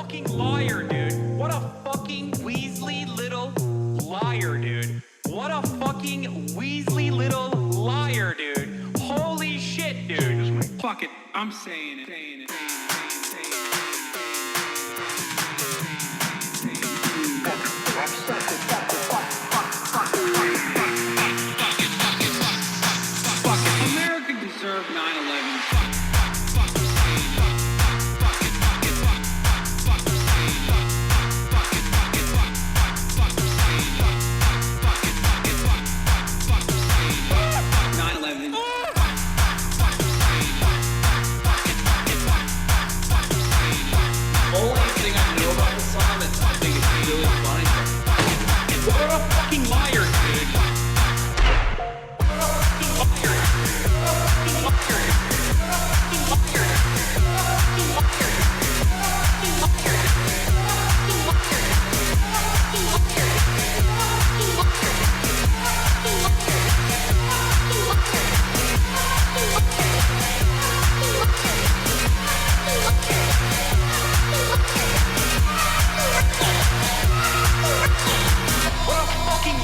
fucking liar, dude. What a fucking Weasley little liar, dude. What a fucking Weasley little liar, dude. Holy shit, dude. Fuck it, I'm saying it. America deserved 9/11. What a fucking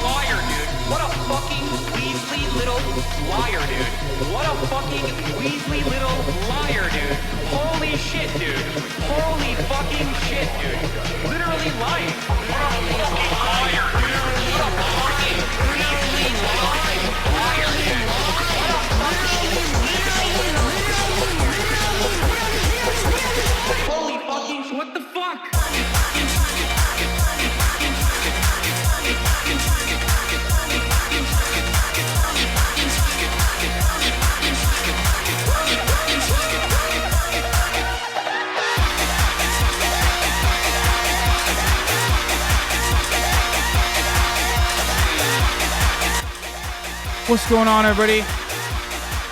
liar, dude. What a fucking Weasley little liar, dude. What a fucking Weasley little liar, dude. Holy shit, dude. Holy fucking shit, dude. Literally lying. What a fucking liar, dude. What a fucking Weasley liar, dude. What a fucking... Holy fucking... What the fuck? What's going on, everybody?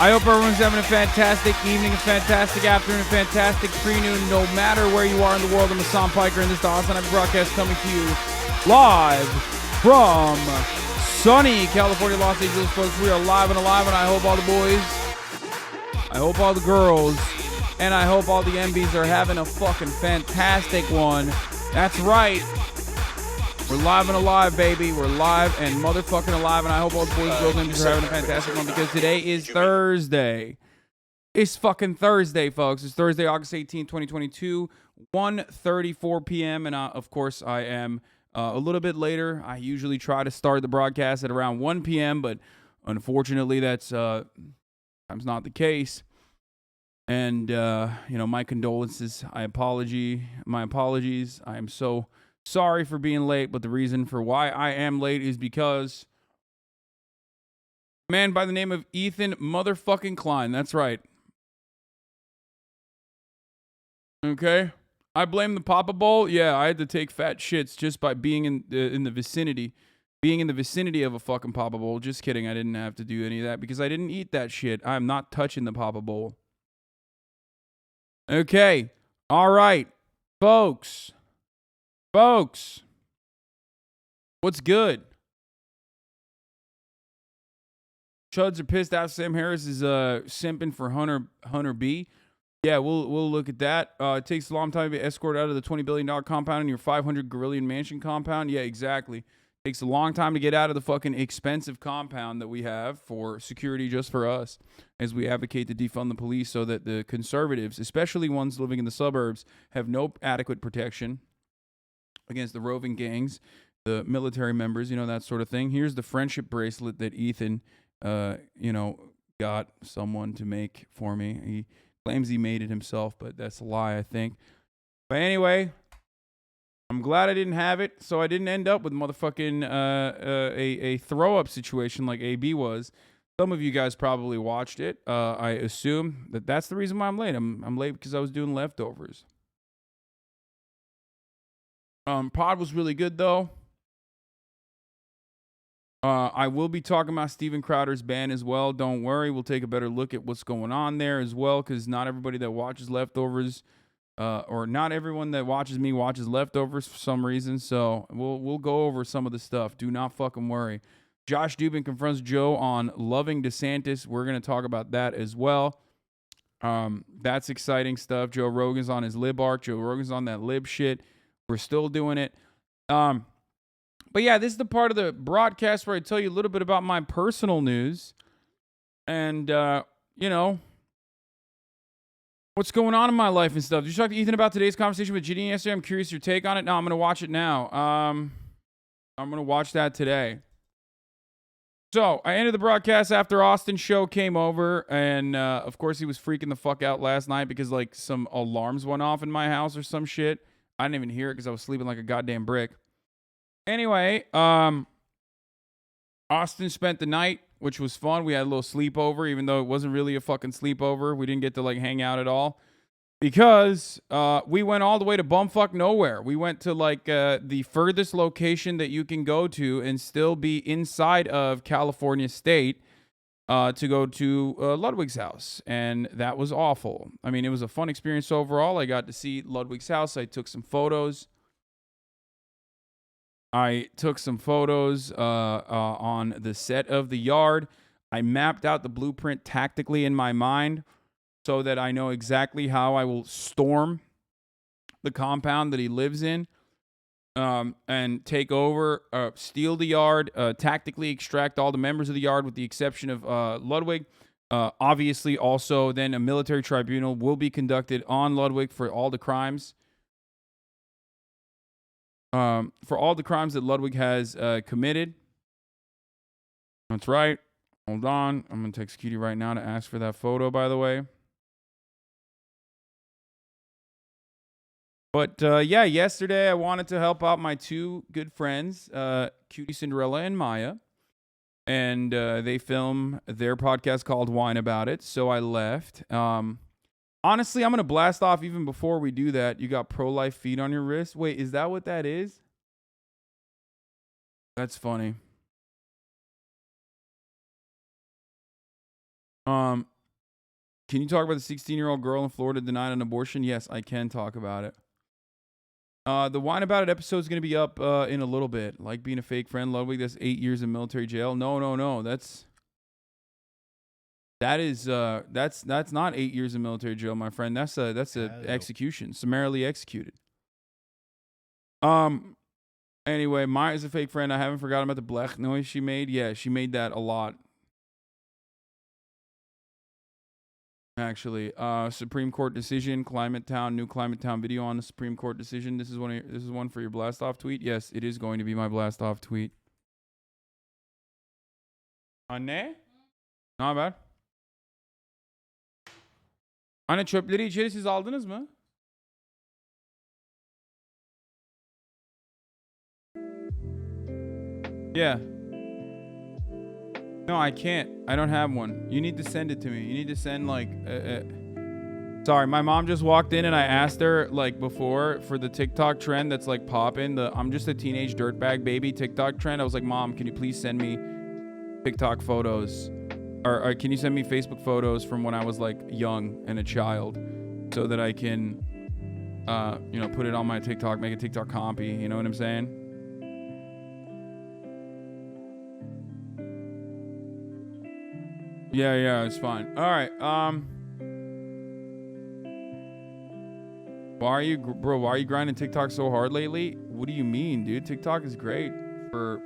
I hope everyone's having a fantastic evening, a fantastic afternoon, a fantastic pre-noon, no matter where you are in the world. I'm Hasan Piker, and this is the HasanAbi broadcast coming to you live from sunny California, Los Angeles, folks. We are live and alive, and I hope all the boys, I hope all the girls, and I hope all the MBs are having a fucking fantastic one. That's right. We're live and alive, baby. We're live and motherfucking alive, and I hope all the boys and girls and MBs are having a fantastic one, because today is Thursday. It's fucking Thursday, folks. It's Thursday, August 18, 2022, 1:34 p.m., and of course, I am a little bit later. I usually try to start the broadcast at around 1 p.m., but unfortunately, that's sometimes not the case. And, my condolences. My apologies. I am so sorry for being late, but the reason for why I am late is because a man by the name of Ethan motherfucking Klein. That's right. Okay. I blame the Papa Bowl. Yeah, I had to take fat shits just by being in the vicinity. Being in the vicinity of a fucking Papa Bowl. Just kidding. I didn't have to do any of that because I didn't eat that shit. I'm not touching the Papa Bowl. Okay. All right. Folks, what's good? Chuds are pissed out. Sam Harris is simping for Hunter B. Yeah, we'll look at that. It takes a long time to be escorted out of the $20 billion compound in your 500 Gorillion mansion compound. Yeah, exactly. Takes a long time to get out of the fucking expensive compound that we have for security just for us, as we advocate to defund the police so that the conservatives, especially ones living in the suburbs, have no adequate protection against the roving gangs, the military members, that sort of thing. Here's the friendship bracelet that Ethan, got someone to make for me. He claims he made it himself, but that's a lie, I think. But anyway, I'm glad I didn't have it, so I didn't end up with motherfucking a throw-up situation like AB was. Some of you guys probably watched it. I assume that's the reason why I'm late. I'm late because I was doing leftovers. Pod was really good, though. I will be talking about Steven Crowder's ban as well. Don't worry. We'll take a better look at what's going on there as well, because not everybody that watches Leftovers, or not everyone that watches me watches Leftovers for some reason. So we'll go over some of the stuff. Do not fucking worry. Josh Dubin confronts Joe on loving DeSantis. We're going to talk about that as well. That's exciting stuff. Joe Rogan's on his Lib arc. Joe Rogan's on that Lib shit. We're still doing it. But yeah, this is the part of the broadcast where I tell you a little bit about my personal news and, you know, what's going on in my life and stuff. Did you talk to Ethan about today's conversation with Gideon yesterday? I'm curious your take on it. No, I'm going to watch it now. I'm going to watch that today. So I ended the broadcast after Austin's show came over. And, of course, he was freaking the fuck out last night because, like, some alarms went off in my house or some shit. I didn't even hear it because I was sleeping like a goddamn brick. Anyway, Austin spent the night, which was fun. We had a little sleepover, even though it wasn't really a fucking sleepover. We didn't get to, like, hang out at all because we went all the way to bumfuck nowhere. We went to, like, the furthest location that you can go to and still be inside of California State to go to Ludwig's house, and that was awful. I mean, it was a fun experience overall. I got to see Ludwig's house. I took some photos. on the set of the yard. I mapped out the blueprint tactically in my mind so that I know exactly how I will storm the compound that he lives in and take over, steal the yard, tactically extract all the members of the yard with the exception of Ludwig. Obviously, also, then a military tribunal will be conducted on Ludwig for all the crimes. For all the crimes that Ludwig has committed. That's right. Hold on. I'm going to text Cutie right now to ask for that photo, by the way. But, yeah, yesterday I wanted to help out my two good friends, Cutie Cinderella and Maya. And they film their podcast called Wine About It. So I left. Honestly, I'm going to blast off even before we do that. You got pro-life feet on your wrist. Wait, is that what that is? That's funny. Can you talk about the 16-year-old girl in Florida denied an abortion? Yes, I can talk about it. The Wine About It episode is going to be up in a little bit. Like being a fake friend, Ludwig, that's 8 years in military jail. No. That's not 8 years in military jail, my friend. That's a execution, summarily executed. Anyway, Maya's a fake friend. I haven't forgotten about the blech noise she made. Yeah, she made that a lot. Actually, Supreme Court decision, Climate Town, new Climate Town video on the Supreme Court decision. This is one for your blast off tweet. Yes, it is going to be my blast off tweet. Anne? Ne haber? Anne, çöpleri içeri siz aldınız mı? Yeah. No, I can't. I don't have one. You need to send it to me. You need to send like Sorry, my mom just walked in and I asked her like before for the TikTok trend that's like popping, the I'm just a teenage dirtbag baby TikTok trend. I was like, "Mom, can you please send me TikTok photos or can you send me Facebook photos from when I was like young and a child so that I can put it on my TikTok, make a TikTok copy, you know what I'm saying?" Yeah, it's fine. All right. Why are you grinding TikTok so hard lately? What do you mean, dude? TikTok is great for...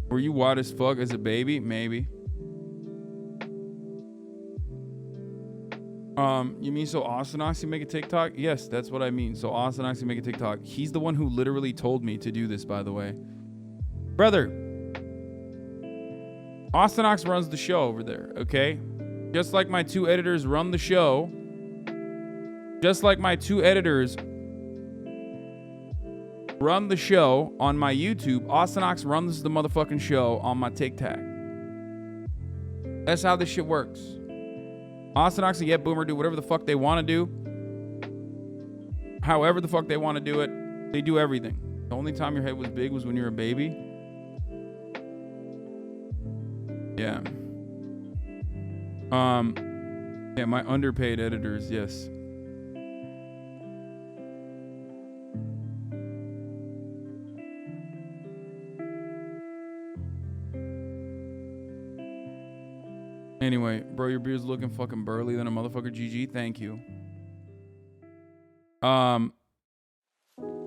Were you wild as fuck as a baby? Maybe. You mean so Austin can make a TikTok? Yes, that's what I mean. So Austin can make a TikTok. He's the one who literally told me to do this, by the way. Brother, Austin runs the show over there, okay? Just like my two editors run the show. Just like my two editors run the show on my YouTube, Austin runs the motherfucking show on my TikTok. That's how this shit works. Austin and Get Boomer do whatever the fuck they want to do. However the fuck they want to do it. They do everything. The only time your head was big was when you were a baby. Yeah. Yeah, my underpaid editors, yes. Anyway, bro, your beard's looking fucking burly than a motherfucker. GG, thank you.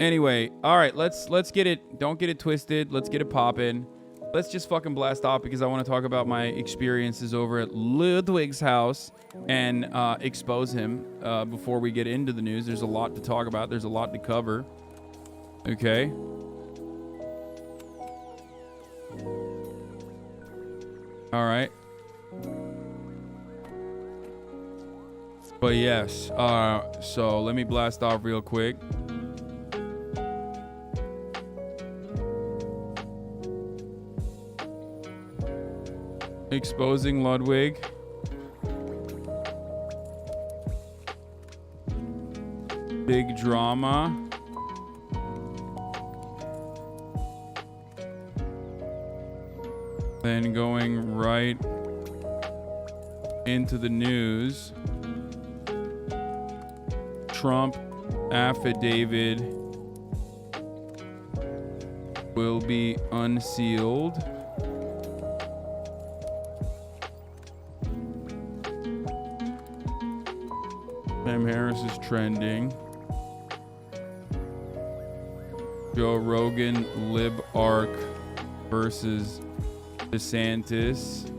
Anyway, all right, let's get it. Don't get it twisted. Let's get it poppin'. Let's just fucking blast off because I want to talk about my experiences over at Ludwig's house and expose him before we get into the news. There's a lot to talk about. There's a lot to cover. Okay. All right. But yes, so let me blast off real quick. Exposing Ludwig. Big drama. Then going right into the news. Trump affidavit will be unsealed. Sam Harris is trending. Joe Rogan, Lib Arc versus DeSantis.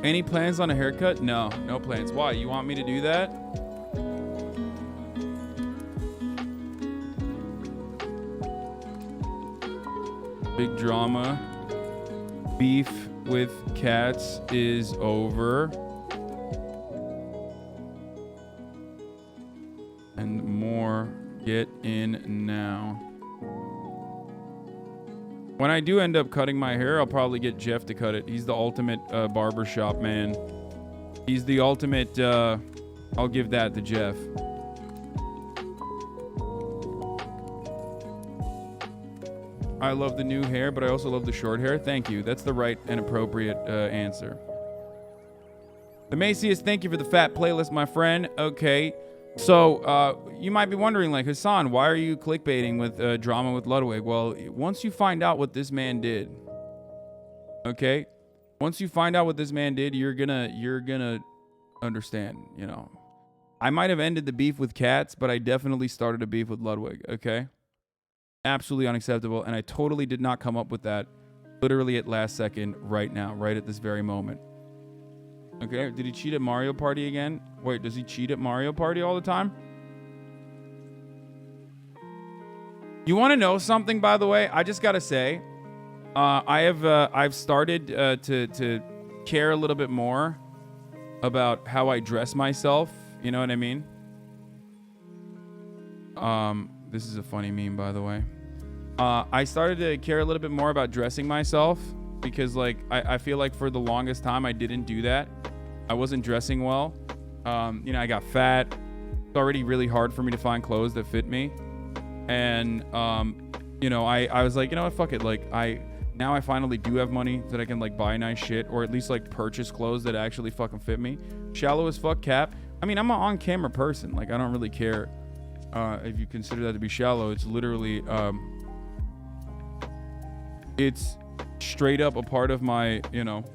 Any plans on a haircut? No, no plans. Why? You want me to do that? Big drama. Beef with cats is over. And more. Get in now. When I do end up cutting my hair, I'll probably get Jeff to cut it. He's the ultimate barbershop man. He's the ultimate, I'll give that to Jeff. I love the new hair, but I also love the short hair. Thank you. That's the right and appropriate answer. The Macius, thank you for the fat playlist, my friend. Okay. So, you might be wondering, like, Hasan, why are you clickbaiting with drama with Ludwig? Well, once you find out what this man did, okay? Once you find out what this man did, you're gonna understand, you know. I might have ended the beef with cats, but I definitely started a beef with Ludwig, okay? Absolutely unacceptable, and I totally did not come up with that literally at last second right now, right at this very moment. Okay, did he cheat at Mario Party again? Wait, does he cheat at Mario Party all the time? You want to know something, by the way? I just gotta say, I've started to care a little bit more about how I dress myself. You know what I mean? This is a funny meme, by the way. I started to care a little bit more about dressing myself because, like, I feel like for the longest time I didn't do that. I wasn't dressing well. You know, I got fat. It's already really hard for me to find clothes that fit me. And, you know, I was like, you know what, fuck it. Like, now I finally do have money that I can, like, buy nice shit or at least, like, purchase clothes that actually fucking fit me. Shallow as fuck cap. I mean, I'm an on-camera person. Like, I don't really care if you consider that to be shallow. It's literally, it's straight up a part of my, you know,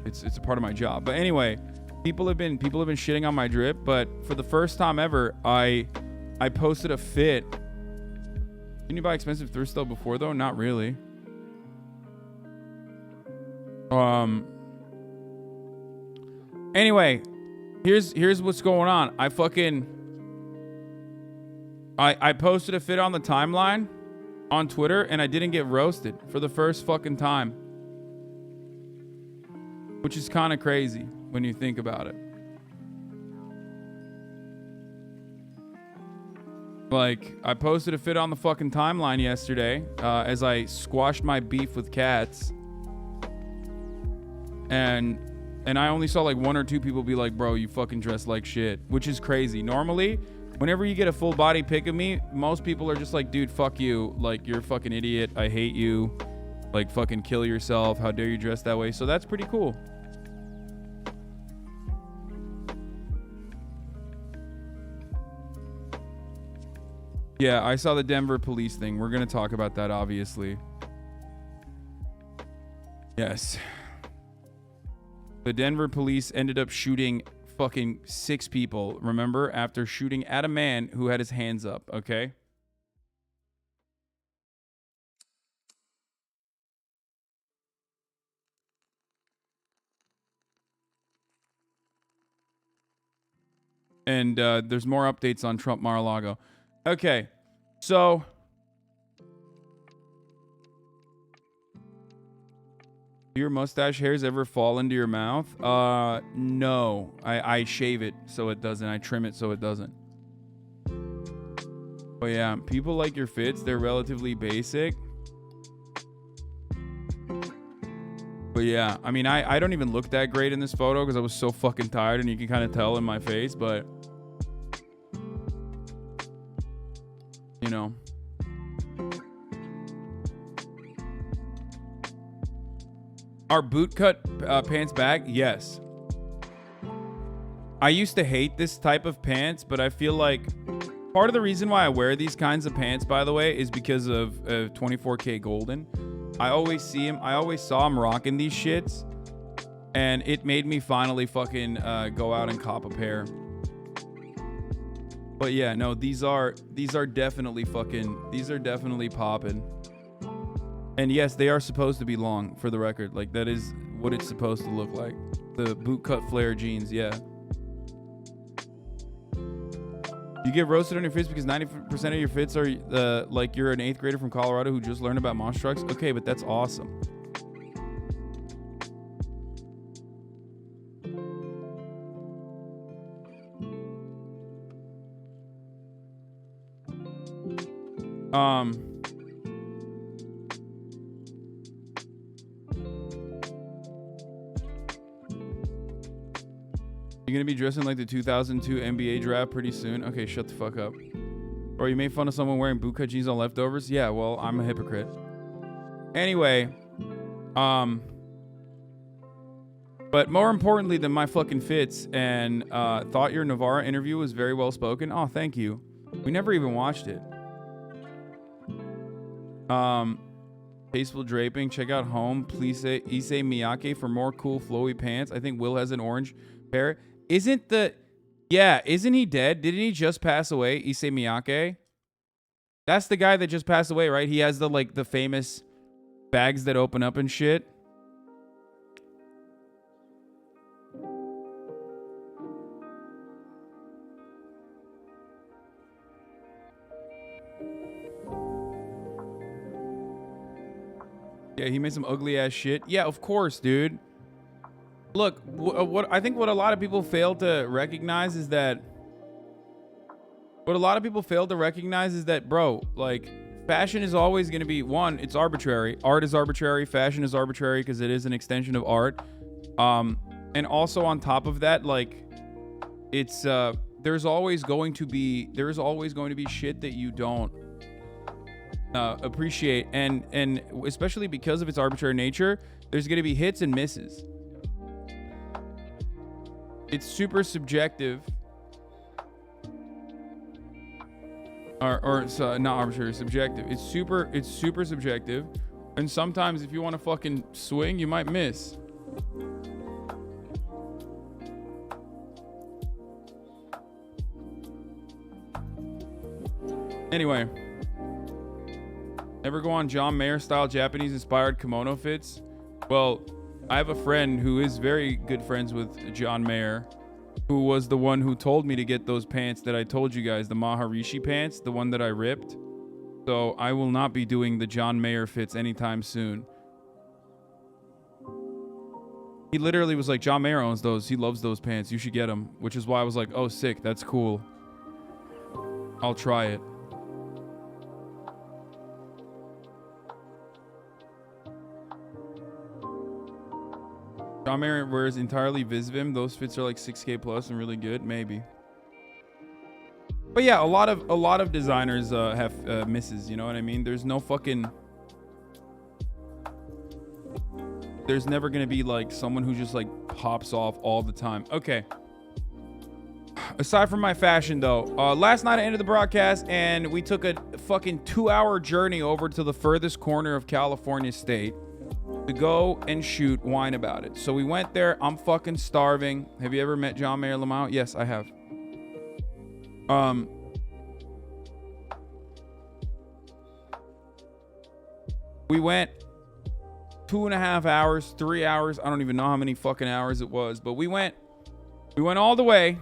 it's a part of my job. But anyway, people have been shitting on my drip, but for the first time ever, I posted a fit. Didn't you buy expensive thrift stuff before though? Not really. Anyway, here's what's going on. I posted a fit on the timeline on Twitter and I didn't get roasted for the first fucking time. Which is kind of crazy when you think about it. Like, I posted a fit on the fucking timeline yesterday as I squashed my beef with cats. And I only saw like one or two people be like, bro, you fucking dress like shit. Which is crazy. Normally, whenever you get a full body pic of me, most people are just like, dude, fuck you. Like, you're a fucking idiot. I hate you. Like, fucking kill yourself. How dare you dress that way? So that's pretty cool. Yeah, I saw the Denver police thing. We're going to talk about that, obviously. Yes. The Denver police ended up shooting fucking 6 people, remember? After shooting at a man who had his hands up, okay? And there's more updates on Trump Mar-a-Lago. Okay, so... Do your mustache hairs ever fall into your mouth? No. I shave it so it doesn't. I trim it so it doesn't. But yeah, people like your fits. They're relatively basic. But yeah, I mean, I don't even look that great in this photo because I was so fucking tired, and you can kind of tell in my face, but... You know... Are bootcut pants back? Yes. I used to hate this type of pants, but I feel like part of the reason why I wear these kinds of pants, by the way, is because of 24K Golden. I always saw him rocking these shits, and it made me finally fucking go out and cop a pair. But yeah, no, these are definitely popping. And yes, they are supposed to be long, for the record. Like, that is what it's supposed to look like. The bootcut flare jeans, yeah. You get roasted on your fits because 90% of your fits are like you're an 8th grader from Colorado who just learned about monster trucks. Okay, but that's awesome. You're gonna be dressing like the 2002 NBA draft pretty soon. Okay, shut the fuck up. Or you made fun of someone wearing bootcut jeans on leftovers. Yeah, well, I'm a hypocrite. Anyway, but more importantly than my fucking fits, and thought your Navarra interview was very well spoken. Oh, thank you. We never even watched it. Tasteful draping. Check out Home. Please say Issei Miyake for more cool flowy pants. I think Will has an orange pair. Isn't he dead? Didn't he just pass away? Issei Miyake? That's the guy that just passed away, right? He has the famous bags that open up and shit. Yeah, he made some ugly ass shit. Yeah, of course, dude. Look, what I think what a lot of people fail to recognize is that bro, like, fashion is always going to be, one, it's arbitrary. Art is arbitrary. Fashion is arbitrary because it is an extension of art. And also on top of that, like, it's there's always going to be shit that you don't appreciate, and especially because of its arbitrary nature, there's going to be hits and misses. It's super subjective, or it's not arbitrary, subjective. It's super subjective, and sometimes if you want to fucking swing, you might miss. Anyway, ever go on John Mayer style Japanese inspired kimono fits? Well, I have a friend who is very good friends with John Mayer, who was the one who told me to get those pants that I told you guys, the Maharishi pants, the one that I ripped. So I will not be doing the John Mayer fits anytime soon. He literally was like, John Mayer owns those. He loves those pants. You should get them. Which is why I was like, oh, sick. That's cool. I'll try it. John Mayer wears entirely Visvim. Those fits are like 6K plus and really good. Maybe. But yeah, a lot of designers have misses. You know what I mean? There's no fucking... There's never going to be like someone who just like pops off all the time. Okay. Aside from my fashion, though, last night I ended the broadcast and we took a fucking 2-hour journey over to the furthest corner of California State to go and shoot Wine About It. So we went there. I'm fucking starving. Have you ever met John Mayer lmao? Yes, I have. We went 2.5 hours, 3 hours. I don't even know how many fucking hours it was, but we went all the way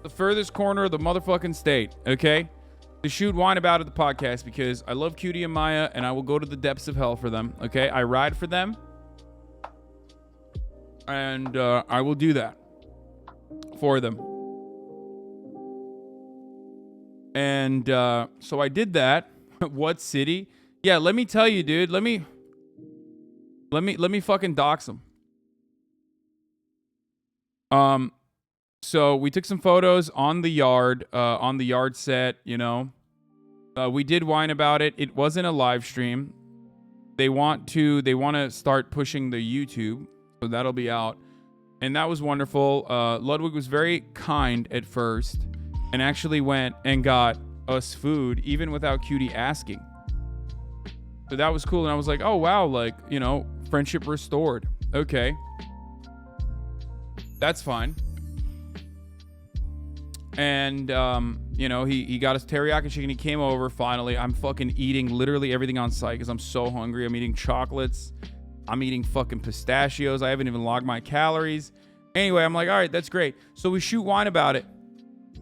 the furthest corner of the motherfucking state, okay? To shoot Wine About It, the podcast, because I love Cutie and Maya, and I will go to the depths of hell for them, okay? I ride for them, and I will do that for them. And so I did that. What city? Yeah, let me tell you, dude. Let me fucking dox them. So we took some photos on the yard set, you know. We did Wine About It. It wasn't a live stream. They want to start pushing the YouTube, so that'll be out. And that was wonderful. Ludwig was very kind at first and actually went and got us food even without Cutie asking. So that was cool. And I was like, oh wow, like, you know, friendship restored. Okay. That's fine. And, you know, he got us teriyaki chicken. He came over finally. I'm fucking eating literally everything on site because I'm so hungry. I'm eating chocolates. I'm eating fucking pistachios. I haven't even logged my calories. Anyway, I'm like, all right, that's great. So we shoot Wine About It.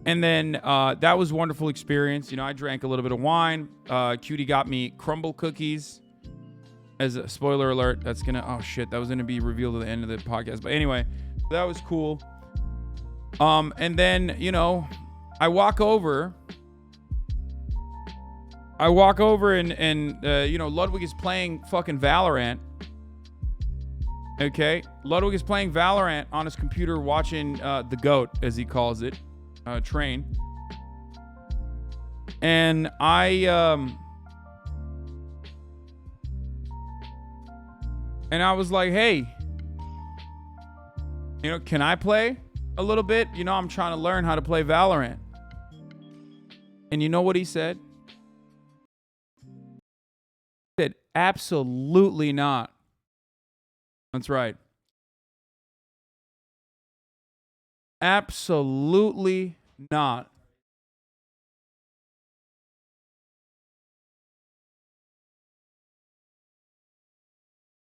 And then that was a wonderful experience. You know, I drank a little bit of wine. Cutie got me crumble cookies. As a spoiler alert, that's gonna, oh shit, that was gonna be revealed at the end of the podcast. But anyway, that was cool. And then, you know, I walk over and you know, Ludwig is playing fucking Valorant. Okay. Ludwig is playing Valorant on his computer, watching the GOAT, as he calls it, train. And I was like, hey, you know, can I play a little bit? You know, I'm trying to learn how to play Valorant. And you know what he said? He said, absolutely not. That's right. Absolutely not.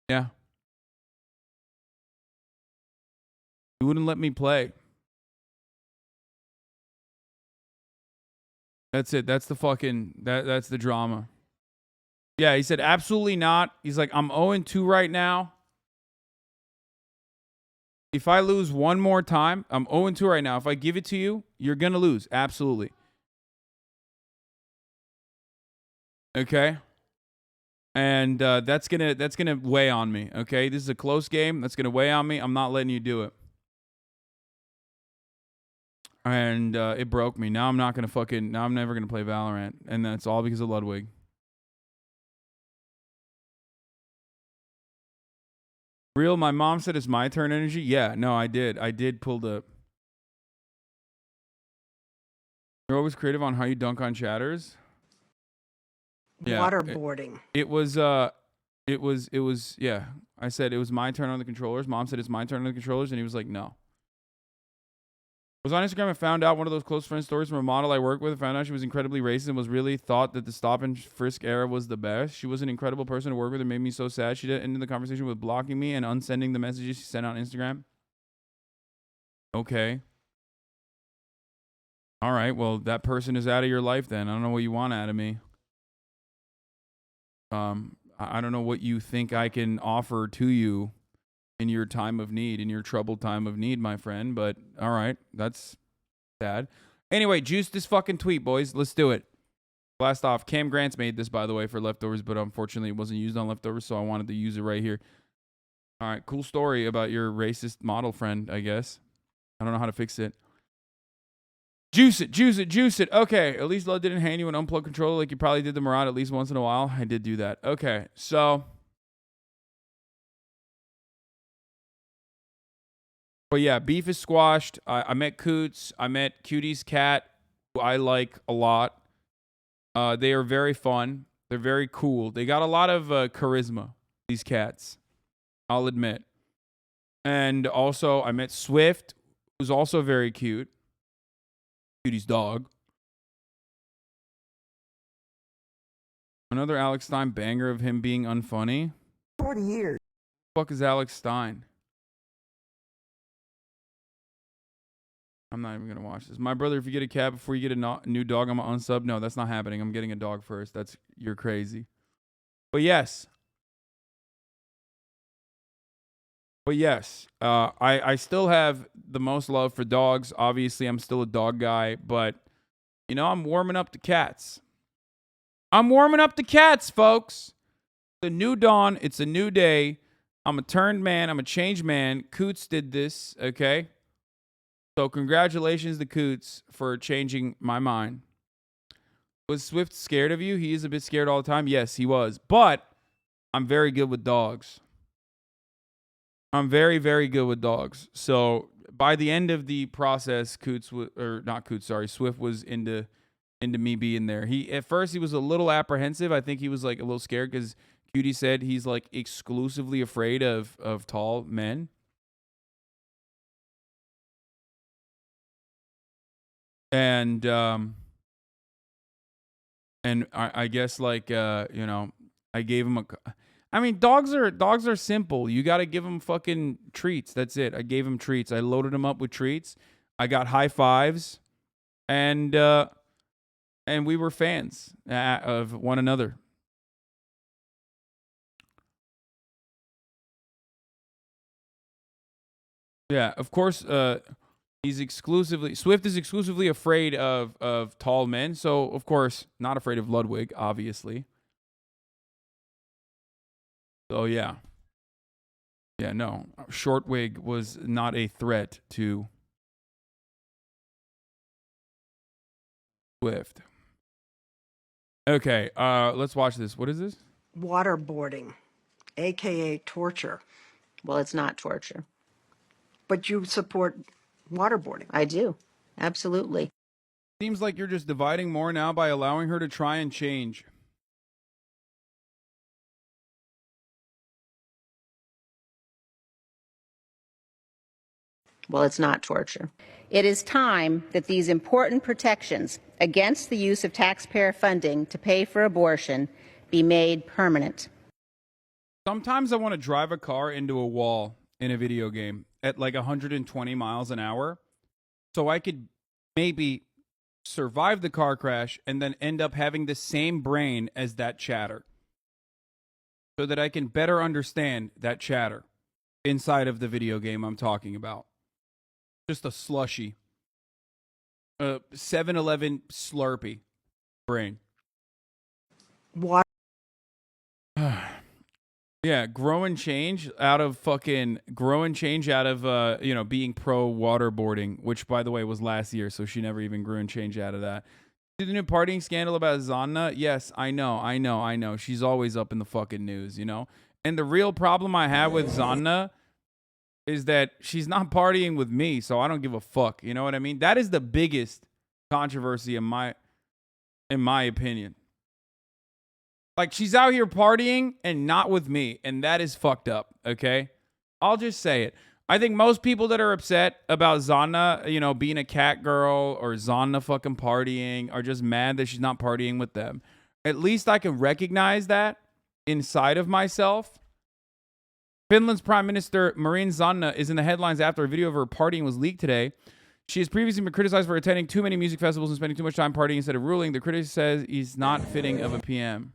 Yeah. He wouldn't let me play. That's it. That's the fucking, that's the drama. Yeah, he said, absolutely not. He's like, I'm 0-2 right now. If I lose one more time, I'm 0-2 right now. If I give it to you, you're going to lose. Absolutely. Okay. And that's gonna weigh on me. Okay. This is a close game. That's going to weigh on me. I'm not letting you do it. And it broke me. Now I'm not going to now I'm never going to play Valorant. And that's all because of Ludwig. Real, my mom said it's my turn energy. Yeah, no, I did. I did pull the... You're always creative on how you dunk on chatters. Yeah, Waterboarding. It was, yeah. I said it was my turn on the controllers. Mom said it's my turn on the controllers. And he was like, no. I was on Instagram and found out one of those close friend stories from a model I work with. I found out she was incredibly racist and was really thought that the stop and frisk era was the best. She was an incredible person to work with and made me so sad. She ended the conversation with blocking me and unsending the messages she sent on Instagram. Okay. All right. Well, that person is out of your life then. I don't know what you want out of me. I don't know what you think I can offer to you in your time of need, in your troubled time of need, my friend. But all right, that's sad. Anyway, juice this fucking tweet, boys. Let's do it. Blast off. Cam Grant's made this, by the way, for Leftovers, but unfortunately it wasn't used on Leftovers, so I wanted to use it right here. All right, cool story about your racist model friend, I guess. I don't know how to fix it. Juice it, juice it, juice it. Okay, at least Love didn't hand you an unplugged controller like you probably did the Murad at least once in a while. I did do that. Okay, so... But yeah, beef is squashed. I met Coots. I met Cutie's cat, who I like a lot. They are very fun. They're very cool. They got a lot of charisma, these cats. I'll admit. And also, I met Swift, who's also very cute. Cutie's dog. Another Alex Stein banger of him being unfunny. 40 years. Who the fuck is Alex Stein? I'm not even going to watch this. My brother, if you get a cat before you get a new dog, I'm going to unsub. No, that's not happening. I'm getting a dog first. You're crazy. But yes. I still have the most love for dogs. Obviously, I'm still a dog guy, but, you know, I'm warming up to cats. I'm warming up to cats, folks. It's a new dawn. It's a new day. I'm a turned man. I'm a changed man. Coots did this, okay? So congratulations to Coots for changing my mind. Was Swift scared of you? He is a bit scared all the time. Yes, he was. But I'm very good with dogs. I'm very, very good with dogs. So by the end of the process, Swift was into me being there. At first he was a little apprehensive. I think he was like a little scared because Cutie said he's like exclusively afraid of tall men. And I guess like you know, I gave him dogs are simple. You got to give them fucking treats. That's it. I gave him treats. I loaded him up with treats. I got high fives, and we were fans of one another. Yeah, of course. Swift is exclusively afraid of tall men, so of course not afraid of Ludwig, obviously. So yeah, no, Shortwig was not a threat to Swift. Okay, let's watch this. What is this? Waterboarding, aka torture. Well, it's not torture. But you support waterboarding. I do. Absolutely. Seems like you're just dividing more now by allowing her to try and change. Well, it's not torture. It is time that these important protections against the use of taxpayer funding to pay for abortion be made permanent. Sometimes I want to drive a car into a wall in a video game at like 120 miles an hour so I could maybe survive the car crash and then end up having the same brain as that chatter so that I can better understand that chatter inside of the video game I'm talking about. Just a slushy 7-Eleven Slurpee brain. Water. Yeah, grow and change out of being pro waterboarding, which by the way was last year, so she never even grew and changed out of that. See the new partying scandal about Zanna? Yes, I know. She's always up in the fucking news, you know? And the real problem I have with Zanna is that she's not partying with me, so I don't give a fuck. You know what I mean? That is the biggest controversy in my opinion. Like, she's out here partying and not with me, and that is fucked up, okay? I'll just say it. I think most people that are upset about Zanna, you know, being a cat girl or Zanna fucking partying are just mad that she's not partying with them. At least I can recognize that inside of myself. Finland's Prime Minister Marin Zanna is in the headlines after a video of her partying was leaked today. She has previously been criticized for attending too many music festivals and spending too much time partying instead of ruling. The critic says he's not fitting of a PM.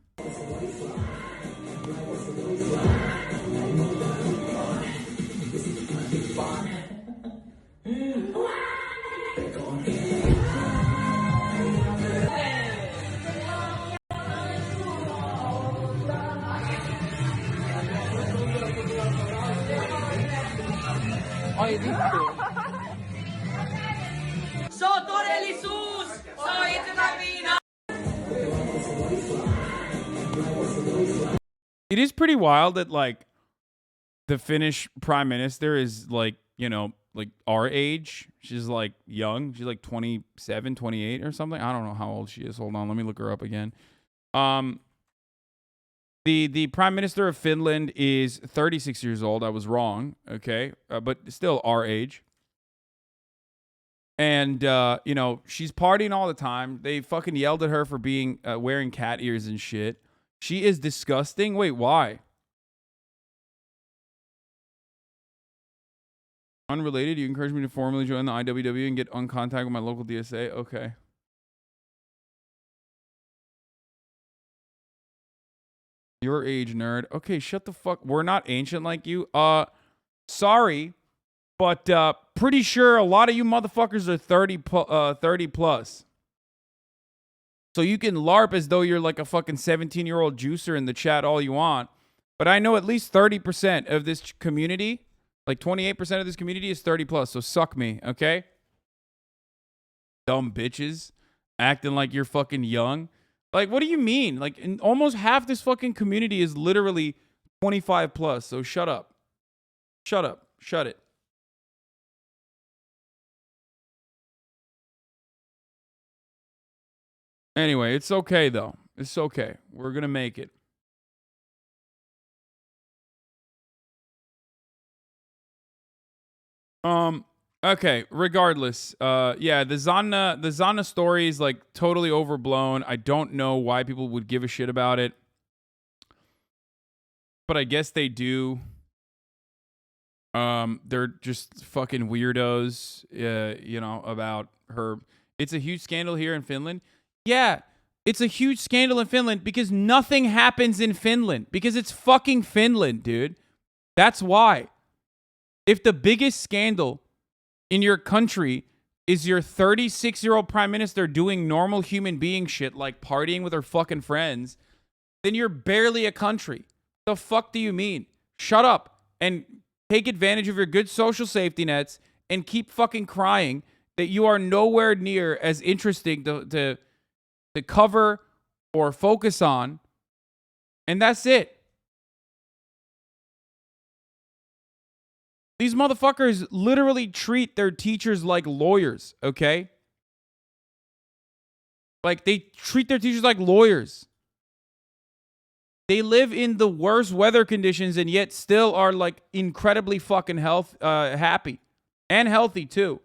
It is pretty wild that, like, the Finnish prime minister is, like, you know, like our age. She's like young. She's like 27, 28 or something. I don't know how old she is. Hold on, let me look her up again. The Prime Minister of Finland is 36 years old. I was wrong, okay? But still our age. And, you know, she's partying all the time. They fucking yelled at her for being wearing cat ears and shit. She is disgusting. Wait, why? Unrelated, you encouraged me to formally join the IWW and get on contact with my local DSA. Okay. Your age, nerd. Okay, shut the fuck. We're not ancient like you. Sorry, but pretty sure a lot of you motherfuckers are 30 plus. So you can LARP as though you're like a fucking 17-year-old juicer in the chat all you want. But I know at least 30% of this community, like 28% of this community is 30 plus. So suck me, okay? Dumb bitches acting like you're fucking young. Like, what do you mean? Like, almost half this fucking community is literally 25 plus. So shut up. Shut up. Shut it. Anyway, it's okay, though. It's okay. We're going to make it. Okay, regardless. Yeah, the Zana story is like totally overblown. I don't know why people would give a shit about it. But I guess they do. They're just fucking weirdos, you know, about her. It's a huge scandal here in Finland. Yeah, it's a huge scandal in Finland because nothing happens in Finland. Because it's fucking Finland, dude. That's why. If the biggest scandal in your country is your 36-year-old prime minister doing normal human being shit like partying with her fucking friends, then you're barely a country. The fuck do you mean? Shut up and take advantage of your good social safety nets and keep fucking crying that you are nowhere near as interesting to cover or focus on. And that's it. These motherfuckers literally treat their teachers like lawyers, okay? Like, they treat their teachers like lawyers. They live in the worst weather conditions and yet still are, like, incredibly fucking happy. And healthy, too.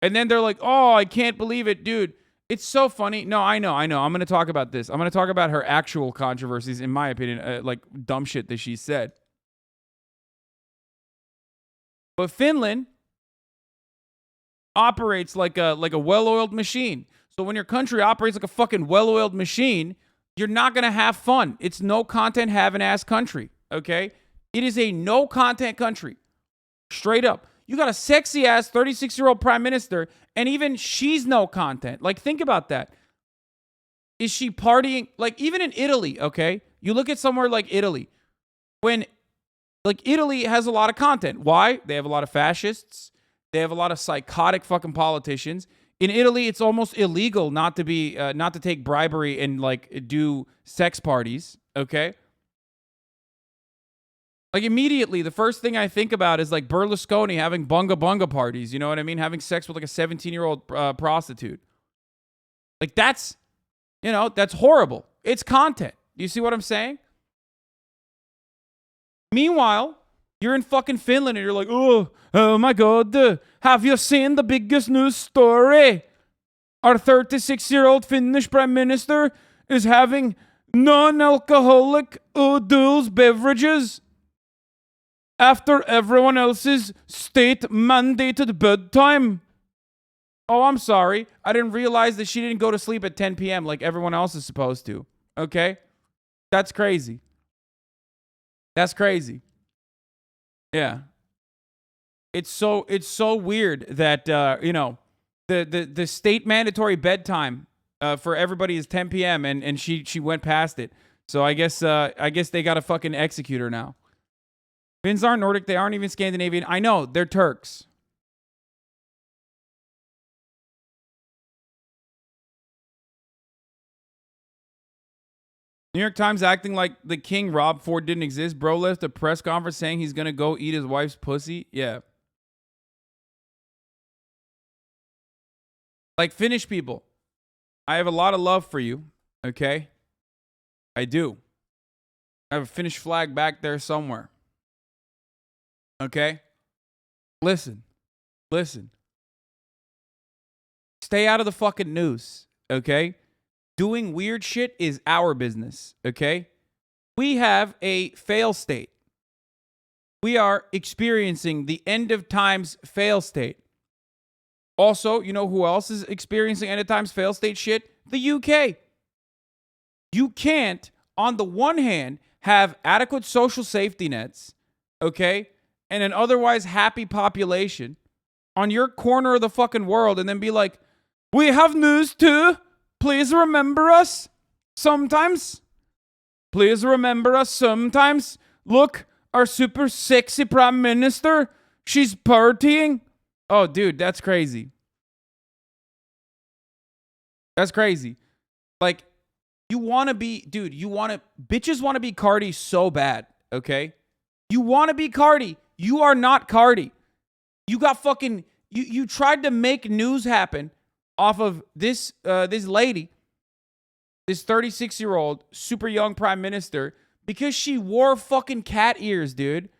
And then they're like, oh, I can't believe it, dude. It's so funny. No, I know. I'm going to talk about this. I'm going to talk about her actual controversies, in my opinion, like, dumb shit that she said. But Finland operates like a well-oiled machine. So when your country operates like a fucking well-oiled machine, you're not going to have fun. It's no content having ass country, okay? It is a no content country. Straight up. You got a sexy ass 36-year-old prime minister and even she's no content. Like, think about that. Is she partying? Like, even in Italy, okay? You look at somewhere like Italy. When Like, Italy has a lot of content. Why? They have a lot of fascists. They have a lot of psychotic fucking politicians. In Italy, it's almost illegal not to take bribery and, like, do sex parties, okay? Like, immediately, the first thing I think about is, like, Berlusconi having bunga bunga parties, you know what I mean? Having sex with, like, a 17-year-old prostitute. Like, that's, you know, that's horrible. It's content. Do you see what I'm saying? Meanwhile, you're in fucking Finland and you're like, oh my God, have you seen the biggest news story? Our 36-year-old Finnish prime minister is having non-alcoholic dual beverages after everyone else's state-mandated bedtime. Oh, I'm sorry. I didn't realize that she didn't go to sleep at 10 p.m. like everyone else is supposed to. Okay? That's crazy. That's crazy. Yeah. It's so weird that you know, the state mandatory bedtime for everybody is 10 p.m. and she went past it. So I guess they got to fucking execute her now. Finns aren't Nordic, they aren't even Scandinavian. I know, they're Turks. New York Times acting like the king Rob Ford didn't exist. Bro left a press conference saying he's going to go eat his wife's pussy. Yeah. Like, Finnish people, I have a lot of love for you, okay? I do. I have a Finnish flag back there somewhere. Okay? Listen. Stay out of the fucking news, okay? Doing weird shit is our business, okay? We have a fail state. We are experiencing the end of times fail state. Also, you know who else is experiencing end of times fail state shit? The UK. You can't, on the one hand, have adequate social safety nets, okay, and an otherwise happy population on your corner of the fucking world and then be like, we have news too. Please remember us sometimes. Please remember us sometimes. Look, our super sexy prime minister, she's partying. Oh, dude, that's crazy. That's crazy. Like, you want to be, dude, bitches want to be Cardi so bad, okay? You want to be Cardi. You are not Cardi. You got fucking, you tried to make news happen off of this lady, this 36-year-old super young prime minister, because she wore fucking cat ears, dude.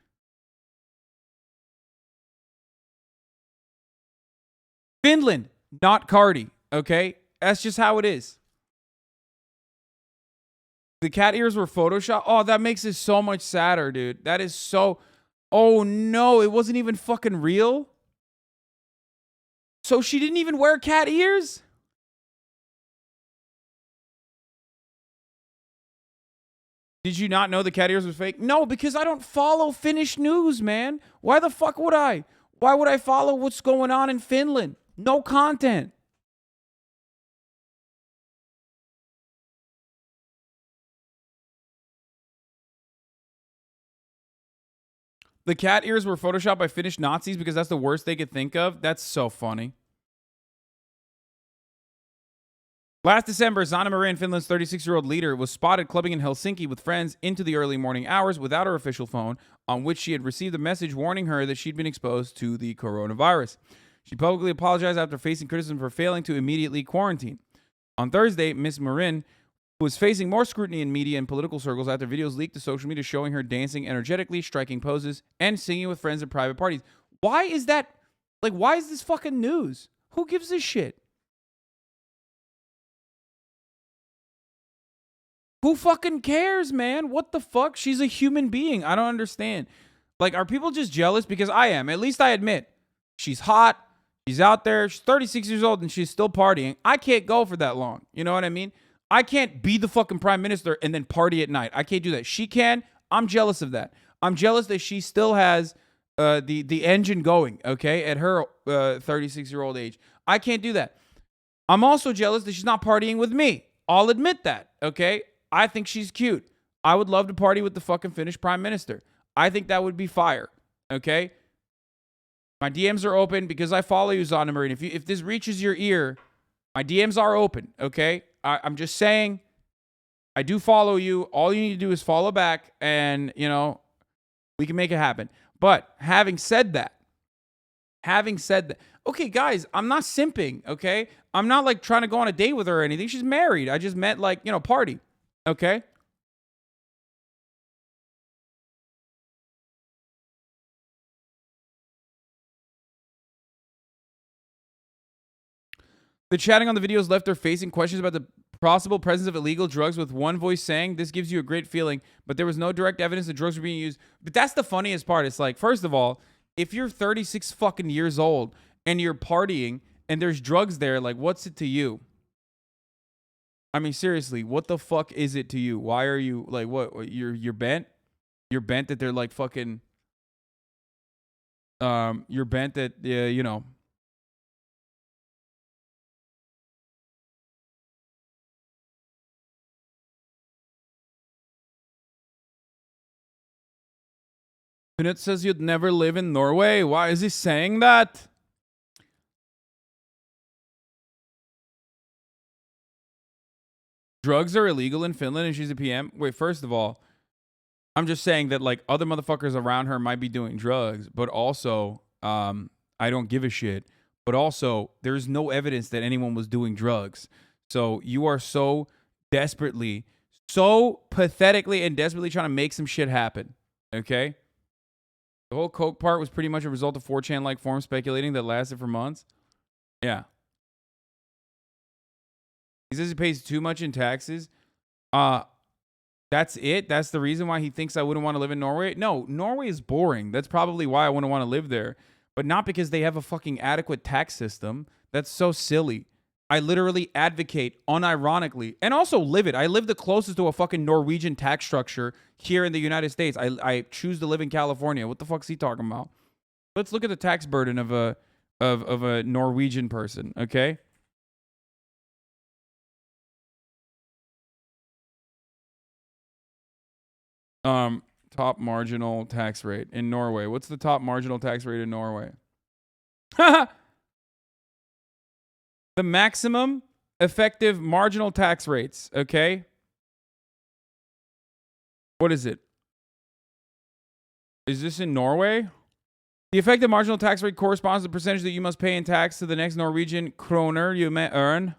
Finland, not Cardi, okay? That's just how it is. The cat ears were Photoshopped. Oh, that makes it so much sadder, dude. That is so... Oh, no. It wasn't even fucking real? So she didn't even wear cat ears? Did you not know the cat ears was fake? No, because I don't follow Finnish news, man. Why the fuck would I? Why would I follow what's going on in Finland? No content. The cat ears were photoshopped by Finnish Nazis because that's the worst they could think of. That's so funny. Last December, HasanAbi, Finland's 36-year-old leader, was spotted clubbing in Helsinki with friends into the early morning hours without her official phone, on which she had received a message warning her that she'd been exposed to the coronavirus. She publicly apologized after facing criticism for failing to immediately quarantine. On Thursday, Ms. Marin was facing more scrutiny in media and political circles after videos leaked to social media showing her dancing energetically, striking poses, and singing with friends at private parties. Why is that? Like, why is this fucking news? Who gives a shit? Who fucking cares, man? What the fuck? She's a human being. I don't understand. Like, are people just jealous? Because I am. At least I admit. She's hot. She's out there. She's 36 years old and she's still partying. I can't go for that long. You know what I mean? I can't be the fucking prime minister and then party at night. I can't do that. She can. I'm jealous of that. I'm jealous that she still has the engine going, okay, at her 36-year-old age. I can't do that. I'm also jealous that she's not partying with me. I'll admit that, okay? I think she's cute. I would love to party with the fucking Finnish prime minister. I think that would be fire, okay? My DMs are open because I follow you, HasanAbi. If this reaches your ear, my DMs are open, okay? I'm just saying, I do follow you. All you need to do is follow back and, you know, we can make it happen. But having said that, okay, guys, I'm not simping, okay? I'm not like trying to go on a date with her or anything. She's married. I just meant like, you know, party, okay? The chatting on the videos left her facing questions about the possible presence of illegal drugs, with one voice saying, "This gives you a great feeling," but there was no direct evidence that drugs were being used. But that's the funniest part. It's like, first of all, if you're 36 fucking years old and you're partying and there's drugs there, like, what's it to you? I mean, seriously, what the fuck is it to you? Why are you, like, what? You're bent? You're bent that they're like fucking, you're bent that, you know, and it says you'd never live in Norway. Why is he saying that? Drugs are illegal in Finland and she's a PM. Wait, first of all, I'm just saying that like other motherfuckers around her might be doing drugs, but also I don't give a shit. but also there's no evidence that anyone was doing drugs. So you are so desperately, so pathetically and desperately trying to make some shit happen. Okay? The whole coke part was pretty much a result of 4chan-like form speculating that lasted for months. Yeah. He says he pays too much in taxes. That's it? That's the reason why he thinks I wouldn't want to live in Norway? No, Norway is boring. That's probably why I wouldn't want to live there. But not because they have a fucking adequate tax system. That's so silly. I literally advocate unironically and also live it. I live the closest to a fucking Norwegian tax structure here in the United States. I choose to live in California. What the fuck's he talking about? Let's look at the tax burden of a Norwegian person, okay? Top marginal tax rate in Norway. What's the top marginal tax rate in Norway? The maximum effective marginal tax rates, okay? What is it? Is this in Norway? The effective marginal tax rate corresponds to the percentage that you must pay in tax to the next Norwegian kroner you may earn.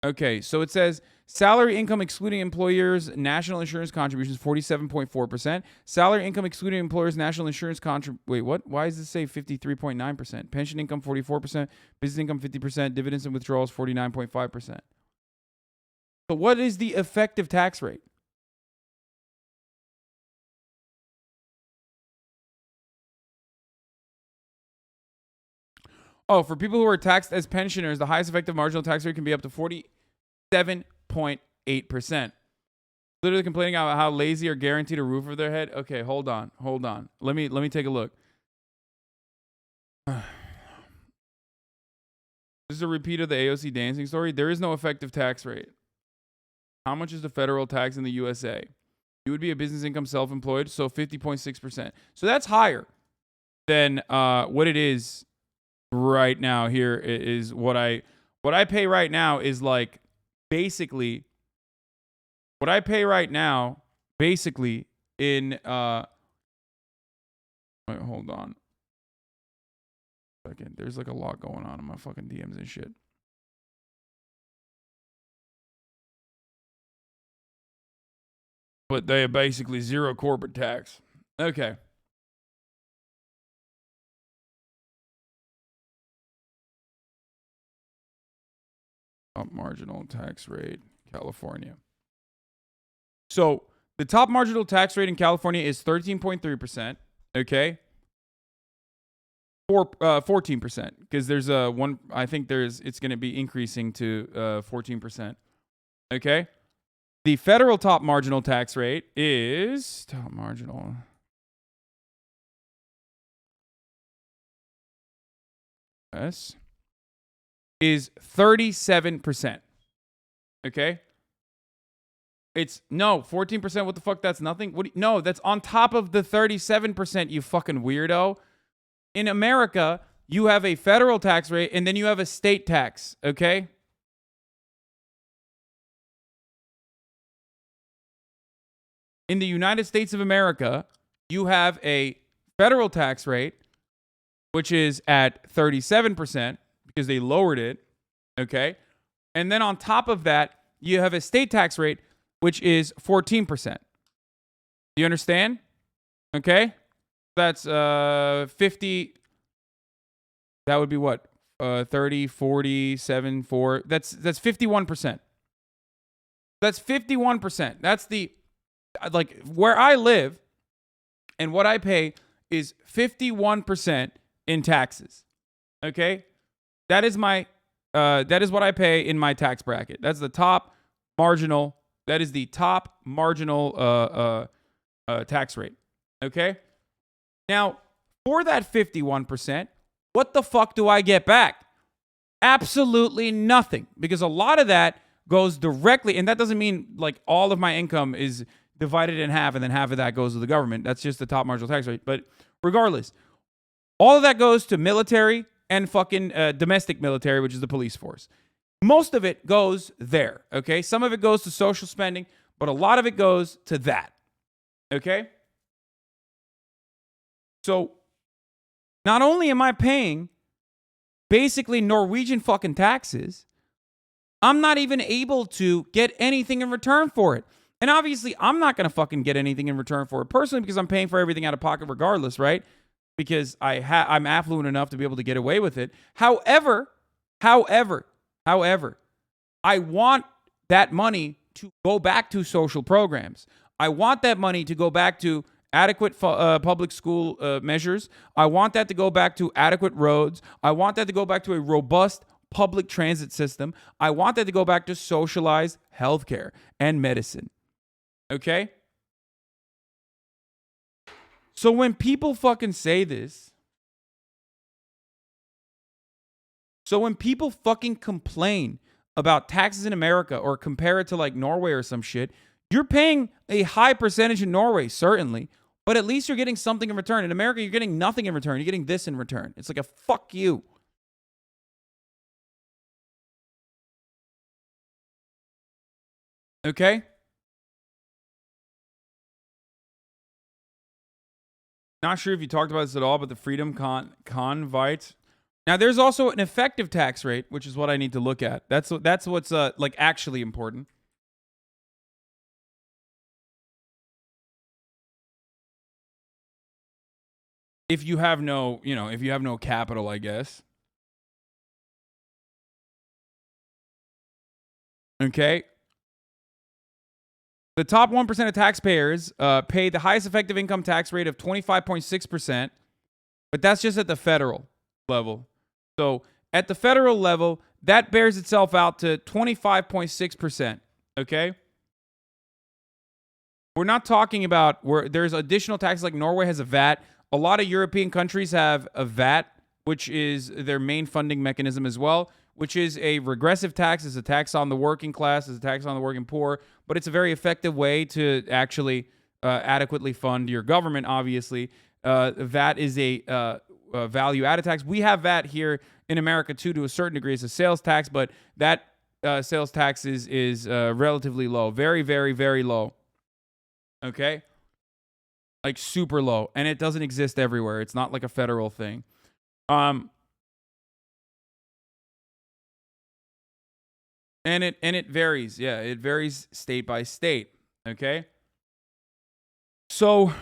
Okay, so it says salary income excluding employers' national insurance contributions 47.4%. Salary income excluding employers' national insurance wait, what? Why does this say 53.9%? Pension income 44%, business income 50%, dividends and withdrawals 49.5%. So what is the effective tax rate? Oh, for people who are taxed as pensioners, the highest effective marginal tax rate can be up to 47.8%. Literally complaining about how lazy or guaranteed a roof over their head. Okay, hold on. Let me take a look. This is a repeat of the AOC dancing story. There is no effective tax rate. How much is the federal tax in the USA? You would be a business income self-employed, so 50.6%. So that's higher than what it is right now. Here is what I pay right now is like basically what I pay right now basically in wait, hold on a second. There's like a lot going on in my fucking DMs and shit. But they have basically zero corporate tax. Okay. Top marginal tax rate, California. So the top marginal tax rate in California is 13.3%. Okay. 14%. Because there's a one, I think it's going to be increasing to 14%. Okay. The federal top marginal tax rate is top marginal. Yes. Is 37%. Okay? It's no 14%. What the fuck? That's nothing. No, that's on top of the 37%, you fucking weirdo. In America, you have a federal tax rate and then you have a state tax, okay? In the United States of America, you have a federal tax rate, which is at 37%. Because they lowered it, okay? And then on top of that, you have a state tax rate, which is 14%. You understand? Okay? That's 50. That would be what? 30, 40, 7, 4. That's 51%. That's 51%. That's the, like, where I live and what I pay is 51% in taxes. Okay? That is my, that is what I pay in my tax bracket. That's the top marginal. That is the top marginal tax rate. Okay. Now, for that 51%, what the fuck do I get back? Absolutely nothing, because a lot of that goes directly, and that doesn't mean like all of my income is divided in half, and then half of that goes to the government. That's just the top marginal tax rate. But regardless, all of that goes to military and fucking domestic military, which is the police force. Most of it goes there, okay? Some of it goes to social spending, but a lot of it goes to that, okay? So not only am I paying basically Norwegian fucking taxes, I'm not even able to get anything in return for it. And obviously, I'm not going to fucking get anything in return for it personally because I'm paying for everything out of pocket regardless, right? Because I'm affluent enough to be able to get away with it. However, I want that money to go back to social programs. I want that money to go back to adequate public school measures. I want that to go back to adequate roads. I want that to go back to a robust public transit system. I want that to go back to socialized healthcare and medicine. Okay? So when people fucking say this, so when people fucking complain about taxes in America or compare it to like Norway or some shit, you're paying a high percentage in Norway, certainly, but at least you're getting something in return. In America, you're getting nothing in return. You're getting this in return. It's like a fuck you. Okay? Not sure if you talked about this at all, but the freedom convite. Now, there's also an effective tax rate, which is what I need to look at. That's what's like actually important. If you have no, if you have no capital, I guess. Okay. The top 1% of taxpayers pay the highest effective income tax rate of 25.6%, but that's just at the federal level. So at the federal level, that bears itself out to 25.6%, okay? We're not talking about where there's additional taxes like Norway has a VAT. A lot of European countries have a VAT, which is their main funding mechanism as well, which is a regressive tax. It's a tax on the working class. It's a tax on the working poor. But it's a very effective way to actually adequately fund your government, obviously. VAT is a value-added tax. We have VAT here in America, too, to a certain degree. It's a sales tax, but that sales tax is relatively low. Very, very, very low. Okay? Like super low. And it doesn't exist everywhere. It's not like a federal thing. And it varies. Yeah, it varies state by state. Okay? So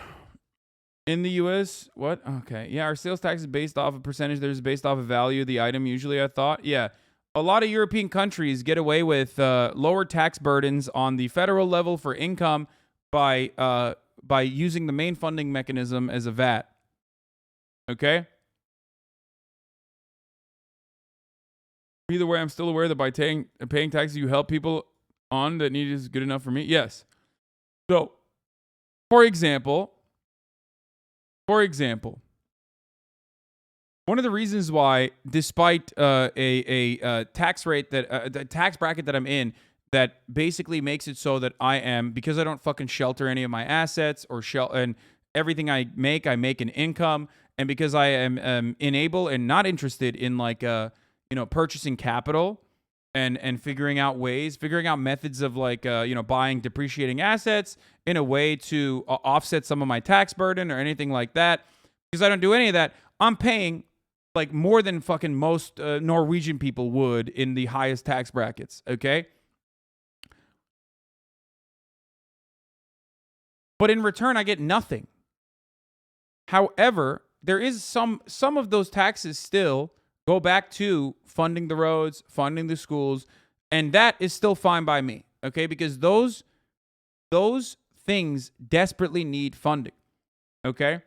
in the US, what? Okay. Yeah, our sales tax is based off a percentage. There's based off of value of the item usually, I thought. Yeah. A lot of European countries get away with lower tax burdens on the federal level for income by using the main funding mechanism as a VAT. Okay? Either way, I'm still aware that by paying taxes, you help people on that need is good enough for me. Yes. So, for example, one of the reasons why, despite a tax rate the tax bracket that I'm in, that basically makes it so that I am, because I don't fucking shelter any of my assets and everything I make an income, and because I am unable and not interested in like purchasing capital and figuring out methods of like buying depreciating assets in a way to offset some of my tax burden or anything like that, because I don't do any of that. I'm paying like more than fucking most Norwegian people would in the highest tax brackets. Okay. But in return, I get nothing. However, there is some of those taxes still go back to funding the roads, funding the schools, and that is still fine by me, okay? Because those things desperately need funding, okay?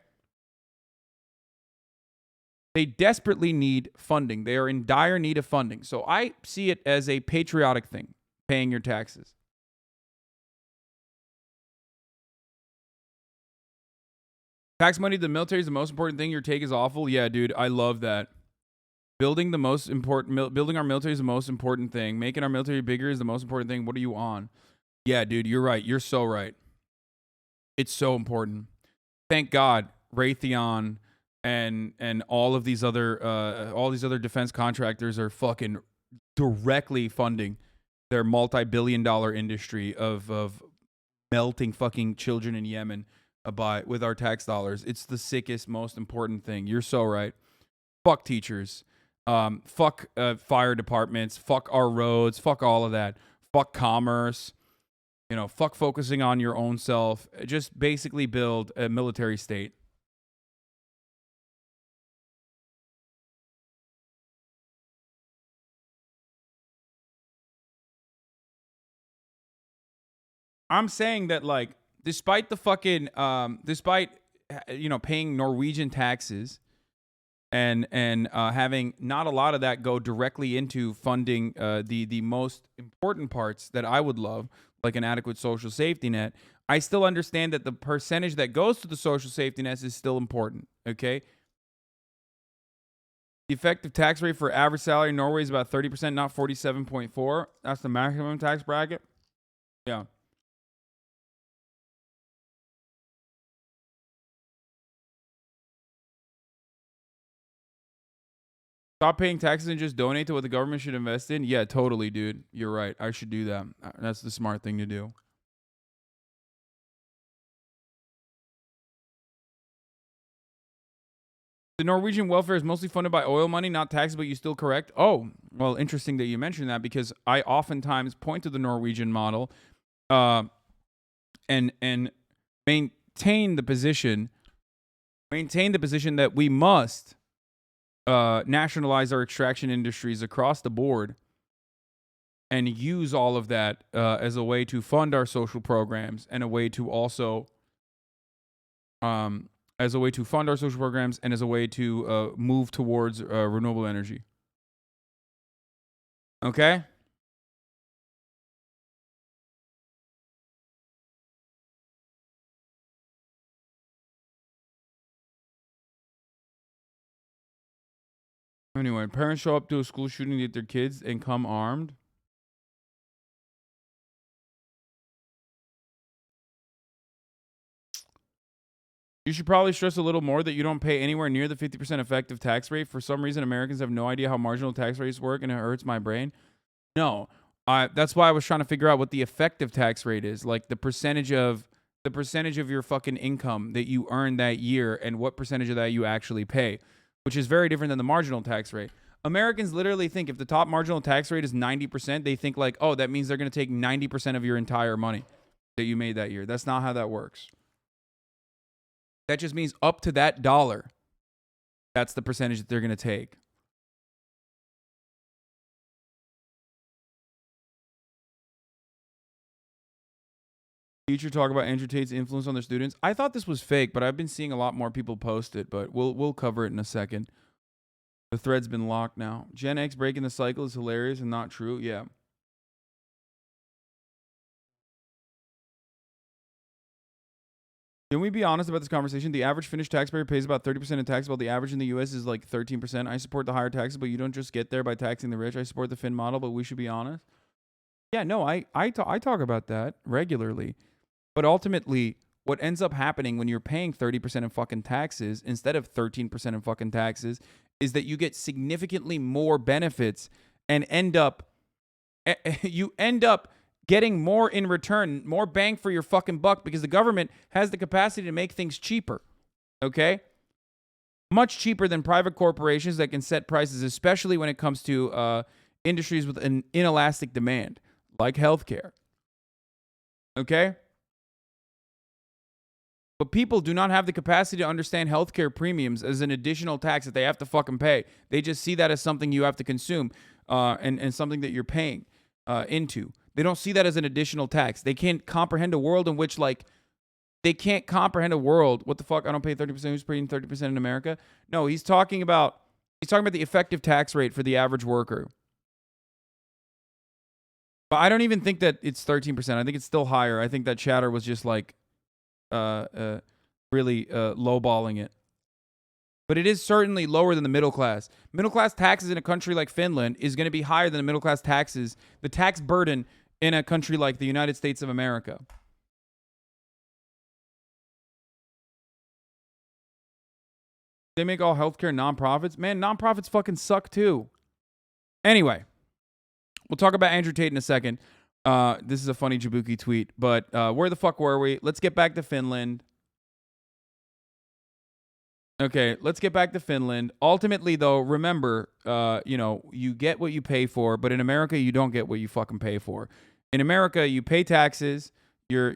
They desperately need funding. They are in dire need of funding. So I see it as a patriotic thing, paying your taxes. Tax money to the military is the most important thing. Your take is awful. Yeah, dude, I love that. Building our military is the most important thing. Making our military bigger is the most important thing. What are you on? Yeah, dude, you're right. You're so right. It's so important. Thank God, Raytheon and all of these other defense contractors are fucking directly funding their multi-billion-dollar industry of melting fucking children in Yemen with our tax dollars. It's the sickest, most important thing. You're so right. Fuck teachers. Fuck fire departments. Fuck our roads. Fuck all of that. Fuck commerce. You know, fuck focusing on your own self. Just basically build a military state. I'm saying that, like, despite the fucking, despite, you know, paying Norwegian taxes and having not a lot of that go directly into funding the most important parts that I would love, like an adequate social safety net, I still understand that the percentage that goes to the social safety net is still important, okay? The effective tax rate for average salary in Norway is about 30%, not 47.4. That's the maximum tax bracket. Yeah. Stop paying taxes and just donate to what the government should invest in? Yeah, totally, dude. You're right. I should do that. That's the smart thing to do. The Norwegian welfare is mostly funded by oil money, not taxes, but you still correct? Oh, well, interesting that you mentioned that, because I oftentimes point to the Norwegian model and maintain the position that we must nationalize our extraction industries across the board and use all of that as a way to fund our social programs and a way to also as a way to fund our social programs and as a way to move towards renewable energy. Okay? Anyway, parents show up to a school shooting to get their kids and come armed. You should probably stress a little more that you don't pay anywhere near the 50% effective tax rate. For some reason, Americans have no idea how marginal tax rates work, and it hurts my brain. No, that's why I was trying to figure out what the effective tax rate is, like the percentage of your fucking income that you earn that year, and what percentage of that you actually pay, which is very different than the marginal tax rate. Americans literally think if the top marginal tax rate is 90%, they think like, oh, that means they're going to take 90% of your entire money that you made that year. That's not how that works. That just means up to that dollar, that's the percentage that they're going to take. Teacher talk about Andrew Tate's influence on their students. I thought this was fake, but I've been seeing a lot more people post it, but we'll cover it in a second. The thread's been locked now. Gen X breaking the cycle is hilarious and not true. Yeah. Can we be honest about this conversation? The average Finnish taxpayer pays about 30% in tax, while the average in the U.S. is like 13%. I support the higher taxes, but you don't just get there by taxing the rich. I support the Finn model, but we should be honest. Yeah, no, I talk about that regularly. But ultimately, what ends up happening when you're paying 30% in fucking taxes instead of 13% in fucking taxes is that you get significantly more benefits and you end up getting more in return, more bang for your fucking buck, because the government has the capacity to make things cheaper, okay? Much cheaper than private corporations that can set prices, especially when it comes to industries with an inelastic demand, like healthcare, okay? But people do not have the capacity to understand healthcare premiums as an additional tax that they have to fucking pay. They just see that as something you have to consume and something that you're paying into. They don't see that as an additional tax. They can't comprehend a world in which, like, they can't comprehend a world. What the fuck? I don't pay 30%. Who's paying 30% in America? No, he's talking about the effective tax rate for the average worker. But I don't even think that it's 13%. I think it's still higher. I think that chatter was just like really lowballing it. But it is certainly lower than the middle class. Middle class taxes in a country like Finland is going to be higher than the middle class taxes, the tax burden in a country like the United States of America. They make all healthcare nonprofits. Man, nonprofits fucking suck too. Anyway, we'll talk about Andrew Tate in a second. This is a funny Jabuki tweet, but where the fuck were we? Let's get back to Finland. Okay, let's get back to Finland. Ultimately, though, remember, you get what you pay for, but in America, you don't get what you fucking pay for. In America, you pay taxes. Your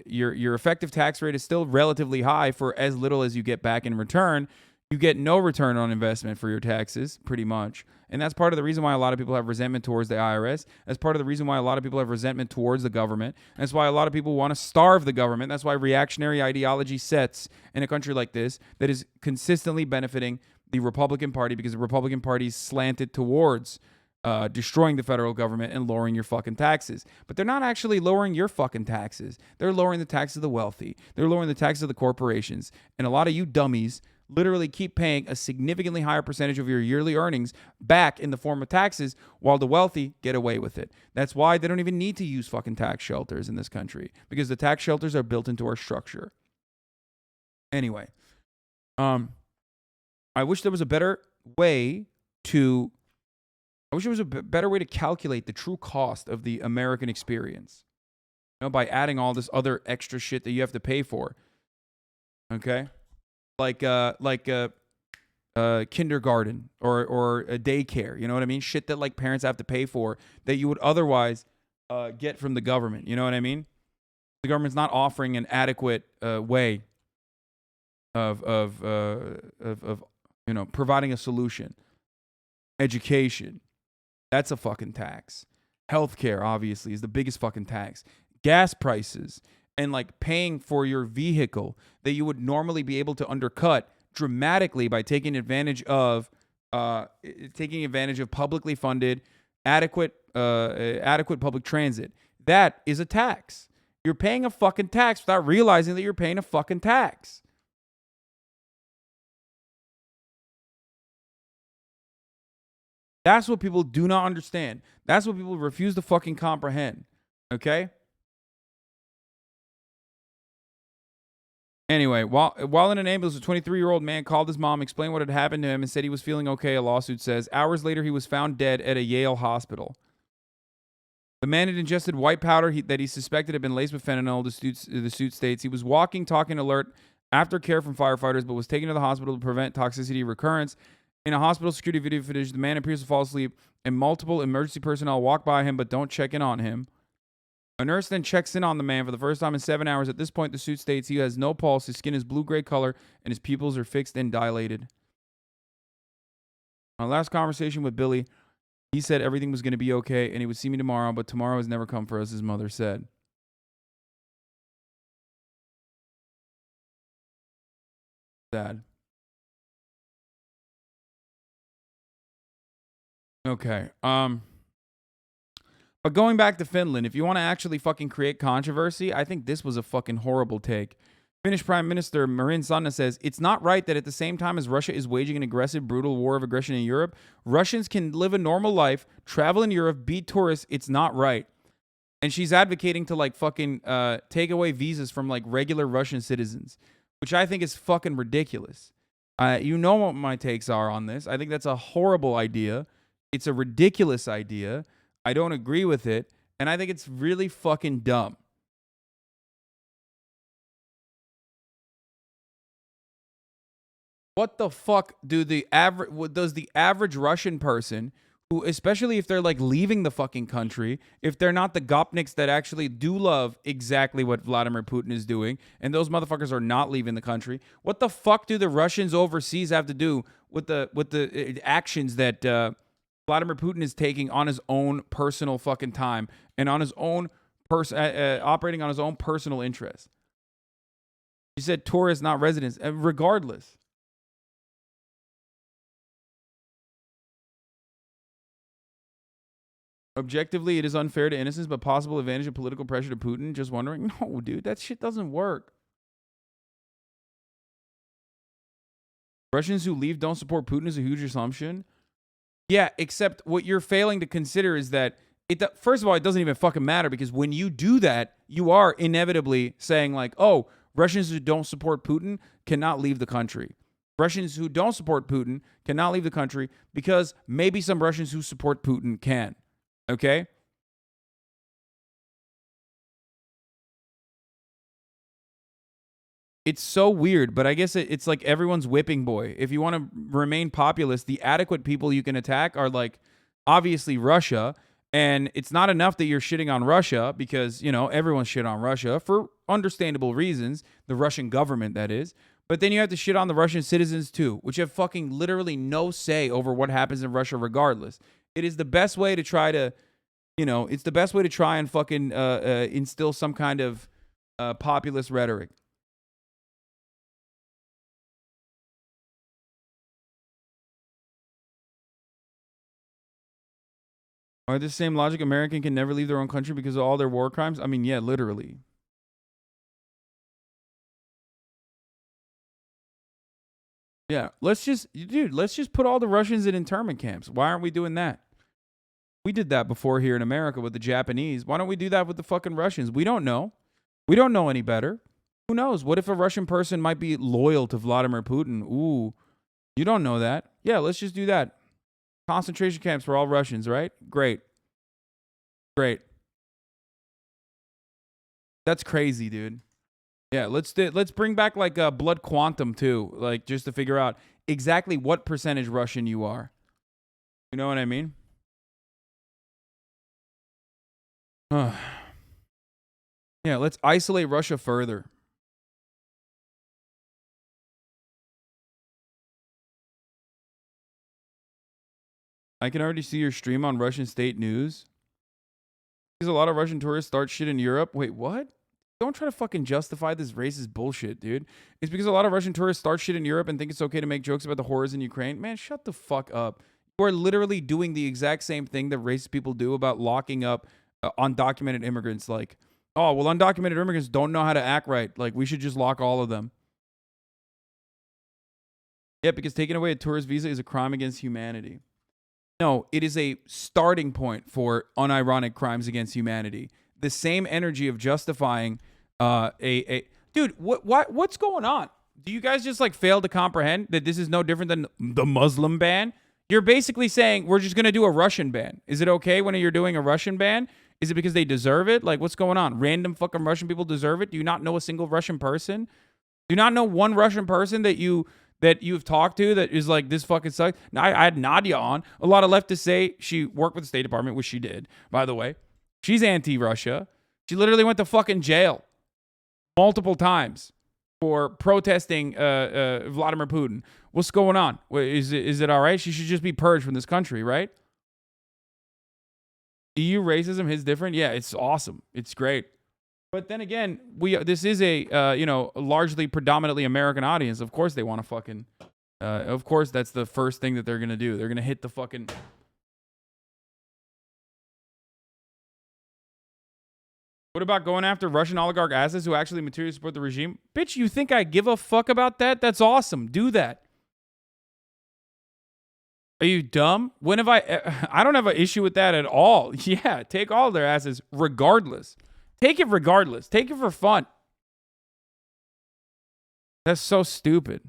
effective tax rate is still relatively high for as little as you get back in return. You get no return on investment for your taxes, pretty much. And that's part of the reason why a lot of people have resentment towards the IRS. That's part of the reason why a lot of people have resentment towards the government. That's why a lot of people want to starve the government. That's why reactionary ideology sets in a country like this that is consistently benefiting the Republican Party, because the Republican Party is slanted towards destroying the federal government and lowering your fucking taxes. But they're not actually lowering your fucking taxes. They're lowering the taxes of the wealthy. They're lowering the taxes of the corporations. And a lot of you dummies literally keep paying a significantly higher percentage of your yearly earnings back in the form of taxes, while the wealthy get away with it. That's why they don't even need to use fucking tax shelters in this country, because the tax shelters are built into our structure. Anyway, I wish there was a better way to calculate the true cost of the American experience, by adding all this other extra shit that you have to pay for. Okay? Like kindergarten or a daycare, you know what I mean? Shit that like parents have to pay for that you would otherwise get from the government, you know what I mean? The government's not offering an adequate way of providing a solution. Education, that's a fucking tax. Healthcare, obviously, is the biggest fucking tax. Gas prices, and like paying for your vehicle that you would normally be able to undercut dramatically by taking advantage of publicly funded, adequate public transit. That is a tax. You're paying a fucking tax without realizing that you're paying a fucking tax. That's what people do not understand. That's what people refuse to fucking comprehend. Okay? Anyway, while in an ambulance, a 23-year-old man called his mom, explained what had happened to him, and said he was feeling okay, a lawsuit says. Hours later, he was found dead at a Yale hospital. The man had ingested white powder that he suspected had been laced with fentanyl, the suit states. He was walking, talking alert, after care from firefighters, but was taken to the hospital to prevent toxicity recurrence. In a hospital security video footage, the man appears to fall asleep, and multiple emergency personnel walk by him but don't check in on him. A nurse then checks in on the man for the first time in 7 hours. At this point, the suit states he has no pulse, his skin is blue-gray color, and his pupils are fixed and dilated. My last conversation with Billy, he said everything was going to be okay and he would see me tomorrow, but tomorrow has never come for us, his mother said. Sad. Okay. But going back to Finland, if you want to actually fucking create controversy, I think this was a fucking horrible take. Finnish Prime Minister Marin Sanna says, it's not right that at the same time as Russia is waging an aggressive, brutal war of aggression in Europe, Russians can live a normal life, travel in Europe, be tourists. It's not right. And she's advocating to like fucking take away visas from like regular Russian citizens, which I think is fucking ridiculous. You know what my takes are on this. I think that's a horrible idea. It's a ridiculous idea. I don't agree with it, and I think it's really fucking dumb. What the fuck does the average Russian person, who, especially if they're like leaving the fucking country, if they're not the gopniks that actually do love exactly what Vladimir Putin is doing, and those motherfuckers are not leaving the country, what the fuck do the Russians overseas have to do with the actions that Vladimir Putin is taking on his own personal fucking time and on his own operating on his own personal interest? You said tourists, not residents. Regardless. Objectively, it is unfair to innocents, but possible advantage of political pressure to Putin. Just wondering. No, dude, that shit doesn't work. Russians who leave don't support Putin is a huge assumption. Yeah, except what you're failing to consider is that first of all, it doesn't even fucking matter, because when you do that, you are inevitably saying like, oh, Russians who don't support Putin cannot leave the country. Russians who don't support Putin cannot leave the country because maybe some Russians who support Putin can. Okay? It's so weird, but I guess it's like everyone's whipping boy. If you want to remain populist, the adequate people you can attack are like obviously Russia. And it's not enough that you're shitting on Russia because, you know, everyone's shit on Russia for understandable reasons, the Russian government, that is. But then you have to shit on the Russian citizens too, which have fucking literally no say over what happens in Russia regardless. It is the best way to try to, you know, it's the best way to try and fucking instill some kind of populist rhetoric. Are the same logic American can never leave their own country because of all their war crimes? I mean, yeah, literally. Yeah, let's just put all the Russians in internment camps. Why aren't we doing that? We did that before here in America with the Japanese. Why don't we do that with the fucking Russians? We don't know. We don't know any better. Who knows? What if a Russian person might be loyal to Vladimir Putin? Ooh, you don't know that. Yeah, let's just do that. Concentration camps for all Russians, right? Great. Great. That's crazy, dude. Yeah, let's bring back like a blood quantum too, like just to figure out exactly what percentage Russian you are. You know what I mean? Yeah, let's isolate Russia further. I can already see your stream on Russian state news. Because a lot of Russian tourists start shit in Europe. Wait, what? Don't try to fucking justify this racist bullshit, dude. It's because a lot of Russian tourists start shit in Europe and think it's okay to make jokes about the horrors in Ukraine. Man, shut the fuck up. You are literally doing the exact same thing that racist people do about locking up undocumented immigrants. Like, oh, well, undocumented immigrants don't know how to act right. Like, we should just lock all of them. Yeah, because taking away a tourist visa is a crime against humanity. No, it is a starting point for unironic crimes against humanity. The same energy of justifying dude, what's going on? Do you guys just like fail to comprehend that this is no different than the Muslim ban? You're basically saying we're just going to do a Russian ban. Is it okay when you're doing a Russian ban? Is it because they deserve it? Like, what's going on? Random fucking Russian people deserve it? Do you not know a single Russian person? Do you not know one Russian person that you've talked to that is like, this fucking sucks? Now, I had Nadia on. A lot of leftists say she worked with the State Department, which she did, by the way. She's anti-Russia. She literally went to fucking jail multiple times for protesting Vladimir Putin. What's going on? Is it all right? She should just be purged from this country, right? EU racism is different. Yeah, it's awesome. It's great. But then again, this is a largely predominantly American audience. Of course they want to fucking of course that's the first thing that they're going to do. They're going to hit the fucking What about going after Russian oligarch assets who actually materially support the regime? Bitch, you think I give a fuck about that? That's awesome. Do that. Are you dumb? When have I don't have an issue with that at all. Yeah, take all their assets regardless. Take it regardless. Take it for fun. That's so stupid.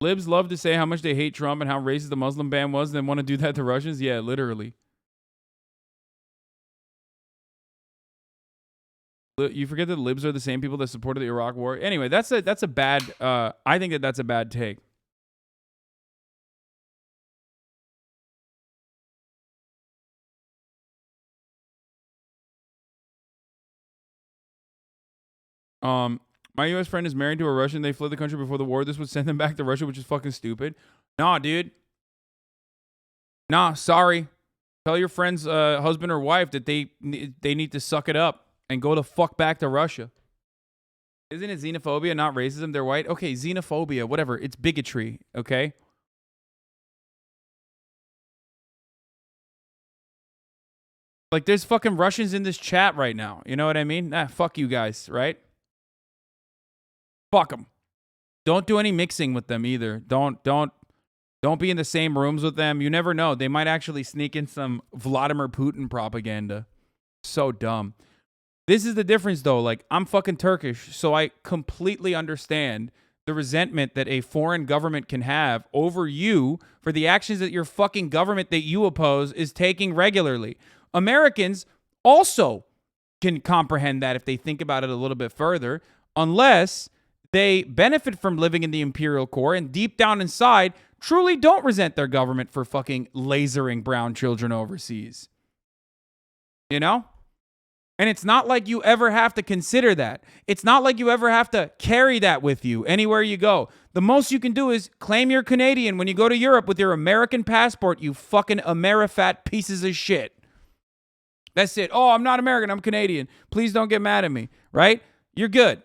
Libs love to say how much they hate Trump and how racist the Muslim ban was, and then want to do that to Russians. Yeah, literally. You forget that Libs are the same people that supported the Iraq War. Anyway, that's a bad. I think that's a bad take. My U.S. friend is married to a Russian. They fled the country before the war. This would send them back to Russia, which is fucking stupid. Nah, dude. Nah, sorry. Tell your friend's husband or wife that they need to suck it up and go the fuck back to Russia. Isn't it xenophobia, not racism? They're white. Okay, xenophobia, whatever. It's bigotry, okay? Like, there's fucking Russians in this chat right now. You know what I mean? Nah, fuck you guys, right? Fuck them. Don't do any mixing with them either. Don't be in the same rooms with them. You never know. They might actually sneak in some Vladimir Putin propaganda. So dumb. This is the difference, though. Like, I'm fucking Turkish, so I completely understand the resentment that a foreign government can have over you for the actions that your fucking government that you oppose is taking regularly. Americans also can comprehend that if they think about it a little bit further, unless they benefit from living in the imperial core and deep down inside truly don't resent their government for fucking lasering brown children overseas. You know? And it's not like you ever have to consider that. It's not like you ever have to carry that with you anywhere you go. The most you can do is claim you're Canadian when you go to Europe with your American passport, you fucking Amerifat pieces of shit. That's it. Oh, I'm not American. I'm Canadian. Please don't get mad at me, right? You're good.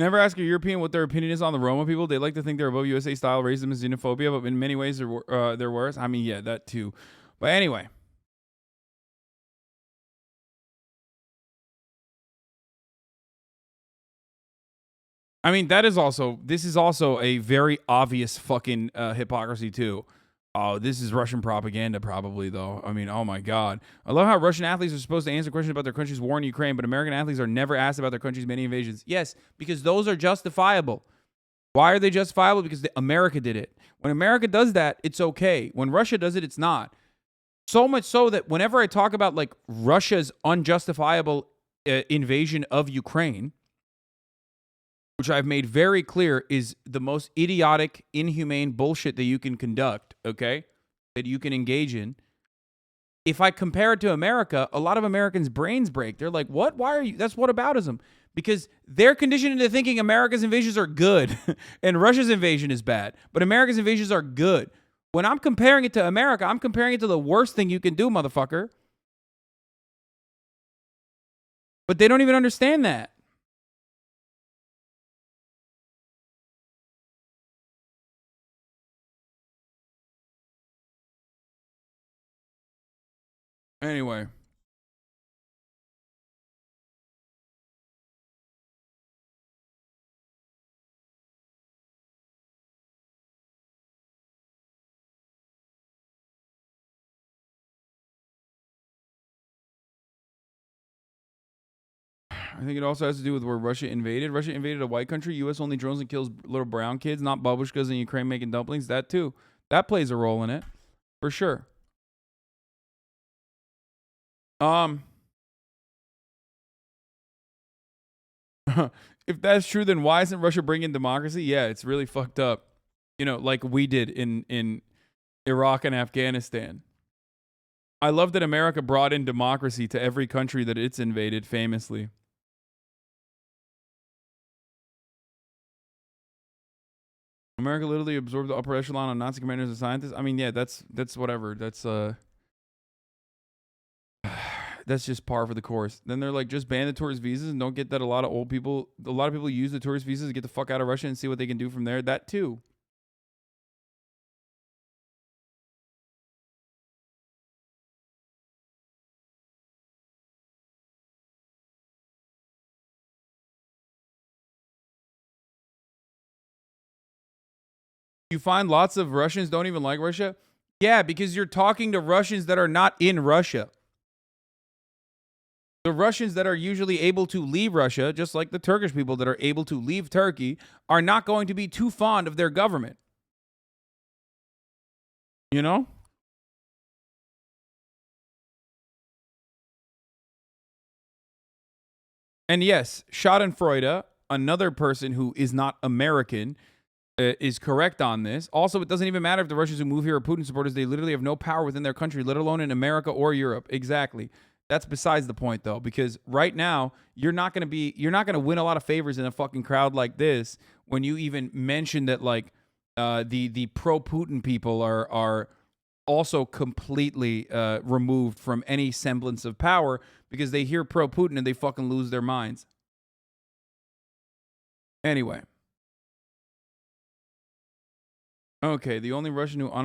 Never ask a European what their opinion is on the Roma people. They like to think they're above USA style racism and xenophobia, but in many ways they're worse. I mean, yeah, that too. But anyway. I mean, this is also a very obvious fucking hypocrisy too. Oh, this is Russian propaganda probably, though. I mean, oh my God. I love how Russian athletes are supposed to answer questions about their country's war in Ukraine, but American athletes are never asked about their country's many invasions. Yes, because those are justifiable. Why are they justifiable? Because America did it. When America does that, it's okay. When Russia does it, it's not. So much so that whenever I talk about like Russia's unjustifiable invasion of Ukraine, which I've made very clear is the most idiotic, inhumane bullshit that you can conduct, okay? That you can engage in. If I compare it to America, a lot of Americans' brains break. They're like, what? Why are you? That's whataboutism. Because they're conditioned into thinking America's invasions are good and Russia's invasion is bad. But America's invasions are good. When I'm comparing it to America, I'm comparing it to the worst thing you can do, motherfucker. But they don't even understand that. Anyway. I think it also has to do with where Russia invaded. Russia invaded a white country. U.S. only drones and kills little brown kids, not babushkas in Ukraine making dumplings. That too. That plays a role in it. For sure. If that's true, then why isn't Russia bringing democracy? Yeah, it's really fucked up. You know, like we did in Iraq and Afghanistan. I love that America brought in democracy to every country that it's invaded, famously. America literally absorbed the upper echelon of Nazi commanders and scientists. I mean, yeah, that's whatever. That's that's just par for the course. Then they're like, just ban the tourist visas and don't get that a lot of people use the tourist visas to get the fuck out of Russia and see what they can do from there. That too. You find lots of Russians don't even like Russia? Yeah, because you're talking to Russians that are not in Russia. The Russians that are usually able to leave Russia, just like the Turkish people that are able to leave Turkey, are not going to be too fond of their government. You know? And yes, Schadenfreude, another person who is not American, is correct on this. Also, it doesn't even matter if the Russians who move here are Putin supporters. They literally have no power within their country, let alone in America or Europe. Exactly. That's besides the point, though, because right now you're not going to win a lot of favors in a fucking crowd like this when you even mention that like the pro-Putin people are also completely removed from any semblance of power because they hear pro-Putin and they fucking lose their minds. Anyway. Okay, the only Russian who I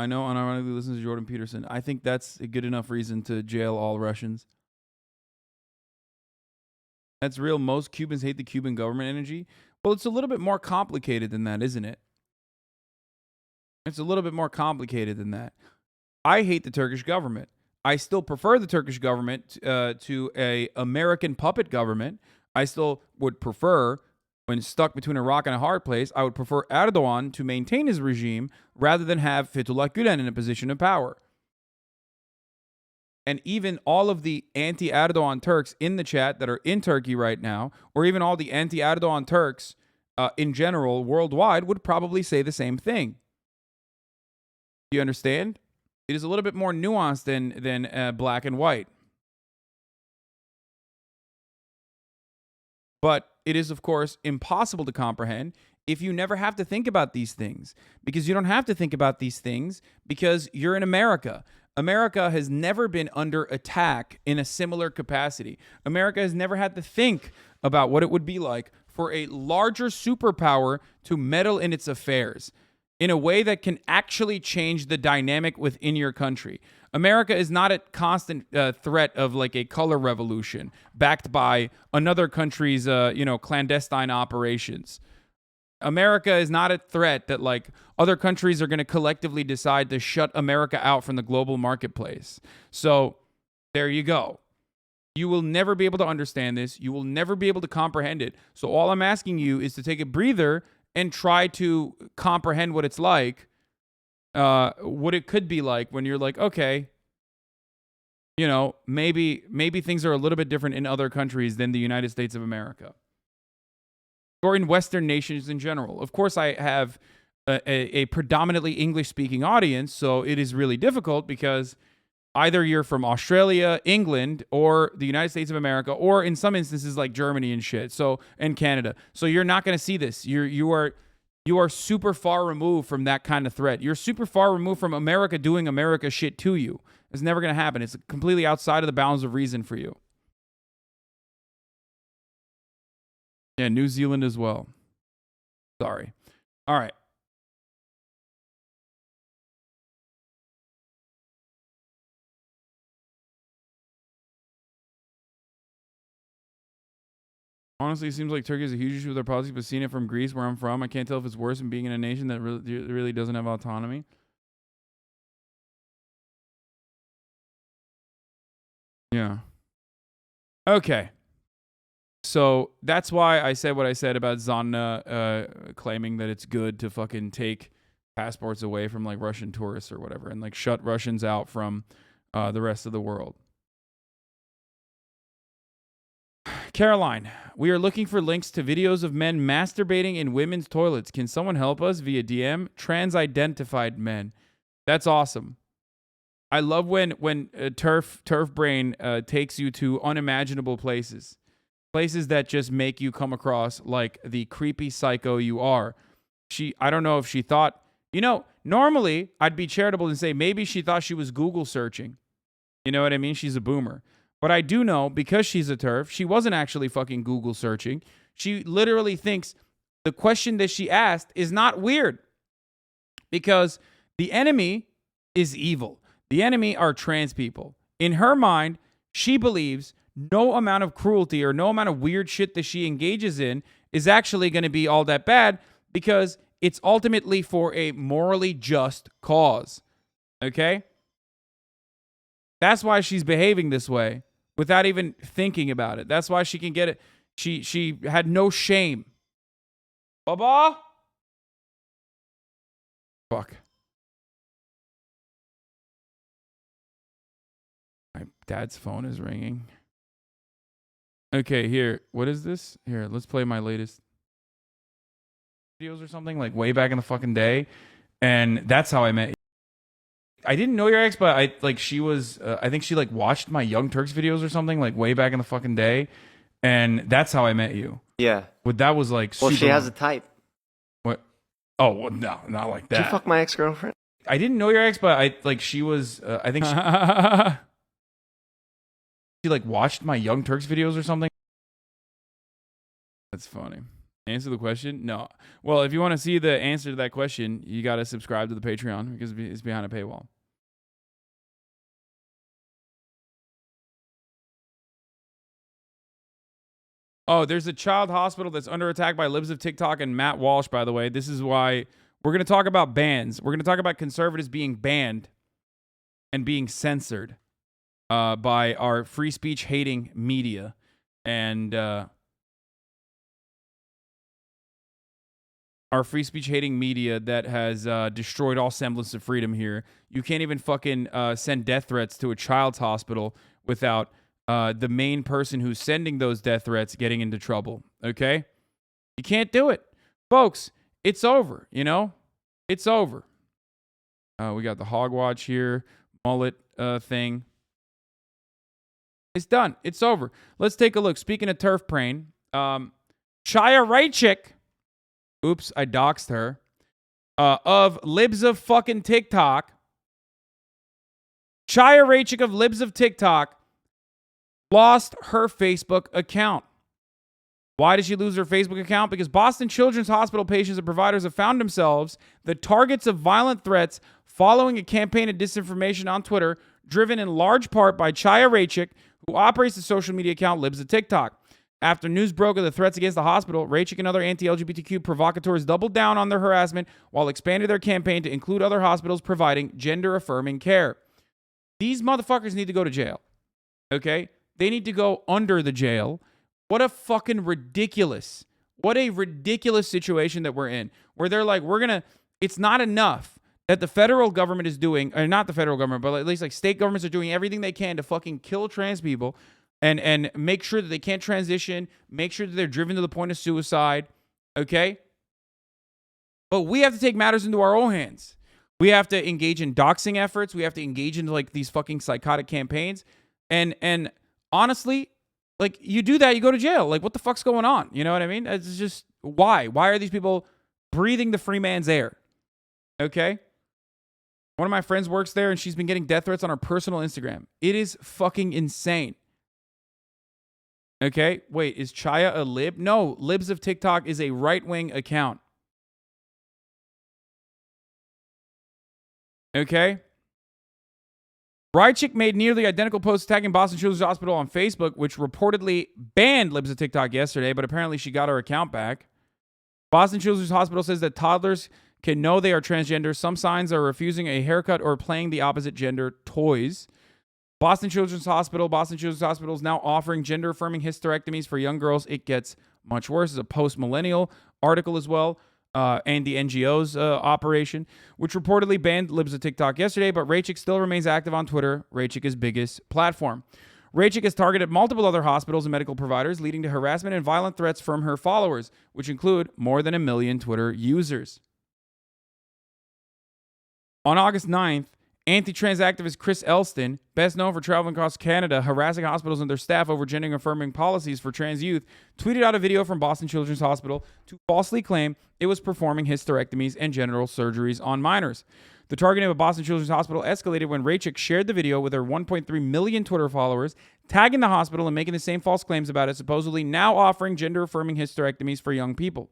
know unironically listens to Jordan Peterson. I think that's a good enough reason to jail all Russians. That's real. Most Cubans hate the Cuban government energy. Well, it's a little bit more complicated than that, isn't it? It's a little bit more complicated than that. I hate the Turkish government. I still prefer the Turkish government to a American puppet government. I still would prefer, when stuck between a rock and a hard place, I would prefer Erdogan to maintain his regime rather than have Fethullah Gülen in a position of power. And even all of the anti-Erdogan Turks in the chat that are in Turkey right now, or even all the anti-Erdogan Turks in general worldwide, would probably say the same thing. You understand? It is a little bit more nuanced than black and white. But it is, of course, impossible to comprehend if you never have to think about these things. Because you don't have to think about these things because you're in America. America has never been under attack in a similar capacity. America has never had to think about what it would be like for a larger superpower to meddle in its affairs in a way that can actually change the dynamic within your country. America is not at constant threat of like a color revolution backed by another country's, clandestine operations. America is not a threat that like other countries are going to collectively decide to shut America out from the global marketplace. So there you go. You will never be able to understand this. You will never be able to comprehend it. So all I'm asking you is to take a breather and try to comprehend what it's like, what it could be like when you're like, okay, maybe things are a little bit different in other countries than the United States of America. Or in Western nations in general. Of course, I have a predominantly English-speaking audience, so it is really difficult because either you're from Australia, England, or the United States of America, or in some instances like Germany and shit, and Canada. So you're not going to see this. You are super far removed from that kind of threat. You're super far removed from America doing America shit to you. It's never going to happen. It's completely outside of the bounds of reason for you. Yeah, New Zealand as well. Sorry. All right. Honestly, it seems like Turkey is a huge issue with their policy, but seeing it from Greece, where I'm from, I can't tell if it's worse than being in a nation that really doesn't have autonomy. Yeah. Okay. So that's why I said what I said about Zanna claiming that it's good to fucking take passports away from like Russian tourists or whatever and like shut Russians out from the rest of the world. Caroline, we are looking for links to videos of men masturbating in women's toilets. Can someone help us via DM? Trans-identified men. That's awesome. I love when Turf Brain takes you to unimaginable places. Places that just make you come across like the creepy psycho you are. I don't know if she thought, normally I'd be charitable and say maybe she thought she was Google searching. You know what I mean? She's a boomer. But I do know, because she's a TERF, she wasn't actually fucking Google searching. She literally thinks the question that she asked is not weird. Because the enemy is evil. The enemy are trans people. In her mind, she believes no amount of cruelty or no amount of weird shit that she engages in is actually going to be all that bad because it's ultimately for a morally just cause. Okay? That's why she's behaving this way without even thinking about it. That's why she can get it. She had no shame. Baba? Fuck. My dad's phone is ringing. Okay, here. What is this? Here, let's play my latest videos or something, like way back in the fucking day. And that's how I met you. I didn't know your ex, but I think she like watched my Young Turks videos or something, like way back in the fucking day. And that's how I met you. Yeah. But that was like Well, super she has a type. What? Oh, well, no, not like that. Did you fuck my ex-girlfriend? I didn't know your ex, but I think she she like watched my Young Turks videos or something. That's funny. Answer the question? No. Well, if you want to see the answer to that question, you got to subscribe to the Patreon because it's behind a paywall. Oh, there's a child hospital that's under attack by Libs of TikTok and Matt Walsh, by the way. This is why we're going to talk about bans. We're going to talk about conservatives being banned and being censored by our free speech hating media. And our free speech hating media that has destroyed all semblance of freedom here. You can't even fucking send death threats to a child's hospital without the main person who's sending those death threats getting into trouble. Okay? You can't do it. Folks, it's over, you know? It's over. We got the hog watch here, mullet thing. It's done. It's over. Let's take a look. Speaking of turf praying, Chaya Raichik, oops, I doxed her, of Libs of fucking TikTok. Chaya Raichik of Libs of TikTok lost her Facebook account. Why did she lose her Facebook account? Because Boston Children's Hospital patients and providers have found themselves the targets of violent threats following a campaign of disinformation on Twitter, driven in large part by Chaya Raichik, who operates the social media account Libs of TikTok. After news broke of the threats against the hospital, Raichik and other anti-LGBTQ provocateurs doubled down on their harassment while expanding their campaign to include other hospitals providing gender-affirming care. These motherfuckers need to go to jail, okay? They need to go under the jail. What a fucking ridiculous, what a ridiculous situation that we're in, where they're like, it's not enough that the federal government is doing, or not the federal government, but at least like state governments are doing everything they can to fucking kill trans people and make sure that they can't transition, make sure that they're driven to the point of suicide, okay? But we have to take matters into our own hands. We have to engage in doxing efforts. We have to engage in like these fucking psychotic campaigns. And honestly, like you do that, you go to jail. Like what the fuck's going on? You know what I mean? It's just, why? Why are these people breathing the free man's air? Okay? One of my friends works there and she's been getting death threats on her personal Instagram. It is fucking insane. Okay? Wait, is Chaya a lib? No, Libs of TikTok is a right-wing account. Okay? Raichik made nearly identical posts attacking Boston Children's Hospital on Facebook, which reportedly banned Libs of TikTok yesterday, but apparently she got her account back. Boston Children's Hospital says that toddlers can know they are transgender. Some signs are refusing a haircut or playing the opposite gender toys. Boston Children's Hospital is now offering gender-affirming hysterectomies for young girls. It gets much worse. It's a post-millennial article as well. And the NGO's operation, which reportedly banned Libs of TikTok yesterday, but Raichik still remains active on Twitter, Raichik's biggest platform. Raichik has targeted multiple other hospitals and medical providers, leading to harassment and violent threats from her followers, which include more than 1 million Twitter users. On August 9th, anti-trans activist Chris Elston, best known for traveling across Canada, harassing hospitals and their staff over gender-affirming policies for trans youth, tweeted out a video from Boston Children's Hospital to falsely claim it was performing hysterectomies and genital surgeries on minors. The targeting of Boston Children's Hospital escalated when Raichik shared the video with her 1.3 million Twitter followers, tagging the hospital and making the same false claims about it, supposedly now offering gender-affirming hysterectomies for young people.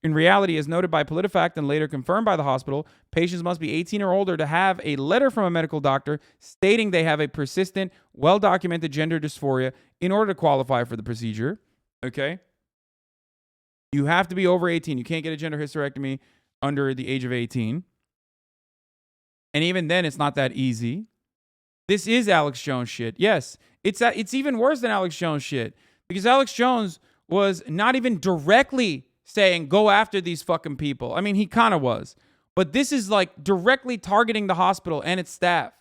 In reality, as noted by PolitiFact and later confirmed by the hospital, patients must be 18 or older to have a letter from a medical doctor stating they have a persistent, well-documented gender dysphoria in order to qualify for the procedure. Okay? You have to be over 18. You can't get a gender hysterectomy under the age of 18. And even then, it's not that easy. This is Alex Jones shit. Yes, it's even worse than Alex Jones shit, because Alex Jones was not even directly saying, go after these fucking people. I mean, he kind of was. But this is like directly targeting the hospital and its staff.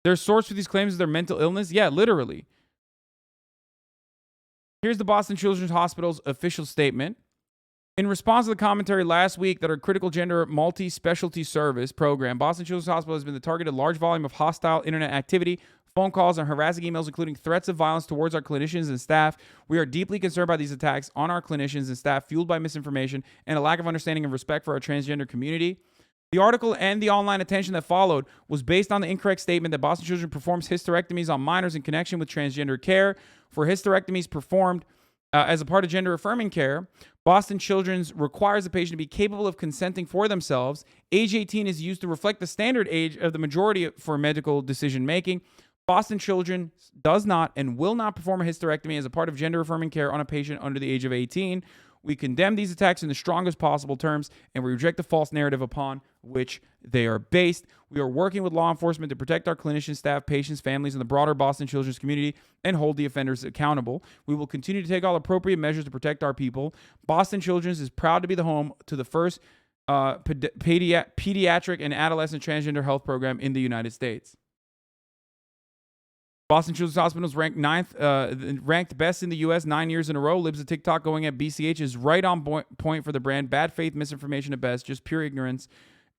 Their source for these claims is their mental illness? Yeah, literally. Here's the Boston Children's Hospital's official statement. In response to the commentary last week that our critical gender multi-specialty service program, Boston Children's Hospital has been the target of large volume of hostile internet activity, phone calls, and harassing emails, including threats of violence towards our clinicians and staff. We are deeply concerned by these attacks on our clinicians and staff, fueled by misinformation and a lack of understanding and respect for our transgender community. The article and the online attention that followed was based on the incorrect statement that Boston Children performs hysterectomies on minors in connection with transgender care. For hysterectomies performed as a part of gender-affirming care, Boston Children's requires the patient to be capable of consenting for themselves. Age 18 is used to reflect the standard age of the majority for medical decision-making. Boston Children does not and will not perform a hysterectomy as a part of gender-affirming care on a patient under the age of 18. We condemn these attacks in the strongest possible terms, and we reject the false narrative upon which they are based. We are working with law enforcement to protect our clinicians, staff, patients, families, and the broader Boston Children's community and hold the offenders accountable. We will continue to take all appropriate measures to protect our people. Boston Children's is proud to be the home to the first pediatric and adolescent transgender health program in the United States. Boston Children's Hospital is ranked best in the U.S. 9 years in a row. Libs of TikTok going at BCH is right on point for the brand. Bad faith, misinformation at best, just pure ignorance,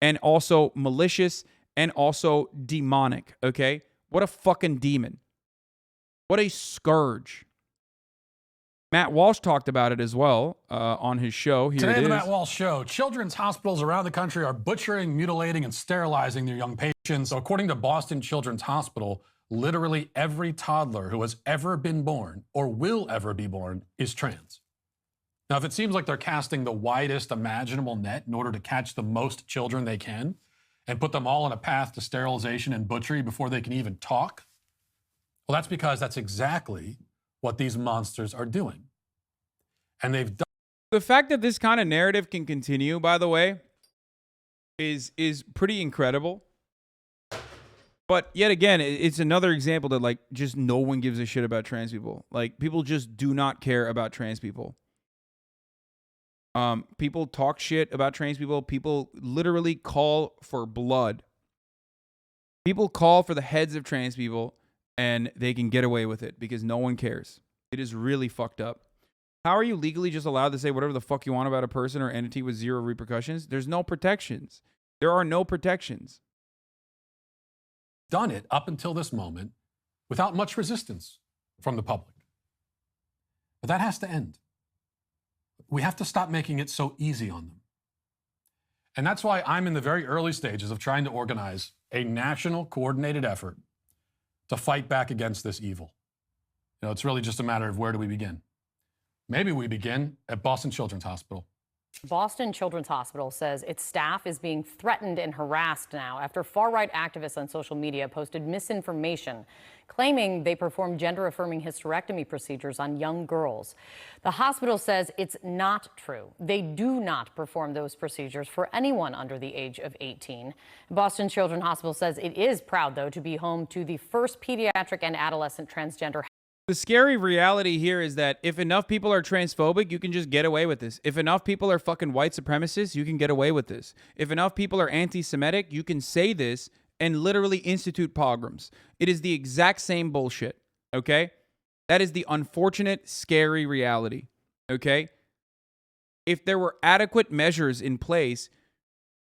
and also malicious and also demonic, okay? What a fucking demon. What a scourge. Matt Walsh talked about it as well on his show. Here Today it on is. the Matt Walsh Show, children's hospitals around the country are butchering, mutilating, and sterilizing their young patients. So according to Boston Children's Hospital, literally every toddler who has ever been born or will ever be born is trans. Now, if it seems like they're casting the widest imaginable net in order to catch the most children they can and put them all on a path to sterilization and butchery before they can even talk, well, that's because that's exactly what these monsters are doing. And they've done. The fact that this kind of narrative can continue, by the way, is pretty incredible. But yet again, it's another example that, like, just no one gives a shit about trans people. Like, people just do not care about trans people. People talk shit about trans people. People literally call for blood. People call for the heads of trans people, and they can get away with it because no one cares. It is really fucked up. How are you legally just allowed to say whatever the fuck you want about a person or entity with zero repercussions? There's no protections. There are no protections. Done it up until this moment without much resistance from the public. But that has to end. We have to stop making it so easy on them. And that's why I'm in the very early stages of trying to organize a national coordinated effort to fight back against this evil. You know, it's really just a matter of where do we begin? Maybe we begin at Boston Children's Hospital. Boston Children's Hospital says its staff is being threatened and harassed now after far-right activists on social media posted misinformation claiming they perform gender-affirming hysterectomy procedures on young girls. The hospital says it's not true. They do not perform those procedures for anyone under the age of 18. Boston Children's Hospital says it is proud, though, to be home to the first pediatric and adolescent transgender. The scary reality here is that if enough people are transphobic, you can just get away with this. If enough people are fucking white supremacists, you can get away with this. If enough people are anti-Semitic, you can say this and literally institute pogroms. It is the exact same bullshit, okay? That is the unfortunate, scary reality, okay? If there were adequate measures in place,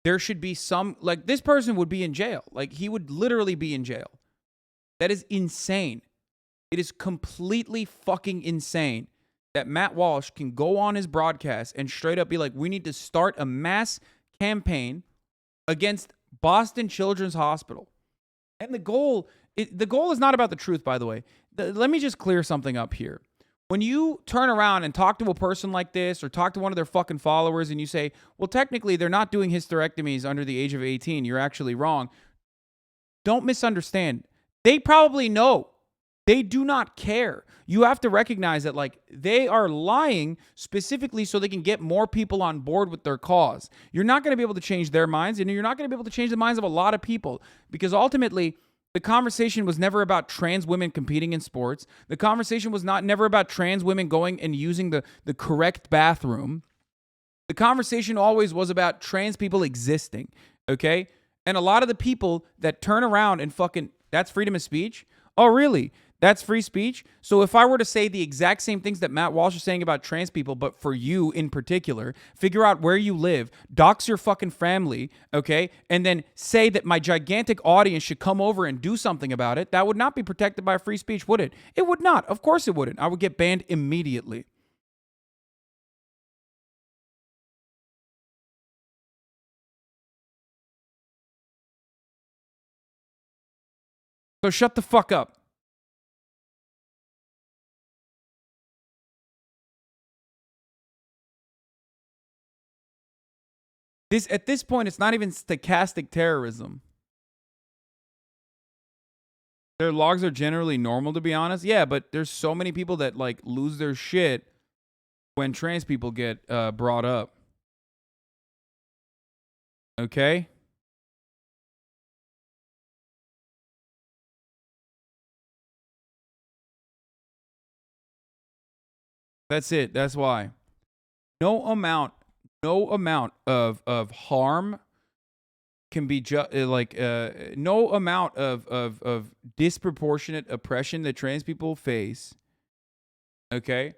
there should be some, like, this person would be in jail. Like, he would literally be in jail. That is insane. It is completely fucking insane that Matt Walsh can go on his broadcast and straight up be like, we need to start a mass campaign against Boston Children's Hospital. And the goal is not about the truth, by the way. Let me just clear something up here. When you turn around and talk to a person like this or talk to one of their fucking followers and you say, well, technically they're not doing hysterectomies under the age of 18. You're actually wrong. Don't misunderstand. They probably know. They do not care. You have to recognize that, like, they are lying specifically so they can get more people on board with their cause. You're not going to be able to change their minds, and you're not going to be able to change the minds of a lot of people, because ultimately the conversation was never about trans women competing in sports. The conversation was never about trans women going and using the correct bathroom. The conversation always was about trans people existing, okay? And a lot of the people that turn around and fucking, that's freedom of speech? Oh, really? That's free speech? So if I were to say the exact same things that Matt Walsh is saying about trans people, but for you in particular, figure out where you live, dox your fucking family, okay, and then say that my gigantic audience should come over and do something about it, that would not be protected by free speech, would it? It would not. Of course it wouldn't. I would get banned immediately. So shut the fuck up. At this point, it's not even stochastic terrorism. Their logs are generally normal, to be honest. Yeah, but there's so many people that like lose their shit when trans people get brought up. Okay? That's it. That's why. No amount of harm can be no amount of disproportionate oppression that trans people face, okay,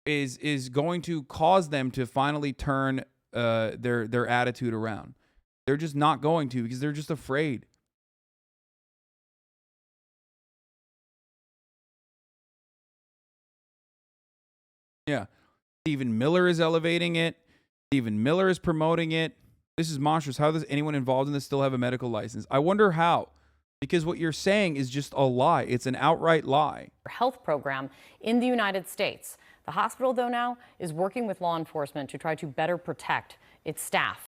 is going to cause them to finally turn their attitude around. They're just not going to, because they're just afraid. Yeah. Stephen Miller is elevating it. Stephen Miller is promoting it. This is monstrous. How does anyone involved in this still have a medical license? I wonder how. Because what you're saying is just a lie. It's an outright lie. Health program in the United States. The hospital, though, now is working with law enforcement to try to better protect its staff.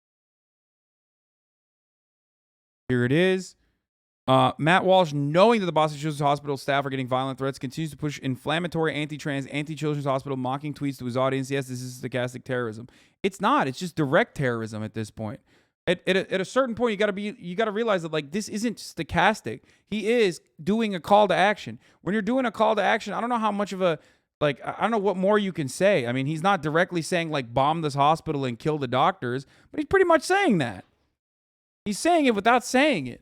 Here it is. Matt Walsh, knowing that the Boston Children's Hospital staff are getting violent threats, continues to push inflammatory anti-trans, anti-children's hospital mocking tweets to his audience. Yes, this is stochastic terrorism. It's not. It's just direct terrorism at this point. At a certain point, you gotta realize that like this isn't stochastic. He is doing a call to action. When you're doing a call to action, I don't know how much of a I don't know what more you can say. I mean, he's not directly saying like bomb this hospital and kill the doctors, but he's pretty much saying that. He's saying it without saying it.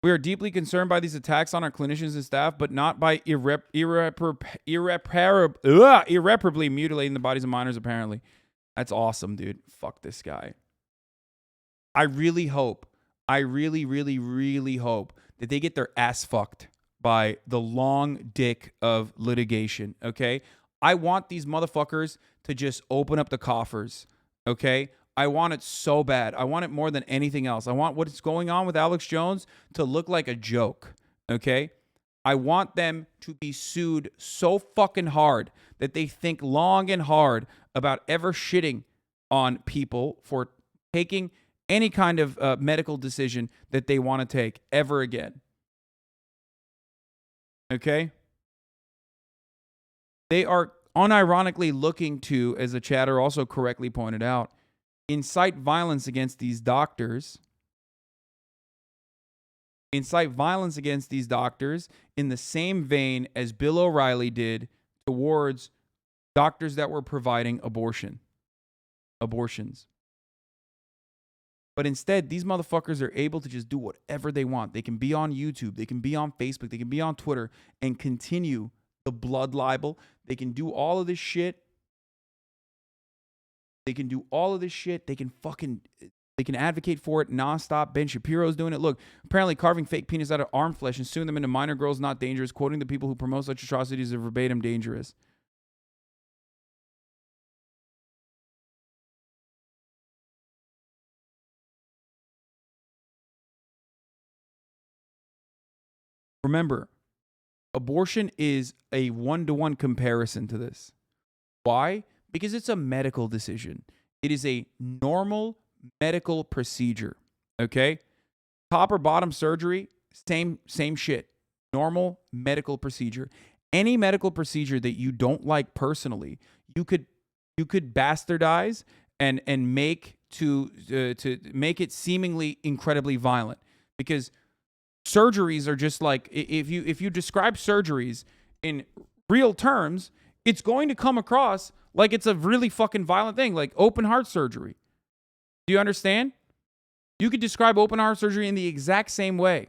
We are deeply concerned by these attacks on our clinicians and staff, but not by irreparably mutilating the bodies of minors, apparently. That's awesome, dude. Fuck this guy. I really hope, I really, really, really hope that they get their ass fucked by the long dick of litigation, okay? I want these motherfuckers to just open up the coffers, okay? I want it so bad. I want it more than anything else. I want what's going on with Alex Jones to look like a joke, okay? I want them to be sued so fucking hard that they think long and hard about ever shitting on people for taking any kind of medical decision that they want to take ever again. Okay? They are unironically looking to, as the chatter also correctly pointed out, incite violence against these doctors. Incite violence against these doctors in the same vein as Bill O'Reilly did towards doctors that were providing abortions. But instead, these motherfuckers are able to just do whatever they want. They can be on YouTube. They can be on Facebook. They can be on Twitter and continue the blood libel. They can do all of this shit. They can do all of this shit. They can advocate for it nonstop. Ben Shapiro's doing it. Look, apparently carving fake penis out of arm flesh and suing them into minor girls not dangerous, quoting the people who promote such atrocities are verbatim dangerous. Remember, abortion is a one-to-one comparison to this. Why? Because it's a medical decision. It is a normal medical procedure. Okay? Top or bottom surgery, same shit. Normal medical procedure. Any medical procedure that you don't like personally, you could bastardize and make to make it seemingly incredibly violent. Because surgeries are just like, if you describe surgeries in real terms, it's going to come across like it's a really fucking violent thing, like open heart surgery. Do you understand? You could describe open heart surgery in the exact same way.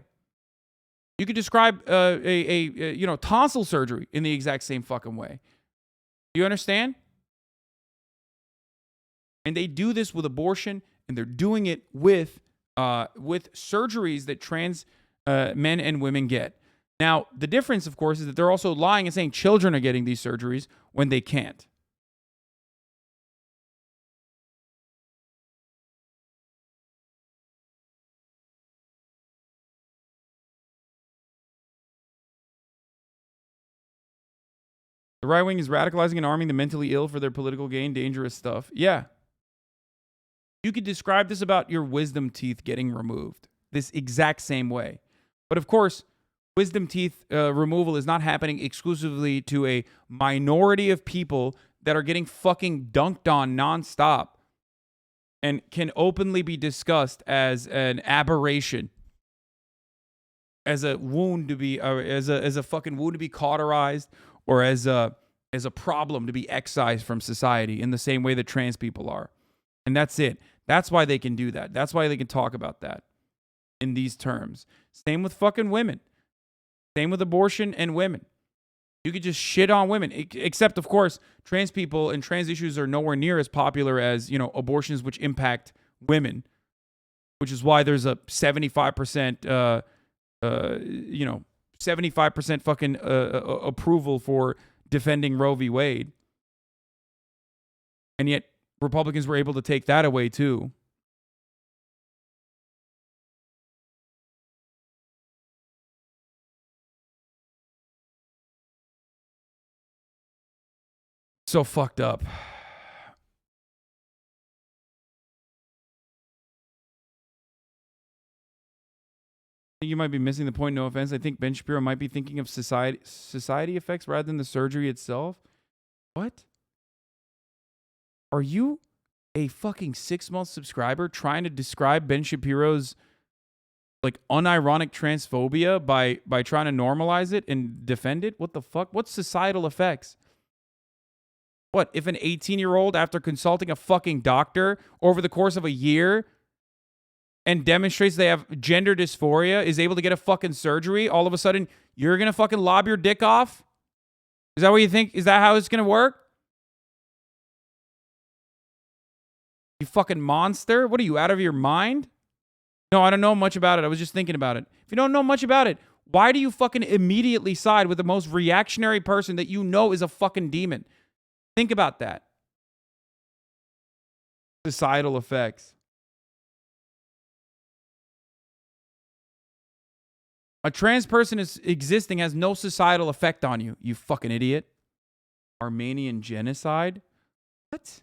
You could describe tonsil surgery in the exact same fucking way. Do you understand? And they do this with abortion, and they're doing it with surgeries that trans men and women get. Now, the difference, of course, is that they're also lying and saying children are getting these surgeries when they can't. The right wing is radicalizing and arming the mentally ill for their political gain. Dangerous stuff. Yeah. You could describe this about your wisdom teeth getting removed this exact same way. But of course, wisdom teeth removal is not happening exclusively to a minority of people that are getting fucking dunked on nonstop and can openly be discussed as an aberration, as a wound to be, as a fucking wound to be cauterized, or as a problem to be excised from society in the same way that trans people are. And that's it. That's why they can do that. That's why they can talk about that in these terms. Same with fucking women. Same with abortion and women. You could just shit on women, except, of course, trans people and trans issues are nowhere near as popular as, you know, abortions which impact women, which is why there's a 75%, 75% fucking approval for defending Roe v. Wade. And yet Republicans were able to take that away too. So fucked up. I think you might be missing the point. No offense. I think Ben Shapiro might be thinking of society effects rather than the surgery itself. What? Are you a fucking 6-month subscriber trying to describe Ben Shapiro's like unironic transphobia by trying to normalize it and defend it? What the fuck? What's societal effects? What, if an 18-year-old, after consulting a fucking doctor over the course of a year and demonstrates they have gender dysphoria, is able to get a fucking surgery, all of a sudden you're going to fucking lob your dick off? Is that what you think? Is that how it's going to work? You fucking monster. What are you, out of your mind? No, I don't know much about it. I was just thinking about it. If you don't know much about it, why do you fucking immediately side with the most reactionary person that you know is a fucking demon? Think about that. Societal effects. A trans person is existing has no societal effect on you, you fucking idiot. Armenian genocide? What?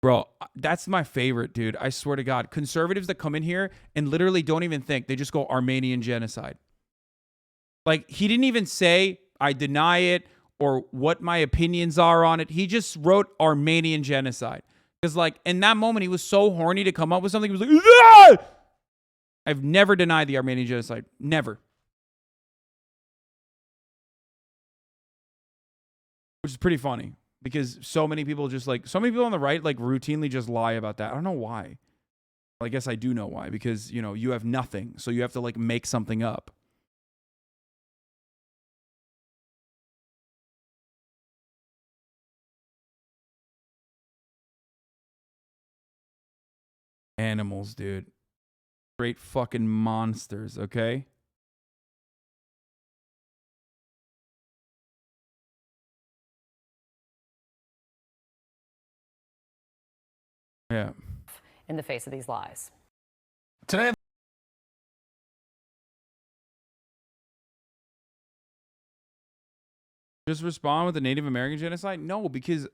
Bro, that's my favorite, dude. I swear to God. Conservatives that come in here and literally don't even think. They just go Armenian genocide. Like, he didn't even say, I deny it, or what my opinions are on it. He just wrote Armenian genocide. Because, like, in that moment, he was so horny to come up with something. He was like, ah! I've never denied the Armenian genocide. Never. Which is pretty funny. Because so many people just, like, so many people on the right, like, routinely just lie about that. I don't know why. Well, I guess I do know why. Because, you know, you have nothing. So you have to, like, make something up. Animals, dude. Straight fucking monsters, okay? Yeah. In the face of these lies. Today, Just respond with the Native American genocide? No, because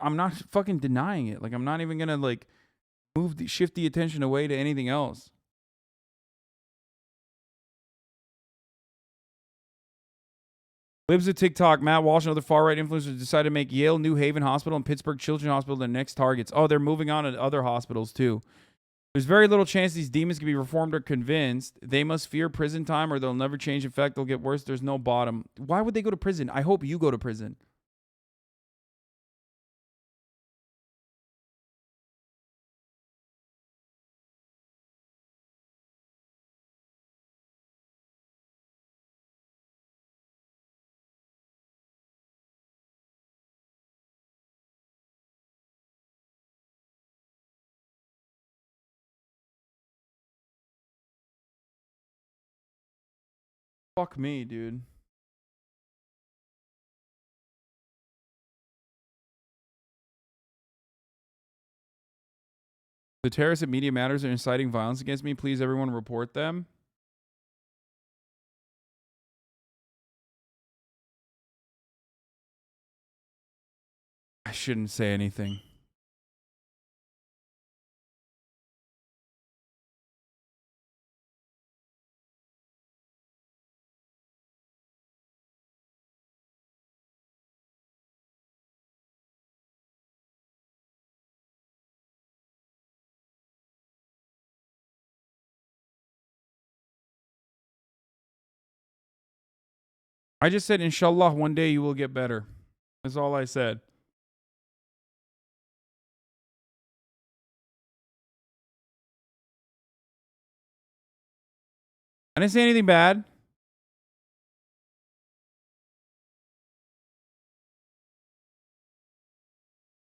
I'm not fucking denying it. Like, I'm not even gonna, like, shift the attention away to anything else. Libs of TikTok, Matt Walsh and other far-right influencers decided to make Yale, New Haven Hospital, and Pittsburgh Children's Hospital their next targets. Oh, they're moving on to other hospitals, too. There's very little chance these demons can be reformed or convinced. They must fear prison time or they'll never change. In fact, they'll get worse. There's no bottom. Why would they go to prison? I hope you go to prison. Fuck me, dude. The terrorists at Media Matters are inciting violence against me. Please, everyone, report them. shouldn't say anything. I just said, inshallah, one day you will get better. That's all I said. I didn't say anything bad.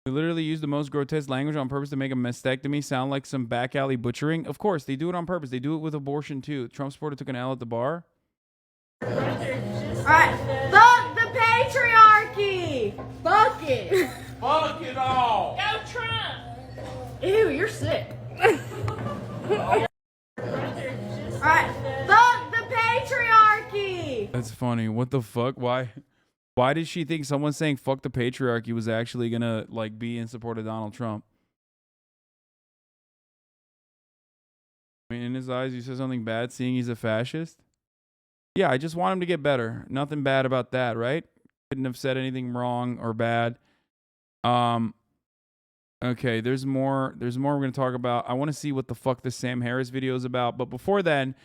They literally use the most grotesque language on purpose to make a mastectomy sound like some back alley butchering. Of course, they do it on purpose. They do it with abortion too. Trump supporter took an L at the bar. All right, fuck the patriarchy. Fuck it. Fuck it all. Go Trump. Ew, you're sick. All right, fuck the patriarchy. That's funny. What the fuck? Why did she think someone saying fuck the patriarchy was actually gonna like be in support of Donald Trump? I mean, in his eyes, you said something bad seeing he's a fascist? Yeah, I just want him to get better. Nothing bad about that, right? Couldn't have said anything wrong or bad. Okay, there's more we're going to talk about. I want to see what the fuck this Sam Harris video is about. But before then,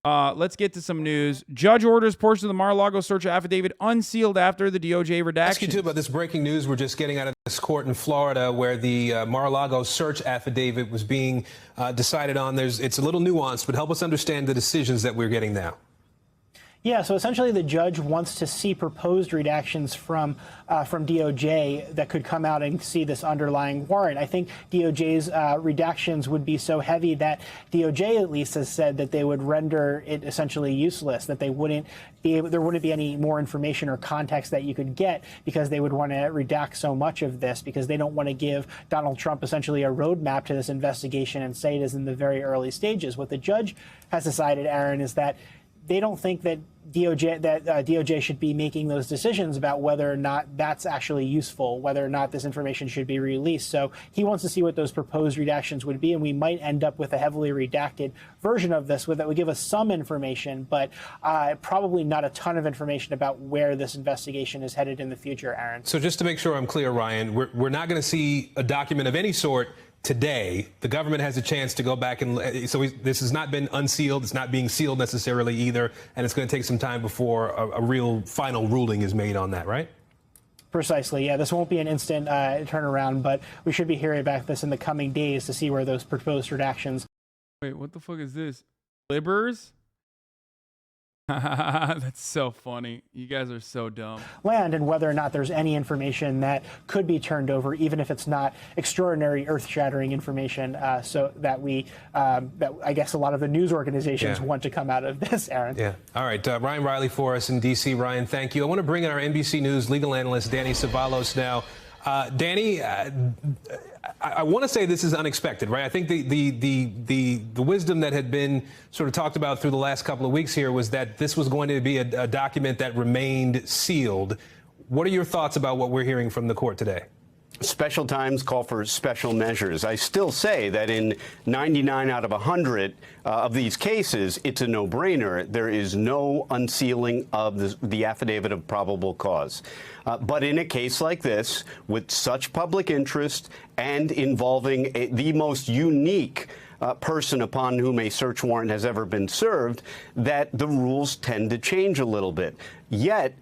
let's get to some news. Judge orders portion of the Mar-a-Lago search affidavit unsealed after the DOJ redaction. Ask you too about this breaking news we're just getting out of this court in Florida where the Mar-a-Lago search affidavit was being decided on. It's a little nuanced, but help us understand the decisions that we're getting now. Yeah, so essentially the judge wants to see proposed redactions from DOJ that could come out and see this underlying warrant. I think DOJ's redactions would be so heavy that DOJ at least has said that they would render it essentially useless, that they wouldn't be able, there wouldn't be any more information or context that you could get because they would want to redact so much of this because they don't want to give Donald Trump essentially a roadmap to this investigation and say it is in the very early stages. What the judge has decided, Aaron, is that they don't think that DOJ should be making those decisions about whether or not that's actually useful, whether or not this information should be released. So he wants to see what those proposed redactions would be, and we might end up with a heavily redacted version of this that would give us some information, but probably not a ton of information about where this investigation is headed in the future, Aaron. So just to make sure I'm clear, Ryan, we're not going to see a document of any sort today. The government has a chance to go back and so this has not been unsealed. It's not being sealed necessarily either. And it's going to take some time before a real final ruling is made on that, right? Precisely. Yeah, this won't be an instant turnaround, but we should be hearing about this in the coming days to see where those proposed redactions. Wait, what the fuck is this? Libbers? That's so funny. You guys are so dumb. Land and whether or not there's any information that could be turned over, even if it's not extraordinary, earth-shattering information, so that that I guess a lot of the news organizations want to come out of this, Aaron. Yeah. All right. Ryan Riley for us in D.C. Ryan, thank you. I want to bring in our NBC News legal analyst, Danny Ceballos now. Danny, I want to say this is unexpected, right? I think the wisdom that had been sort of talked about through the last couple of weeks here was that this was going to be a document that remained sealed. What are your thoughts about what we're hearing from the court today? Special times call for special measures. I still say that in 99 out of 100 of these cases, it's a no-brainer. There is no unsealing of the affidavit of probable cause. But in a case like this, with such public interest and involving the most unique person upon whom a search warrant has ever been served, that the rules tend to change a little bit. Yet,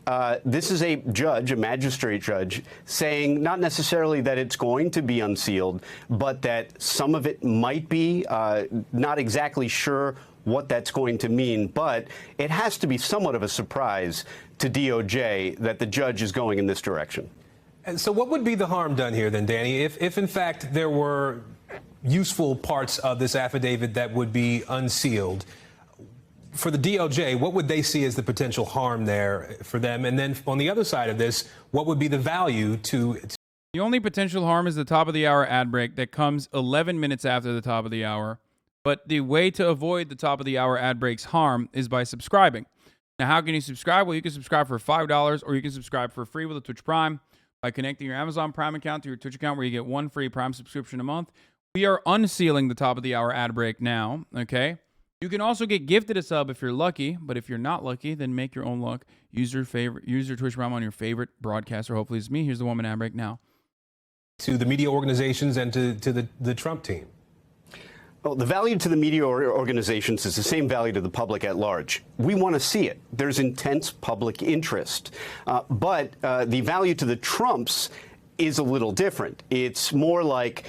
this is a judge, a magistrate judge, saying not necessarily that it's going to be unsealed, but that some of it might be, not exactly sure what that's going to mean, but it has to be somewhat of a surprise to DOJ that the judge is going in this direction. And so what would be the harm done here then, Danny, if in fact there were useful parts of this affidavit that would be unsealed? For the DOJ, what would they see as the potential harm there for them? And then on the other side of this, what would be the value to... The only potential harm is the top of the hour ad break that comes 11 minutes after the top of the hour. But the way to avoid the top of the hour ad break's harm is by subscribing. Now, how can you subscribe? Well, you can subscribe for $5 or you can subscribe for free with a Twitch Prime. by connecting your Amazon Prime account to your Twitch account, where you get one free Prime subscription a month. We are unsealing the top of the hour ad break now, okay? You can also get gifted a sub if you're lucky, but if you're not lucky, then make your own luck. Use your Twitch Prime on your favorite broadcaster. Hopefully it's me. Here's the woman ad break now. To the media organizations and to the Trump team. Well, the value to the media organizations is the same value to the public at large. We want to see it. There's intense public interest. But the value to the Trumps is a little different. It's more like,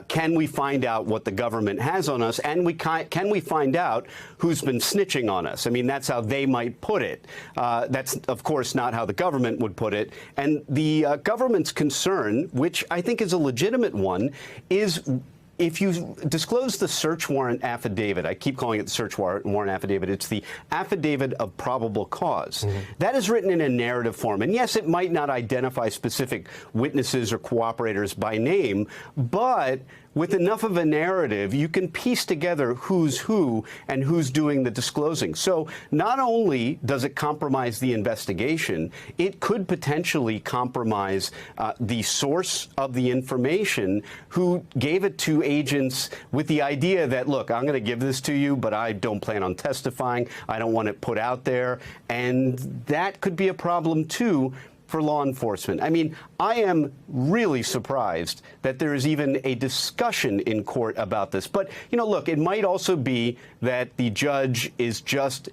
can we find out what the government has on us, and can we find out who's been snitching on us? I mean, that's how they might put it. That's, of course, not how the government would put it. And the government's concern, which I think is a legitimate one, is if you disclose the search warrant affidavit, I keep calling it the search warrant affidavit, it's the affidavit of probable cause. That is written in a narrative form. And yes, it might not identify specific witnesses or cooperators by name, but with enough of a narrative, you can piece together who's who and who's doing the disclosing. So not only does it compromise the investigation, it could potentially compromise the source of the information who gave it to agents with the idea that, look, I'm going to give this to you, but I don't plan on testifying. I don't want it put out there. And that could be a problem, too, for law enforcement. I mean, I am really surprised that there is even a discussion in court about this. But, you know, look, it might also be that the judge is just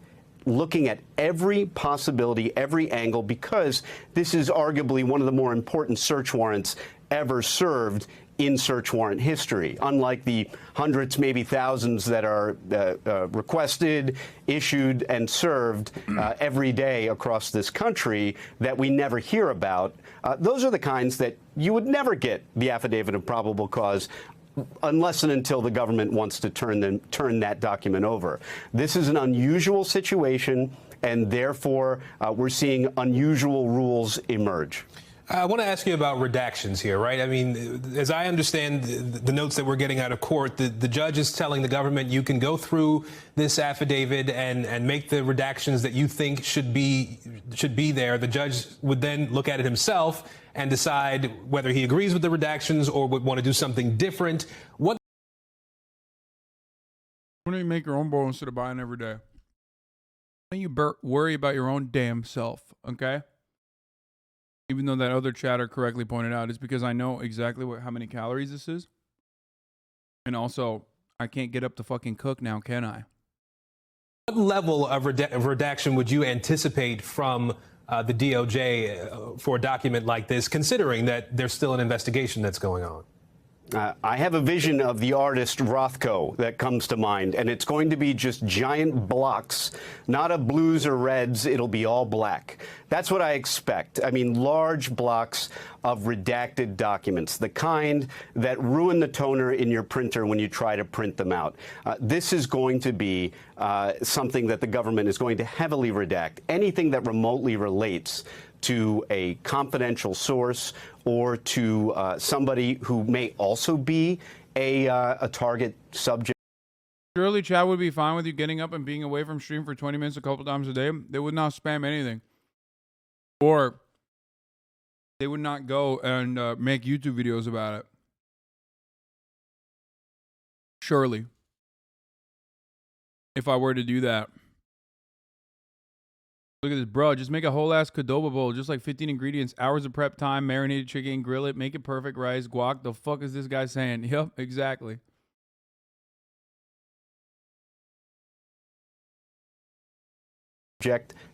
looking at every possibility, every angle, because this is arguably one of the more important search warrants ever served in search warrant history, unlike the hundreds, maybe thousands that are requested, issued, and served every day across this country that we never hear about. Those are the kinds that you would never get the affidavit of probable cause unless and until the government wants to turn that document over. This is an unusual situation, and therefore we're seeing unusual rules emerge. I want to ask you about redactions here, right? I mean, as I understand the notes that we're getting out of court, the judge is telling the government you can go through this affidavit and make the redactions that you think should be there. The judge would then look at it himself and decide whether he agrees with the redactions or would want to do something different. Why don't you make your own bowl instead of buying every day? Why don't you worry about your own damn self, okay? Even though that other chatter correctly pointed out, it's because I know exactly how many calories this is. And also, I can't get up to fucking cook now, can I? What level of redaction would you anticipate from the DOJ for a document like this, considering that there's still an investigation that's going on? I have a vision of the artist Rothko that comes to mind, and it's going to be just giant blocks, not of blues or reds. It'll be all black. That's what I expect. I mean, large blocks of redacted documents, the kind that ruin the toner in your printer when you try to print them out. This is going to be something that the government is going to heavily redact. Anything that remotely relates to a confidential source or to somebody who may also be a target subject. Surely Chad would be fine with you getting up and being away from stream for 20 minutes a couple times a day. They would not spam anything. Or they would not go and make YouTube videos about it. Surely. If I were to do that. Look at this, bro. Just make a whole ass Qdoba bowl. Just like 15 ingredients, hours of prep time, marinated chicken, grill it, make it perfect, rice, guac. The fuck is this guy saying? Yep, exactly.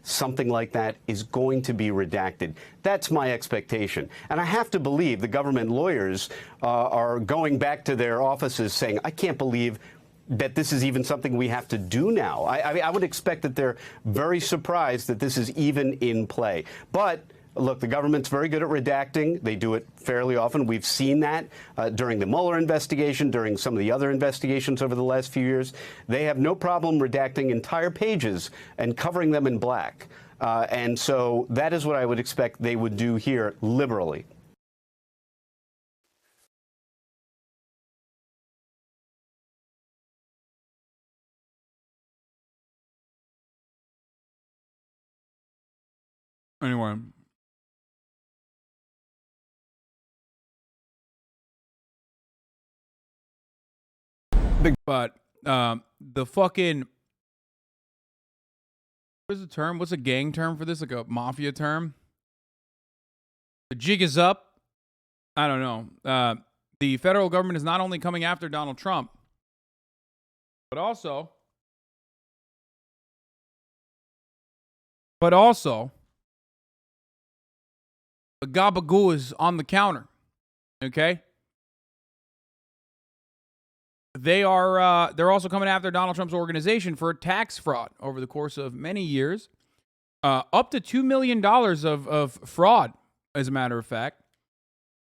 Something like that is going to be redacted. That's my expectation. And I have to believe the government lawyers are going back to their offices saying, I can't believe that this is even something we have to do now. I would expect that they're very surprised that this is even in play. But look, the government's very good at redacting. They do it fairly often. We've seen that during the Mueller investigation, during some of the other investigations over the last few years. They have no problem redacting entire pages and covering them in black. And so that is what I would expect they would do here liberally. Anyway. But the fucking, what is the term? What's a gang term for this? Like a mafia term? The jig is up. I don't know. The federal government is not only coming after Donald Trump, but also the gabagoo is on the counter. Okay? They're also coming after Donald Trump's organization for tax fraud over the course of many years. Up to $2 million of fraud, as a matter of fact.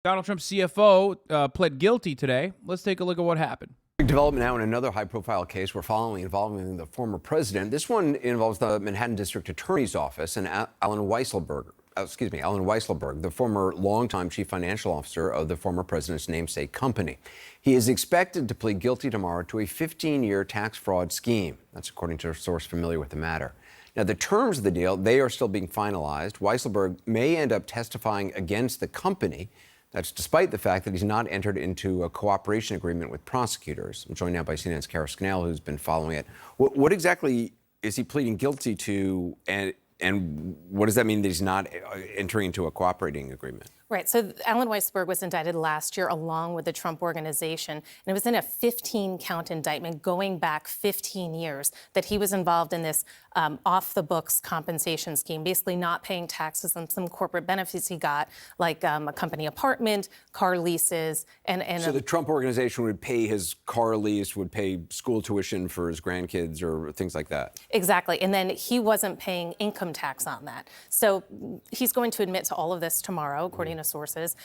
Donald Trump's CFO pled guilty today. Let's take a look at what happened. Big development now in another high-profile case we're following involving the former president. This one involves the Manhattan District Attorney's Office and Alan Weisselberg, the former longtime chief financial officer of the former president's namesake company. He is expected to plead guilty tomorrow to a 15-year tax fraud scheme. That's according to a source familiar with the matter. Now, the terms of the deal, they are still being finalized. Weisselberg may end up testifying against the company. That's despite the fact that he's not entered into a cooperation agreement with prosecutors. I'm joined now by CNN's Kara Scannell, who's been following it. What exactly is he pleading guilty to, and what does that mean that he's not entering into a cooperating agreement? Right. So Alan Weisselberg was indicted last year along with the Trump Organization. And it was in a 15-count indictment going back 15 years that he was involved in this off-the-books compensation scheme, basically not paying taxes on some corporate benefits he got, like a company apartment, car leases, and so the Trump Organization would pay his car lease, would pay school tuition for his grandkids or things like that? Exactly. And then he wasn't paying income tax on that. So he's going to admit to all of this tomorrow, according to sources.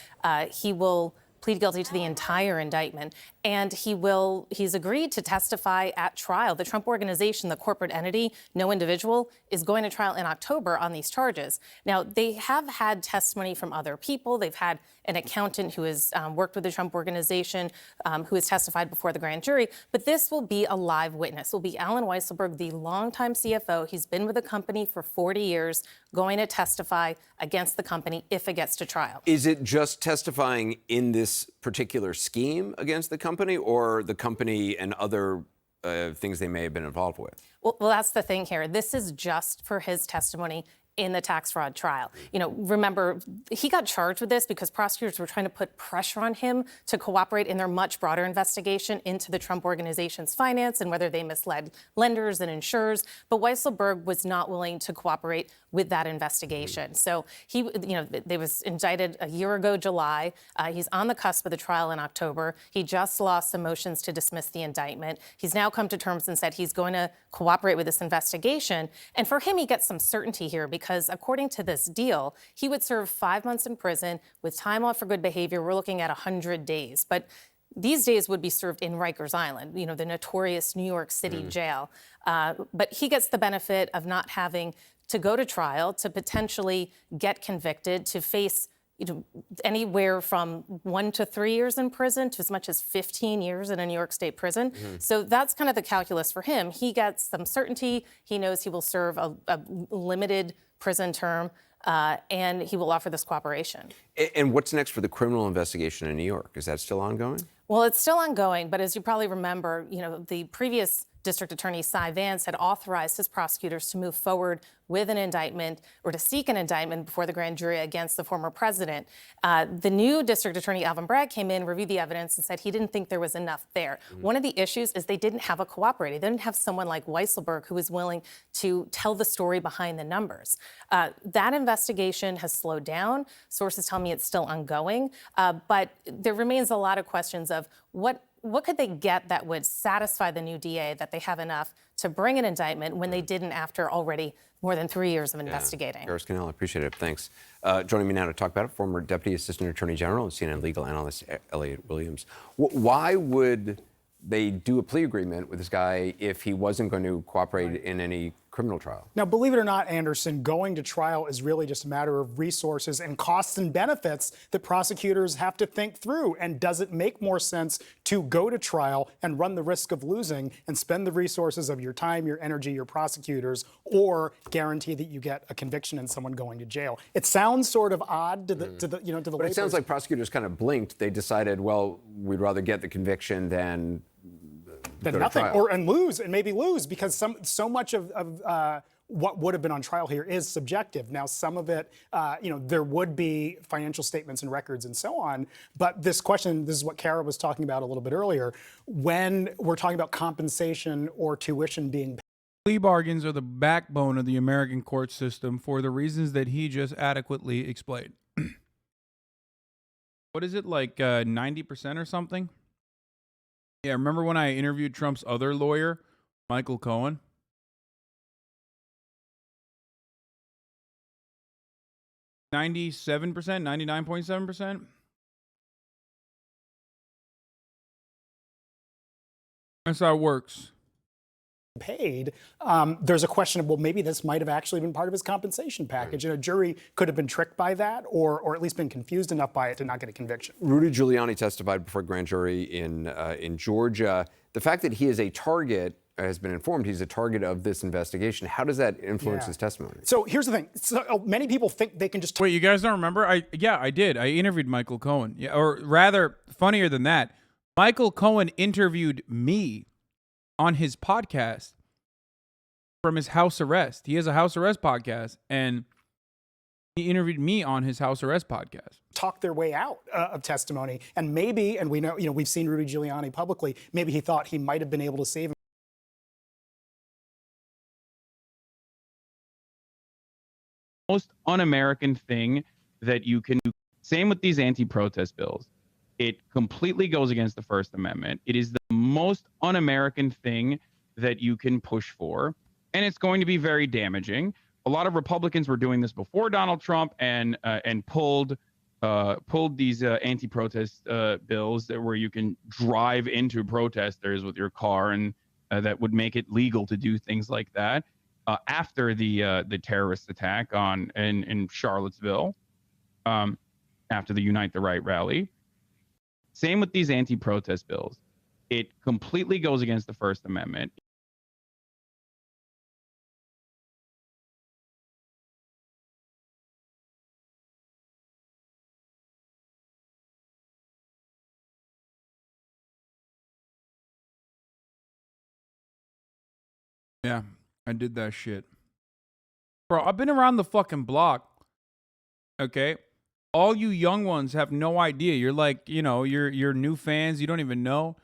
He will plead guilty to the entire indictment, and he's agreed to testify at trial. The Trump Organization, the corporate entity, no individual, is going to trial in October on these charges. Now, they have had testimony from other people. They've had an accountant who has worked with the Trump Organization, who has testified before the grand jury, but this will be a live witness. It will be Alan Weisselberg, the longtime CFO. He's been with the company for 40 years, going to testify against the company if it gets to trial. Is it just testifying in this particular scheme against the company, or the company and other things they may have been involved with? Well, that's the thing here. This is just for his testimony in the tax fraud trial. You know, remember, he got charged with this because prosecutors were trying to put pressure on him to cooperate in their much broader investigation into the Trump Organization's finance and whether they misled lenders and insurers. But Weisselberg was not willing to cooperate with that investigation. So they was indicted a year ago, July. He's on the cusp of the trial in October. He just lost some motions to dismiss the indictment. He's now come to terms and said he's going to cooperate with this investigation. And for him, he gets some certainty here because according to this deal, he would serve 5 months in prison with time off for good behavior. We're looking at 100 days. But these days would be served in Rikers Island, the notorious New York City jail. But he gets the benefit of not having to go to trial, to potentially get convicted, to face anywhere from 1 to 3 years in prison to as much as 15 years in a New York State prison. Mm-hmm. So that's kind of the calculus for him. He gets some certainty. He knows he will serve a limited prison term, and he will offer this cooperation. And what's next for the criminal investigation in New York? Is that still ongoing? Well, it's still ongoing, but as you probably remember, the previous District Attorney Cy Vance had authorized his prosecutors to move forward with an indictment or to seek an indictment before the grand jury against the former president. The new District Attorney Alvin Bragg came in, reviewed the evidence, and said he didn't think there was enough there. Mm-hmm. One of the issues is they didn't have a cooperator. They didn't have someone like Weisselberg who was willing to tell the story behind the numbers. That investigation has slowed down. Sources tell me it's still ongoing, but there remains a lot of questions of what could they get that would satisfy the new DA that they have enough to bring an indictment when they didn't after already more than 3 years of investigating? Kara Scannell, I appreciate it. Thanks. Joining me now to talk about it, former Deputy Assistant Attorney General and CNN legal analyst Elliot Williams. Why would they do a plea agreement with this guy if he wasn't going to cooperate in any criminal trial? Now, believe it or not, Anderson, going to trial is really just a matter of resources and costs and benefits that prosecutors have to think through. And does it make more sense to go to trial and run the risk of losing and spend the resources of your time, your energy, your prosecutors, or guarantee that you get a conviction and someone going to jail? It sounds sort of odd to the But it sounds like prosecutors kind of blinked. They decided, well, we'd rather get the conviction than then nothing, and maybe lose, because so much of what would have been on trial here is subjective. Now, some of it, there would be financial statements and records and so on. But this question, this is what Kara was talking about a little bit earlier, when we're talking about compensation or tuition being paid. Plea bargains are the backbone of the American court system for the reasons that he just adequately explained. What is it, like 90% or something? Yeah, remember when I interviewed Trump's other lawyer, Michael Cohen? $97%, 99.7%? That's how it works. Paid, there's a question of, well, maybe this might have actually been part of his compensation package, and a jury could have been tricked by that, or at least been confused enough by it to not get a conviction. Rudy Giuliani testified before a grand jury in Georgia. The fact that he is a target, has been informed he's a target of this investigation. How does that influence his testimony? So here's the thing. So many people think they can just... Wait, you guys don't remember? I did. I interviewed Michael Cohen. Yeah, or rather, funnier than that, Michael Cohen interviewed me on his podcast from his house arrest. He has a house arrest podcast, and he interviewed me on his house arrest podcast. Talk their way out of testimony, and maybe, and we know, we've seen Rudy Giuliani publicly, maybe he thought he might have been able to save him. Most un-American thing that you can do. Same with these anti-protest bills. It completely goes against the First Amendment. It is the most un-American thing that you can push for, and it's going to be very damaging. A lot of Republicans were doing this before Donald Trump and pulled these anti-protest bills where you can drive into protesters with your car, and that would make it legal to do things like that. After the terrorist attack in Charlottesville, after the Unite the Right rally. Same with these anti-protest bills. It completely goes against the First Amendment. Yeah, I did that shit. Bro, I've been around the fucking block. Okay? All you young ones have no idea. You're like, you're new fans. You don't even know.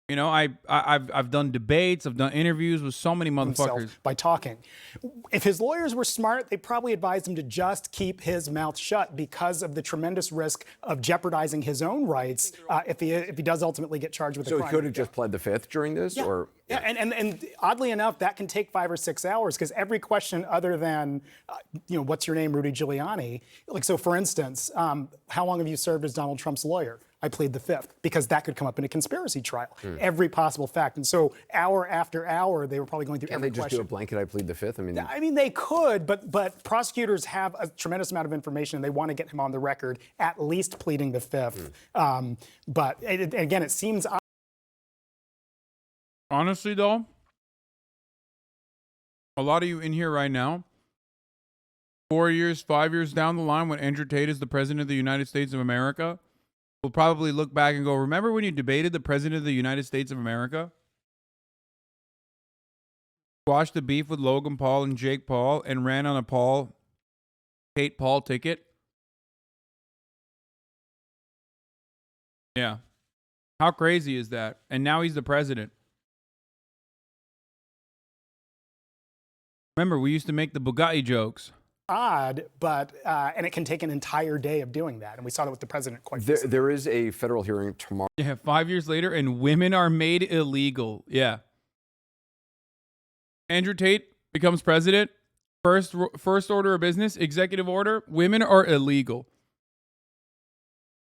I've done debates. I've done interviews with so many motherfuckers. By talking. If his lawyers were smart, they probably advised him to just keep his mouth shut because of the tremendous risk of jeopardizing his own rights if he does ultimately get charged with a crime. So he could have just pled the Fifth during this? Yeah. Or yeah, and oddly enough, that can take 5 or 6 hours, because every question other than, what's your name, Rudy Giuliani? Like, so for instance, how long have you served as Donald Trump's lawyer? I plead the Fifth, because that could come up in a conspiracy trial. Every possible fact. And so hour after hour, they were probably going through every question. Can't they just do a blanket, I plead the Fifth? I mean, they could, but prosecutors have a tremendous amount of information, and they want to get him on the record, at least pleading the Fifth. But again, it seems... Honestly, though, a lot of you in here right now, 4 years, 5 years down the line, when Andrew Tate is the president of the United States of America, will probably look back and go, remember when you debated the president of the United States of America? Squashed the beef with Logan Paul and Jake Paul and ran on a Tate Paul ticket? Yeah. How crazy is that? And now he's the president. Remember, we used to make the Bugatti jokes. Odd, but and it can take an entire day of doing that, and we saw that with the president quite recently. There is a federal hearing tomorrow. Yeah, 5 years later, and women are made illegal. Yeah. Andrew Tate becomes president. First order of business, executive order. Women are illegal.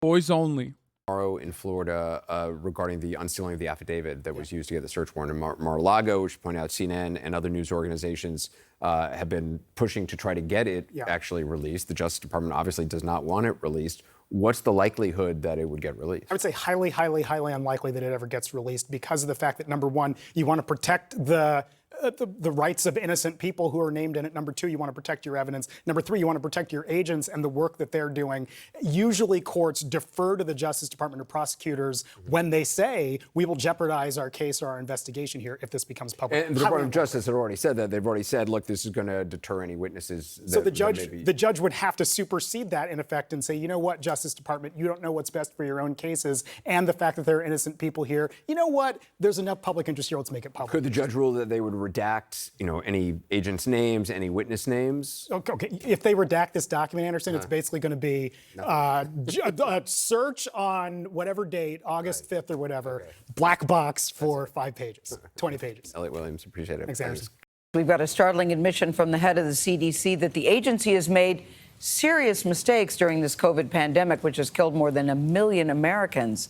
Boys only. Tomorrow in Florida regarding the unsealing of the affidavit that was used to get the search warrant in Mar-a-Lago, which point out CNN and other news organizations have been pushing to try to get it actually released. The Justice Department obviously does not want it released. What's the likelihood that it would get released? I would say highly, highly, highly unlikely that it ever gets released, because of the fact that, number one, you want to protect the the rights of innocent people who are named in it. Number two, you want to protect your evidence. Number three, you want to protect your agents and the work that they're doing. Usually courts defer to the Justice Department or prosecutors when they say we will jeopardize our case or our investigation here if this becomes public. And the Department of Justice had already said that. They've already said, look, this is going to deter any witnesses. So the judge would have to supersede that in effect and say, you know what, Justice Department, you don't know what's best for your own cases, and the fact that there are innocent people here. You know what? There's enough public interest here. Let's make it public. Could the judge rule that they would redact, any agents' names, any witness names? Okay. If they redact this document, Anderson, it's basically going to be a search on whatever date, August 5th or whatever, black box for 5 pages, 20 pages. Elliot Williams, appreciate it. Thanks, Anderson. We've got a startling admission from the head of the CDC that the agency has made serious mistakes during this COVID pandemic, which has killed more than 1 million Americans.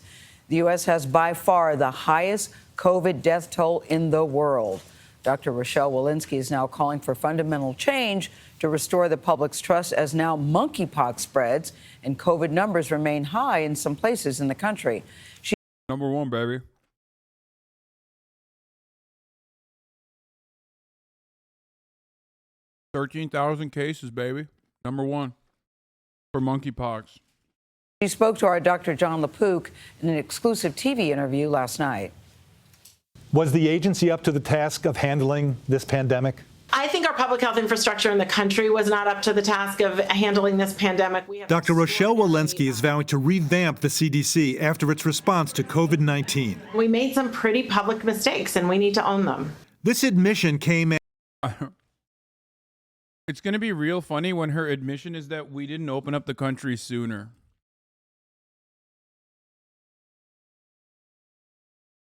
The U.S. has by far the highest COVID death toll in the world. Dr. Rochelle Walensky is now calling for fundamental change to restore the public's trust as now monkeypox spreads and COVID numbers remain high in some places in the country. Number one, baby. $13,000 cases, baby. Number one for monkeypox. She spoke to our Dr. John LaPook in an exclusive TV interview last night. Was the agency up to the task of handling this pandemic? I think our public health infrastructure in the country was not up to the task of handling this pandemic. Dr. Rochelle Walensky is vowing to revamp the CDC after its response to COVID-19. We made some pretty public mistakes, and we need to own them. This admission came It's going to be real funny when her admission is that we didn't open up the country sooner.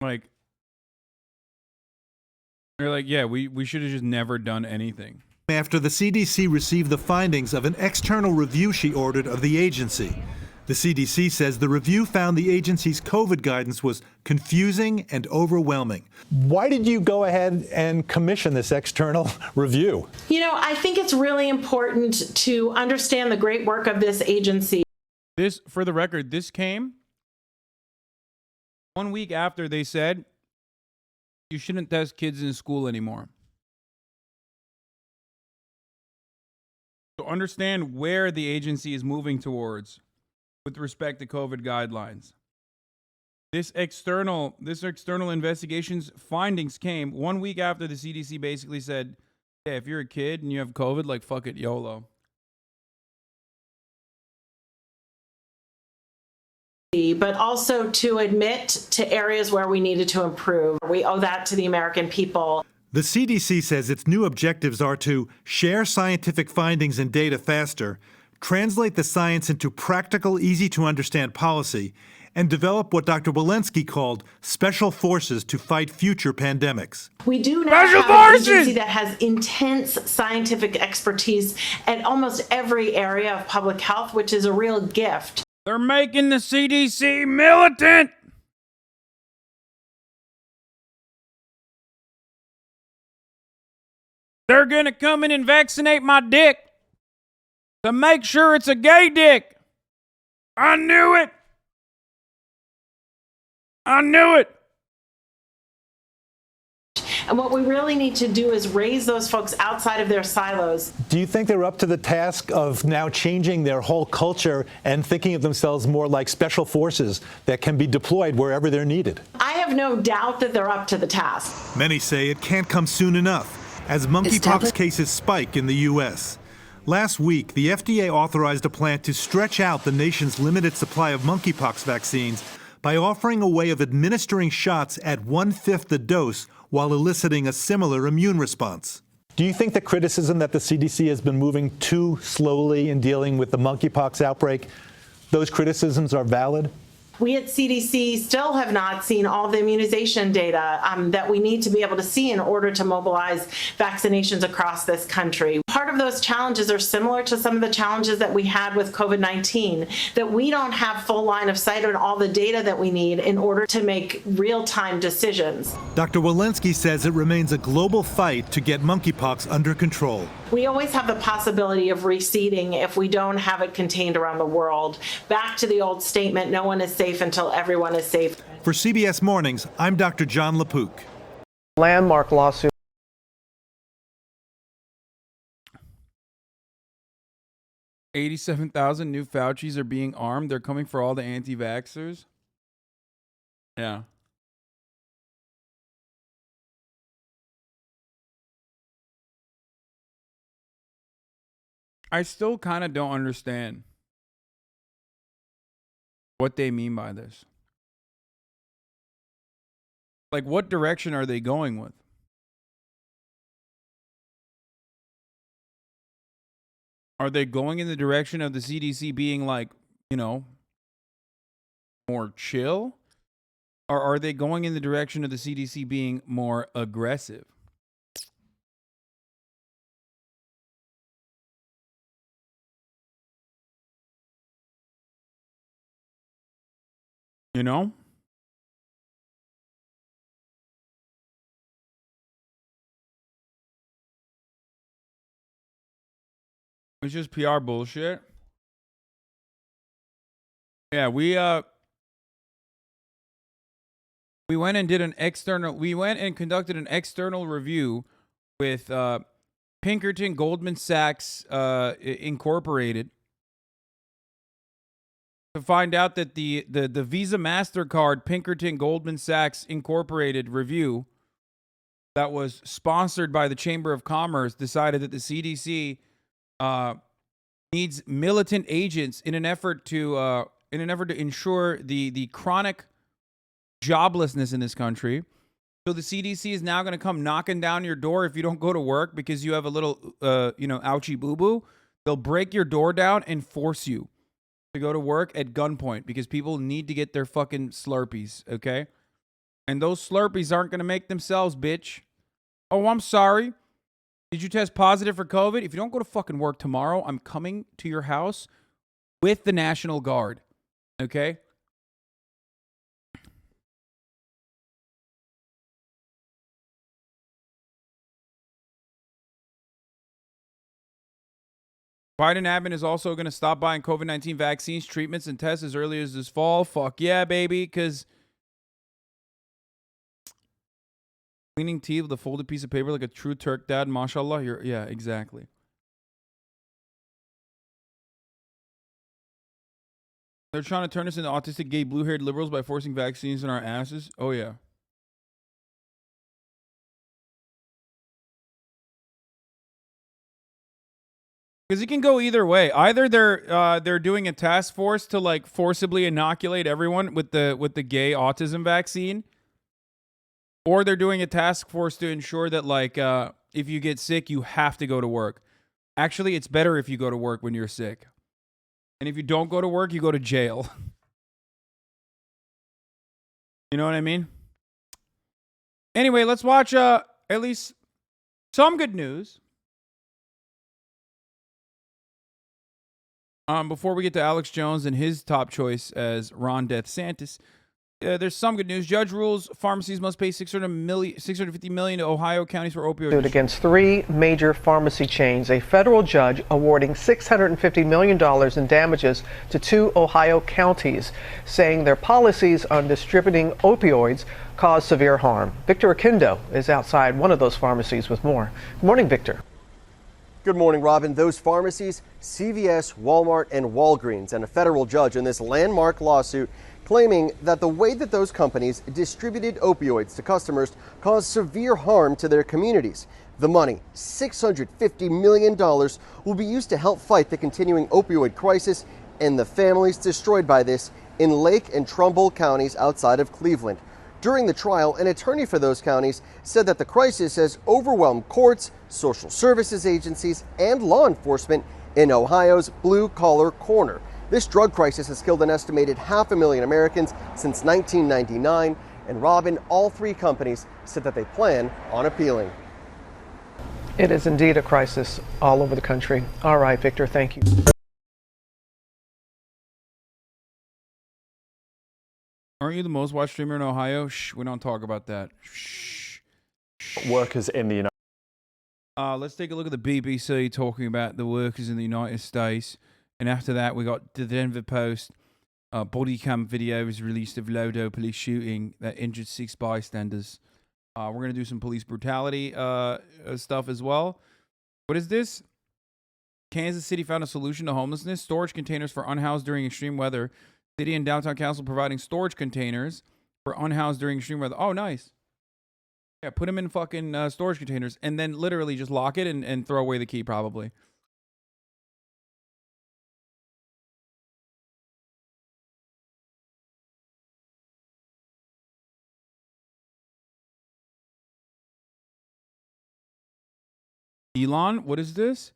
Like, they're like, yeah, we should have just never done anything. After the CDC received the findings of an external review she ordered of the agency. The CDC says the review found the agency's COVID guidance was confusing and overwhelming. Why did you go ahead and commission this external review? I think it's really important to understand the great work of this agency. This, for the record, this came 1 week after they said you shouldn't test kids in school anymore. So understand where the agency is moving towards with respect to COVID guidelines. This external investigation's findings came 1 week after the CDC basically said, yeah, if you're a kid and you have COVID, like, fuck it, YOLO. But also to admit to areas where we needed to improve. We owe that to the American people. The CDC says its new objectives are to share scientific findings and data faster, translate the science into practical, easy-to-understand policy, and develop what Dr. Walensky called special forces to fight future pandemics. We do now have an agency that has intense scientific expertise at almost every area of public health, which is a real gift. They're making the CDC militant. They're going to come in and vaccinate my dick to make sure it's a gay dick. I knew it. I knew it. And what we really need to do is raise those folks outside of their silos. Do you think they're up to the task of now changing their whole culture and thinking of themselves more like special forces that can be deployed wherever they're needed? I have no doubt that they're up to the task. Many say it can't come soon enough as monkeypox cases spike in the U.S. Last week, the FDA authorized a plan to stretch out the nation's limited supply of monkeypox vaccines by offering a way of administering shots at 1/5 the dose while eliciting a similar immune response. Do you think the criticism that the CDC has been moving too slowly in dealing with the monkeypox outbreak, those criticisms are valid? We at CDC still have not seen all the immunization data that we need to be able to see in order to mobilize vaccinations across this country. Part of those challenges are similar to some of the challenges that we had with COVID-19, that we don't have full line of sight on all the data that we need in order to make real-time decisions. Dr. Walensky says it remains a global fight to get monkeypox under control. We always have the possibility of receding if we don't have it contained around the world. Back to the old statement, no one is safe until everyone is safe. For CBS Mornings, I'm Dr. John LaPook. Landmark lawsuit 87,000 new Faucis are being armed. They're coming for all the anti-vaxxers. Yeah. I still kind of don't understand what they mean by this. Like, what direction are they going with? Are they going in the direction of the CDC being like, you know, more chill? Or are they going in the direction of the CDC being more aggressive? You know? It's just PR bullshit. Yeah, we went and conducted an external review with Pinkerton Goldman Sachs Incorporated to find out that the Visa MasterCard Pinkerton Goldman Sachs Incorporated review that was sponsored by the Chamber of Commerce decided that the CDC needs militant agents in an effort to ensure the chronic joblessness in this country. So the CDC is now going to come knocking down your door if you don't go to work because you have a little ouchie boo boo. They'll break your door down and force you to go to work at gunpoint because people need to get their fucking Slurpees, okay? And those Slurpees aren't going to make themselves, bitch. Oh, I'm sorry. Did you test positive for COVID? If you don't go to fucking work tomorrow, I'm coming to your house with the National Guard, okay? Biden admin is also going to stop buying COVID-19 vaccines, treatments, and tests as early as this fall. Fuck yeah, baby, because cleaning teeth with a folded piece of paper like a true Turk dad, mashallah. Yeah, exactly. They're trying to turn us into autistic, gay, blue-haired liberals by forcing vaccines in our asses. Oh, yeah. Because it can go either way. Either they're doing a task force to like forcibly inoculate everyone with the gay autism vaccine, or they're doing a task force to ensure that like if you get sick, you have to go to work. Actually, it's better if you go to work when you're sick, and if you don't go to work, you go to jail. You know what I mean? Anyway, let's watch at least some good news. Before we get to Alex Jones and his top choice as Ron DeSantis, there's some good news. Judge rules pharmacies must pay $650 million to Ohio counties for opioid against 3 major pharmacy chains. A federal judge awarding $650 million in damages to 2 Ohio counties, saying their policies on distributing opioids cause severe harm. Victor Akindo is outside one of those pharmacies with more. Good morning, Victor. Good morning, Robin. Those pharmacies, CVS, Walmart, and Walgreens, and a federal judge in this landmark lawsuit claiming that the way that those companies distributed opioids to customers caused severe harm to their communities. The money, $650 million, will be used to help fight the continuing opioid crisis and the families destroyed by this in Lake and Trumbull counties outside of Cleveland. During the trial, an attorney for those counties said that the crisis has overwhelmed courts, social services agencies, and law enforcement in Ohio's blue-collar corner. This drug crisis has killed an estimated 500,000 Americans since 1999, and Robin, all 3 companies said that they plan on appealing. It is indeed a crisis all over the country. All right, Victor, thank you. Aren't you the most watched streamer in Ohio? Shh, we don't talk about that. Shh. Workers in the United Let's take a look at the BBC talking about the workers in the United States. And after that, we got the Denver Post. Body cam video was released of Lodo police shooting that injured 6 bystanders. We're going to do some police brutality stuff as well. What is this? Kansas City found a solution to homelessness. Storage containers for unhoused during extreme weather. City and downtown council providing storage containers for unhoused during extreme weather. Oh, nice. Yeah, put them in fucking storage containers and then literally just lock it and throw away the key probably. Elon, what is this?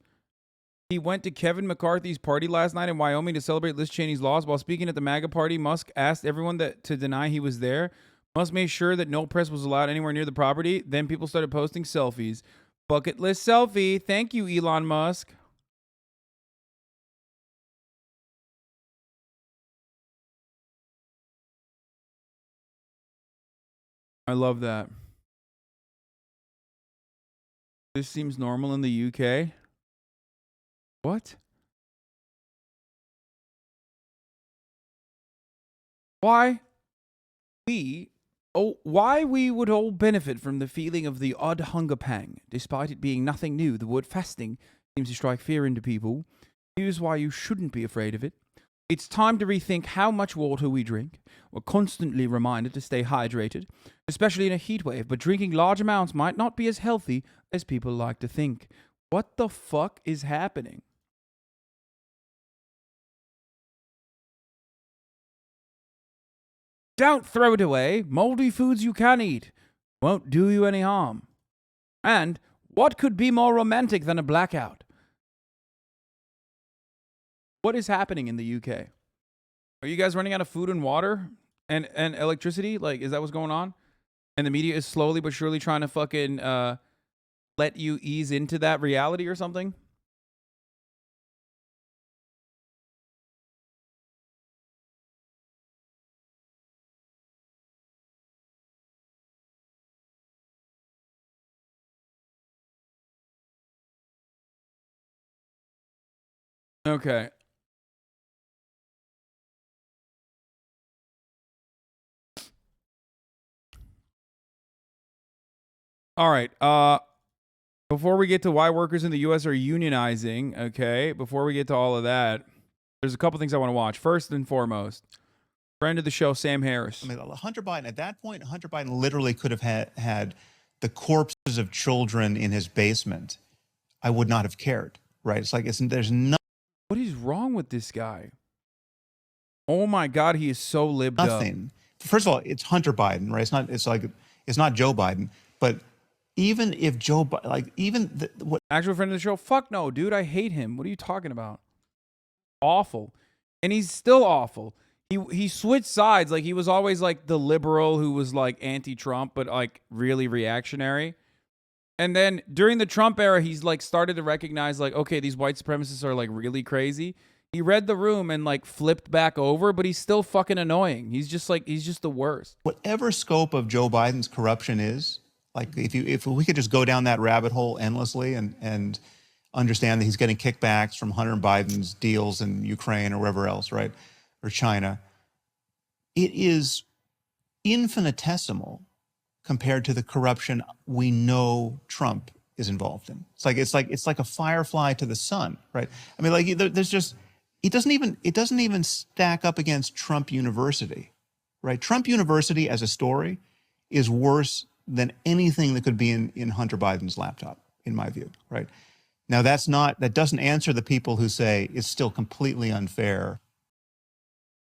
He went to Kevin McCarthy's party last night in Wyoming to celebrate Liz Cheney's loss. While speaking at the MAGA party, Musk asked everyone to deny he was there. Musk made sure that no press was allowed anywhere near the property. Then people started posting selfies. Bucket list selfie. Thank you, Elon Musk. I love that. This seems normal in the UK. What? Why we would all benefit from the feeling of the odd hunger pang, despite it being nothing new. The word fasting seems to strike fear into people. Here's why you shouldn't be afraid of it. It's time to rethink how much water we drink. We're constantly reminded to stay hydrated, especially in a heat wave, but drinking large amounts might not be as healthy as people like to think. What the fuck is happening? Don't throw it away. Moldy foods you can eat won't do you any harm. And what could be more romantic than a blackout? What is happening in the UK? Are you guys running out of food and water and electricity? Like, is that what's going on? And the media is slowly but surely trying to fucking let you ease into that reality or something? Okay. All right. Before we get to why workers in the U.S. are unionizing, okay, before we get to all of that, there's a couple things I want to watch. First and foremost, friend of the show, Sam Harris. I mean, Hunter Biden, at that point, Hunter Biden literally could have had the corpses of children in his basement. I would not have cared, right? It's like, there's no. What is wrong with this guy? Oh my God, he is so libbed up. Nothing. First of all, it's Hunter Biden, right? It's not Joe Biden, but even if Joe, what actual friend of the show, fuck no, dude, I hate him. What are you talking about? Awful, and he's still awful. He switched sides. Like, he was always like the liberal who was like anti-Trump, but like really reactionary. And then during the Trump era, he's like started to recognize like, okay, these white supremacists are like really crazy. He read the room and like flipped back over, but he's still fucking annoying. He's just the worst. Whatever scope of Joe Biden's corruption is, like if we could just go down that rabbit hole endlessly and understand that he's getting kickbacks from Hunter Biden's deals in Ukraine or wherever else, right? Or China, it is infinitesimal compared to the corruption we know Trump is involved in. It's like a firefly to the sun, right? I mean, like there's just it doesn't even stack up against Trump University, right? Trump University as a story is worse than anything that could be in Hunter Biden's laptop, in my view, right? Now that doesn't answer the people who say it's still completely unfair.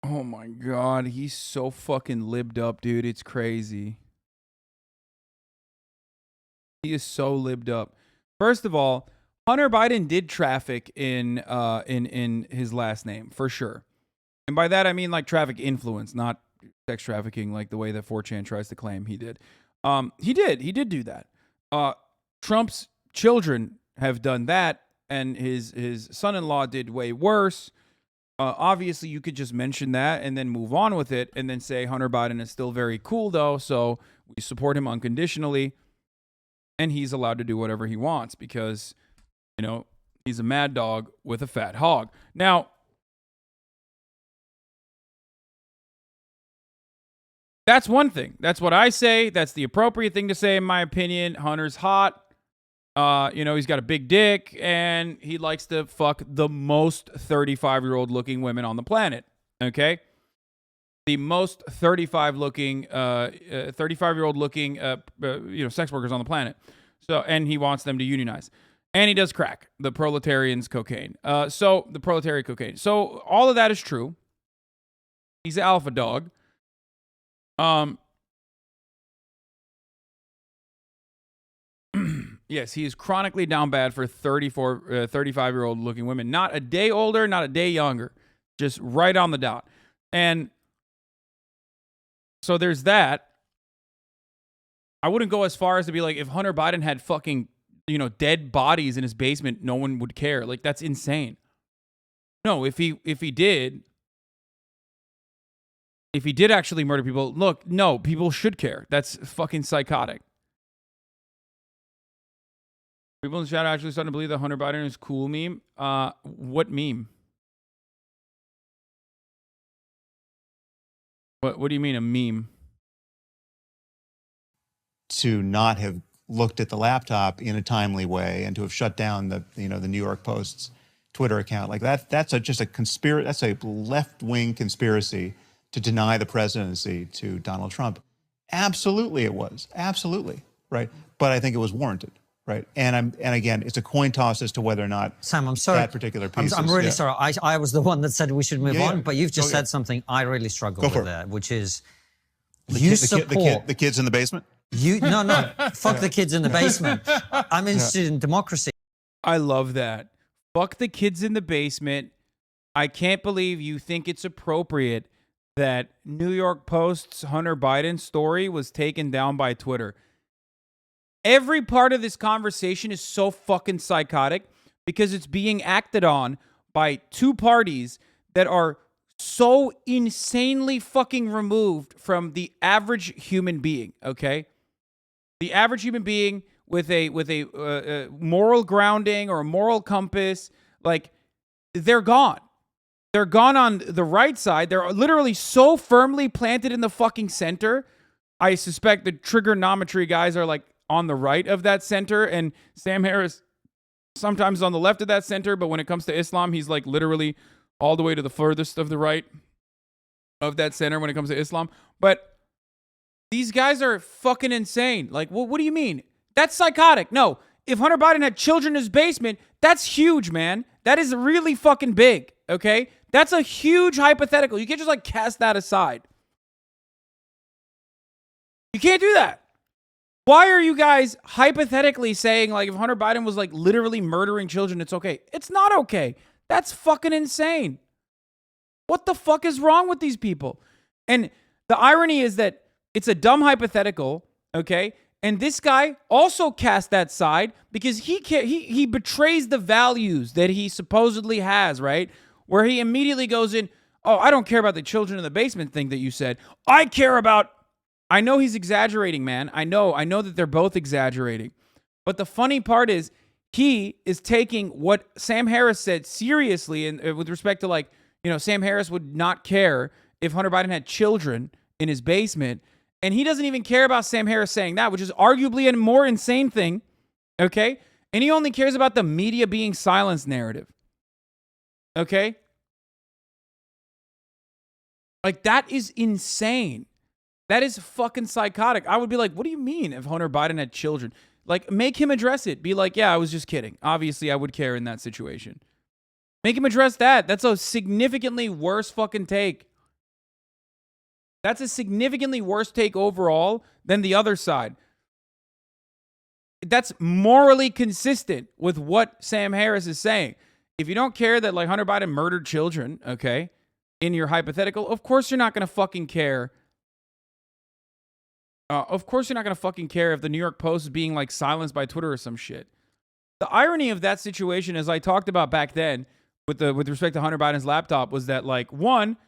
Oh my God, he's so fucking libbed up, dude. It's crazy. He is so libbed up. First of all, Hunter Biden did traffic in his last name, for sure. And by that, I mean like traffic influence, not sex trafficking like the way that 4chan tries to claim he did. He did do that. Trump's children have done that, and his son-in-law did way worse. Obviously, you could just mention that and then move on with it and then say Hunter Biden is still very cool, though, so we support him unconditionally. And he's allowed to do whatever he wants because, you know, he's a mad dog with a fat hog. Now, that's one thing. That's what I say. That's the appropriate thing to say, in my opinion. Hunter's hot. You know, he's got a big dick, and he likes to fuck the most 35-year-old looking women on the planet. Okay, the most 35-year-old looking, sex workers on the planet. So, and he wants them to unionize, and he does crack, the proletarian's cocaine. So the proletariat cocaine. So all of that is true. He's an alpha dog. Yes, he is chronically down bad for 35-year-old looking women. Not a day older, not a day younger. Just right on the dot. And so there's that. I wouldn't go as far as to be like, if Hunter Biden had fucking, dead bodies in his basement, no one would care. Like, that's insane. No, if he did actually murder people, look, no, people should care. That's fucking psychotic. People in the chat are actually starting to believe that Hunter Biden is cool meme. What meme? What do you mean a meme? To not have looked at the laptop in a timely way and to have shut down the New York Post's Twitter account like that. That's just a conspiracy. That's a left-wing conspiracy to deny the presidency to Donald Trump. Absolutely, it was. Absolutely, right. But I think it was warranted. Right, and again, it's a coin toss as to whether or not Sam, I'm sorry. That particular piece. I'm really sorry. I was the one that said we should move on, but you've just said something I really struggle with there, which is the kids in the basement. No, fuck the kids in the basement. I'm interested in democracy. I love that. Fuck the kids in the basement. I can't believe you think it's appropriate that New York Post's Hunter Biden story was taken down by Twitter. Every part of this conversation is so fucking psychotic because it's being acted on by two parties that are so insanely fucking removed from the average human being, okay? The average human being with a moral grounding or a moral compass, like, they're gone. They're gone on the right side. They're literally so firmly planted in the fucking center. I suspect the trigonometry guys are like on the right of that center, and Sam Harris sometimes on the left of that center, but when it comes to Islam, he's like literally all the way to the furthest of the right of that center when it comes to Islam. But these guys are fucking insane. Like, well, what do you mean? That's psychotic. No, if Hunter Biden had children in his basement, that's huge, man. That is really fucking big, okay? That's a huge hypothetical. You can't just like cast that aside. You can't do that. Why are you guys hypothetically saying, like, if Hunter Biden was, like, literally murdering children, it's okay? It's not okay. That's fucking insane. What the fuck is wrong with these people? And the irony is that it's a dumb hypothetical, okay? And this guy also cast that side because he betrays the values that he supposedly has, right? Where he immediately goes in, oh, I don't care about the children in the basement thing that you said. I care about... I know he's exaggerating, man. I know that they're both exaggerating. But the funny part is he is taking what Sam Harris said seriously, and with respect to, like, Sam Harris would not care if Hunter Biden had children in his basement, and he doesn't even care about Sam Harris saying that, which is arguably a more insane thing, okay? And he only cares about the media being silenced narrative, okay? Like, that is insane. That is fucking psychotic. I would be like, what do you mean if Hunter Biden had children? Like, make him address it. Be like, yeah, I was just kidding. Obviously, I would care in that situation. Make him address that. That's a significantly worse fucking take. That's a significantly worse take overall than the other side. That's morally consistent with what Sam Harris is saying. If you don't care that, like, Hunter Biden murdered children, okay, in your hypothetical, of course you're not going to fucking care. Of course you're not going to fucking care if the New York Post is being, like, silenced by Twitter or some shit. The irony of that situation, as I talked about back then with respect to Hunter Biden's laptop, was that, like, one,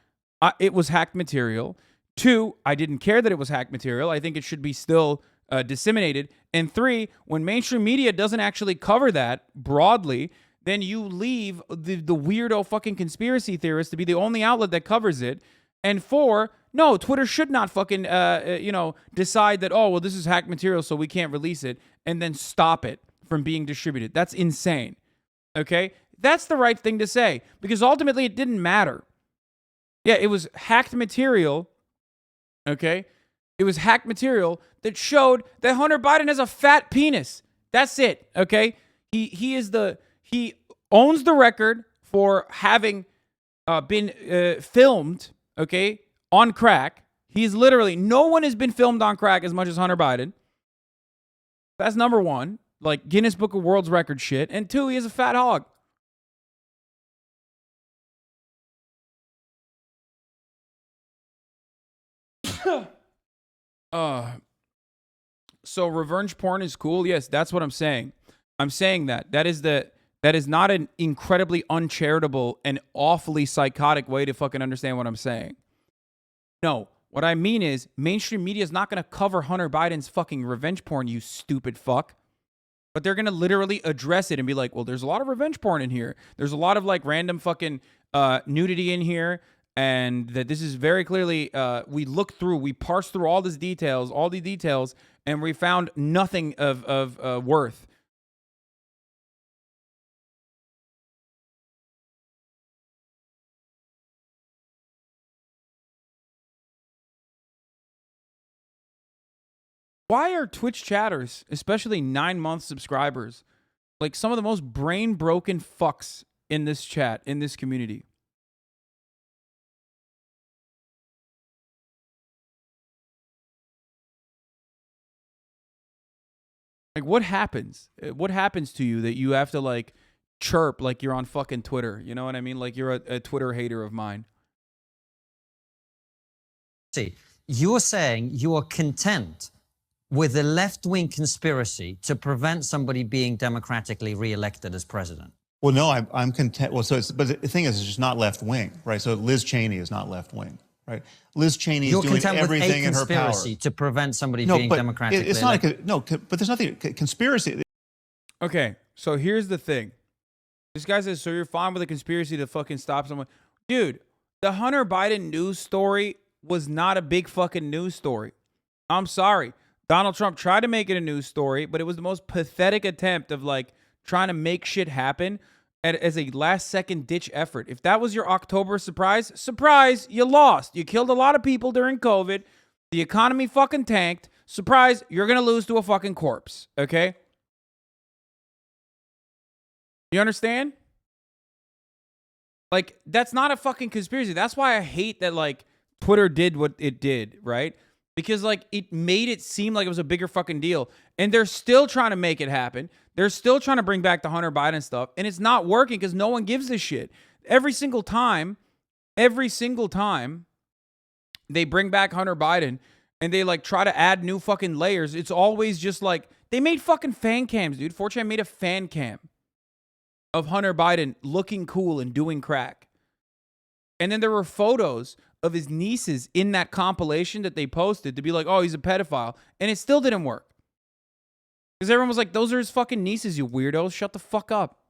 it was hacked material. Two, I didn't care that it was hacked material. I think it should be still disseminated. And three, when mainstream media doesn't actually cover that broadly, then you leave the weirdo fucking conspiracy theorists to be the only outlet that covers it. And four, no, Twitter should not fucking, decide that, oh, well, this is hacked material, so we can't release it, and then stop it from being distributed. That's insane. Okay? That's the right thing to say because ultimately it didn't matter. Yeah, it was hacked material. Okay? It was hacked material that showed that Hunter Biden has a fat penis. That's it. Okay? He owns the record for having been filmed, okay, on crack. He's literally, no one has been filmed on crack as much as Hunter Biden. That's number one, like Guinness Book of World Record shit. And two, he is a fat hog. So revenge porn is cool. Yes, that's what I'm saying. I'm saying that is not an incredibly uncharitable and awfully psychotic way to fucking understand what I'm saying. No, what I mean is mainstream media is not going to cover Hunter Biden's fucking revenge porn, you stupid fuck. But they're going to literally address it and be like, well, there's a lot of revenge porn in here. There's a lot of like random fucking nudity in here. And that this is very clearly, we parsed through all the details, and we found nothing of worth. Why are Twitch chatters, especially 9-month subscribers, like some of the most brain-broken fucks in this chat, in this community? Like, what happens? What happens to you that you have to, like, chirp like you're on fucking Twitter? You know what I mean? Like you're a Twitter hater of mine. See, you're saying you are content with a left-wing conspiracy to prevent somebody being democratically reelected as president. Well, no, I'm content. Well, but the thing is, it's just not left-wing, right? So Liz Cheney is not left-wing, right? Liz Cheney is doing everything in her power. You're content with a conspiracy to prevent somebody being democratically elected. But there's nothing, conspiracy. Okay, so here's the thing. This guy says, so you're fine with a conspiracy to fucking stop someone. Dude, the Hunter Biden news story was not a big fucking news story. I'm sorry. Donald Trump tried to make it a news story, but it was the most pathetic attempt of like trying to make shit happen as a last-second ditch effort. If that was your October surprise, you lost. You killed a lot of people during COVID. The economy fucking tanked. Surprise, you're going to lose to a fucking corpse, okay? You understand? Like, that's not a fucking conspiracy. That's why I hate that, like, Twitter did what it did, right? Because, like, it made it seem like it was a bigger fucking deal. And they're still trying to make it happen. They're still trying to bring back the Hunter Biden stuff. And it's not working because no one gives a shit. Every single time they bring back Hunter Biden and they, like, try to add new fucking layers, it's always just, like, they made fucking fan cams, dude. Fortunately, I made a fan cam of Hunter Biden looking cool and doing crack. And then there were photos of his nieces in that compilation that they posted to be like, oh, he's a pedophile. And it still didn't work. Because everyone was like, those are his fucking nieces, you weirdos. Shut the fuck up.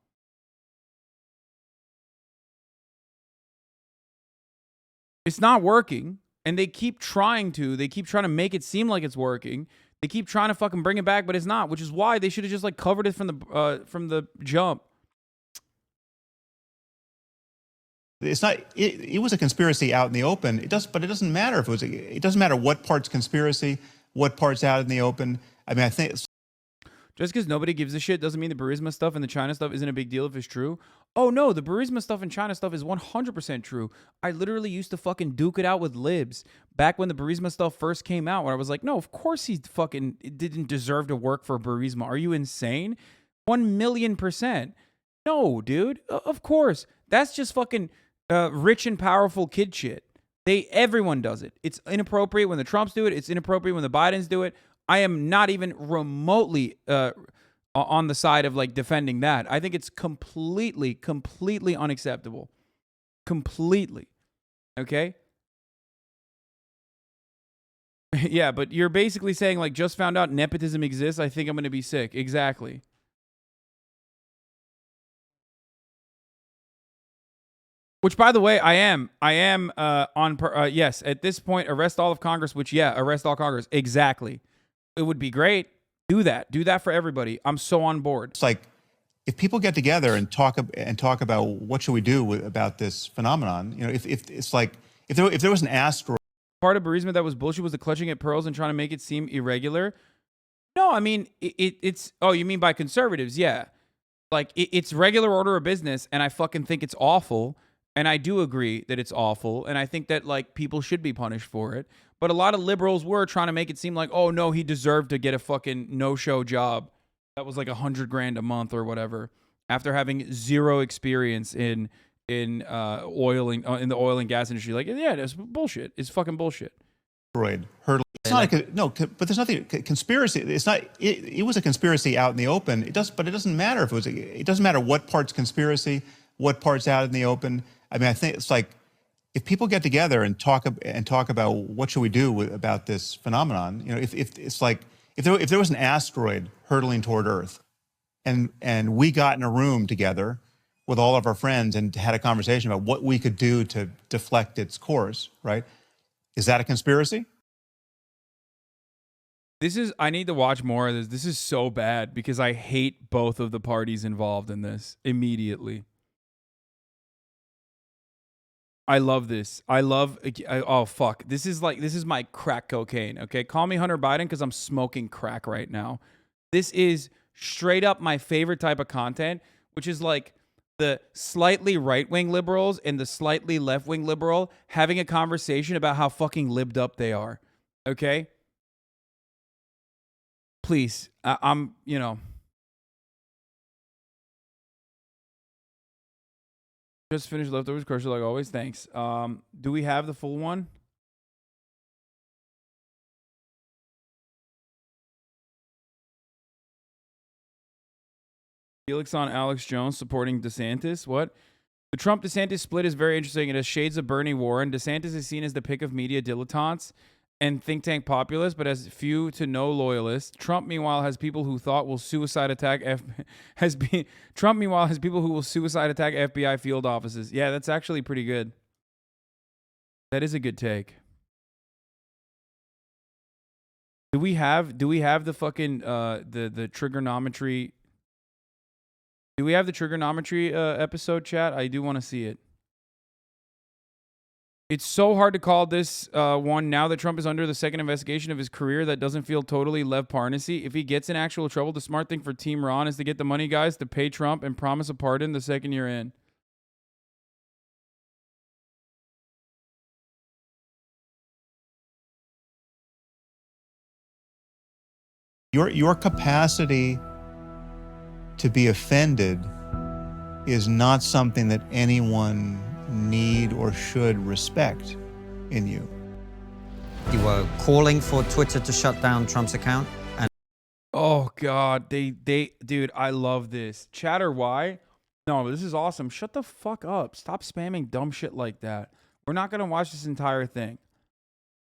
It's not working. And they keep trying to. They keep trying to make it seem like it's working. They keep trying to fucking bring it back, but it's not. Which is why they should have just like covered it from the jump. It's not. It was a conspiracy out in the open. But it doesn't matter if it was. It doesn't matter what part's conspiracy, what part's out in the open. I mean, I think just because nobody gives a shit doesn't mean the Burisma stuff and the China stuff isn't a big deal if it's true. Oh no, the Burisma stuff and China stuff is 100% true. I literally used to fucking duke it out with Libs back when the Burisma stuff first came out. Where I was like, no, of course he fucking didn't deserve to work for Burisma. Are you insane? 1,000,000%. No, dude. Of course. That's just fucking rich and powerful kid shit. Everyone does it. It's inappropriate when the Trumps do it. It's inappropriate when the Bidens do it. I am not even remotely on the side of like defending that. I think it's completely unacceptable. Completely. Okay? Yeah, but you're basically saying like just found out nepotism exists. I think I'm going to be sick. Exactly. Which, by the way, I am yes, at this point, arrest all of Congress, which, yeah, arrest all Congress. Exactly. It would be great. Do that. Do that for everybody. I'm so on board. It's like, if people get together and talk about what should we do about this phenomenon, you know, if it's like, if there was an asteroid. Part of bereavement that was bullshit was the clutching at pearls and trying to make it seem irregular. No, I mean, it's, oh, you mean by conservatives? Yeah. Like, it's regular order of business, and I fucking think it's awful. And I do agree that it's awful. And I think that, like, people should be punished for it. But a lot of liberals were trying to make it seem like, oh, no, he deserved to get a fucking no-show job. That was like $100,000 a month or whatever. After having zero experience in the oil and gas industry. Like, yeah, it's bullshit. It's fucking bullshit. Hurdle. It's not no, but there's nothing conspiracy. It's not. It was a conspiracy out in the open. But it doesn't matter if it was. It doesn't matter what part's conspiracy, what part's out in the open. I mean, I think it's like, if people get together and talk about what should we do about this phenomenon. You know, if it's like, if there was an asteroid hurtling toward Earth, and we got in a room together with all of our friends and had a conversation about what we could do to deflect its course, right? Is that a conspiracy? I need to watch more of this. This is so bad because I hate both of the parties involved in this immediately. I love this. Oh, fuck. This is my crack cocaine, okay? Call me Hunter Biden because I'm smoking crack right now. This is straight up my favorite type of content, which is like the slightly right-wing liberals and the slightly left-wing liberal having a conversation about how fucking libbed up they are, okay? Please, I'm, you know. Just finished leftovers commercial like always. Thanks. Do we have the full one? Felix on Alex Jones supporting DeSantis. What? The Trump-DeSantis split is very interesting. It has shades of Bernie Warren. DeSantis is seen as the pick of media dilettantes and think tank populists, but has few to no loyalists. Trump, meanwhile, has people who thought will suicide attack Trump, meanwhile, has people who will suicide attack FBI field offices. Yeah, that's actually pretty good. That is a good take. Do we have the fucking the trigonometry? Do we have the trigonometry episode, chat? I do want to see it. It's so hard to call this one now that Trump is under the second investigation of his career that doesn't feel totally Lev Parnasy. If he gets in actual trouble, the smart thing for Team Ron is to get the money guys to pay Trump and promise a pardon the second year in. Your capacity to be offended is not something that anyone need or should respect in you. You were calling for Twitter to shut down Trump's account, and oh god, they dude, I love this. Chatter, why? No, this is awesome. Shut the fuck up. Stop spamming dumb shit like that. We're not gonna watch this entire thing.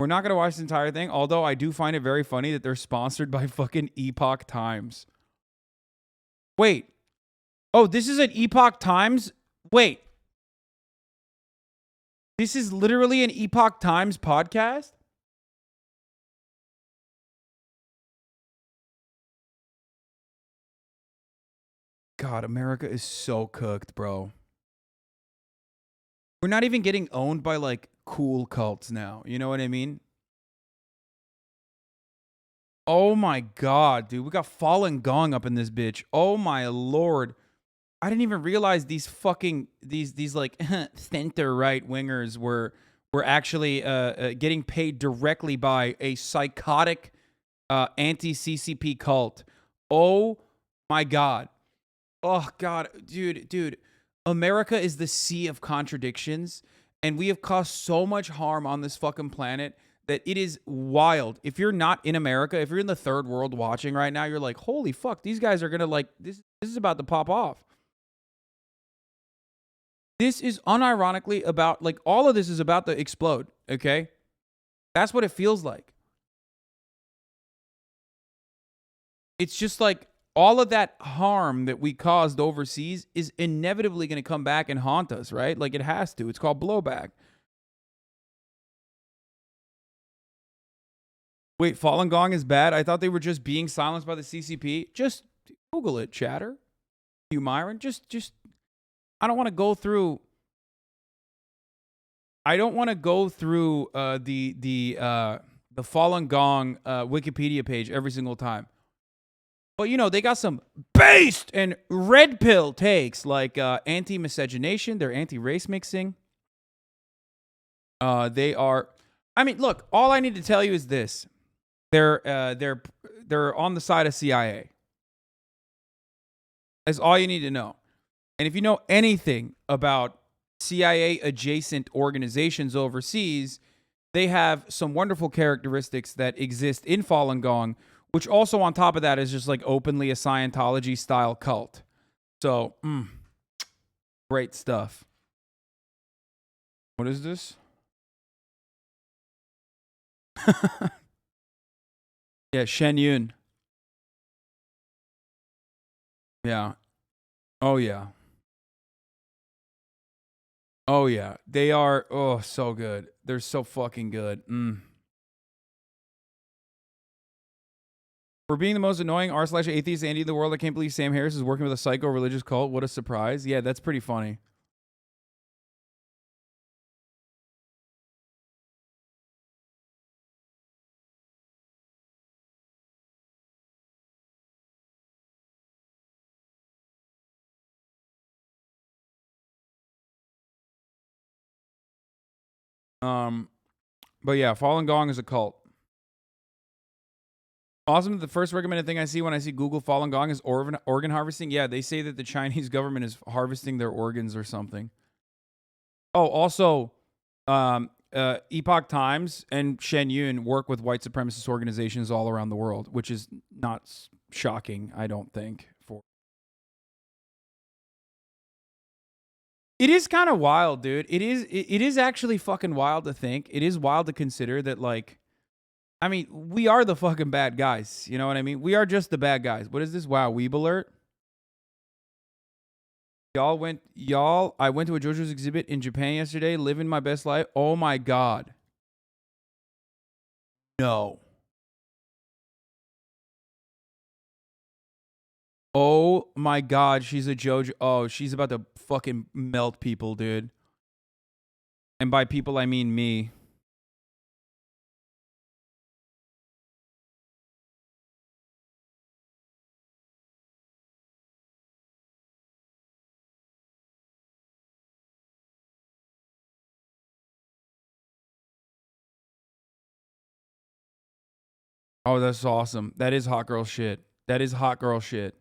We're not gonna watch this entire thing, although I do find it very funny that they're sponsored by fucking Epoch Times. Wait. Oh, this is an Epoch Times? Wait. This is literally an Epoch Times podcast? God, America is so cooked, bro. We're not even getting owned by, like, cool cults now. You know what I mean? Oh, my God, dude. We got Falun Gong up in this bitch. Oh, my Lord. I didn't even realize these fucking these like center right wingers were actually getting paid directly by a psychotic anti-CCP cult. Oh my god. Oh god, dude. America is the sea of contradictions, and we have caused so much harm on this fucking planet that it is wild. If you're not in America, if you're in the third world watching right now, you're like, holy fuck, these guys are gonna like this is about to pop off. This is unironically about, like, all of this is about to explode, okay? That's what it feels like. It's just like all of that harm that we caused overseas is inevitably going to come back and haunt us, right? Like, it has to. It's called blowback. Wait, Falun Gong is bad? I thought they were just being silenced by the CCP. Just Google it, chatter. You, Myron. Just. I don't want to go through. I don't want to go through the Falun Gong Wikipedia page every single time. But, you know, they got some based and red pill takes like anti-miscegenation. They're anti-race mixing. They are. I mean, look. All I need to tell you is this: they're on the side of CIA. That's all you need to know. And if you know anything about CIA adjacent organizations overseas, they have some wonderful characteristics that exist in Falun Gong, which also on top of that is just like openly a Scientology style cult. So, great stuff. What is this? Yeah, Shen Yun. Yeah. Oh, yeah. Oh, yeah. They are, so good. They're so fucking good. For being the most annoying r/atheist Andy in the world, I can't believe Sam Harris is working with a psycho religious cult. What a surprise. Yeah, that's pretty funny. But yeah, Falun Gong is a cult. Awesome. The first recommended thing I see when I see Google Falun Gong is organ harvesting. Yeah, they say that the Chinese government is harvesting their organs or something. Oh, also, Epoch Times and Shen Yun work with white supremacist organizations all around the world, which is not shocking, I don't think. It is kind of wild, dude. It is actually fucking wild to think. It is wild to consider that, like, I mean, we are the fucking bad guys. You know what I mean? We are just the bad guys. What is this? Wow, Weeb alert. I went to a Jojo's exhibit in Japan yesterday, living my best life. Oh my God. No. Oh my God, she's a Jojo. Oh, she's about to fucking melt people, dude. And by people, I mean me. Oh, that's awesome. That is hot girl shit. That is hot girl shit.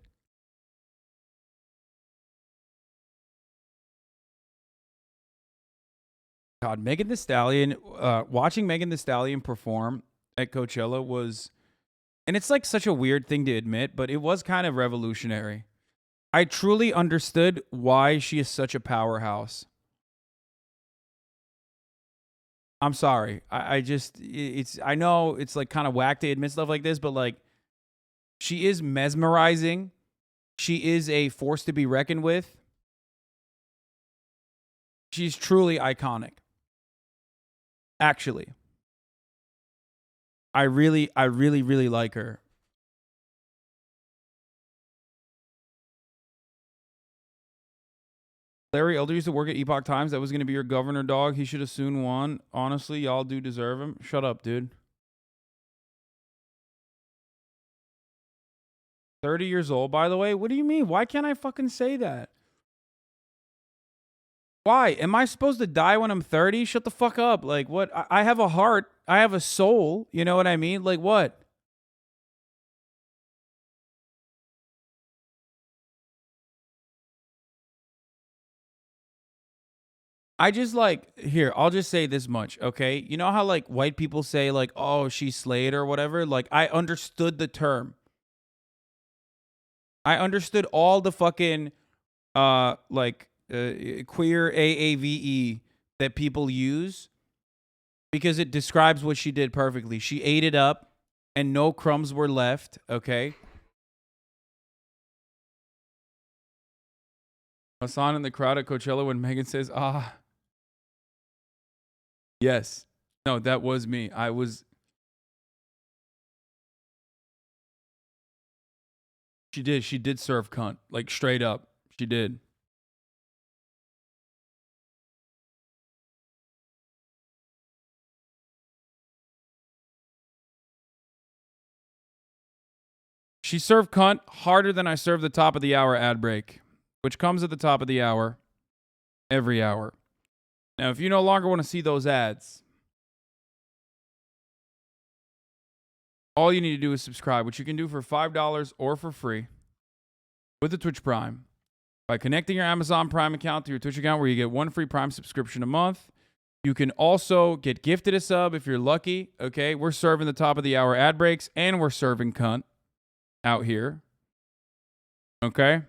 God, Megan Thee Stallion, watching Megan Thee Stallion perform at Coachella was, and it's like such a weird thing to admit, but it was kind of revolutionary. I truly understood why she is such a powerhouse. I'm sorry. I know it's like kind of whack to admit stuff like this, but like, she is mesmerizing. She is a force to be reckoned with. She's truly iconic. Actually. I really like her. Larry Elder used to work at Epoch Times. That was going to be your governor, dog. He should have soon won. Honestly, y'all do deserve him. Shut up, dude. 30 years old, by the way? What do you mean? Why can't I fucking say that? Why? Am I supposed to die when I'm 30? Shut the fuck up. Like, what? I have a heart. I have a soul. You know what I mean? Like, what? I just like, here, I'll just say this much, okay? You know how like white people say like, oh, she slayed or whatever? Like, I understood the term. I understood all the fucking, queer AAVE that people use because it describes what she did perfectly. She ate it up and no crumbs were left, okay? Hasan in the crowd at Coachella when Megan says, ah. Yes. No, that was me. She did. She did serve cunt. Like, straight up. She did. She served cunt harder than I served the top of the hour ad break, which comes at the top of the hour every hour. Now, if you no longer want to see those ads, all you need to do is subscribe, which you can do for $5 or for free with the Twitch Prime by connecting your Amazon Prime account to your Twitch account, where you get one free Prime subscription a month. You can also get gifted a sub if you're lucky. Okay, we're serving the top of the hour ad breaks, and we're serving cunt out here. Okay.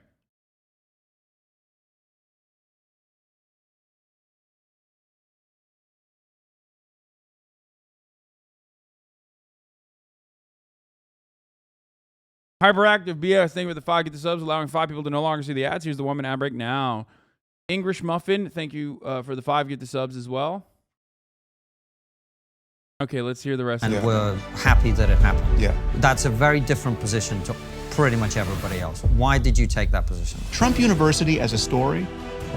Hyperactive BS, thank you for the 5 get the subs, allowing 5 people to no longer see the ads. Here's the 1 minute ad break now. English Muffin, thank you for the 5 get the subs as well. Okay, let's hear the rest And of it. we're happy that it happened. Yeah. That's a very different position to pretty much everybody else. Why did you take that position? Trump University as a story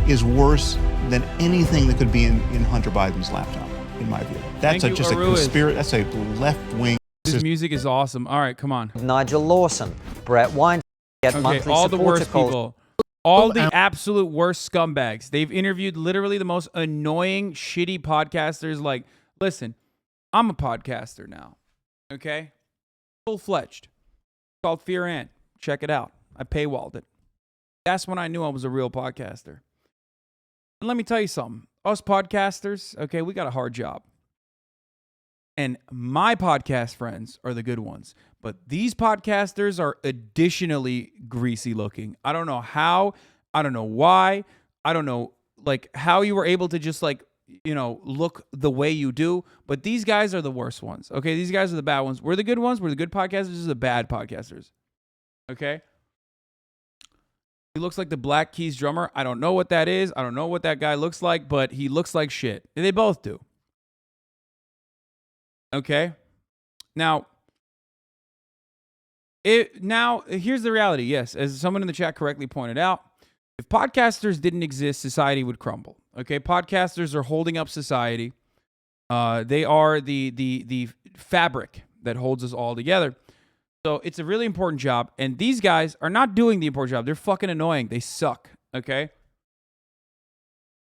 is worse than anything that could be in Hunter Biden's laptop, in my view. That's Thank you, just a Aruiz. conspiracy. That's a left-wing. This music is awesome. All right, come on. Nigel Lawson, Brett Weinstein, get Okay, monthly all the supporter worst calls. people. All the absolute worst scumbags. They've interviewed literally the most annoying, shitty podcasters. Like, listen, I'm a podcaster now. Okay? Full-fledged. It's called Fear Ant. Check it out. I paywalled it. That's when I knew I was a real podcaster. And let me tell you something. Us podcasters, okay, we got a hard job. And my podcast friends are the good ones. But these podcasters are additionally greasy looking. I don't know how. I don't know why. I don't know, like, how you were able to just, like, you know, look the way you do. But these guys are the worst ones. Okay, these guys are the bad ones. We're the good ones. We're the good podcasters. These are the bad podcasters. Okay? He looks like the Black Keys drummer. I don't know what that is. I don't know what that guy looks like, but he looks like shit. And they both do. Okay? Now, here's the reality. Yes, as someone in the chat correctly pointed out, if podcasters didn't exist, society would crumble. Okay? Podcasters are holding up society. They are the fabric that holds us all together. So it's a really important job. And these guys are not doing the important job. They're fucking annoying. They suck. Okay?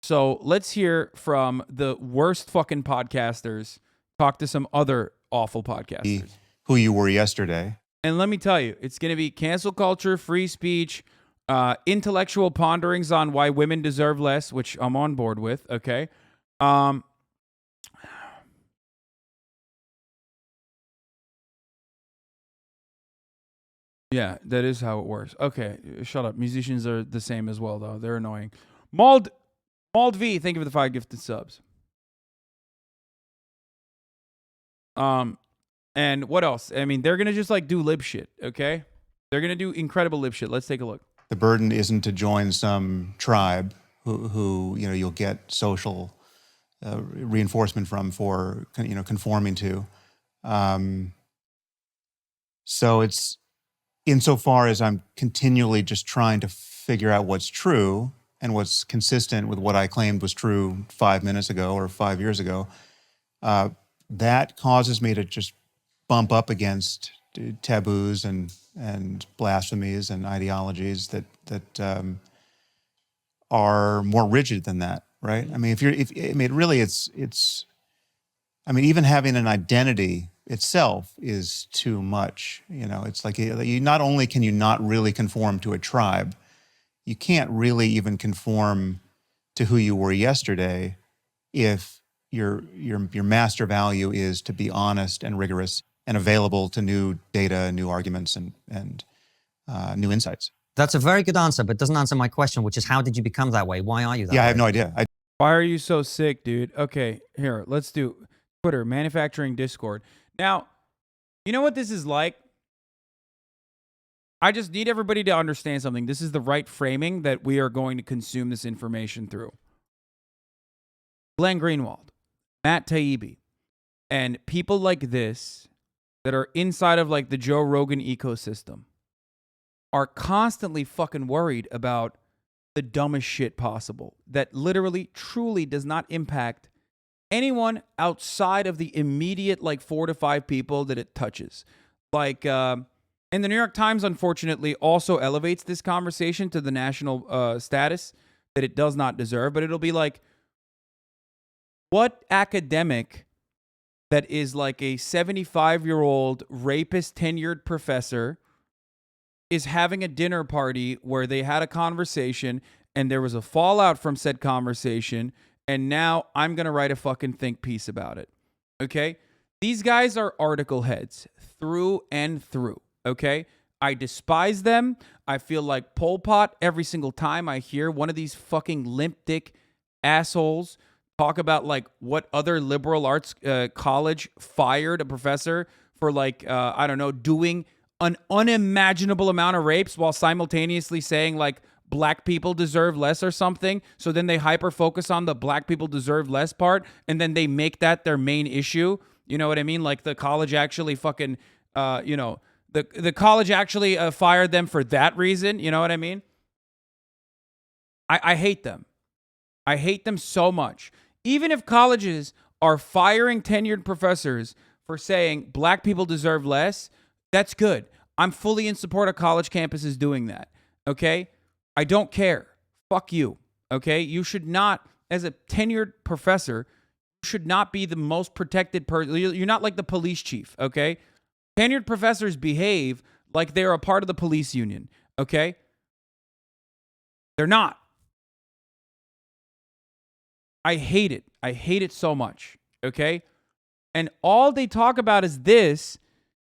So let's hear from the worst fucking podcasters talk to some other awful podcasters. Who you were yesterday. And let me tell you, it's going to be cancel culture, free speech, intellectual ponderings on why women deserve less, which I'm on board with, okay? Yeah, that is how it works. Okay, shut up. Musicians are the same as well, though. They're annoying. Mald V, thank you for the 5 gifted subs. And what else? I mean, they're going to just like do lib shit, okay? They're going to do incredible lib shit. Let's take a look. The burden isn't to join some tribe who you know, you'll get social reinforcement from for, you know, conforming to. So it's, insofar as I'm continually just trying to figure out what's true and what's consistent with what I claimed was true 5 minutes ago or 5 years ago, that causes me to just bump up against taboos and blasphemies and ideologies that are more rigid than that, right? I mean, I mean, even having an identity itself is too much. You know, it's like you not only can you not really conform to a tribe, you can't really even conform to who you were yesterday if your master value is to be honest and rigorous and available to new data, new arguments, and new insights. That's a very good answer, but doesn't answer my question, which is how did you become that way? Why are you that way? Yeah, I have no idea. Why are you so sick, dude? Okay, here, let's do Twitter, manufacturing Discord. Now, you know what this is like? I just need everybody to understand something. This is the right framing that we are going to consume this information through. Glenn Greenwald, Matt Taibbi, and people like this that are inside of like the Joe Rogan ecosystem are constantly fucking worried about the dumbest shit possible that literally, truly does not impact anyone outside of the immediate, like, 4 to 5 people that it touches. Like, and the New York Times, unfortunately, also elevates this conversation to the national status that it does not deserve. But it'll be like, what academic that is like a 75-year-old rapist tenured professor is having a dinner party where they had a conversation and there was a fallout from said conversation, and now I'm going to write a fucking think piece about it? Okay? These guys are article heads through and through. Okay? I despise them. I feel like Pol Pot every single time I hear one of these fucking limp dick assholes talk about like what other liberal arts college fired a professor for, like, I don't know, doing an unimaginable amount of rapes while simultaneously saying like black people deserve less or something. So then they hyper focus on the black people deserve less part, and then they make that their main issue. You know what I mean? Like the college actually fucking, the college actually fired them for that reason. You know what I mean? I hate them. I hate them so much. Even if colleges are firing tenured professors for saying black people deserve less, that's good. I'm fully in support of college campuses doing that. Okay? I don't care. Fuck you. Okay? You should not, as a tenured professor, you should not be the most protected person. You're not like the police chief. Okay? Tenured professors behave like they're a part of the police union. Okay? They're not. I hate it. I hate it so much. Okay? And all they talk about is this.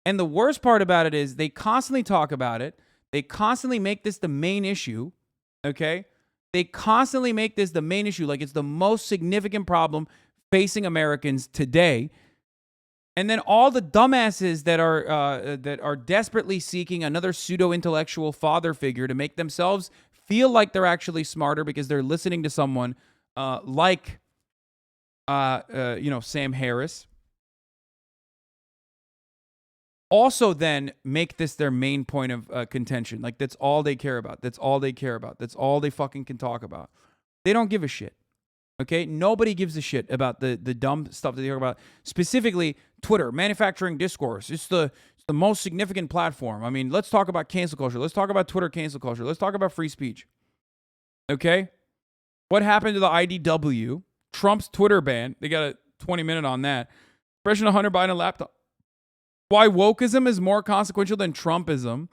And the worst part about it is they constantly talk about it. They constantly make this the main issue. Okay? They constantly make this the main issue. Like it's the most significant problem facing Americans today. And then all the dumbasses that are desperately seeking another pseudo-intellectual father figure to make themselves feel like they're actually smarter because they're listening to someone like Sam Harris, also then make this their main point of contention. Like that's all they care about. That's all they care about. That's all they fucking can talk about. They don't give a shit. Okay? Nobody gives a shit about the dumb stuff that they talk about. Specifically, Twitter, manufacturing discourse. It's the most significant platform. I mean, let's talk about cancel culture. Let's talk about Twitter cancel culture. Let's talk about free speech. Okay? What happened to the IDW? Trump's Twitter ban. They got a 20-minute on that. Expression of Hunter Biden laptop. Why wokeism is more consequential than Trumpism.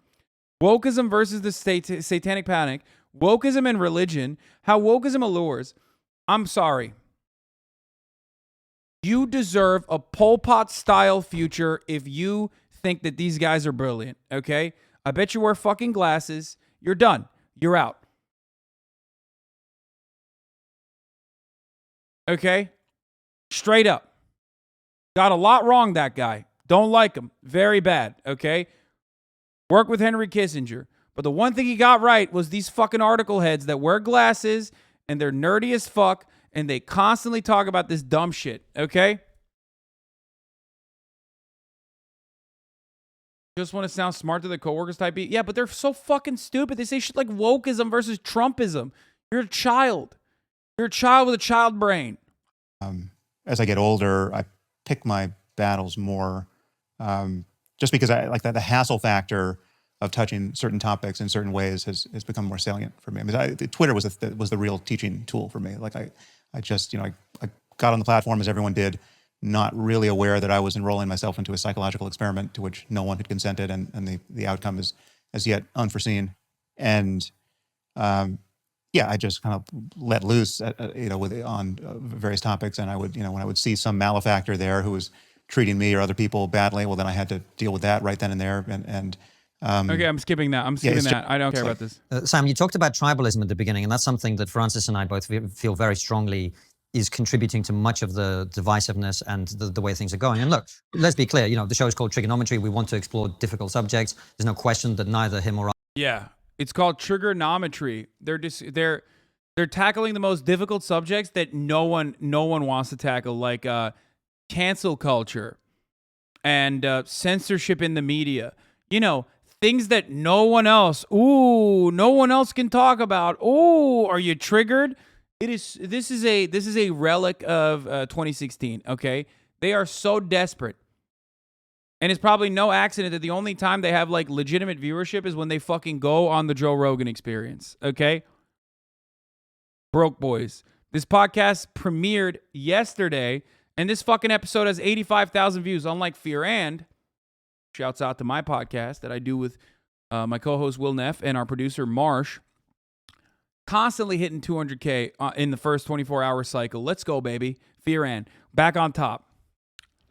Wokeism versus the satanic panic. Wokeism and religion. How wokeism allures. I'm sorry. You deserve a Pol Pot style future if you think that these guys are brilliant. Okay? I bet you wear fucking glasses. You're done. You're out. Okay? Straight up. Got a lot wrong, that guy. Don't like him. Very bad. Okay? Work with Henry Kissinger. But the one thing he got right was these fucking article heads that wear glasses and they're nerdy as fuck and they constantly talk about this dumb shit. Okay? Just want to sound smart to the coworkers type B. Yeah, but they're so fucking stupid. They say shit like wokeism versus Trumpism. You're a child. You're a child with a child brain. As I get older, I pick my battles more, just because I like that the hassle factor of touching certain topics in certain ways has become more salient for me. I mean, Twitter was the real teaching tool for me. Like I just I got on the platform as everyone did, not really aware that I was enrolling myself into a psychological experiment to which no one had consented, and the outcome is as yet unforeseen. And yeah, I just kind of let loose, on various topics, and I would, when I would see some malefactor there who was treating me or other people badly, well, then I had to deal with that right then and there. Okay, I'm skipping that. I don't care about this. Sam, you talked about tribalism at the beginning, and that's something that Francis and I both feel very strongly is contributing to much of the divisiveness and the way things are going. And look, let's be clear. The show is called Trigonometry. We want to explore difficult subjects. There's no question that neither him or I. Yeah. It's called trigonometry. They're tackling the most difficult subjects that no one wants to tackle, like cancel culture and censorship in the media. things that no one else can talk about. Ooh, are you triggered? This is a relic of 2016, okay? They are so desperate. And it's probably no accident that the only time they have like legitimate viewership is when they fucking go on the Joe Rogan Experience, okay? Broke boys. This podcast premiered yesterday, and this fucking episode has 85,000 views, unlike Fear and. Shouts out to my podcast that I do with my co-host Will Neff and our producer Marsh. Constantly hitting 200K in the first 24-hour cycle. Let's go, baby. Fear and. Back on top.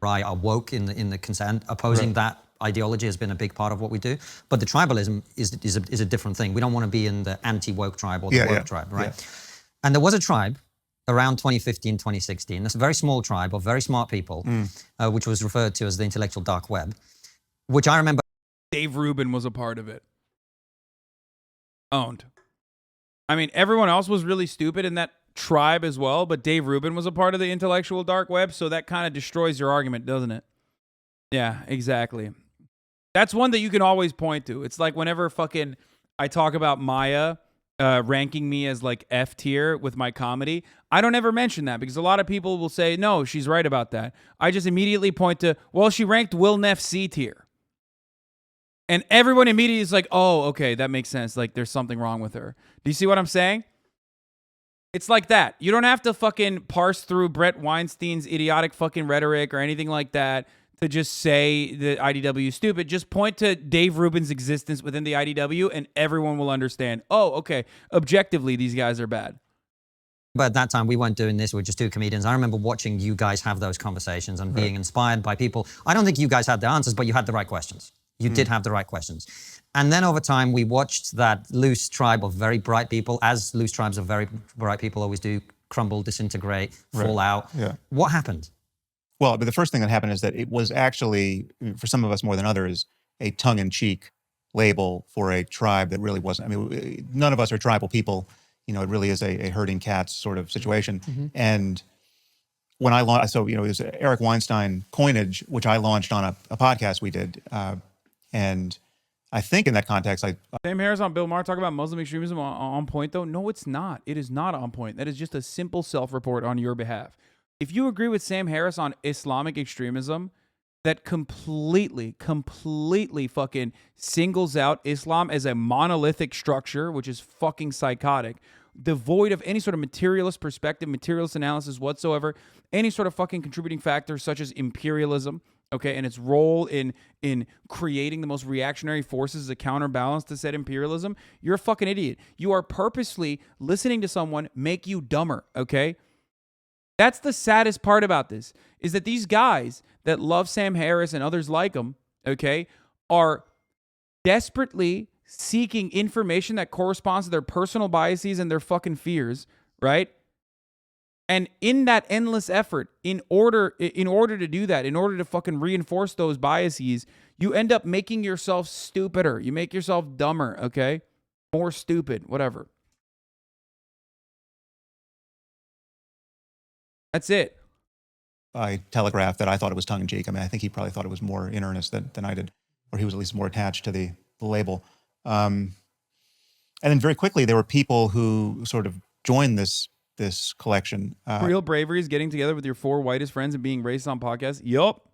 Right, are woke in the consent. Opposing that ideology has been a big part of what we do. But the tribalism is a different thing. We don't want to be in the anti-woke tribe or the woke tribe, right? Yeah. And there was a tribe around 2015, 2016. That's a very small tribe of very smart people, which was referred to as the intellectual dark web, which I remember. Dave Rubin was a part of it. Owned. I mean, everyone else was really stupid in that tribe as well, but Dave Rubin was a part of the intellectual dark web, so that kind of destroys your argument, doesn't it? Yeah, exactly. That's one that you can always point to. It's like whenever fucking I talk about Maya ranking me as like F tier with my comedy, I don't ever mention that because a lot of people will say, no, she's right about that. I just immediately point to, well, she ranked Will Neff C tier. And everyone immediately is like, oh, okay, that makes sense. Like there's something wrong with her. Do you see what I'm saying? It's like that. You don't have to fucking parse through Brett Weinstein's idiotic fucking rhetoric or anything like that to just say the IDW is stupid. Just point to Dave Rubin's existence within the IDW and everyone will understand, oh, okay, objectively, these guys are bad. But at that time, we weren't doing this. We were just two comedians. I remember watching you guys have those conversations and being inspired by people. I don't think you guys had the answers, but you had the right questions. You did have the right questions. And then over time, we watched that loose tribe of very bright people, as loose tribes of very bright people always do, crumble, disintegrate, fall out. Yeah. What happened? Well, but the first thing that happened is that it was actually, for some of us more than others, a tongue-in-cheek label for a tribe that really wasn't. I mean, none of us are tribal people. You know, it really is a herding cats sort of situation. And when I launched, so, you know, it was Eric Weinstein coinage, which I launched on a podcast we did. And I think in that context, Sam Harris on Bill Maher talk about Muslim extremism on point, though. No, it's not. It is not on point. That is just a simple self-report on your behalf. If you agree with Sam Harris on Islamic extremism, that completely fucking singles out Islam as a monolithic structure, which is fucking psychotic, devoid of any sort of materialist perspective, materialist analysis whatsoever, any sort of fucking contributing factor such as imperialism, okay, and its role in creating the most reactionary forces as a counterbalance to said imperialism, you're a fucking idiot. You are purposely listening to someone make you dumber, okay? That's the saddest part about this, is that these guys that love Sam Harris and others like him, okay, are desperately seeking information that corresponds to their personal biases and their fucking fears, right? And in that endless effort, in order to do that, in order to fucking reinforce those biases, you end up making yourself stupider. You make yourself dumber, okay? More stupid, whatever. That's it. I telegraphed that I thought it was tongue-in-cheek. I mean, I think he probably thought it was more in earnest than I did, or he was at least more attached to the label. And then very quickly, there were people who sort of joined this collection. Real bravery is getting together with your four whitest friends and being racist on podcasts. Yup.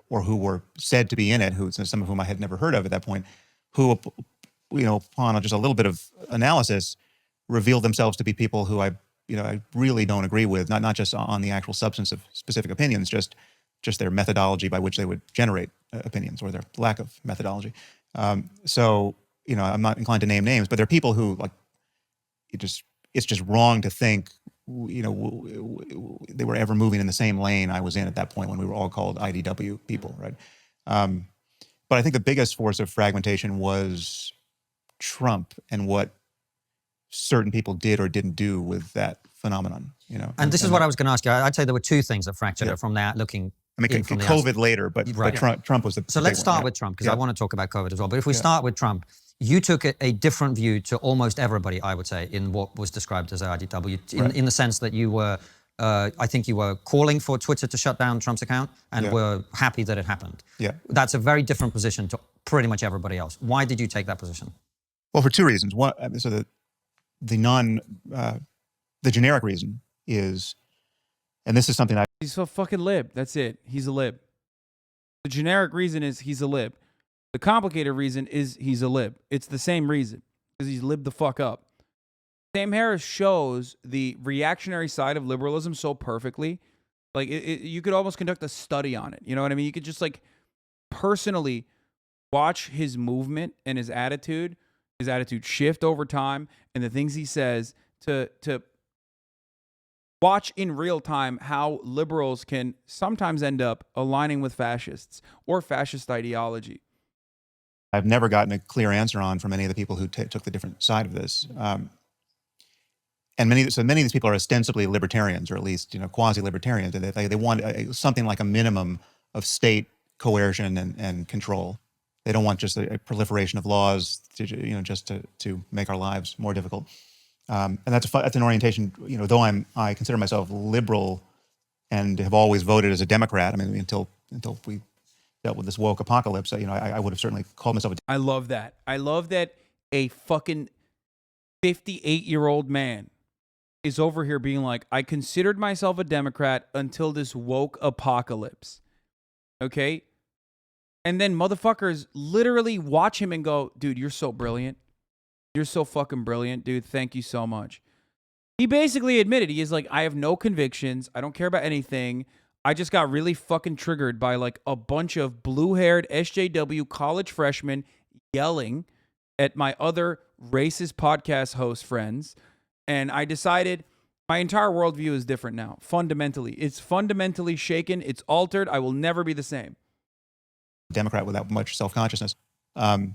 Or who were said to be in it, some of whom I had never heard of at that point, who, you know, upon just a little bit of analysis, revealed themselves to be people who I really don't agree with, not just on the actual substance of specific opinions, just their methodology by which they would generate opinions, or their lack of methodology. So, you know, I'm not inclined to name names, but there are people who, like, it's just wrong to think, you know, they were ever moving in the same lane I was in at that point when we were all called IDW people, right? But I think the biggest force of fragmentation was Trump and what certain people did or didn't do with that phenomenon, you know. And this is what I was going to ask you. I'd say there were two things that fractured it from that looking. I mean, COVID later, but Trump was the So let's start with Trump, because I want to talk about COVID as well. But if we start with Trump, you took a different view to almost everybody, I would say, in what was described as IDW, in the sense that you were I think you were calling for Twitter to shut down Trump's account, and were happy that it happened. Yeah. That's a very different position to pretty much everybody else. Why did you take that position? Well, for two reasons. One, so the generic reason is, and this is something He's a fucking lib. That's it. He's a lib. The generic reason is he's a lib. The complicated reason is he's a lib. It's the same reason, because he's libbed the fuck up. Sam Harris shows the reactionary side of liberalism so perfectly. Like, you could almost conduct a study on it. You know what I mean? You could just, like, personally watch his movement and his attitude shift over time, and the things he says to watch in real time how liberals can sometimes end up aligning with fascists or fascist ideology. I've never gotten a clear answer on from any of the people who took the different side of this. And many of these people are ostensibly libertarians, or at least, quasi-libertarians. They want something like a minimum of state coercion and control. They don't want just a proliferation of laws to make our lives more difficult. And that's an orientation. Though I consider myself liberal and have always voted as a Democrat. I mean, until we dealt with this woke apocalypse, I would have certainly called myself I love that. I love that a fucking 58-year-old man is over here being like, I considered myself a Democrat until this woke apocalypse. Okay? And then motherfuckers literally watch him and go, dude, you're so brilliant. You're so fucking brilliant, dude. Thank you so much. He basically admitted, he is like, I have no convictions. I don't care about anything. I just got really fucking triggered by like a bunch of blue-haired SJW college freshmen yelling at my other racist podcast host friends. And I decided my entire worldview is different now. Fundamentally. It's fundamentally shaken. It's altered. I will never be the same. Democrat without much self-consciousness. I've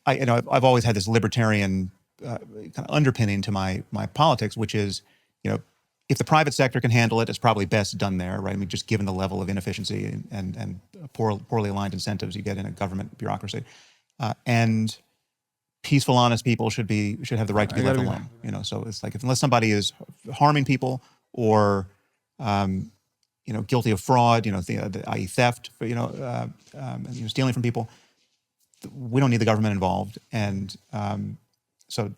always had this libertarian kind of underpinning to my politics, which is, if the private sector can handle it, it's probably best done there, right? I mean, just given the level of inefficiency and poorly aligned incentives you get in a government bureaucracy, and peaceful, honest people should have the right to be left alone. So it's like, unless somebody is harming people or guilty of fraud, i.e. theft, stealing from people, we don't need the government involved. And so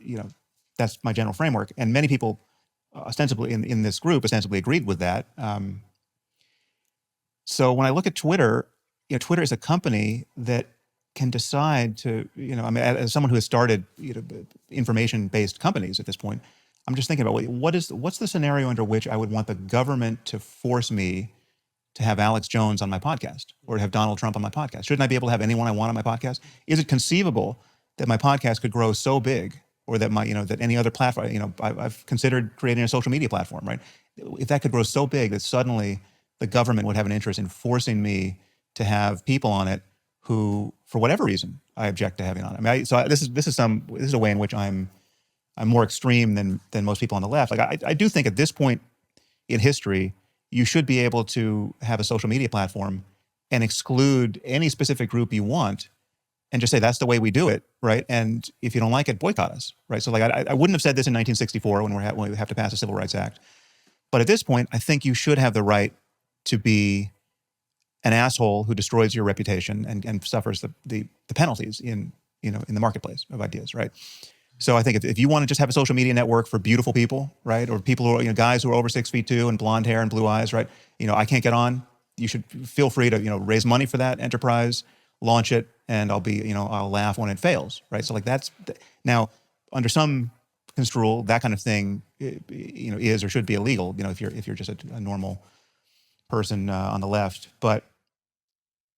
that's my general framework. And many people ostensibly in this group ostensibly agreed with that. So when I look at Twitter, Twitter is a company that can decide to, as someone who has started, information-based companies at this point, I'm just thinking about what's the scenario under which I would want the government to force me to have Alex Jones on my podcast or to have Donald Trump on my podcast? Shouldn't I be able to have anyone I want on my podcast? Is it conceivable that my podcast could grow so big, or that that any other platform, I've considered creating a social media platform, right? If that could grow so big that suddenly the government would have an interest in forcing me to have people on it who, for whatever reason, I object to having on. This is a way in which I'm more extreme than most people on the left. Like I do think at this point in history, you should be able to have a social media platform and exclude any specific group you want, and just say that's the way we do it, right? And if you don't like it, boycott us, right? So like I wouldn't have said this in 1964 when we have to pass a Civil Rights Act, but at this point, I think you should have the right to be an asshole who destroys your reputation and suffers the penalties in the marketplace of ideas, right? So I think if you want to just have a social media network for beautiful people, right, or people who are guys who are over 6'2" and blonde hair and blue eyes, right, I can't get on. You should feel free to raise money for that enterprise, launch it, and I'll laugh when it fails, right? So like that's now under some construal that kind of thing is or should be illegal, if you're just a normal person on the left, but.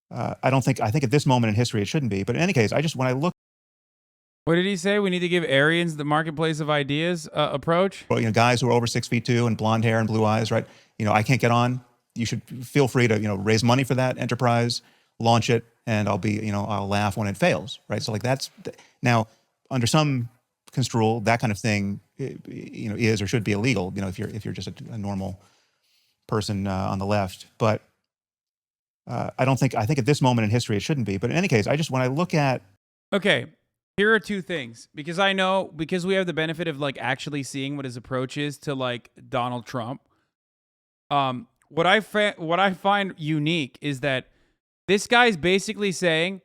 I think at this moment in history it shouldn't be. But in any case, when I look. What did he say? We need to give Aryans the marketplace of ideas approach? Well, guys who are over 6'2" and blonde hair and blue eyes, right? I can't get on. You should feel free to raise money for that enterprise, launch it, and I'll laugh when it fails, right? So like that's now under some construal that kind of thing is or should be illegal, if you're just a normal person on the left, but. I think at this moment in history it shouldn't be. But in any case, when I look at. Okay, here are two things. Because we have the benefit of like actually seeing what his approach is to like Donald Trump. What I find unique is that this guy's basically saying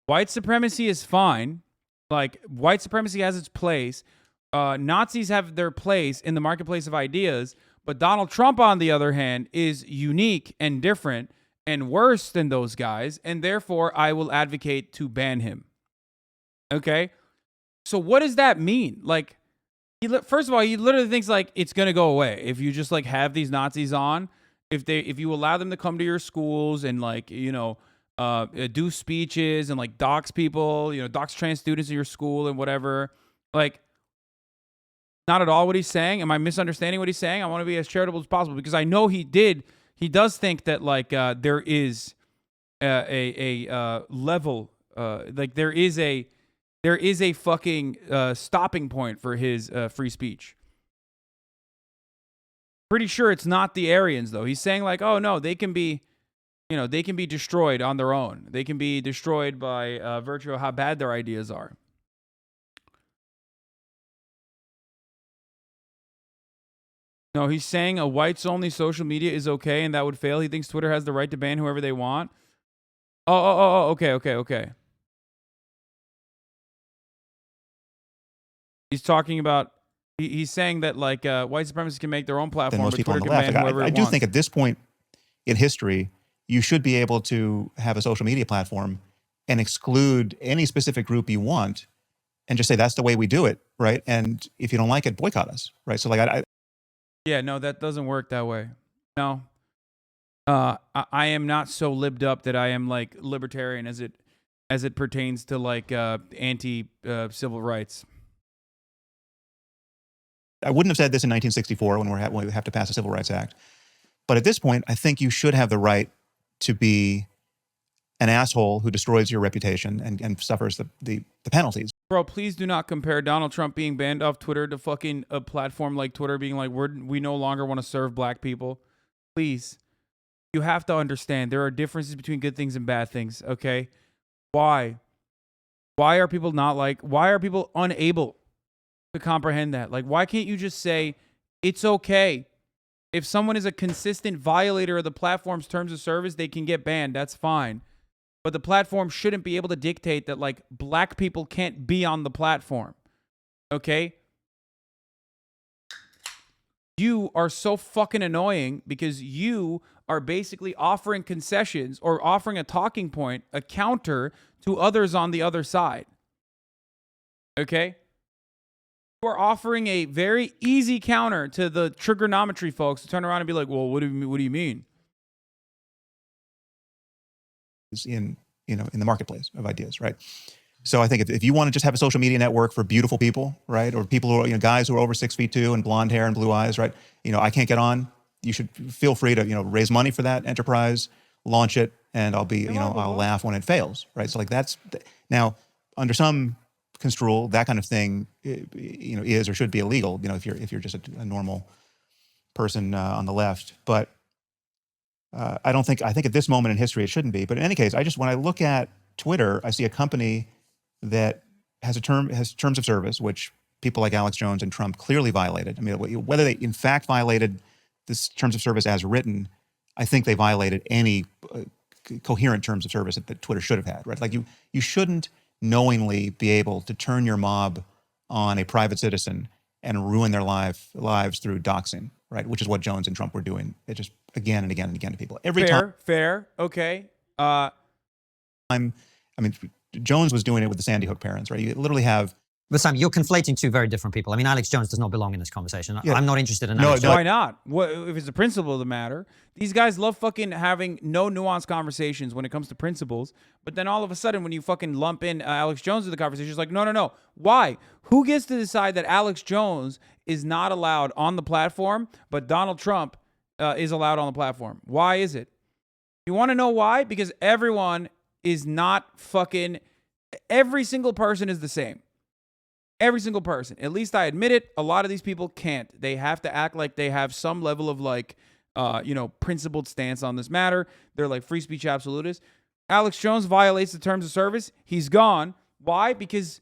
white supremacy is fine. Like, white supremacy has its place. Nazis have their place in the marketplace of ideas. But Donald Trump, on the other hand, is unique and different and worse than those guys. And therefore, I will advocate to ban him. Okay? So what does that mean? Like, first of all, he literally thinks like it's going to go away if you just like have these Nazis on. If you allow them to come to your schools and like, do speeches and like dox people, dox trans students in your school and whatever. Like, not at all what he's saying. Am I misunderstanding what he's saying? I want to be as charitable as possible because I know he does think that like there is a level, like there is a fucking stopping point for his free speech. Pretty sure it's not the Aryans though. He's saying like, oh no, they can be destroyed on their own. They can be destroyed by virtue of how bad their ideas are. No, he's saying a whites-only social media is okay and that would fail. He thinks Twitter has the right to ban whoever they want. Okay. He's talking about, he's saying that like white supremacists can make their own platform, most but people Twitter on the can left. ban whoever I it do wants. think at this point in history, you should be able to have a social media platform and exclude any specific group you want and just say, that's the way we do it, right? And if you don't like it, boycott us, right? So like, Yeah, no, that doesn't work that way. No. I am not so libbed up that I am like libertarian as it pertains to like anti civil rights. I wouldn't have said this in 1964 when we have to pass a Civil Rights Act. But at this point, I think you should have the right to be an asshole who destroys your reputation and suffers the penalties. Bro, please do not compare Donald Trump being banned off Twitter to fucking a platform like Twitter being like, we no longer want to serve black people. Please. You have to understand there are differences between good things and bad things, okay? Why? Why are people unable to comprehend that? Like, why can't you just say, it's okay. If someone is a consistent violator of the platform's terms of service, they can get banned. That's fine. But the platform shouldn't be able to dictate that, like, black people can't be on the platform. Okay? You are so fucking annoying because you are basically offering concessions or offering a talking point, a counter to others on the other side. Okay? You are offering a very easy counter to the trigonometry folks to turn around and be like, well, what do you mean? In the marketplace of ideas, right? So I think if you want to just have a social media network for beautiful people, right, or people who are guys who are over 6'2" and blonde hair and blue eyes, right? I can't get on. You should feel free to raise money for that enterprise, launch it, and I'll laugh when it fails, right? So like that's now under some construal that kind of thing, is or should be illegal. If you're just a normal person on the left, but. I think at this moment in history it shouldn't be. But in any case, when I look at Twitter, I see a company that has terms of service, which people like Alex Jones and Trump clearly violated. I mean, whether they in fact violated this terms of service as written, I think they violated any coherent terms of service that Twitter should have had, right? Like you shouldn't knowingly be able to turn your mob on a private citizen and ruin their lives through doxing, right? Which is what Jones and Trump were doing. It just again and again and again to people. Every time. Fair. Okay. Jones was doing it with the Sandy Hook parents, right? You literally have. But Sam, you're conflating two very different people. I mean, Alex Jones does not belong in this conversation. Yeah. I'm not interested in Alex Jones. Why not? If it's the principle of the matter, these guys love fucking having no nuanced conversations when it comes to principles. But then all of a sudden, when you fucking lump in Alex Jones to the conversation, it's like, no. Why? Who gets to decide that Alex Jones is not allowed on the platform, but Donald Trump is allowed on the platform? Why is it? You want to know why? Because everyone is not fucking. Every single person is the same. Every single person. At least I admit it. A lot of these people can't. They have to act like they have some level of like, principled stance on this matter. They're like free speech absolutists. Alex Jones violates the terms of service. He's gone. Why? Because,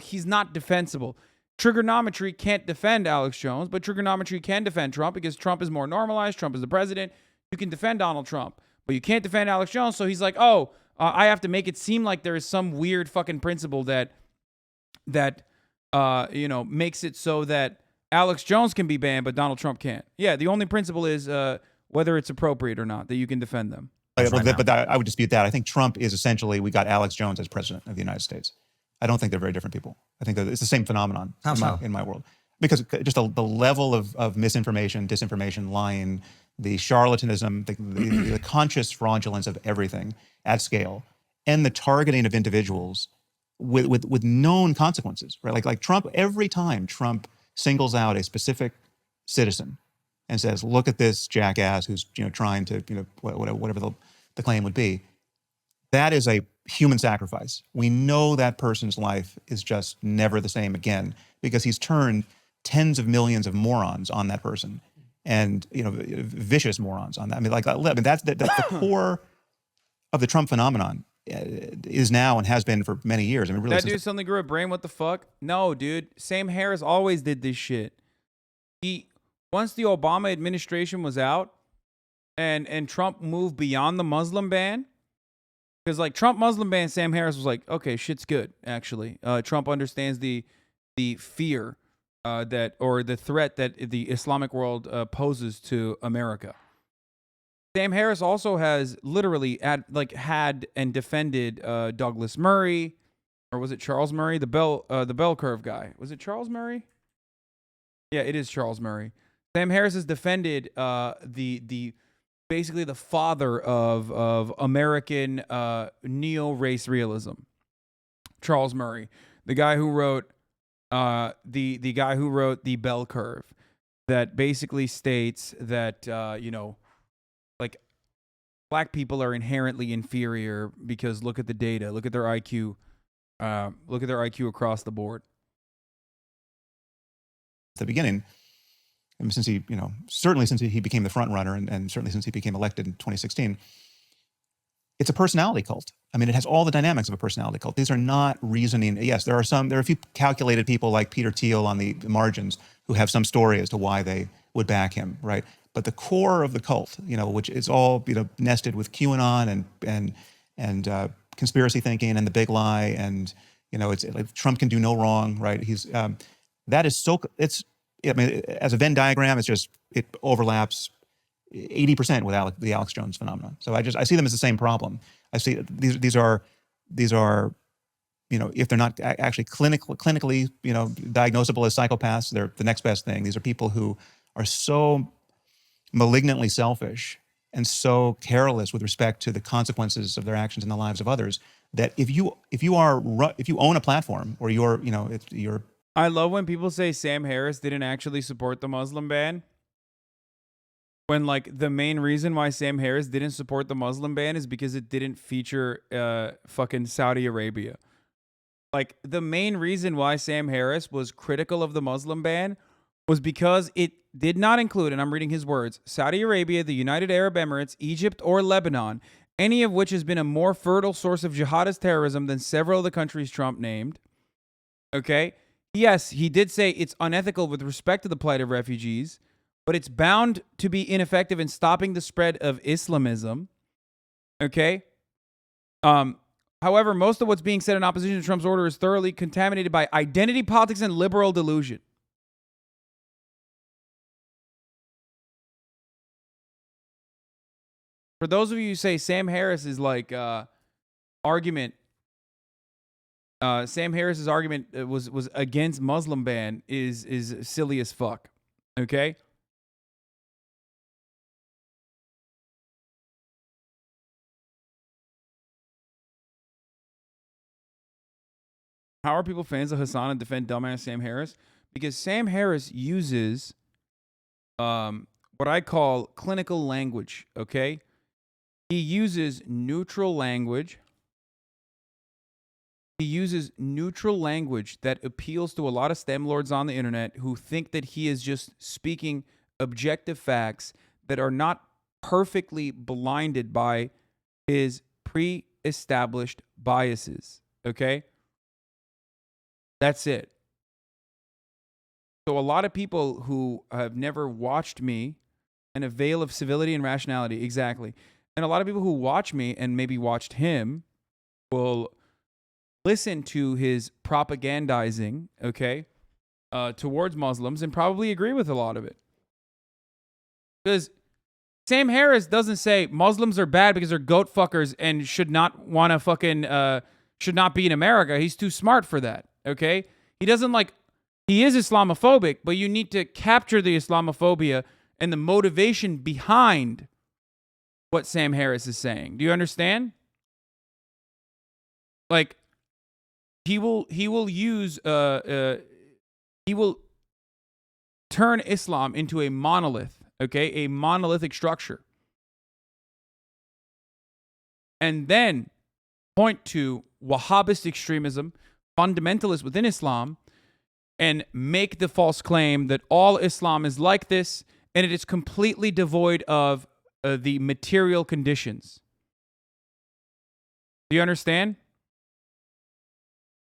he's not defensible. Trigonometry can't defend Alex Jones, but trigonometry can defend Trump because Trump is more normalized. Trump is the president. You can defend Donald Trump, but you can't defend Alex Jones. So he's like, oh, I have to make it seem like there is some weird fucking principle that makes it so that Alex Jones can be banned, but Donald Trump can't. Yeah, the only principle is whether it's appropriate or not, that you can defend them. But I would dispute that. I think Trump is essentially, we got Alex Jones as president of the United States. I don't think they're very different people. I think that it's the same phenomenon in my world. Because just the level of misinformation, disinformation, lying, the charlatanism, the conscious fraudulence of everything at scale, and the targeting of individuals with known consequences, right? Like Trump, every time Trump singles out a specific citizen and says, look at this jackass who's trying to, whatever the claim would be, that is a human sacrifice. We know that person's life is just never the same again because he's turned tens of millions of morons on that person, and vicious morons on that. I mean, that's the core of the Trump phenomenon is now and has been for many years. I mean, really, that dude suddenly grew a brain. What the fuck? No, dude. Sam Harris always did this shit. Once the Obama administration was out, and Trump moved beyond the Muslim ban. Because like Trump Muslim ban, Sam Harris was like, okay, shit's good, actually. Trump understands the fear or the threat that the Islamic world poses to America. Sam Harris also has literally had and defended Douglas Murray, or was it Charles Murray, the bell curve guy? Was it Charles Murray? Yeah, it is Charles Murray. Sam Harris has defended basically the father of American neo-race realism, Charles Murray, the guy who wrote the guy who wrote The Bell Curve, that basically states that like black people are inherently inferior because look at the data, look at their IQ, across the board. At the beginning. And since he, certainly since he became the front runner and certainly since he became elected in 2016, it's a personality cult. I mean, it has all the dynamics of a personality cult. These are not reasoning. Yes, there are a few calculated people like Peter Thiel on the margins who have some story as to why they would back him, right? But the core of the cult, which is all, nested with QAnon and conspiracy thinking and the big lie, and, it's like Trump can do no wrong, right? That is so, I mean, as a Venn diagram, it overlaps 80% with the Alex Jones phenomenon. So I see them as the same problem. I see these are if they're not actually clinically diagnosable as psychopaths, they're the next best thing. These are people who are so malignantly selfish and so careless with respect to the consequences of their actions in the lives of others that if you own a platform or you're I love when people say Sam Harris didn't actually support the Muslim ban. When like the main reason why Sam Harris didn't support the Muslim ban is because it didn't feature fucking Saudi Arabia. Like the main reason why Sam Harris was critical of the Muslim ban was because it did not include, and I'm reading his words, Saudi Arabia, the United Arab Emirates, Egypt, or Lebanon, any of which has been a more fertile source of jihadist terrorism than several of the countries Trump named. Okay? Yes, he did say it's unethical with respect to the plight of refugees, but it's bound to be ineffective in stopping the spread of Islamism. Okay? However, most of what's being said in opposition to Trump's order is thoroughly contaminated by identity politics and liberal delusion. For those of you who say Sam Harris is like argument, Sam Harris's argument was against Muslim ban is silly as fuck. Okay? How are people fans of Hasan and defend dumbass Sam Harris? Because Sam Harris uses what I call clinical language, okay? He uses neutral language. He uses neutral language that appeals to a lot of STEM lords on the internet who think that he is just speaking objective facts that are not perfectly blinded by his pre-established biases, okay? That's it. So a lot of people who have never watched me in a veil of civility and rationality, exactly. And a lot of people who watch me and maybe watched him will listen to his propagandizing, okay, towards Muslims and probably agree with a lot of it. Because Sam Harris doesn't say Muslims are bad because they're goat fuckers and should not want to fucking, should not be in America. He's too smart for that, okay? He doesn't like, he is Islamophobic, but you need to capture the Islamophobia and the motivation behind what Sam Harris is saying. Do you understand? Like, he will use, he will turn Islam into a monolith, okay? A monolithic structure. And then point to Wahhabist extremism, fundamentalists within Islam, and make the false claim that all Islam is like this and it is completely devoid of the material conditions. Do you understand?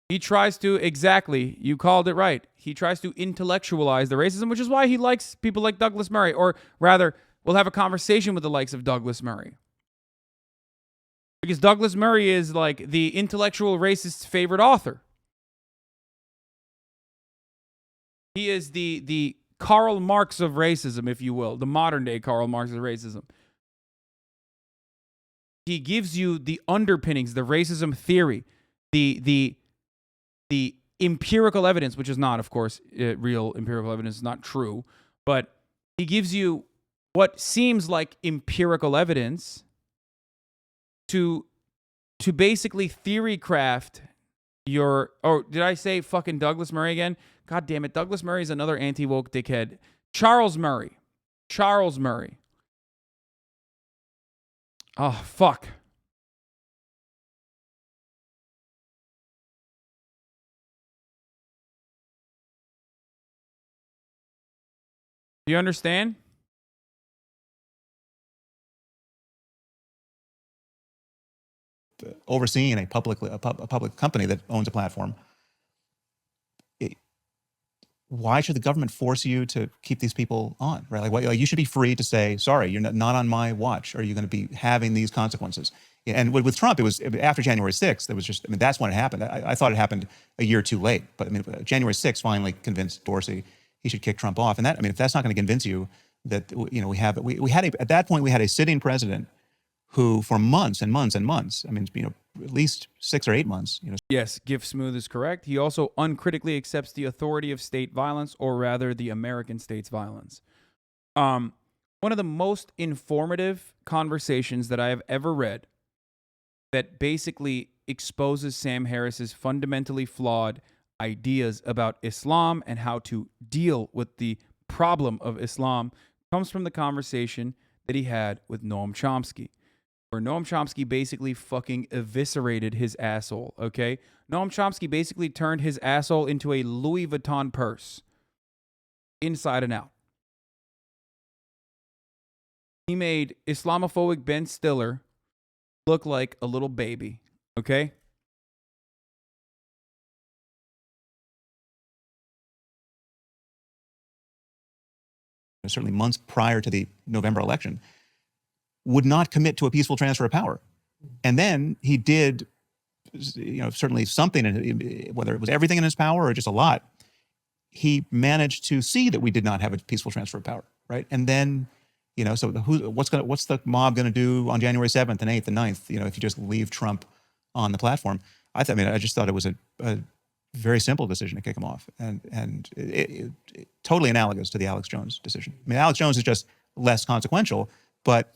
He tries to, exactly, you called it right. He tries to intellectualize the racism, which is why he likes people like Douglas Murray, or rather, we'll have a conversation with the likes of Douglas Murray. Because Douglas Murray is like the intellectual racist's favorite author. He is the Karl Marx of racism, if you will, the modern day Karl Marx of racism. He gives you the underpinnings, the racism theory, the empirical evidence, which is not, of course, real empirical evidence, is not true, but he gives you what seems like empirical evidence to basically theory craft your, oh, did I say fucking Douglas Murray again? God damn it. Douglas Murray is another anti-woke dickhead. Charles Murray. Charles Murray. Oh, fuck. Do you understand? Overseeing a public company that owns a platform, why should the government force you to keep these people on? Right? Like, you should be free to say, sorry, you're not on my watch. Are you going to be having these consequences? And with Trump, it was after January 6th. It was just, I mean, that's when it happened. I thought it happened a year too late. But I mean, January 6th finally convinced Dorsey he should kick Trump off. And that, I mean, if that's not going to convince you that, you know, we had at that point, we had a sitting president who for months and months and months, I mean, you know, at least 6 or 8 months, you know. Yes, Gift Smooth is correct. He also uncritically accepts the authority of state violence, or rather the American state's violence. One of the most informative conversations that I have ever read that basically exposes Sam Harris's fundamentally flawed ideas about Islam and how to deal with the problem of Islam comes from the conversation that he had with Noam Chomsky, where Noam Chomsky basically fucking eviscerated his asshole, okay? Noam Chomsky basically turned his asshole into a Louis Vuitton purse, inside and out. He made Islamophobic Ben Stiller look like a little baby, okay? Certainly months prior to the November election, would not commit to a peaceful transfer of power. And then he did, you know, certainly something, whether it was everything in his power or just a lot, he managed to see that we did not have a peaceful transfer of power, right? And then, you know, so what's the mob going to do on January 7th and 8th and 9th, you know, if you just leave Trump on the platform? I just thought it was a very simple decision to kick him off, and it totally analogous to the Alex Jones decision. I mean, Alex Jones is just less consequential, but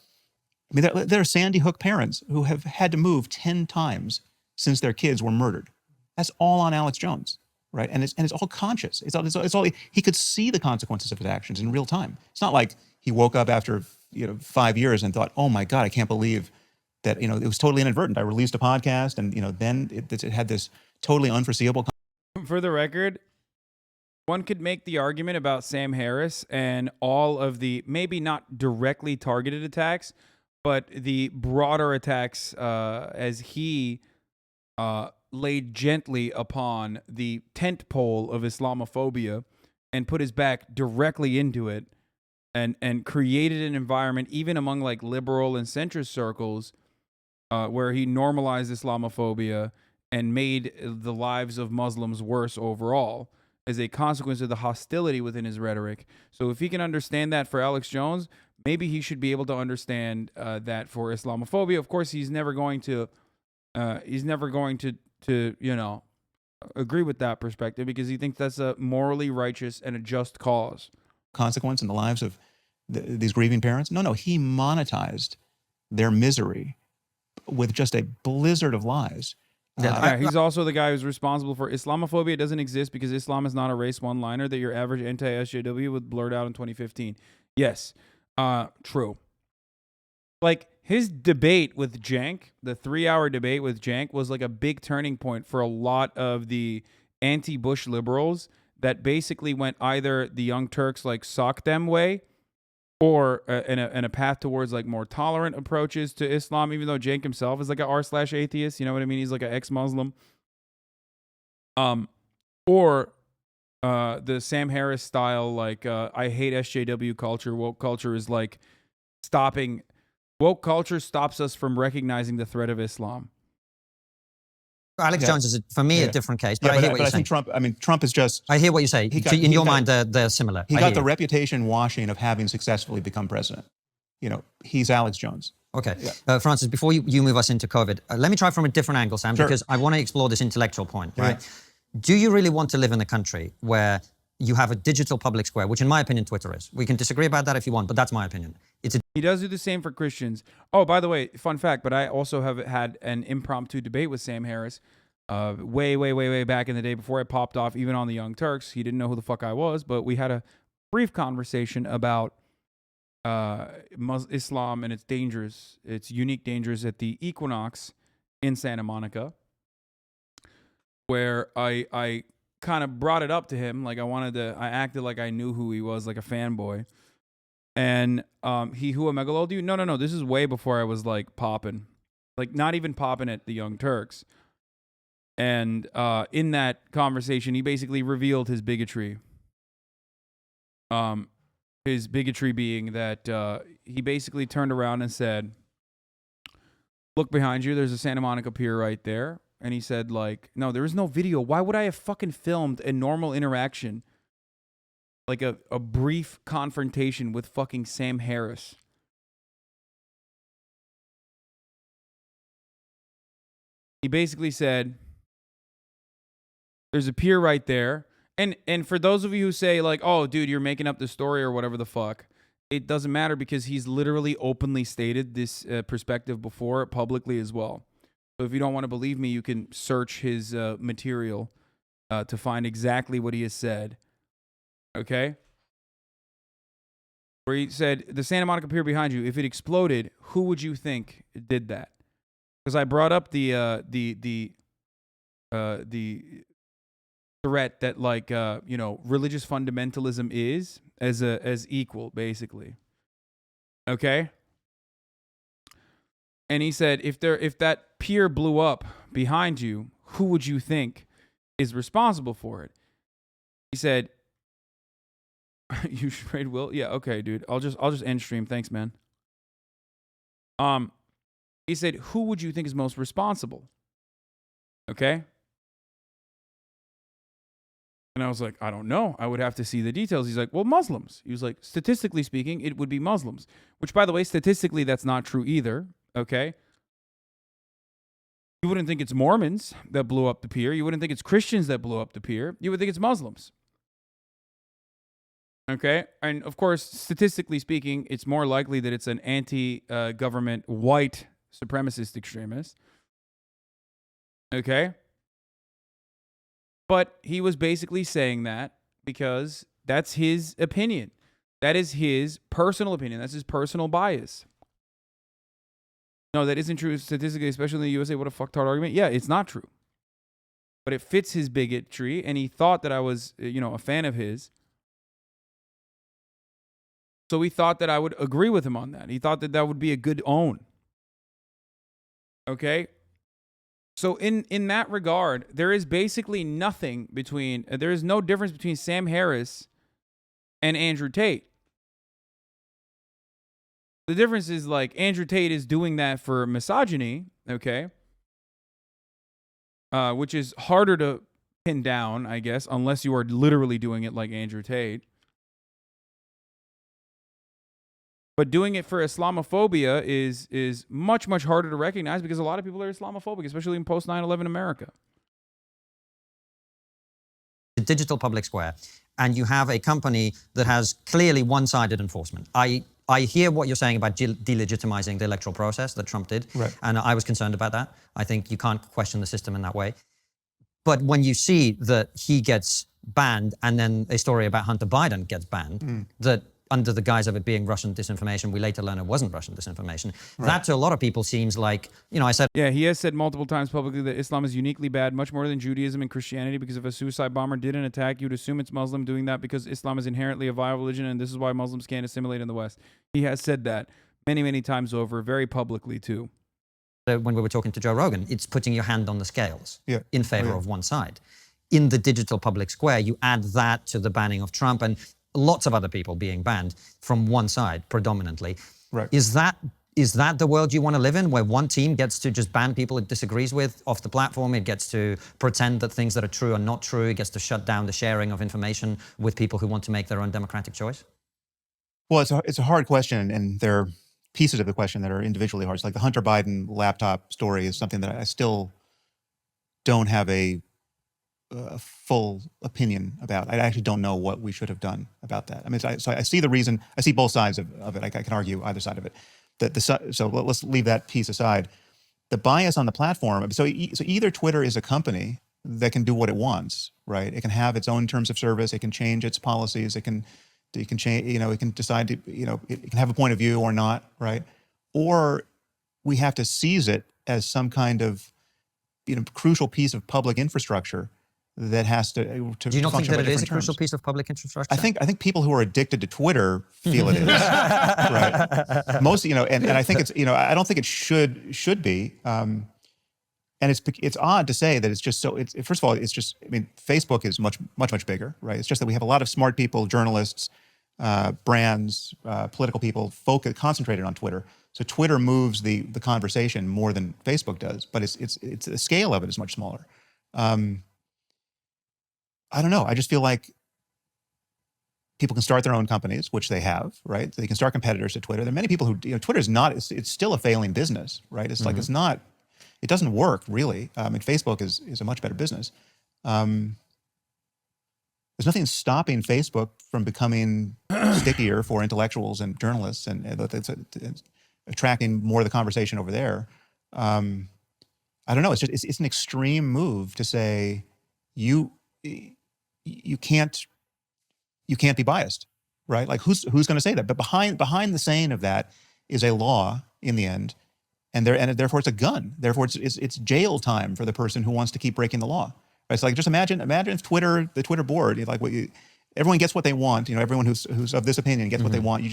I mean, there are Sandy Hook parents who have had to move 10 times since their kids were murdered. That's all on Alex Jones, right? And it's all conscious. It's all he could see the consequences of his actions in real time. It's not like he woke up after 5 years and thought, oh my God, I can't believe that, you know, it was totally inadvertent. I released a podcast and, you know, then it had this totally unforeseeable. For the record, one could make the argument about Sam Harris and all of the maybe not directly targeted attacks, but the broader attacks as he laid gently upon the tent pole of Islamophobia and put his back directly into it and created an environment, even among like liberal and centrist circles, where he normalized Islamophobia and made the lives of Muslims worse overall as a consequence of the hostility within his rhetoric. So if he can understand that for Alex Jones, maybe he should be able to understand that for Islamophobia. Of course, he's never going to you know, agree with that perspective because he thinks that's a morally righteous and a just cause. Consequence in the lives of these grieving parents? No, he monetized their misery with just a blizzard of lies. Yeah, he's also the guy who's responsible for Islamophobia. Doesn't exist because Islam is not a race one-liner that your average anti-SJW would blurt out in 2015. Yes, true. Like, his debate with Cenk, the 3-hour debate with Cenk, was like a big turning point for a lot of the anti-Bush liberals that basically went either the Young Turks like sock them way, or in a path towards like more tolerant approaches to Islam, even though Cenk himself is like an r/atheist, you know what I mean? He's like an ex-Muslim. Or the Sam Harris style, like I hate SJW culture. Woke culture is like stopping. Woke culture stops us from recognizing the threat of Islam. Alex Jones is, for me, a different case, but I hear what you're saying. I think Trump is just... I hear what you say. In your mind, they're similar. He got the reputation washing of having successfully become president. You know, he's Alex Jones. Okay. Yeah. Francis, before you move us into COVID, let me try from a different angle, Sam, because I want to explore this intellectual point, right? Do you really want to live in a country where you have a digital public square, which in my opinion, Twitter is? We can disagree about that if you want, but that's my opinion. He does do the same for Christians. Oh, by the way, fun fact, but I also have had an impromptu debate with Sam Harris way back in the day before I popped off, even on the Young Turks. He didn't know who the fuck I was, but we had a brief conversation about Islam and its dangers, its unique dangers at the Equinox in Santa Monica, where I kind of brought it up to him. Like I acted like I knew who he was, like a fanboy. And he who a megalo dude? No. This is way before I was like popping, like not even popping at the Young Turks. And in that conversation, he basically revealed his bigotry. His bigotry being that he basically turned around and said, "Look behind you. There's a Santa Monica pier right there." And he said, like, "No, there is no video. Why would I have fucking filmed a normal interaction?" Like a brief confrontation with fucking Sam Harris. He basically said, there's a pier right there. And for those of you who say like, oh, dude, you're making up the story or whatever the fuck, it doesn't matter because he's literally openly stated this perspective before publicly as well. So if you don't want to believe me, you can search his material to find exactly what he has said. Okay? Where he said, the Santa Monica pier behind you, if it exploded, who would you think did that? Because I brought up the threat that, like, religious fundamentalism is as equal, basically. Okay? And he said, if that pier blew up behind you, who would you think is responsible for it? He said, you trade Will? Yeah, okay, dude. I'll just end stream. Thanks, man. He said, who would you think is most responsible? Okay? And I was like, I don't know. I would have to see the details. He's like, well, Muslims. He was like, statistically speaking, it would be Muslims. Which, by the way, statistically, that's not true either. Okay? You wouldn't think it's Mormons that blew up the pier. You wouldn't think it's Christians that blew up the pier. You would think it's Muslims. Okay? And, of course, statistically speaking, it's more likely that it's an anti-government white supremacist extremist. Okay? But he was basically saying that because that's his opinion. That is his personal opinion. That's his personal bias. No, that isn't true statistically, especially in the USA. What a fucktard argument. Yeah, it's not true. But it fits his bigotry, and he thought that I was, a fan of his. So he thought that I would agree with him on that. He thought that that would be a good own. Okay? So in that regard, there is basically nothing between, there is no difference between Sam Harris and Andrew Tate. The difference is, like, Andrew Tate is doing that for misogyny, okay? Which is harder to pin down, I guess, unless you are literally doing it like Andrew Tate. But doing it for Islamophobia is much, much harder to recognize because a lot of people are Islamophobic, especially in post 9/11 America. The digital public square, and you have a company that has clearly one-sided enforcement. I hear what you're saying about delegitimizing the electoral process that Trump did, Right. and I was concerned about that. I think you can't question the system in that way. But when you see that he gets banned and then a story about Hunter Biden gets banned, that under the guise of it being Russian disinformation, we later learn it wasn't Russian disinformation. Right. That to a lot of people seems like, you know, I said... Yeah, he has said multiple times publicly that Islam is uniquely bad, much more than Judaism and Christianity, because if a suicide bomber did an attack, you'd assume it's Muslim doing that because Islam is inherently a vile religion, and this is why Muslims can't assimilate in the West. He has said that many, many times over, very publicly too. When we were talking to Joe Rogan, it's putting your hand on the scales in favor of one side. In the digital public square, you add that to the banning of Trump and lots of other people being banned from one side predominantly. Right. Is that the world you want to live in, where one team gets to just ban people it disagrees with off the platform? It gets to pretend that things that are true are not true. It gets to shut down the sharing of information with people who want to make their own democratic choice? Well, it's a hard question, and there are pieces of the question that are individually hard. It's like the Hunter Biden laptop story is something that I still don't have a full opinion about. I actually don't know what we should have done about that. I mean, so I see the reason. I see both sides of it. I can argue either side of it. So let's leave that piece aside. The bias on the platform. So either Twitter is a company that can do what it wants, right? It can have its own terms of service. It can change its policies. It can change. You know, it can decide to. You know, it can have a point of view or not, right? Or we have to seize it as some kind of, you know, crucial piece of public infrastructure that has to Do you not think function that by it is a different crucial terms. piece of public infrastructure? I think people who are addicted to Twitter feel it is. Right. Most, you know, and I think it's, you know, I don't think it should be. And it's odd to say that it's just so. First of all, it's just. I mean, Facebook is much bigger, right? It's just that we have a lot of smart people, journalists, brands, political people, concentrated on Twitter. So Twitter moves the conversation more than Facebook does, but it's the scale of it is much smaller. I don't know. I just feel like people can start their own companies, which they have, right? They can start competitors to Twitter. There are many people who, you know, Twitter is not, it's still a failing business, right? It's like, it's not, it doesn't work really. I mean, Facebook is a much better business. There's nothing stopping Facebook from becoming stickier for intellectuals and journalists and it's attracting more of the conversation over there. I don't know. It's an extreme move to say you can't be biased, right? Like who's going to say that? But behind the saying of that is a law in the end, and therefore it's a gun. Therefore it's jail time for the person who wants to keep breaking the law. Right? So like just imagine if the Twitter board, like everyone gets what they want. You know, everyone who's of this opinion gets what they want.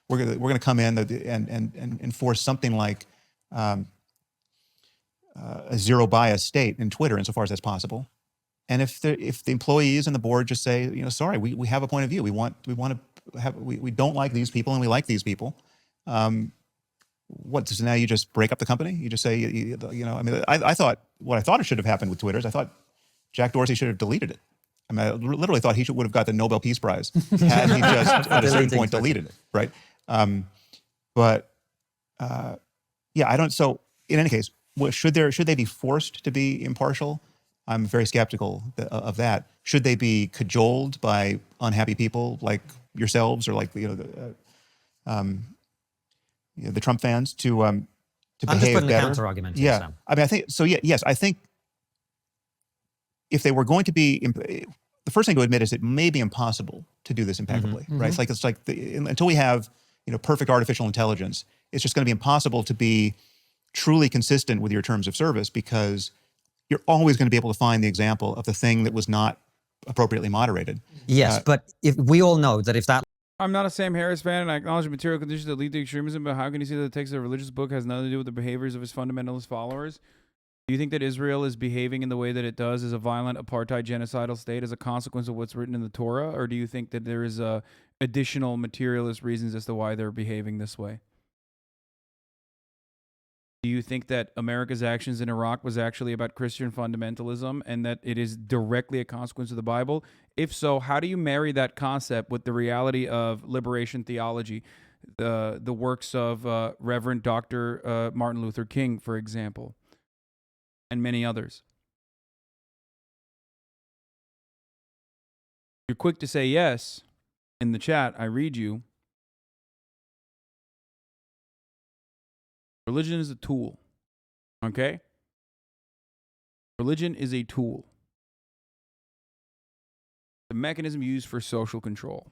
We're going to come in and enforce something like a zero bias state in Twitter insofar as that's possible. And if the employees and the board just say, you know, sorry, we have a point of view. We don't like these people and we like these people. So now you just break up the company? You just say, you know, I mean, I thought it should have happened with Twitter is I thought Jack Dorsey should have deleted it. I mean, I literally thought he would have got the Nobel Peace Prize had he just at a certain point deleted it, right? Yeah, I don't. So in any case, should they be forced to be impartial? I'm very skeptical of that. Should they be cajoled by unhappy people like yourselves or like the Trump fans to behave better? I'm just putting a counter argument. Yeah, Sam. I mean, I think so. Yeah, yes, I think if they were going to be, the first thing to admit is it may be impossible to do this impeccably, right? It's like until we have perfect artificial intelligence, it's just going to be impossible to be truly consistent with your terms of service because you're always going to be able to find the example of the thing that was not appropriately moderated. Yes, but if we all know that if that... I'm not a Sam Harris fan, and I acknowledge the material conditions that lead to extremism, but how can you see that the text of a religious book has nothing to do with the behaviors of his fundamentalist followers? Do you think that Israel is behaving in the way that it does as a violent apartheid genocidal state as a consequence of what's written in the Torah? Or do you think that there is a additional materialist reasons as to why they're behaving this way. Do you think that America's actions in Iraq was actually about Christian fundamentalism and that it is directly a consequence of the Bible? If so, how do you marry that concept with the reality of liberation theology, the works of Reverend Dr. Martin Luther King, for example, and many others? You're quick to say yes in the chat. I read you. Religion is a tool, okay? Religion is a tool. The mechanism used for social control.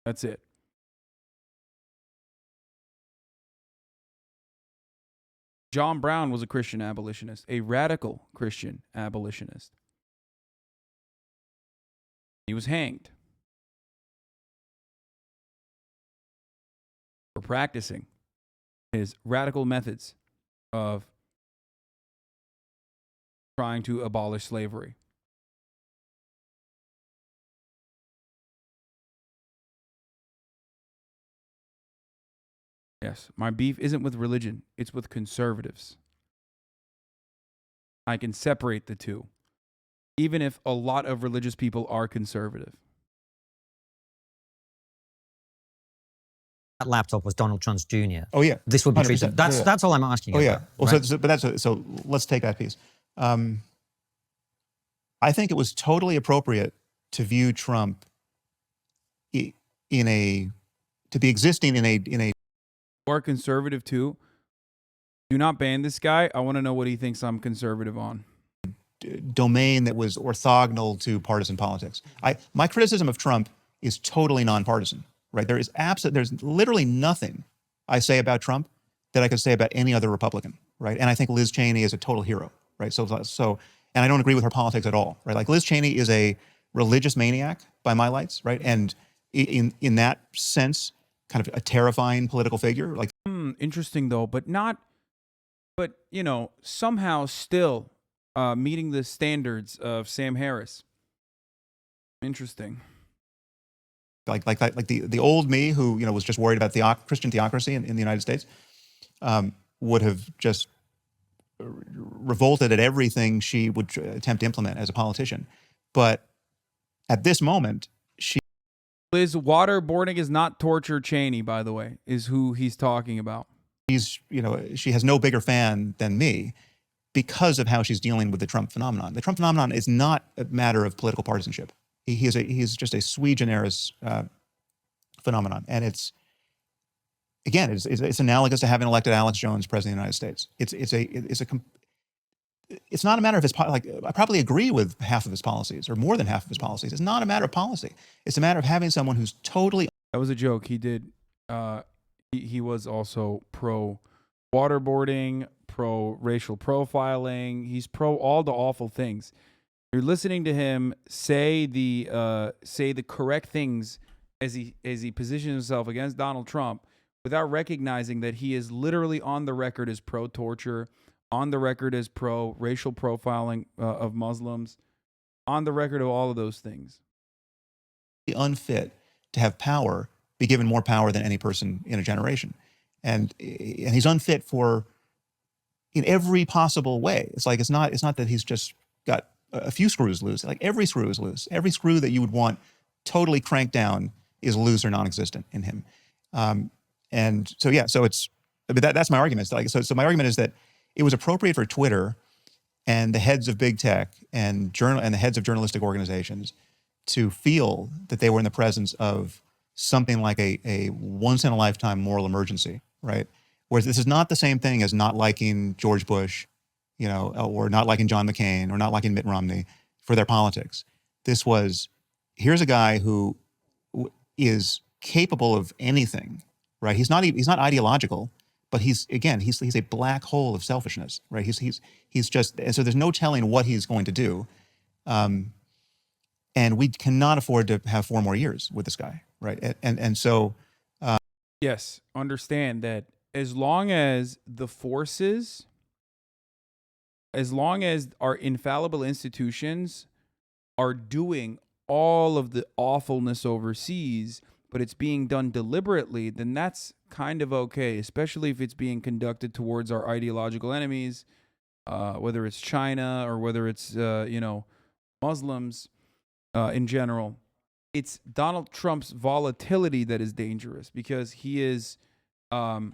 That's it. John Brown was a Christian abolitionist, a radical Christian abolitionist. He was hanged for practicing his radical methods of trying to abolish slavery. Yes, my beef isn't with religion, it's with conservatives. I can separate the two, even if a lot of religious people are conservative. That laptop was Donald Trump's Jr. Oh yeah, this would be 100%. treated. That's all I'm asking. Oh you yeah. about, Well, right? so let's take that piece. I think it was totally appropriate to view Trump to be existing in a. Or conservative too. Do not ban this guy. I want to know what he thinks I'm conservative on. Domain that was orthogonal to partisan politics. My criticism of Trump is totally nonpartisan. Right? There's literally nothing I say about Trump that I could say about any other Republican. Right? And I think Liz Cheney is a total hero. Right? So, and I don't agree with her politics at all. Right? Like Liz Cheney is a religious maniac by my lights. Right? And in that sense, kind of a terrifying political figure. Like, interesting though, but you know, somehow still meeting the standards of Sam Harris. Interesting. Like the old me who, you know, was just worried about Christian theocracy in the United States, would have just revolted at everything she would attempt to implement as a politician. But at this moment, Liz, waterboarding is not torture. Cheney, by the way, is who he's talking about. She has no bigger fan than me because of how she's dealing with the Trump phenomenon. The Trump phenomenon is not a matter of political partisanship. He's just a sui generis phenomenon, and it's analogous to having elected Alex Jones president of the United States. It's not a matter of his I probably agree with half of his policies or more than half of his policies. It's not a matter of policy. It's a matter of having someone who's totally. That was a joke. He did. He was also pro waterboarding, pro racial profiling. He's pro all the awful things. You're listening to him say the correct things as he positions himself against Donald Trump without recognizing that he is literally on the record as pro-torture, on the record as pro-racial profiling of Muslims, on the record of all of those things. Unfit to have power, be given more power than any person in a generation. And he's unfit in every possible way. It's not that he's just got a few screws loose. Like every screw is loose. Every screw that you would want totally cranked down is loose or non-existent in him. That's my argument. So my argument is that it was appropriate for Twitter and the heads of big tech and the heads of journalistic organizations to feel that they were in the presence of something like a once-in-a-lifetime moral emergency, right? Whereas this is not the same thing as not liking George Bush, you know, or not liking John McCain, or not liking Mitt Romney for their politics. This was, here's a guy who is capable of anything, right? He's not ideological, but he's a black hole of selfishness, right? He's just, so there's no telling what he's going to do. And we cannot afford to have 4 more years with this guy, right? And so... yes, understand that as long as the forces, as long as our infallible institutions are doing all of the awfulness overseas, but it's being done deliberately, then that's kind of okay, especially if it's being conducted towards our ideological enemies, whether it's China or whether it's, Muslims in general. It's Donald Trump's volatility that is dangerous, because he is the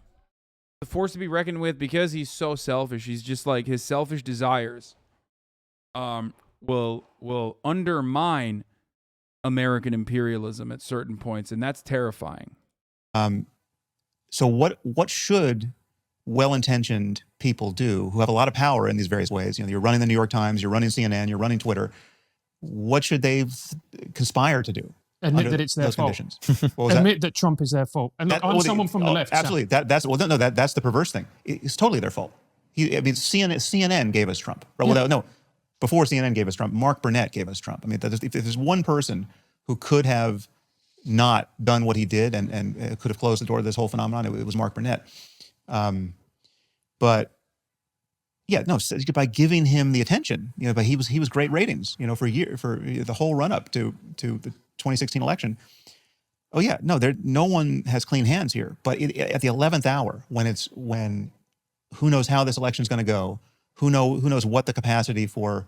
force to be reckoned with, because he's so selfish. He's just like, his selfish desires will undermine American imperialism at certain points, and that's terrifying. So what should well-intentioned people do who have a lot of power in these various ways? You're running the New York Times, you're running CNN, you're running Twitter. What should they conspire to do? Admit that it's their fault. Admit that Trump is their fault. And look, I'm someone from the left. Absolutely. That's the perverse thing. It's totally their fault. CNN gave us Trump. Well, before CNN gave us Trump, Mark Burnett gave us Trump. I mean, if there's one person who could have not done what he did and could have closed the door to this whole phenomenon, it was Mark Burnett. But yeah, no, by giving him the attention, but he was great ratings, for a year, for the whole run up to the 2016 election. Oh yeah, no one has clean hands here. But at the 11th hour, when who knows how this election is going to go, who knows what the capacity for,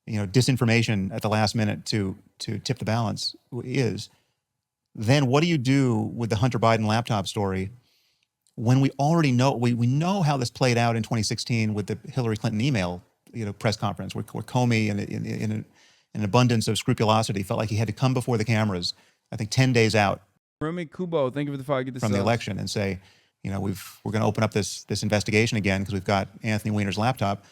disinformation at the last minute to tip the balance is, then what do you do with the Hunter Biden laptop story when we already know, we know how this played out in 2016 with the Hillary Clinton email, press conference where Comey, in an abundance of scrupulosity, felt like he had to come before the cameras, I think 10 days out Rumi Kubo, thank you for the follow. Get this from the election, and say, we're going to open up this investigation again because we've got Anthony Weiner's laptop.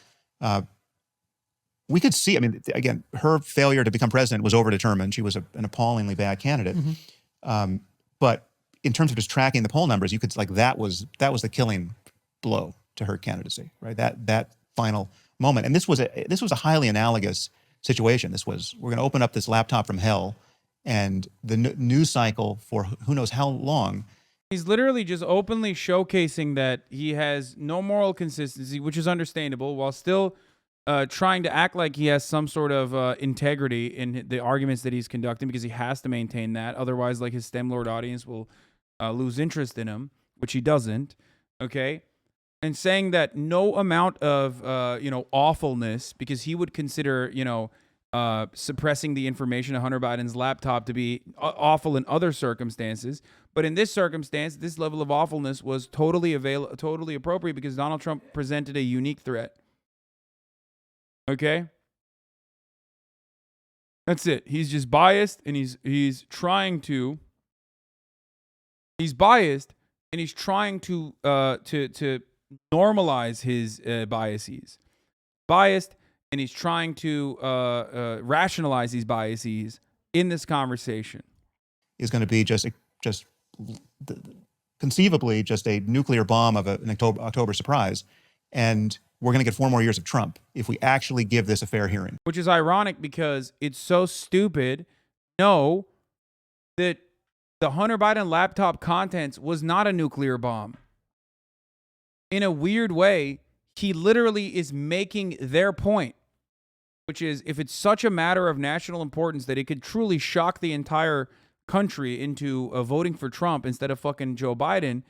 We could see, again, her failure to become president was overdetermined. She was an appallingly bad candidate. Mm-hmm. But in terms of just tracking the poll numbers, you could that was the killing blow to her candidacy, right? That final moment. And this was a highly analogous situation. We're going to open up this laptop from hell, and the news cycle for who knows how long. He's literally just openly showcasing that he has no moral consistency, which is understandable, while still trying to act like he has some sort of integrity in the arguments that he's conducting, because he has to maintain that. Otherwise, his STEM Lord audience will lose interest in him, which he doesn't. Okay. And saying that no amount of, awfulness, because he would consider, suppressing the information on Hunter Biden's laptop to be awful in other circumstances. But in this circumstance, this level of awfulness was totally appropriate, because Donald Trump presented a unique threat. Okay? That's it. He's just biased, and he's biased, and he's trying to normalize his biases. Biased, and he's trying to rationalize these biases in this conversation. Is going to be just conceivably just a nuclear bomb of an October surprise, and we're going to get 4 more years of Trump if we actually give this a fair hearing. Which is ironic, because it's so stupid. No, that the Hunter Biden laptop contents was not a nuclear bomb. In a weird way, he literally is making their point, which is, if it's such a matter of national importance that it could truly shock the entire country into voting for Trump instead of fucking Joe Biden,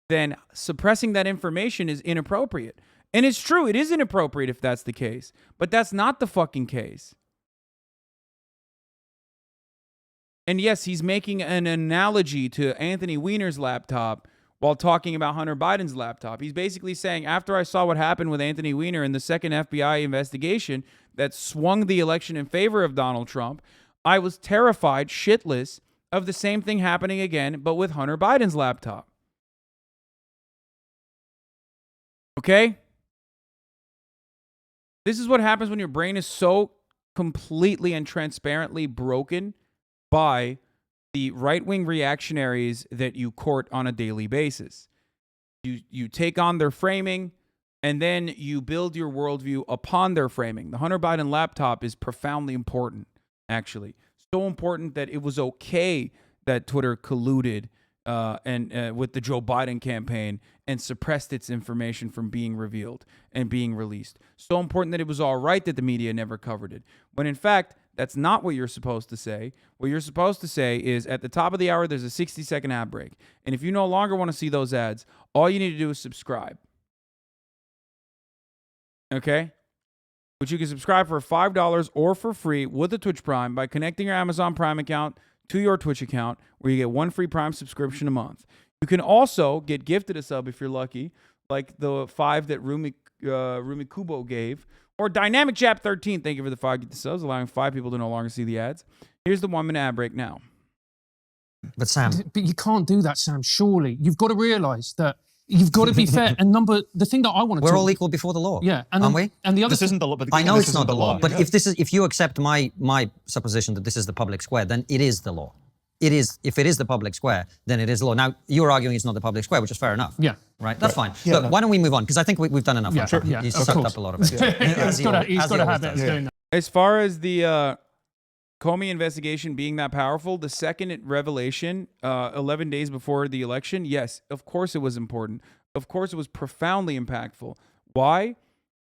then suppressing that information is inappropriate. And it's true, it is inappropriate if that's the case. But that's not the fucking case. And yes, he's making an analogy to Anthony Weiner's laptop while talking about Hunter Biden's laptop. He's basically saying, after I saw what happened with Anthony Weiner in the second FBI investigation that swung the election in favor of Donald Trump, I was terrified, shitless, of the same thing happening again, but with Hunter Biden's laptop. Okay? This is what happens when your brain is so completely and transparently broken by the right-wing reactionaries that you court on a daily basis. You take on their framing, and then you build your worldview upon their framing. The Hunter Biden laptop is profoundly important, actually. So important that it was okay that Twitter colluded with the Joe Biden campaign and suppressed its information from being revealed and being released. So important that it was all right that the media never covered it. When in fact, That's not what you're supposed to say. What you're supposed to say is at the top of the hour, there's a 60-second ad break. And if you no longer want to see those ads, all you need to do is subscribe. Okay? Which you can subscribe for $5 or for free with the Twitch Prime by connecting your Amazon Prime account to your Twitch account, where you get one free Prime subscription a month. You can also get gifted a sub if you're lucky, like the 5 that Rumi Kubo gave. Or Dynamic Jap 13, thank you for the 5 gift subs, allowing 5 people to no longer see the ads. Here's the 1-minute ad break now. But Sam, but you can't do that, Sam. Surely you've got to realise that you've got to be fair. And the thing that I want to we're all equal before the law. Yeah, and aren't we? And the other This isn't the law. But I know this it's isn't not the law, but if you accept my supposition that this is the public square, then it is the law. It is. If it is the public square, then it is the law. Now you're arguing it's not the public square, which is fair enough. Yeah. Right. That's fine. Yeah, Look, why don't we move on? Because I think we've done enough. Yeah, on Trump. yeah, He's of sucked course. up a lot of it. He's got a habit of doing that. As far as the Comey investigation being that powerful, the second revelation, 11 days before the election, yes, of course it was important. Of course it was profoundly impactful. Why?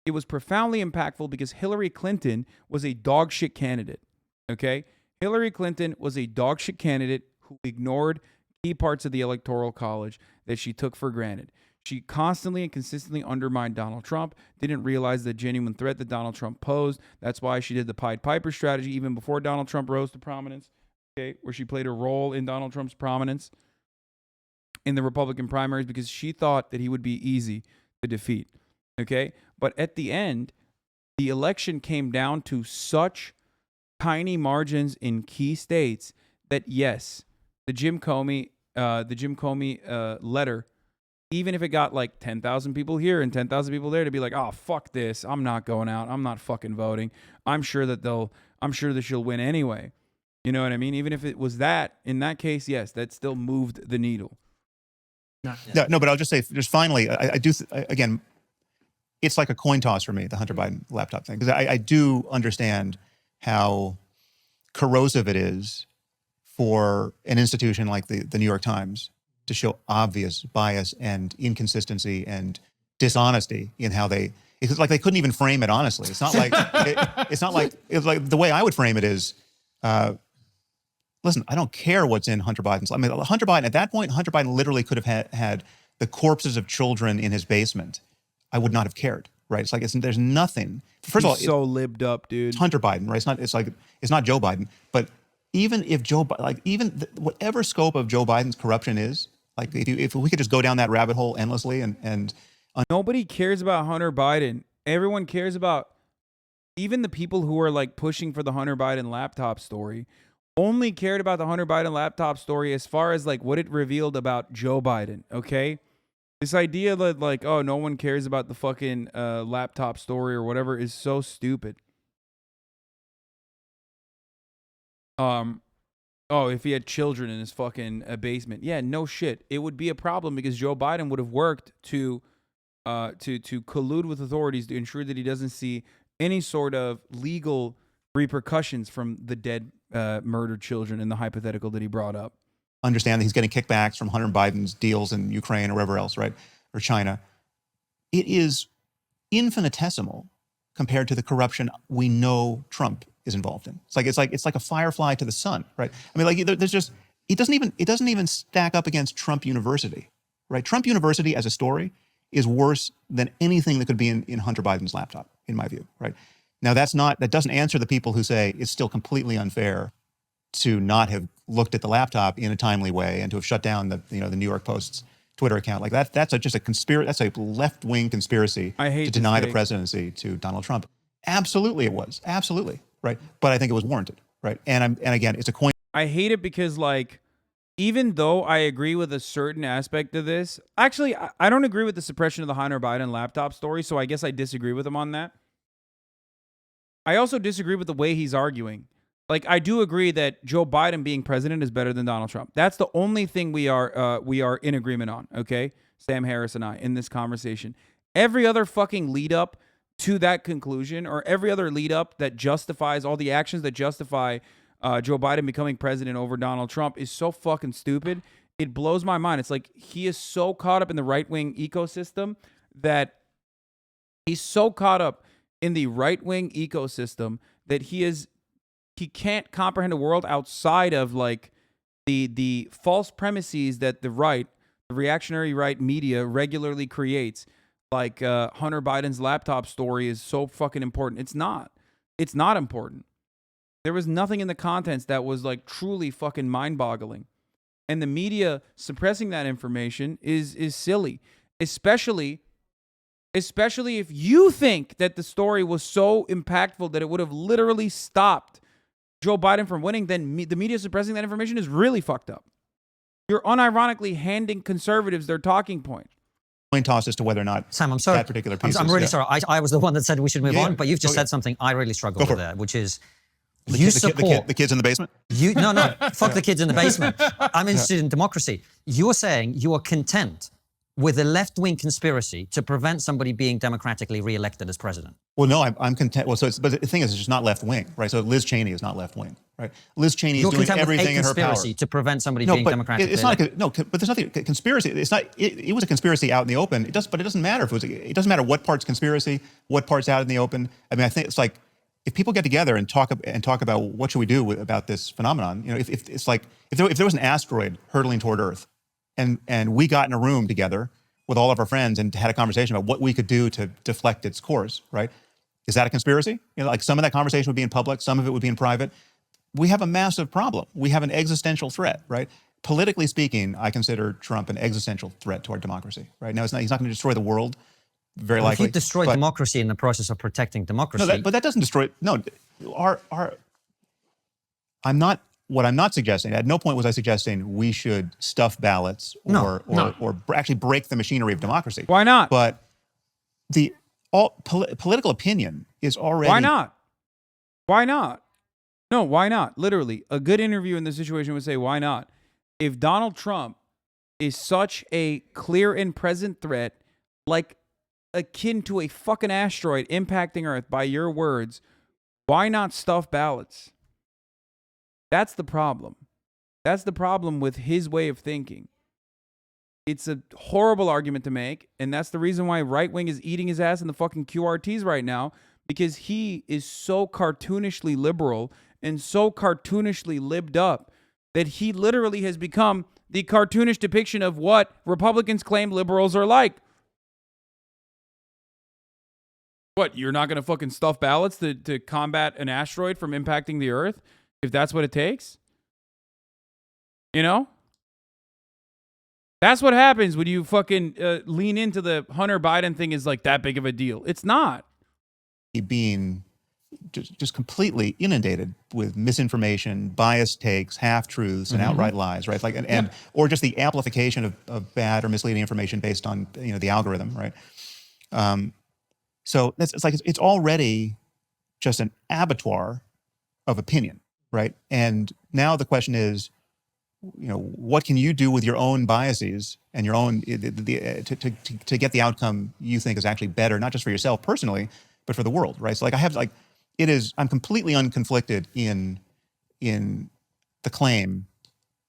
It was profoundly impactful because Hillary Clinton was a dog shit candidate. Okay? Hillary Clinton was a dog shit candidate who ignored key parts of the Electoral College that she took for granted. She constantly and consistently undermined Donald Trump, didn't realize the genuine threat that Donald Trump posed. That's why she did the Pied Piper strategy even before Donald Trump rose to prominence, okay, where she played a role in Donald Trump's prominence in the Republican primaries because she thought that he would be easy to defeat, okay? But at the end, the election came down to such tiny margins in key states that, yes, the Jim Comey letter, even if it got like 10,000 people here and 10,000 people there to be like, oh, fuck this, I'm not going out, I'm not fucking voting, I'm sure that she'll win anyway. You know what I mean? Even if it was that, in that case, yes, that still moved the needle. No, but I'll just say, just finally, I do, again, it's like a coin toss for me, the Hunter Biden laptop thing, because I do understand how corrosive it is for an institution like the New York Times to show obvious bias and inconsistency and dishonesty in how it's like they couldn't even frame it honestly. It's not like, it's like the way I would frame it is, listen, I don't care what's in Hunter Biden's. I mean, Hunter Biden, at that point, Hunter Biden literally could have had the corpses of children in his basement. I would not have cared, right? It's like, there's nothing. First of all, so libbed up, dude. It's Hunter Biden, right? It's not Joe Biden. But even if whatever scope of Joe Biden's corruption is, like if we could just go down that rabbit hole endlessly and nobody cares about Hunter Biden. Everyone cares about, even the people who are like pushing for the Hunter Biden laptop story only cared about the Hunter Biden laptop story as far as like what it revealed about Joe Biden, okay? This idea that like, oh, no one cares about the fucking laptop story or whatever is so stupid. Oh, if he had children in his fucking basement. Yeah, no shit. It would be a problem because Joe Biden would have worked to collude with authorities to ensure that he doesn't see any sort of legal repercussions from the dead murdered children in the hypothetical that he brought up. Understand that he's getting kickbacks from Hunter Biden's deals in Ukraine or wherever else, right? Or China. It is infinitesimal compared to the corruption we know Trump is involved in. It's like a firefly to the sun, right? I mean, like there's just, it doesn't even stack up against Trump University, right? Trump University as a story is worse than anything that could be in Hunter Biden's laptop, in my view, right? Now that doesn't answer the people who say it's still completely unfair to not have looked at the laptop in a timely way and to have shut down the New York Post's Twitter account. Like that's just a conspiracy. That's a left-wing conspiracy to deny the presidency to Donald Trump. Absolutely, it was. Absolutely, right? But I think it was warranted, right? And again, it's a coin. I hate it because, like, even though I agree with a certain aspect of this, actually, I don't agree with the suppression of the Hunter Biden laptop story, so I guess I disagree with him on that. I also disagree with the way he's arguing. Like, I do agree that Joe Biden being president is better than Donald Trump. That's the only thing we are in agreement on, okay? Sam Harris and I, in this conversation. Every other fucking lead up to that conclusion, or every other lead up that justifies all the actions that justify Joe Biden becoming president over Donald Trump is so fucking stupid. It blows my mind. It's like he is so caught up in the right-wing ecosystem that he is can't comprehend a world outside of like the false premises that the reactionary right media regularly creates. Like Hunter Biden's laptop story is so fucking important. It's not. It's not important. There was nothing in the contents that was like truly fucking mind-boggling. And the media suppressing that information is silly. Especially if you think that the story was so impactful that it would have literally stopped Joe Biden from winning, then the media suppressing that information is really fucked up. You're unironically handing conservatives their talking point. Coin toss as to whether or not Sam, I'm sorry. that particular piece. I'm really sorry. I was the one that said we should move on, but you've just Okay. said something I really struggle with there, which is The you kid- support the kids in the basement? No, fuck the kids in the basement. I'm interested in democracy. You're saying you are content with a left-wing conspiracy to prevent somebody being democratically re-elected as president. Well, no, I'm content. Well, but the thing is, it's just not left-wing, right? So Liz Cheney is not left-wing, right? Liz Cheney You're is doing content with everything a in her power. conspiracy to prevent somebody No, being but democratically it's not. elected. No, but there's nothing. Conspiracy. It's not. It was a conspiracy out in the open. But it doesn't matter if it was. It doesn't matter what part's conspiracy, what part's out in the open. I mean, I think it's like if people get together and talk about what should we do about this phenomenon. You know, if it's like if there was an asteroid hurtling toward Earth, and we got in a room together with all of our friends and had a conversation about what we could do to deflect its course, right? Is that a conspiracy? You know, like some of that conversation would be in public, some of it would be in private. We have a massive problem. We have an existential threat, right? Politically speaking, I consider Trump an existential threat to our democracy, right? Now, he's not going to destroy the world, very Well, likely. if he destroyed democracy in the process of protecting democracy. No, but that doesn't destroy. No, What I'm not suggesting. At no point was I suggesting we should stuff ballots or actually break the machinery of democracy. Why not? But political opinion is already. Why not? Why not? No, why not? Literally, a good interview in this situation would say, why not? If Donald Trump is such a clear and present threat, like akin to a fucking asteroid impacting Earth, by your words, why not stuff ballots? That's the problem. That's the problem with his way of thinking. It's a horrible argument to make, and that's the reason why right wing is eating his ass in the fucking QRTs right now, because he is so cartoonishly liberal and so cartoonishly libbed up that he literally has become the cartoonish depiction of what Republicans claim liberals are like. What, you're not going to fucking stuff ballots to combat an asteroid from impacting the Earth? If that's what it takes, you know, that's what happens when you fucking lean into the Hunter Biden thing is like that big of a deal. It's not. Being just completely inundated with misinformation, biased takes, half truths, and outright lies, right? Like, or just the amplification of bad or misleading information based on the algorithm, right? So it's already just an abattoir of opinion. Right. And now the question is, what can you do with your own biases and your own to get the outcome you think is actually better, not just for yourself personally, but for the world. Right. So I'm completely unconflicted in the claim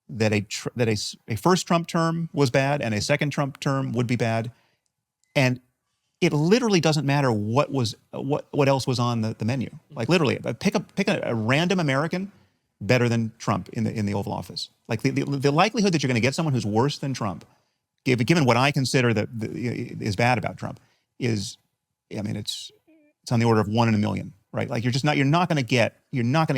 that a first Trump term was bad and a second Trump term would be bad. And it literally doesn't matter what else was on the menu. Like literally, pick a random American better than Trump in the Oval Office. Like the likelihood that you're going to get someone who's worse than Trump, given what I consider that is bad about Trump, is, I mean, it's on the order of 1 in a million, right? Like you're not going to get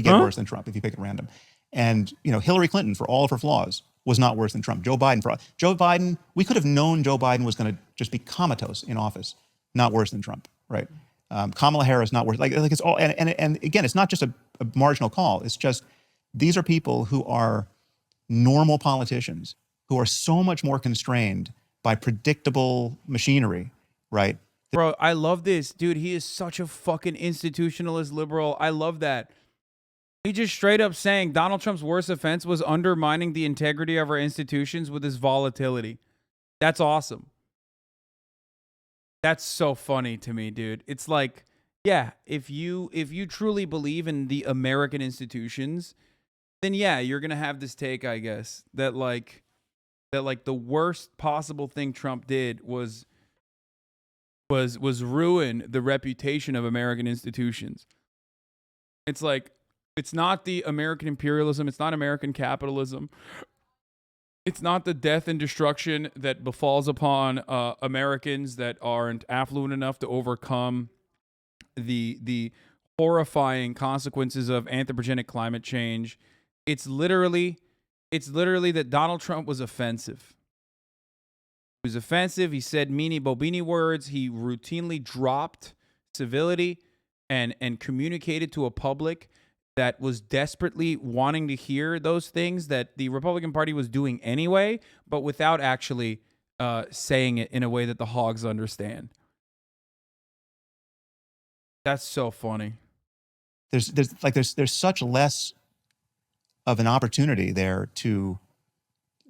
worse than Trump if you pick at random. And Hillary Clinton, for all of her flaws, was not worse than Trump. Joe Biden, we could have known Joe Biden was going to just be comatose in office. Not worse than Trump, right? Kamala Harris, not worse. Like it's all, and again, it's not just a marginal call. It's just these are people who are normal politicians who are so much more constrained by predictable machinery, right? Bro, I love this. Dude, he is such a fucking institutionalist liberal. I love that. He just straight up saying Donald Trump's worst offense was undermining the integrity of our institutions with his volatility. That's awesome. That's so funny to me, dude. It's like, yeah, if you truly believe in the American institutions, then yeah, you're gonna have this take, I guess, that the worst possible thing Trump did was ruin the reputation of American institutions. It's like, It's not the American imperialism. It's not American capitalism. It's not the death and destruction that befalls upon Americans that aren't affluent enough to overcome the horrifying consequences of anthropogenic climate change. It's literally that Donald Trump was offensive. He was offensive. He said meanie bobini words. He routinely dropped civility and communicated to a public that was desperately wanting to hear those things that the Republican Party was doing anyway, but without actually saying it in a way that the hogs understand. That's so funny. There's such less of an opportunity there to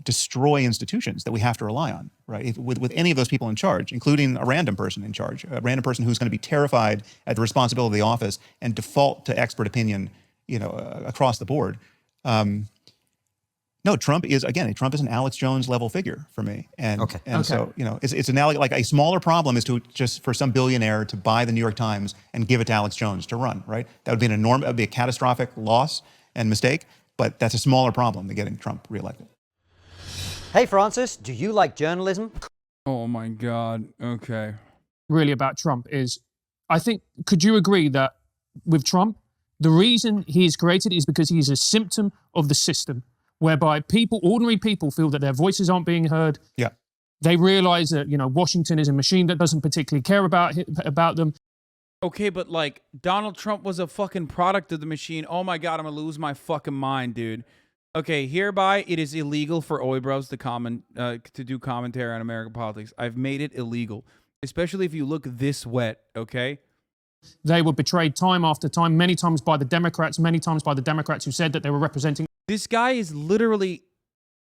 destroy institutions that we have to rely on, right? With any of those people in charge, including a random person in charge, a random person who's going to be terrified at the responsibility of the office and default to expert opinion, across the board. No, Trump is an Alex Jones level figure for me, so it's analogous. Like a smaller problem is to just for some billionaire to buy the New York Times and give it to Alex Jones to run, right? That would be a catastrophic loss and mistake, but that's a smaller problem than getting Trump reelected. Hey, Francis, do you like journalism? Oh my God. Okay. Really about Trump is, I think, could you agree that with Trump, the reason he is created is because he is a symptom of the system, whereby ordinary people feel that their voices aren't being heard. Yeah. They realize that, Washington is a machine that doesn't particularly care about them. Okay, but like Donald Trump was a fucking product of the machine. Oh my God, I'm gonna lose my fucking mind, dude. Okay, hereby it is illegal for Oibros to do commentary on American politics. I've made it illegal, especially if you look this wet, okay? They were betrayed time after time, many times by the Democrats, who said that they were representing. This guy is literally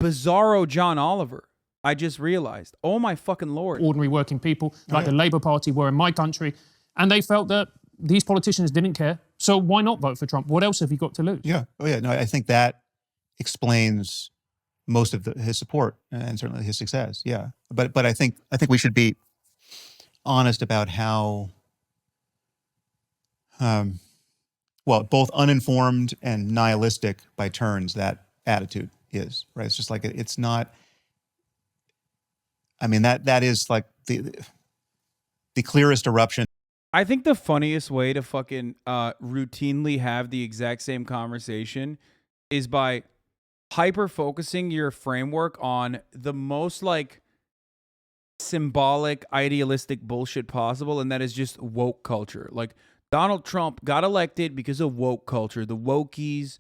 bizarro John Oliver. I just realized. Oh my fucking Lord. Ordinary working people, like the Labour Party were in my country, and they felt that these politicians didn't care. So why not vote for Trump? What else have you got to lose? Yeah. Oh yeah. No, I think that explains most of his support and certainly his success. Yeah. But I think we should be honest about how both uninformed and nihilistic by turns that attitude is, right? It's just like, it's not, I mean, that is like the clearest eruption. I think the funniest way to fucking routinely have the exact same conversation is by hyper-focusing your framework on the most like symbolic, idealistic bullshit possible, and that is just woke culture. Like, Donald Trump got elected because of woke culture. The wokeism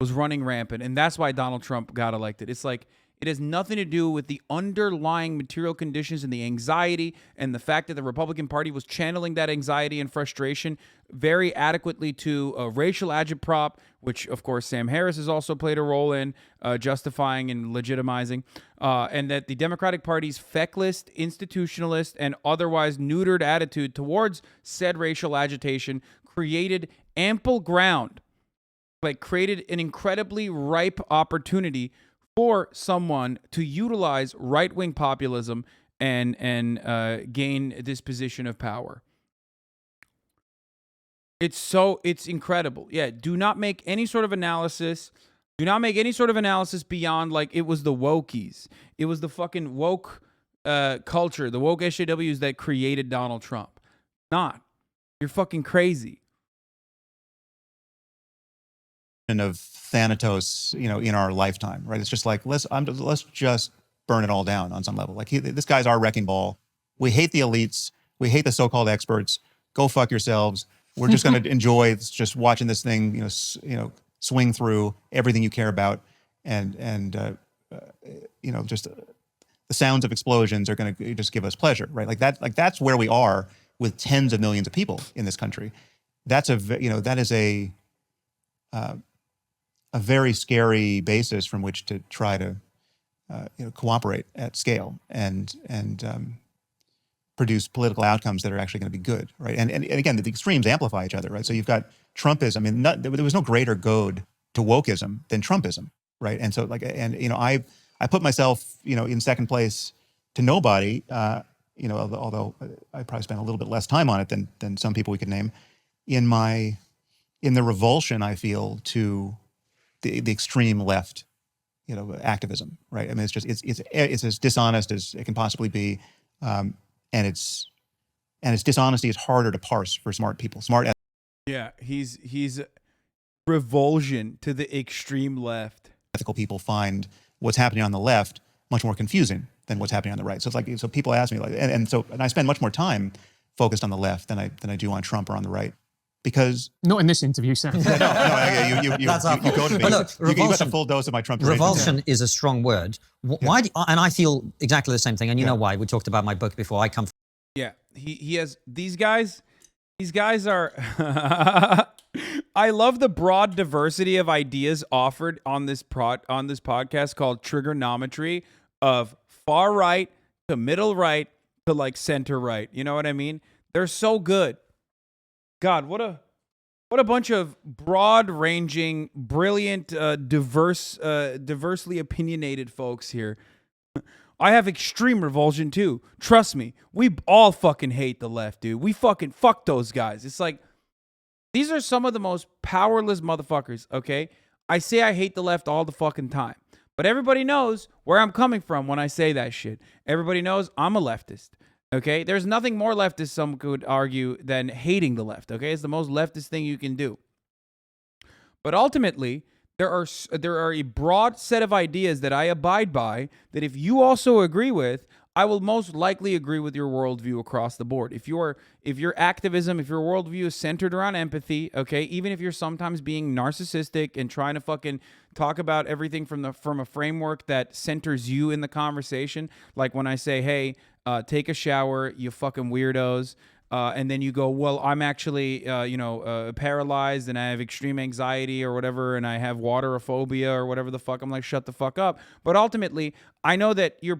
was running rampant, and that's why Donald Trump got elected. It's like, it has nothing to do with the underlying material conditions and the anxiety and the fact that the Republican Party was channeling that anxiety and frustration very adequately to a racial agitprop, which, of course, Sam Harris has also played a role in justifying and legitimizing, and that the Democratic Party's feckless, institutionalist, and otherwise neutered attitude towards said racial agitation created ample ground, created an incredibly ripe opportunity for someone to utilize right-wing populism and gain this position of power. It's incredible. Yeah, do not make any sort of analysis. Do not make any sort of analysis beyond like it was the wokies. It was the fucking woke culture, the woke SJWs that created Donald Trump. Not. You're fucking crazy. Of Thanatos, in our lifetime, right? It's just like, let's just burn it all down on some level. Like, this guy's our wrecking ball. We hate the elites. We hate the so-called experts. Go fuck yourselves. We're just going to enjoy just watching this thing, swing through everything you care about, and just the sounds of explosions are going to just give us pleasure, right? Like that. Like, that's where we are with tens of millions of people in this country. That is a very scary basis from which to try to cooperate at scale and produce political outcomes that are actually going to be good, right? And again, the extremes amplify each other, right? So you've got Trumpism. I mean, there was no greater goad to wokeism than Trumpism, right? And so I put myself in second place to nobody, although I probably spent a little bit less time on it than some people we could name in my in the revulsion I feel to the extreme left, activism, right? I mean, it's as dishonest as it can possibly be, and its dishonesty is harder to parse for smart people. Yeah, he's revulsion to the extreme left. Ethical people find what's happening on the left much more confusing than what's happening on the right. So it's like, so people ask me, like, and I spend much more time focused on the left than I do on Trump or on the right, because not in this interview, Sam. you go to me. Look, you get a full dose of my Trump. Revulsion is a strong word. Why? And I feel exactly the same thing. And you know why? We talked about my book before. I come from. Yeah, he has these guys. These guys are. I love the broad diversity of ideas offered on this podcast called Trigonometry, of far right to middle right to like center right. You know what I mean? They're so good. God, what a bunch of broad-ranging, brilliant, diversely opinionated folks here. I have extreme revulsion too. Trust me, we all fucking hate the left, dude. We fucking fuck those guys. It's like, these are some of the most powerless motherfuckers, okay? I say I hate the left all the fucking time, but everybody knows where I'm coming from when I say that shit. Everybody knows I'm a leftist, okay? There's nothing more leftist, some could argue, than hating the left, okay? It's the most leftist thing you can do. But ultimately, there are a broad set of ideas that I abide by that if you also agree with, I will most likely agree with your worldview across the board. If your activism, if your worldview is centered around empathy, okay, even if you're sometimes being narcissistic and trying to fucking talk about everything from a framework that centers you in the conversation, like when I say, hey, take a shower, you fucking weirdos. And then you go, well, I'm actually, paralyzed and I have extreme anxiety or whatever, and I have waterophobia or whatever the fuck. I'm like, shut the fuck up. But ultimately, I know that your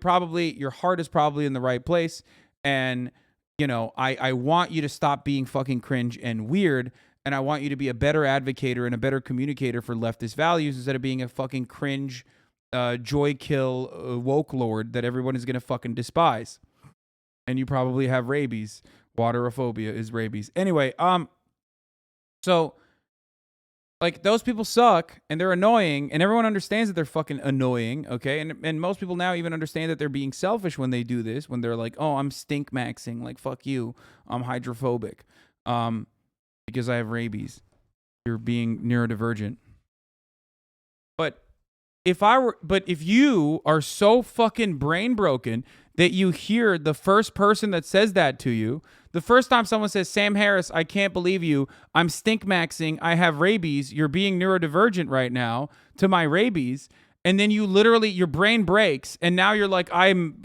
heart is probably in the right place. And, I want you to stop being fucking cringe and weird. And I want you to be a better advocator and a better communicator for leftist values instead of being a fucking cringe, joy kill, woke lord that everyone is going to fucking despise. And you probably have rabies. Waterophobia is rabies. Anyway, so like those people suck and they're annoying and everyone understands that they're fucking annoying, okay? And most people now even understand that they're being selfish when they do this, when they're like, oh, I'm stink maxing, like fuck you, I'm hydrophobic, because I have rabies. You're being neurodivergent. But if you are so fucking brain broken that you hear the first person that says that to you, the first time someone says, Sam Harris, I can't believe you, I'm stink maxing, I have rabies, you're being neurodivergent right now to my rabies, and then you literally, your brain breaks, and now you're like, I'm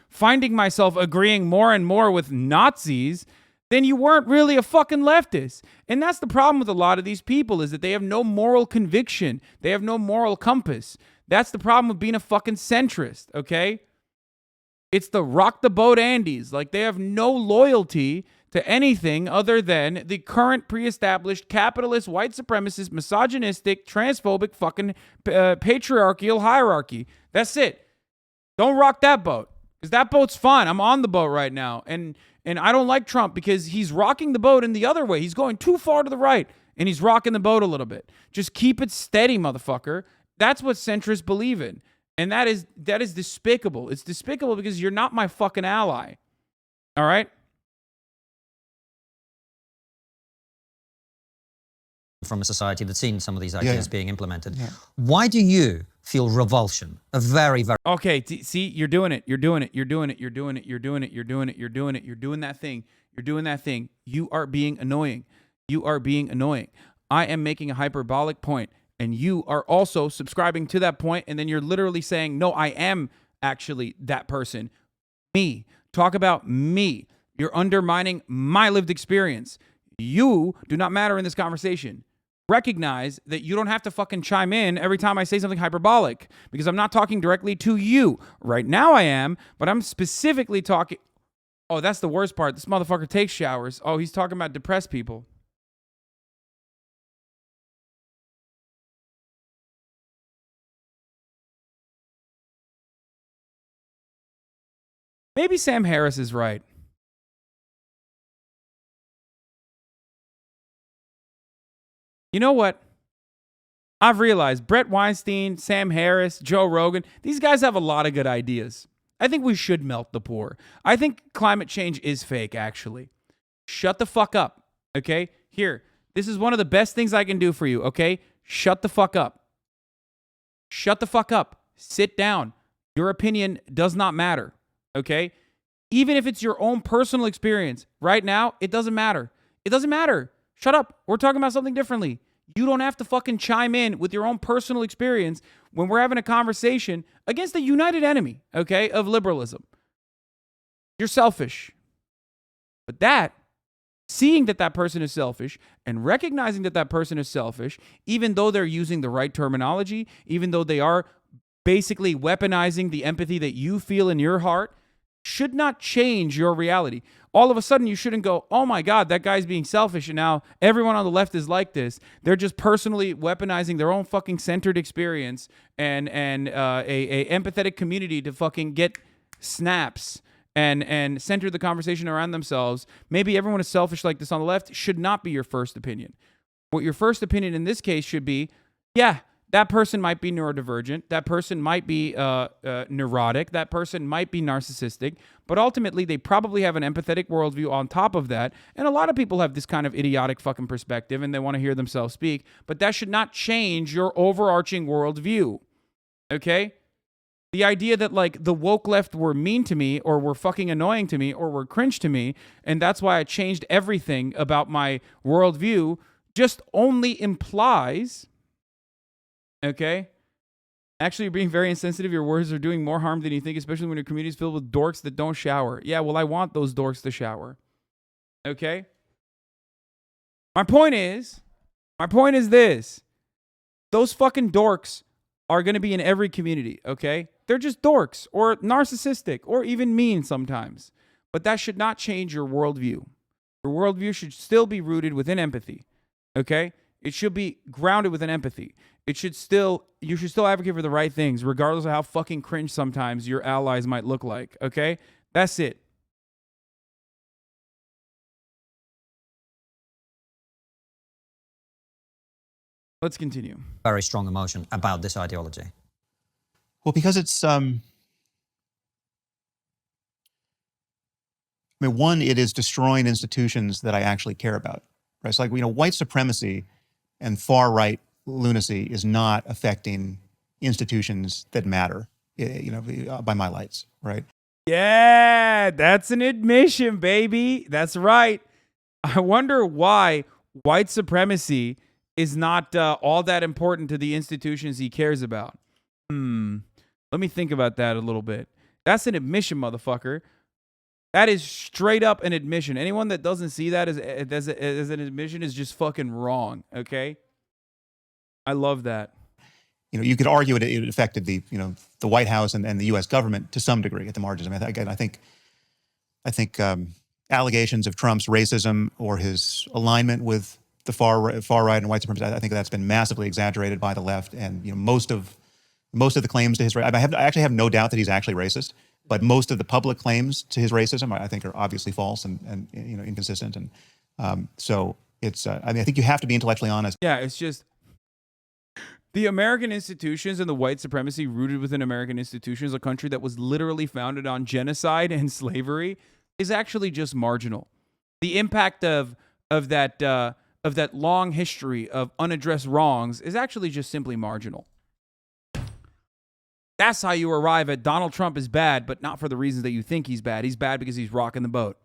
finding myself agreeing more and more with Nazis, then you weren't really a fucking leftist. And that's the problem with a lot of these people, is that they have no moral conviction. They have no moral compass. That's the problem with being a fucking centrist, okay? It's the rock the boat Andes. Like, they have no loyalty to anything other than the current pre-established capitalist, white supremacist, misogynistic, transphobic fucking patriarchal hierarchy. That's it. Don't rock that boat, because that boat's fine. I'm on the boat right now. And I don't like Trump because he's rocking the boat in the other way. He's going too far to the right, and he's rocking the boat a little bit. Just keep it steady, motherfucker. That's what centrists believe in. And that is despicable. It's despicable because you're not my fucking ally. All right? From a society that's seen some of these ideas being implemented. Yeah. Why do you feel revulsion? A very, very... Okay, see, you're doing it. You're doing it. You're doing it. You're doing it. You're doing it. You're doing it. You're doing it. You're doing that thing. You're doing that thing. You are being annoying. You are being annoying. I am making a hyperbolic point, and you are also subscribing to that point, and then you're literally saying, no, I am actually that person. Me. Talk about me. You're undermining my lived experience. You do not matter in this conversation. Recognize that you don't have to fucking chime in every time I say something hyperbolic, because I'm not talking directly to you. Right now I am, but I'm specifically talking... Oh, that's the worst part. This motherfucker takes showers. Oh, he's talking about depressed people. Maybe Sam Harris is right. You know what? I've realized Brett Weinstein, Sam Harris, Joe Rogan, these guys have a lot of good ideas. I think we should melt the poor. I think climate change is fake, actually. Shut the fuck up, okay? Here, this is one of the best things I can do for you, okay? Shut the fuck up. Shut the fuck up. Sit down. Your opinion does not matter, okay? Even if it's your own personal experience, right now, it doesn't matter. It doesn't matter. Shut up. We're talking about something differently. You don't have to fucking chime in with your own personal experience when we're having a conversation against the united enemy, okay, of liberalism. You're selfish. But seeing that that person is selfish and recognizing that that person is selfish, even though they're using the right terminology, even though they are basically weaponizing the empathy that you feel in your heart, should not change your reality. All of a sudden, you shouldn't go, oh my God, that guy's being selfish, and now everyone on the left is like this. They're just personally weaponizing their own fucking centered experience and a empathetic community to fucking get snaps and center the conversation around themselves. Maybe everyone is selfish like this on the left should not be your first opinion. What your first opinion in this case should be, yeah, that person might be neurodivergent. That person might be neurotic. That person might be narcissistic. But ultimately, they probably have an empathetic worldview on top of that. And a lot of people have this kind of idiotic fucking perspective and they want to hear themselves speak. But that should not change your overarching worldview. Okay? The idea that, like, the woke left were mean to me or were fucking annoying to me or were cringe to me, and that's why I changed everything about my worldview, just only implies... Okay? Actually, you're being very insensitive. Your words are doing more harm than you think, especially when your community is filled with dorks that don't shower. Yeah, well, I want those dorks to shower. Okay? My point is this. Those fucking dorks are going to be in every community, okay? They're just dorks or narcissistic or even mean sometimes. But that should not change your worldview. Your worldview should still be rooted within empathy, okay? It should be grounded within empathy. You should still advocate for the right things, regardless of how fucking cringe sometimes your allies might look like, okay? That's it. Let's continue. Very strong emotion about this ideology. Well, because it's, I mean, one, it is destroying institutions that I actually care about, right? It's like, you know, white supremacy and far-right lunacy is not affecting institutions that matter, you know, by my lights, right? Yeah, that's an admission, baby. That's right. I wonder why white supremacy is not all that important to the institutions he cares about. Let me think about that a little bit. That's an admission, motherfucker. That is straight up an admission. Anyone that doesn't see that as an admission is just fucking wrong, okay? I love that. You know, you could argue it affected the White House and the U.S. government to some degree at the margins. I mean, again, I think allegations of Trump's racism or his alignment with the far right and white supremacy, I think that's been massively exaggerated by the left. And, you know, most of the claims to his race, I actually have no doubt that he's actually racist. But most of the public claims to his racism, I think, are obviously false and you know, inconsistent. And so it's, I mean, I think you have to be intellectually honest. Yeah, it's just the American institutions and the white supremacy rooted within American institutions, a country that was literally founded on genocide and slavery, is actually just marginal. The impact of that long history of unaddressed wrongs is actually just simply marginal. That's how you arrive at Donald Trump is bad, but not for the reasons that you think he's bad. He's bad because he's rocking the boat.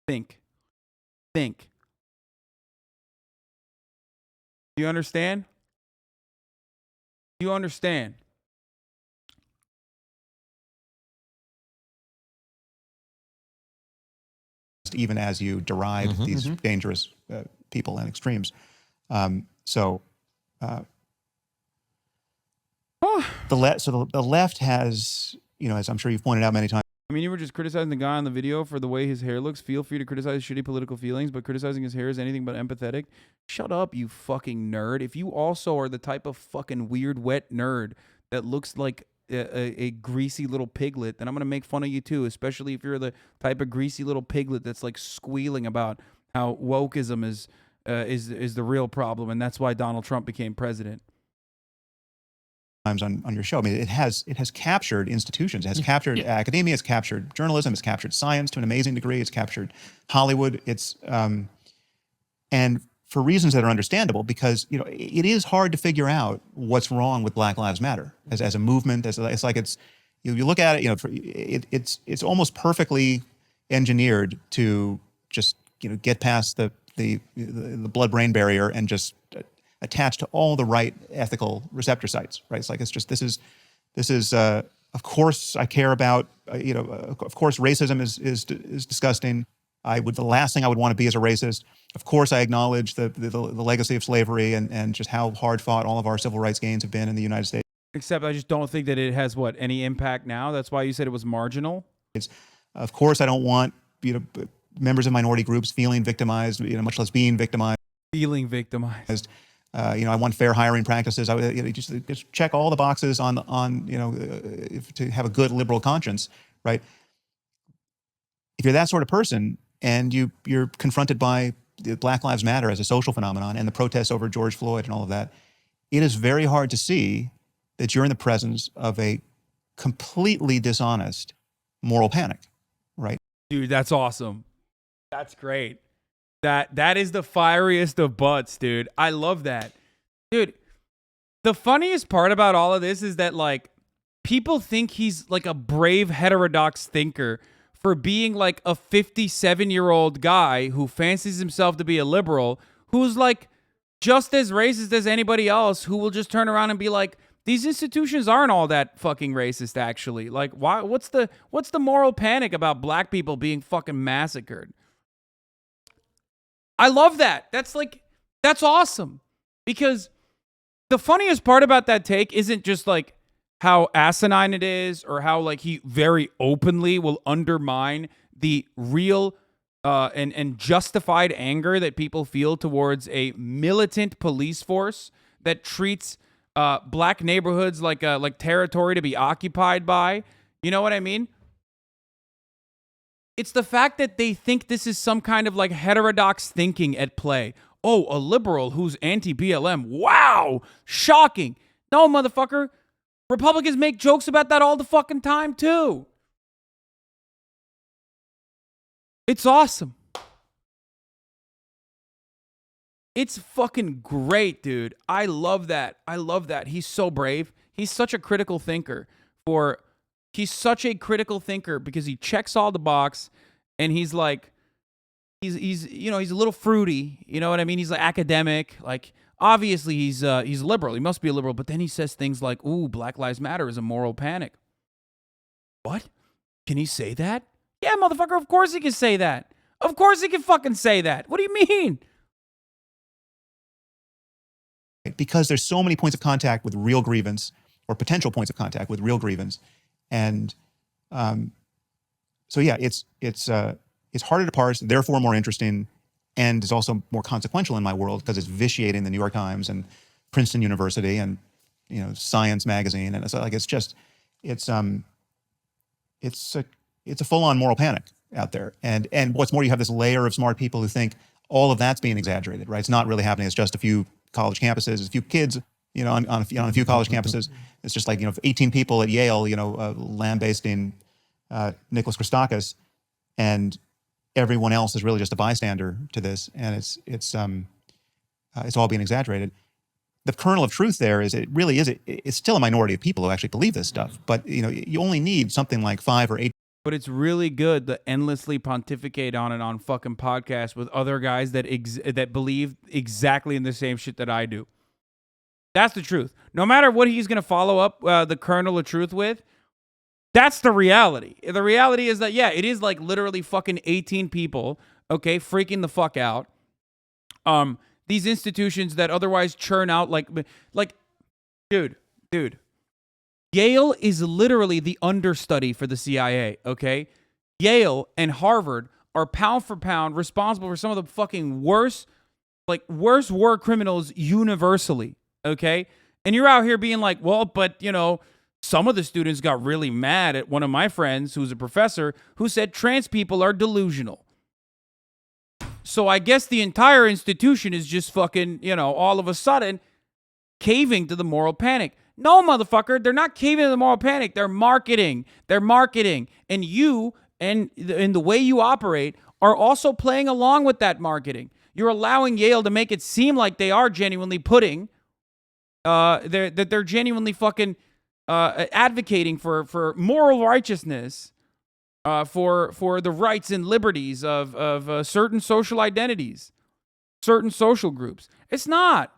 Think. Do you understand? Do you understand? Even as you deride these dangerous people and extremes. The left has, you know, as I'm sure you've pointed out many times. I mean, you were just criticizing the guy on the video for the way his hair looks. Feel free to criticize shitty political feelings, but criticizing his hair is anything but empathetic. Shut up, you fucking nerd. If you also are the type of fucking weird, wet nerd that looks like a greasy little piglet, then I'm going to make fun of you too, especially if you're the type of greasy little piglet that's like squealing about how wokeism is is the real problem, and that's why Donald Trump became president. Times on your show. I mean, it has captured institutions. It has captured academia. It's captured journalism. It's captured science to an amazing degree. It's captured Hollywood. It's and for reasons that are understandable, because it is hard to figure out what's wrong with Black Lives Matter as a movement. It's like you look at it. It's almost perfectly engineered to just get past the blood-brain barrier and just attached to all the right ethical receptor sites, right? It's like this is of course I care about of course racism is disgusting. The last thing I would want to be is a racist. Of course I acknowledge the legacy of slavery and just how hard fought all of our civil rights gains have been in the United States. Except I just don't think that it has any impact now. That's why you said it was marginal. Of course I don't want members of minority groups feeling victimized, much less being victimized. Feeling victimized. I want fair hiring practices. I would just check all the boxes on to have a good liberal conscience, right? If you're that sort of person and you're confronted by the Black Lives Matter as a social phenomenon and the protests over George Floyd and all of that, it is very hard to see that you're in the presence of a completely dishonest moral panic, right? Dude, that's awesome. That's great. That is the fieriest of butts, dude. I love that. Dude, the funniest part about all of this is that, people think he's, a brave heterodox thinker for being, a 57-year-old guy who fancies himself to be a liberal, who's, just as racist as anybody else, who will just turn around and be like, these institutions aren't all that fucking racist, actually. Why? What's the moral panic about black people being fucking massacred? I love that. That's awesome. Because the funniest part about that take isn't just how asinine it is or how he very openly will undermine the real and justified anger that people feel towards a militant police force that treats black neighborhoods like territory to be occupied by. You know what I mean? It's the fact that they think this is some kind of heterodox thinking at play. Oh, a liberal who's anti-BLM. Wow, shocking. No, motherfucker. Republicans make jokes about that all the fucking time, too. It's awesome. It's fucking great, dude. I love that. I love that. He's so brave. He's such a critical thinker He's such a critical thinker because he checks all the box, and he's he's a little fruity. You know what I mean? He's academic. Obviously he's liberal. He must be a liberal. But then he says things like, "Ooh, Black Lives Matter is a moral panic." What? Can he say that? Yeah, motherfucker. Of course he can say that. Of course he can fucking say that. What do you mean? Because there's so many points of contact with real grievance, or potential points of contact with real grievance. And so yeah, it's harder to parse, therefore more interesting, and is also more consequential in my world because it's vitiating the New York Times and Princeton University and Science magazine, and it's a full-on moral panic out there. And what's more, you have this layer of smart people who think all of that's being exaggerated, right? It's not really happening. It's just a few college campuses, a few kids. On a few college campuses, it's just 18 people at Yale, lambasting Nicholas Christakis, and everyone else is really just a bystander to this, and it's all being exaggerated. The kernel of truth there is it's still a minority of people who actually believe this stuff, but you only need something like 5 or 8. But it's really good to endlessly pontificate on it on fucking podcasts with other guys that believe exactly in the same shit that I do. That's the truth. No matter what he's going to follow up the kernel of truth with, that's the reality. The reality is that, yeah, it is literally fucking 18 people, okay, freaking the fuck out. These institutions that otherwise churn out dude. Yale is literally the understudy for the CIA, okay? Yale and Harvard are pound for pound responsible for some of the fucking worst war criminals universally. Okay. And you're out here being well, but some of the students got really mad at one of my friends who's a professor who said trans people are delusional. So I guess the entire institution is just fucking, all of a sudden caving to the moral panic. No, motherfucker, they're not caving to the moral panic. They're marketing. And you and the way you operate are also playing along with that marketing. You're allowing Yale to make it seem like they are genuinely they're genuinely fucking advocating for moral righteousness, for the rights and liberties of certain social identities, certain social groups. It's not.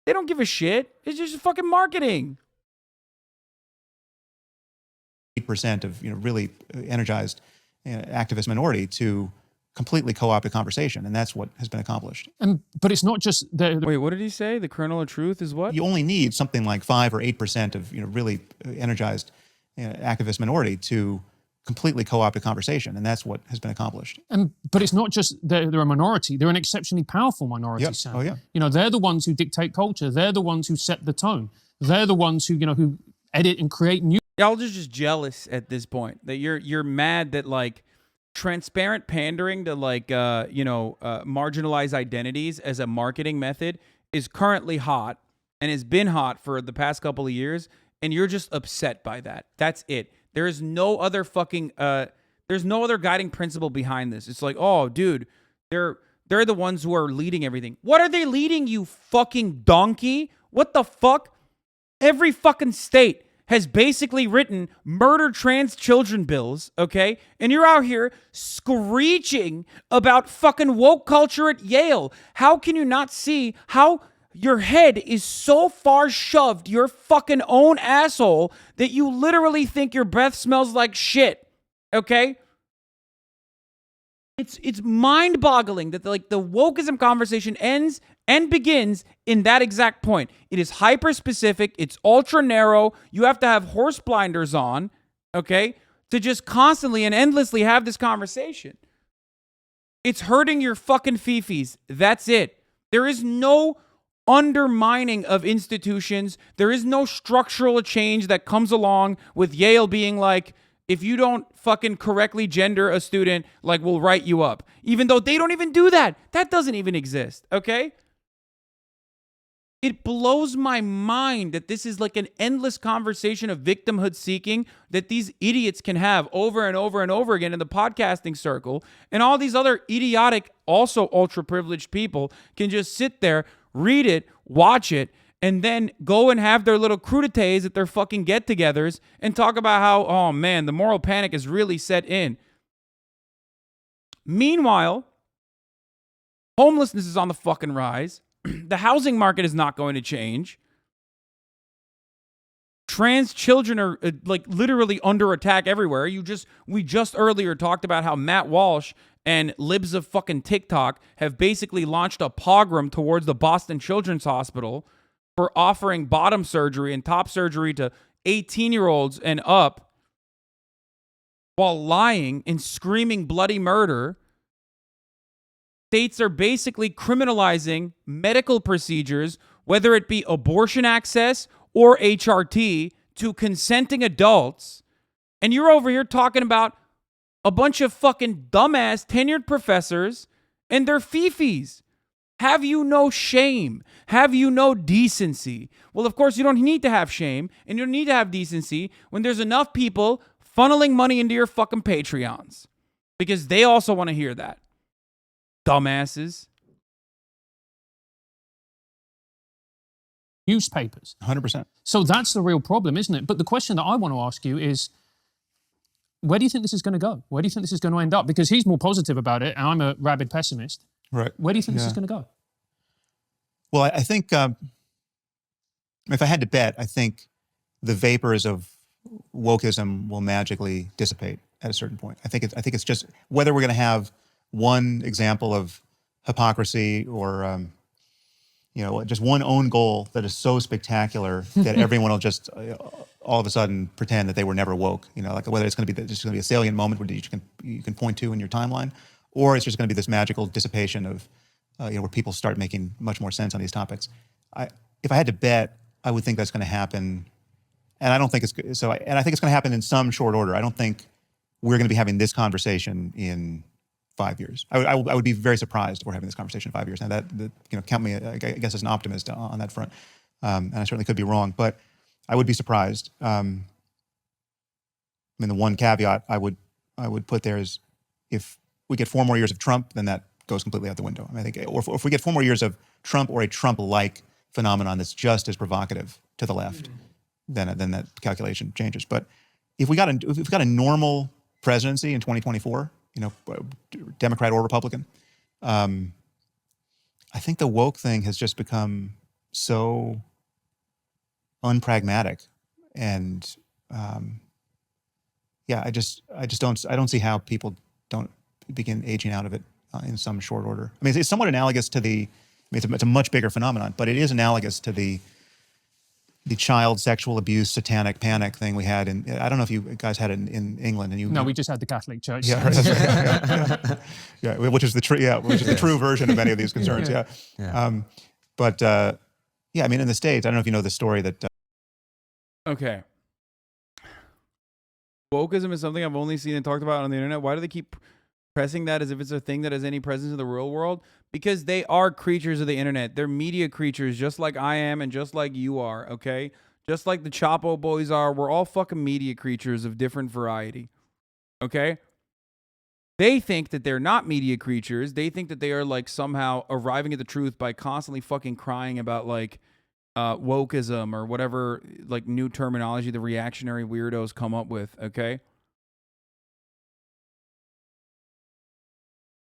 They don't give a shit. It's just fucking marketing. 8% of really energized activist minority to completely co-opt a conversation, and that's what has been accomplished. But it's not just Wait, what did he say? The kernel of truth is what? You only need something like 5 or 8% of really energized activist minority to completely co-opt a conversation, and that's what has been accomplished. But it's not just they're a minority; they're an exceptionally powerful minority. Yep. Sam. Oh yeah. They're the ones who dictate culture. They're the ones who set the tone. They're the ones who who edit and create new. Y'all just jealous at this point that you're mad that like transparent pandering to like marginalized identities as a marketing method is currently hot and has been hot for the past couple of years, and you're just upset by that. That's it. There is no other fucking there's no other guiding principle behind this. It's like, oh, dude, they're the ones who are leading everything. What are they leading, you fucking donkey? What the fuck? Every fucking state has basically written murder trans children bills, okay? And you're out here screeching about fucking woke culture at Yale. How can you not see how your head is so far shoved your fucking own asshole that you literally think your breath smells like shit, okay? It's mind-boggling that the wokeism conversation ends and begins in that exact point. It is hyper-specific. It's ultra-narrow. You have to have horse blinders on, okay, to just constantly and endlessly have this conversation. It's hurting your fucking fifis. That's it. There is no undermining of institutions. There is no structural change that comes along with Yale being like, if you don't fucking correctly gender a student, like, we'll write you up. Even though they don't even do that. That doesn't even exist, okay? It blows my mind that this is like an endless conversation of victimhood seeking that these idiots can have over and over and over again in the podcasting circle. And all these other idiotic, also ultra-privileged people can just sit there, read it, watch it, and then go and have their little crudités at their fucking get-togethers and talk about how, oh man, the moral panic is really set in. Meanwhile, homelessness is on the fucking rise. The housing market is not going to change. Trans children are like literally under attack everywhere. We just earlier talked about how Matt Walsh and Libs of fucking TikTok have basically launched a pogrom towards the Boston Children's Hospital for offering bottom surgery and top surgery to 18-year-olds and up while lying and screaming bloody murder. States are basically criminalizing medical procedures, whether it be abortion access or HRT, to consenting adults. And you're over here talking about a bunch of fucking dumbass tenured professors and their fifis. Have you no shame? Have you no decency? Well, of course, you don't need to have shame and you don't need to have decency when there's enough people funneling money into your fucking Patreons, because they also want to hear that. Dumbasses. Newspapers. 100%. So that's the real problem, isn't it? But the question that I want to ask you is, where do you think this is going to go? Where do you think this is going to end up? Because he's more positive about it, and I'm a rabid pessimist. Right. Where do you think this is going to go? Well, I think if I had to bet, I think the vapors of wokeism will magically dissipate at a certain point. I think it's just whether we're going to have one example of hypocrisy or just one own goal that is so spectacular that everyone will just all of a sudden pretend that they were never woke. Like whether it's going to be just going to be a salient moment where you can point to in your timeline, or it's just going to be this magical dissipation of where people start making much more sense on these topics. If I had to bet, I would think that's going to happen, and I don't think it's and I think it's going to happen in some short order. I don't think we're going to be having this conversation in 5 years. I would be very surprised if we're having this conversation in 5 years. Now that count me, I guess, as an optimist on that front, and I certainly could be wrong, but I would be surprised. I mean, the one caveat I would put there is, if we get 4 more years of Trump, then that goes completely out the window. I mean, I think, or if we get 4 more years of Trump or a Trump-like phenomenon that's just as provocative to the left, then that calculation changes. But if we got a normal presidency in 2024, Democrat or Republican, I think the woke thing has just become so unpragmatic, and I don't see how people don't begin aging out of it in some short order. I mean, it's somewhat analogous to it's a much bigger phenomenon, but it is analogous to the child sexual abuse satanic panic thing we had in, I don't know if you guys had it in England, and No, we just had the Catholic Church. Yeah, that's right. Yeah, which is the true version of many of these concerns. Yeah. I mean, in the States, I don't know if you know the story that. Okay. Wokeism is something I've only seen and talked about on the internet. Why do they keep pressing that as if it's a thing that has any presence in the real world? Because they are creatures of the internet. They're media creatures, just like I am and just like you are, okay? Just like the Chapo boys are. We're all fucking media creatures of different variety, okay? They think that they're not media creatures. They think that they are like somehow arriving at the truth by constantly fucking crying about like wokeism or whatever like new terminology the reactionary weirdos come up with, okay?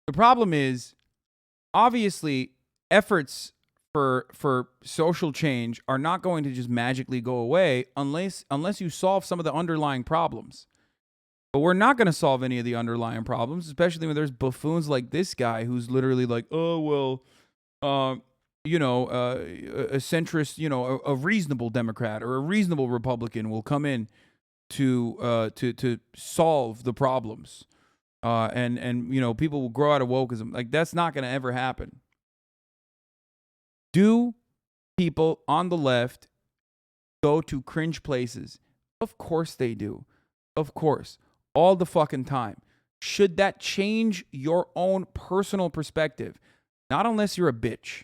The problem is, obviously, efforts for social change are not going to just magically go away unless you solve some of the underlying problems. But we're not going to solve any of the underlying problems, especially when there's buffoons like this guy who's literally like, oh, well, a centrist, a reasonable Democrat or a reasonable Republican will come in to solve the problems. And people will grow out of wokeism. Like, that's not going to ever happen. Do people on the left go to cringe places? Of course they do. Of course. All the fucking time. Should that change your own personal perspective? Not unless you're a bitch,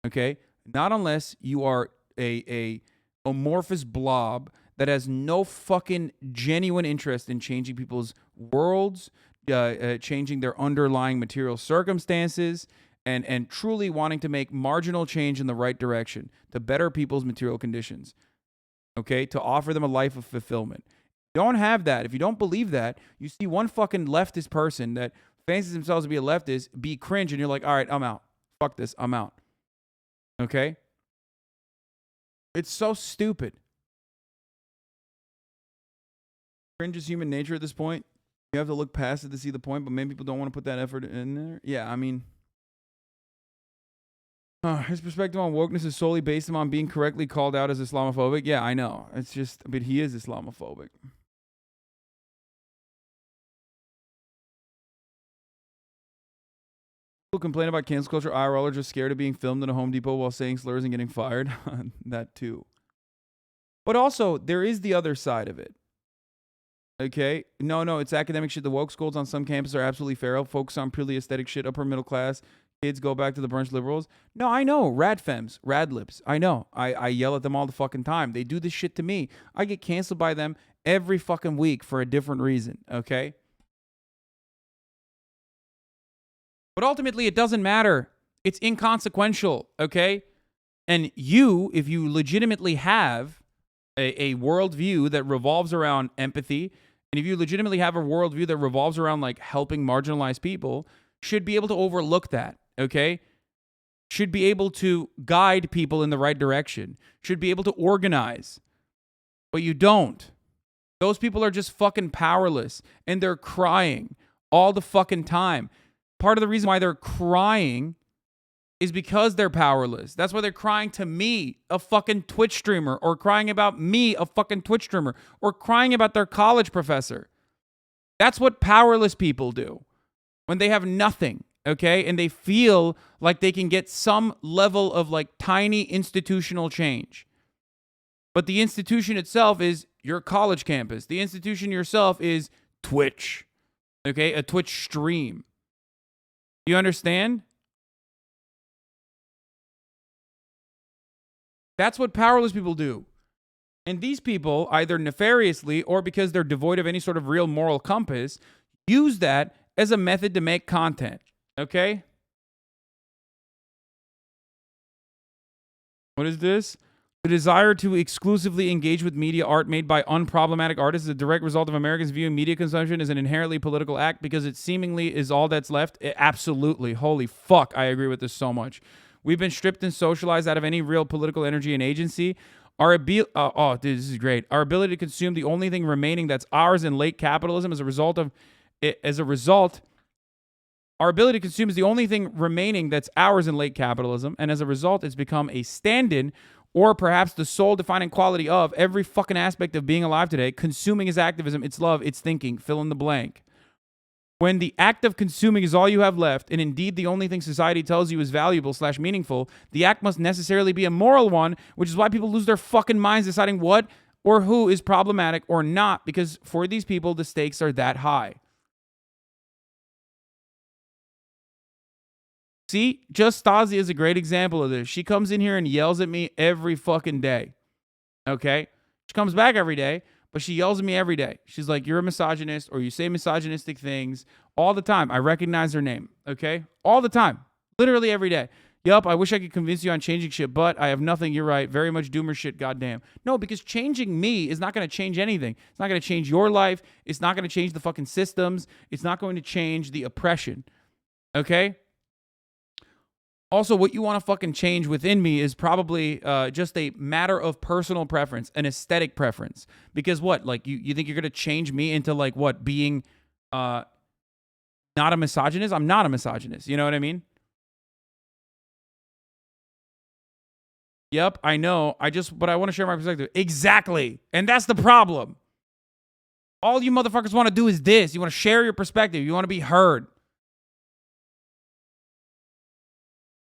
okay? Not unless you are a amorphous blob that has no fucking genuine interest in changing people's worlds, changing their underlying material circumstances, and truly wanting to make marginal change in the right direction to better people's material conditions, okay? To offer them a life of fulfillment. Don't have that. If you don't believe that, you see one fucking leftist person that fancies themselves to be a leftist be cringe, and you're like, all right, I'm out. Fuck this, I'm out. Okay? It's so stupid. Cringe is human nature at this point. You have to look past it to see the point, but many people don't want to put that effort in there. Yeah, I mean, his perspective on wokeness is solely based on being correctly called out as Islamophobic. Yeah, I know. It's just, but he is Islamophobic. People complain about cancel culture. IRL are just scared of being filmed in a Home Depot while saying slurs and getting fired. That too. But also, there is the other side of it. Okay? No, it's academic shit. The woke schools on some campuses are absolutely feral. Focus on purely aesthetic shit. Upper middle class kids go back to the brunch liberals. No, I know. Rad femmes. Rad libs. I know. I yell at them all the fucking time. They do this shit to me. I get canceled by them every fucking week for a different reason. Okay? But ultimately, it doesn't matter. It's inconsequential. Okay? And you, if you legitimately have a worldview that revolves around empathy, and if you legitimately have a worldview that revolves around like helping marginalized people, should be able to overlook that, okay? Should be able to guide people in the right direction. Should be able to organize. But you don't. Those people are just fucking powerless, and they're crying all the fucking time. Part of the reason why they're crying is because they're powerless. That's why they're crying to me, a fucking Twitch streamer, or crying about me, a fucking Twitch streamer, or crying about their college professor. That's what powerless people do when they have nothing, okay? And they feel like they can get some level of like tiny institutional change. But the institution itself is your college campus. The institution yourself is Twitch, okay? A Twitch stream. You understand? That's what powerless people do. And these people, either nefariously or because they're devoid of any sort of real moral compass, use that as a method to make content. Okay? What is this? The desire to exclusively engage with media art made by unproblematic artists is a direct result of Americans viewing media consumption as an inherently political act because it seemingly is all that's left. Absolutely. Holy fuck. I agree with this so much. We've been stripped and socialized out of any real political energy and agency. Dude, this is great. Our ability to consume the only thing remaining that's ours in late capitalism our ability to consume is the only thing remaining that's ours in late capitalism, and as a result, it's become a stand-in or perhaps the sole defining quality of every fucking aspect of being alive today. Consuming is activism, it's love, it's thinking, fill in the blank. When the act of consuming is all you have left, and indeed the only thing society tells you is valuable/meaningful, the act must necessarily be a moral one, which is why people lose their fucking minds deciding what or who is problematic or not, because for these people, the stakes are that high. See, just Stasi is a great example of this. She comes in here and yells at me every fucking day. Okay? She comes back every day, but she yells at me every day. She's like, you're a misogynist, or you say misogynistic things all the time. I recognize her name. Okay? All the time. Literally every day. Yup, I wish I could convince you on changing shit, but I have nothing. You're right. Very much doomer shit, goddamn. No, because changing me is not going to change anything. It's not going to change your life. It's not going to change the fucking systems. It's not going to change the oppression. Okay? Also, what you want to fucking change within me is probably just a matter of personal preference, an aesthetic preference. Because what? Like, you think you're going to change me into, like, what? Being not a misogynist? I'm not a misogynist. You know what I mean? Yep, I know. But I want to share my perspective. Exactly. And that's the problem. All you motherfuckers want to do is this. You want to share your perspective. You want to be heard.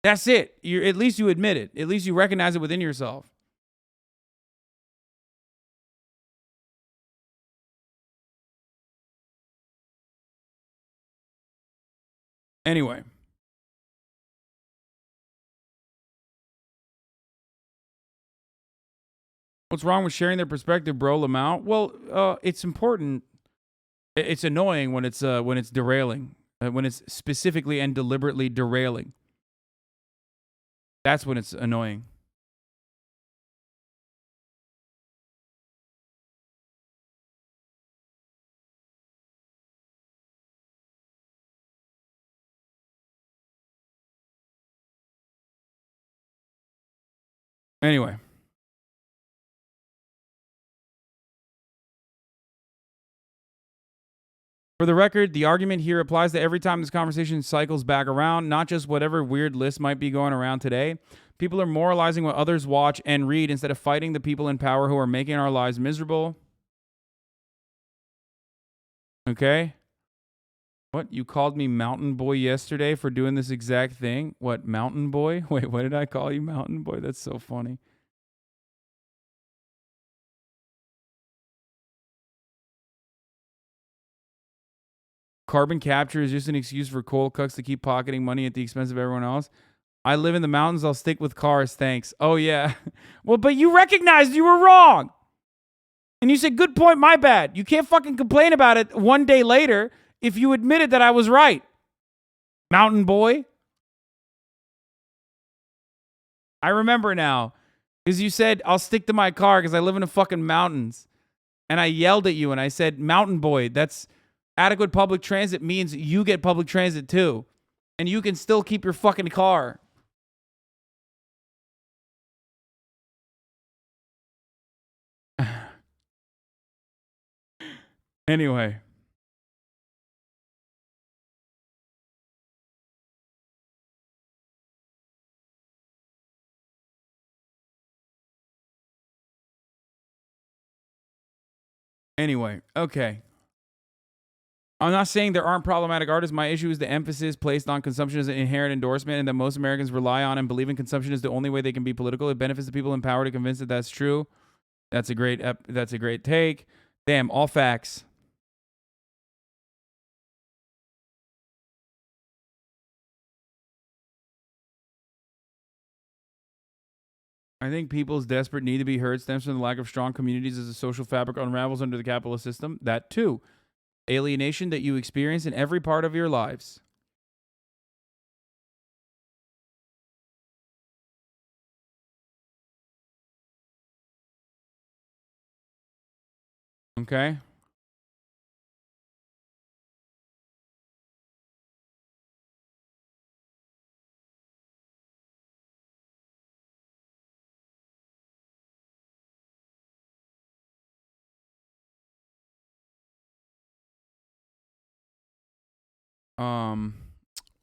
That's it. At least you admit it. At least you recognize it within yourself. Anyway. What's wrong with sharing their perspective, bro, lmao? Well, it's important. It's annoying when it's derailing. When it's specifically and deliberately derailing. That's when it's annoying. Anyway. For the record, the argument here applies to every time this conversation cycles back around, not just whatever weird list might be going around today. People are moralizing what others watch and read instead of fighting the people in power who are making our lives miserable. Okay? What? You called me Mountain Boy yesterday for doing this exact thing? What, Mountain Boy? Wait, what did I call you, Mountain Boy? That's so funny. Carbon capture is just an excuse for coal cucks to keep pocketing money at the expense of everyone else. I live in the mountains. I'll stick with cars. Thanks. Oh, yeah. Well, but you recognized you were wrong. And you said, good point, my bad. You can't fucking complain about it one day later if you admitted that I was right. Mountain boy. I remember now. Because you said, I'll stick to my car because I live in the fucking mountains. And I yelled at you and I said, mountain boy, that's... adequate public transit means you get public transit too. And you can still keep your fucking car. Anyway. Okay. I'm not saying there aren't problematic artists. My issue is the emphasis placed on consumption as an inherent endorsement and that most Americans rely on and believe in consumption is the only way they can be political. It benefits the people in power to convince that that's true. That's a great take. Damn, all facts. I think people's desperate need to be heard stems from the lack of strong communities as the social fabric unravels under the capitalist system. That too. Alienation that you experience in every part of your lives. Okay.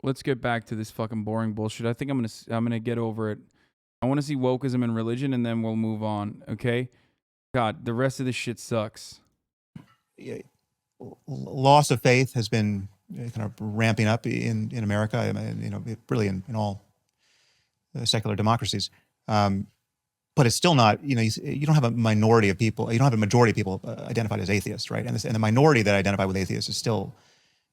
Let's get back to this fucking boring bullshit. I think I'm gonna get over it. I want to see wokeism and religion, and then we'll move on. Okay. God, the rest of this shit sucks. Loss of faith has been kind of ramping up in America. I mean, really in all secular democracies. But it's still not. You don't have a minority of people. You don't have a majority of people identified as atheists, right? And the minority that identify with atheists is still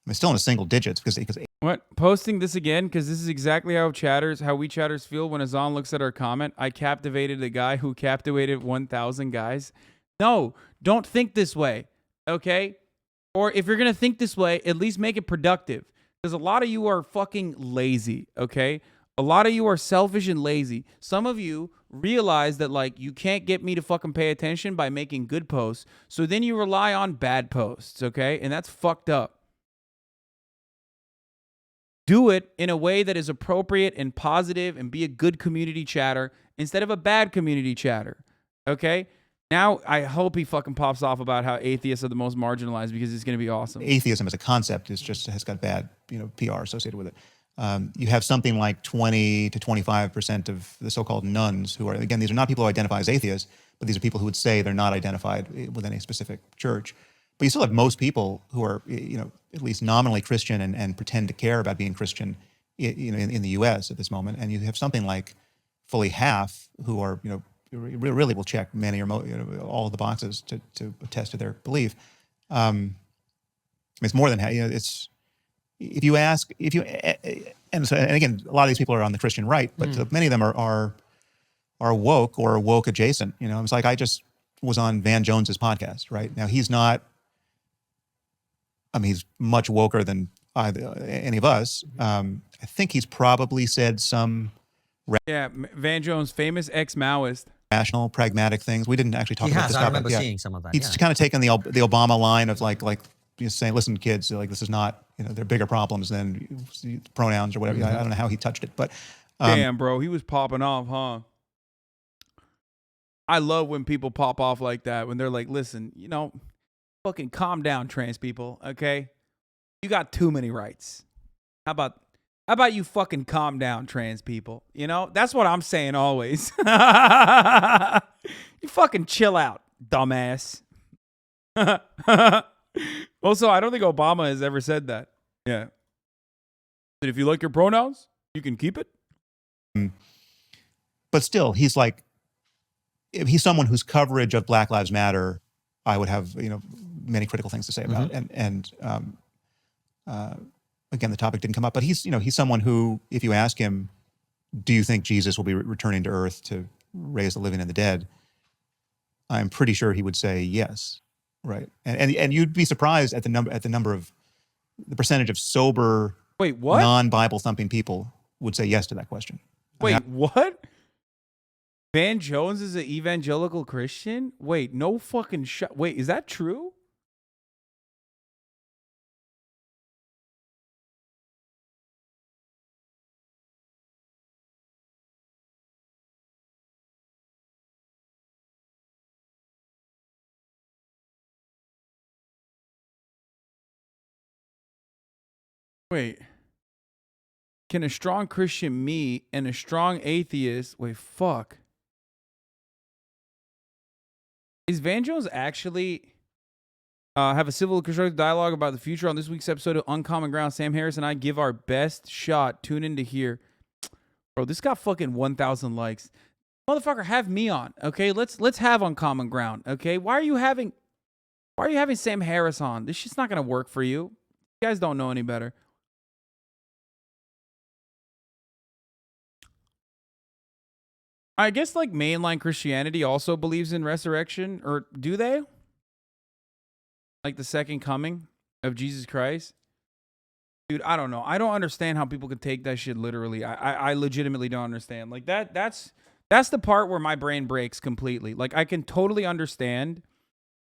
in the single digits because What? Posting this again because this is exactly how we chatters feel when Hasan looks at our comment. I captivated a guy who captivated 1,000 guys. No, don't think this way, okay? Or if you're gonna think this way, at least make it productive. Because a lot of you are fucking lazy, okay? A lot of you are selfish and lazy. Some of you realize that like you can't get me to fucking pay attention by making good posts. So then you rely on bad posts, okay? And that's fucked up. Do it in a way that is appropriate and positive and be a good community chatter instead of a bad community chatter. Okay? Now, I hope he fucking pops off about how atheists are the most marginalized because it's going to be awesome. Atheism as a concept has got bad, PR associated with it. You have something like 20 to 25% of the so-called nuns who are, again, these are not people who identify as atheists, but these are people who would say they're not identified with any specific church. But you still have most people who are, at least nominally Christian and pretend to care about being Christian, in the U.S. at this moment. And you have something like fully half who are, really will check many or all of the boxes to attest to their belief. It's more than half. It's and again, a lot of these people are on the Christian right, but many of them are woke or woke adjacent. It's like I just was on Van Jones's podcast, right? Now he's not. He's much woker than any of us. I think he's probably said some. Van Jones, famous ex-Maoist. Rational, pragmatic things. We didn't actually talk about this. I remember seeing some of that. He's kind of taken the Obama line of like saying, listen, kids, like this is not, there are bigger problems than pronouns or whatever. I don't know how he touched it, but. Damn, bro, he was popping off, huh? I love when people pop off like that, when they're like, listen, fucking calm down, trans people, okay? You got too many rights. How about you fucking calm down, trans people? That's what I'm saying always. You fucking chill out, dumbass. Also, I don't think Obama has ever said that. Yeah. That if you like your pronouns, you can keep it. But still, he's someone whose coverage of Black Lives Matter, I would have, many critical things to say about. And again, the topic didn't come up, but he's someone who, if you ask him, do you think Jesus will be returning to earth to raise the living and the dead? I'm pretty sure he would say yes. Right. And you'd be surprised at the percentage of sober, non-Bible thumping people would say yes to that question. What? Van Jones is an evangelical Christian? Wait, no fucking shot. Wait, is that true? Wait. Can a strong Christian me and a strong atheist... Wait, fuck. Is Van Jones actually have a civil constructive dialogue about the future on this week's episode of Uncommon Ground? Sam Harris and I give our best shot. Tune in to hear. Bro, this got fucking 1,000 likes. Motherfucker, have me on, okay? Let's have Uncommon Ground, okay? Why are you having Sam Harris on? This shit's not gonna work for you. You guys don't know any better. I guess like mainline Christianity also believes in resurrection, or do they? Like the second coming of Jesus Christ? Dude, I don't know. I don't understand how people could take that shit literally. I legitimately don't understand. Like that's the part where my brain breaks completely. Like I can totally understand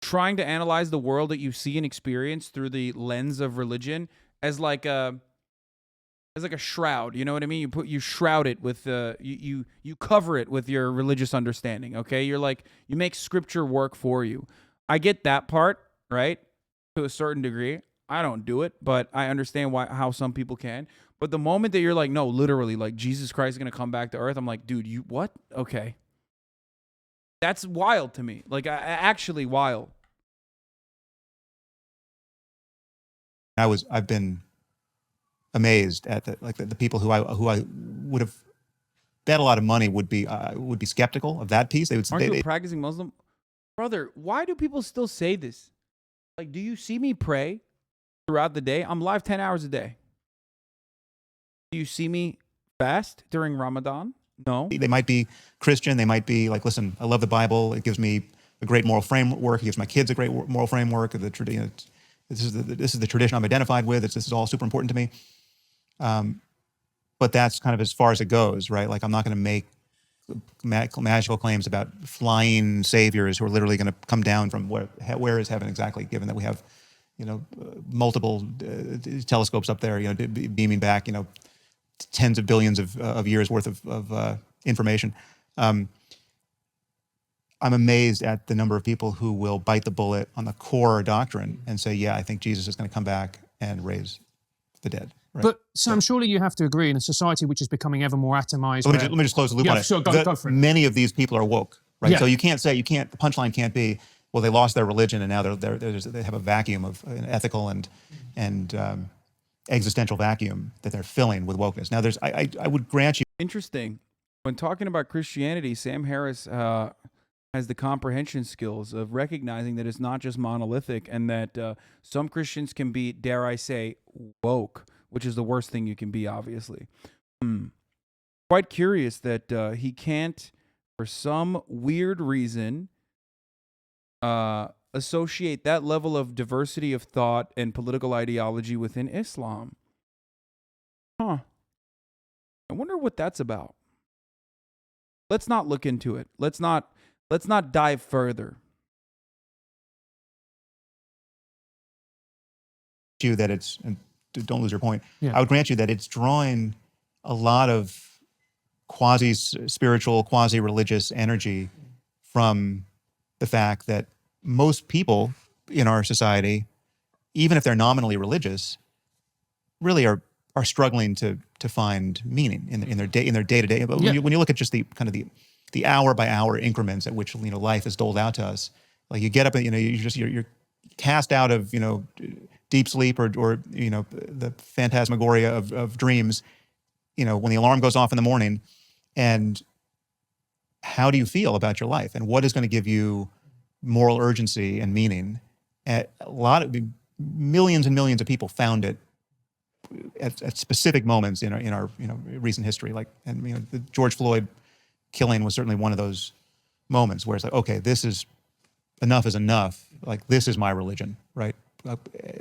trying to analyze the world that you see and experience through the lens of religion as like a shroud, you know what I mean? You shroud it with you cover it with your religious understanding, okay? You're like, you make scripture work for you. I get that part, right? To a certain degree. I don't do it, but I understand how some people can. But the moment that you're like, no, literally, like Jesus Christ is going to come back to earth, I'm like, dude, you what? Okay. That's wild to me. Like actually wild. I've been amazed at the people who I would have bet a lot of money would be skeptical of that piece. They would Aren't you a practicing Muslim? Brother, why do people still say this? Like, do you see me pray throughout the day? I'm live 10 hours a day. Do you see me fast during Ramadan? No. They might be Christian. They might be like, listen, I love the Bible. It gives me a great moral framework. It gives my kids a great moral framework. This is the tradition I'm identified with. This is all super important to me. But that's kind of as far as it goes, right? Like I'm not going to make magical claims about flying saviors who are literally going to come down from where is heaven exactly, given that we have, multiple telescopes up there, beaming back, tens of billions of years worth of information. I'm amazed at the number of people who will bite the bullet on the core doctrine and say, yeah, I think Jesus is going to come back and raise the dead. Right? But Sam, surely you have to agree in a society which is becoming ever more atomized. Let me just close the loop on it. Sure, go for it. Many of these people are woke, right? Yeah. So the punchline can't be, well, they lost their religion and now they have a vacuum of an ethical and existential vacuum that they're filling with wokeness. Now, I would grant you. Interesting. When talking about Christianity, Sam Harris has the comprehension skills of recognizing that it's not just monolithic and that some Christians can be, dare I say, woke, which is the worst thing you can be, obviously. Quite curious that he can't, for some weird reason, associate that level of diversity of thought and political ideology within Islam. Huh. I wonder what that's about. Let's not look into it. Let's not dive further. You that it's, and don't lose your point. Yeah. I would grant you that it's drawing a lot of quasi-spiritual, quasi-religious energy from the fact that most people in our society, even if they're nominally religious, really are struggling to find meaning in their day-to-day. But when you look at just the kind of the hour-by-hour increments at which life is doled out to us, like you get up and you're cast out of deep sleep or the phantasmagoria of dreams, when the alarm goes off in the morning, and how do you feel about your life and what is going to give you moral urgency and meaning? At millions and millions of people found it at specific moments in our recent history, the George Floyd killing was certainly one of those moments where it's like, okay, enough is enough. Like, this is my religion, right?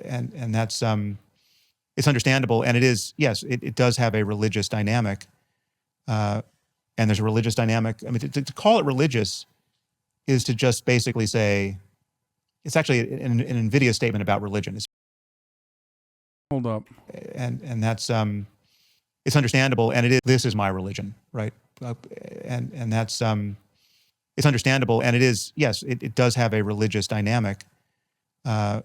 And that's it's understandable, and it is, yes, it does have a religious dynamic, and there's a religious dynamic. I mean, to call it religious is to just basically say it's actually an invidious statement about religion. Hold up, and that's it's understandable, and it is. This is my religion, right? And that's it's understandable, and it is, yes, it does have a religious dynamic, and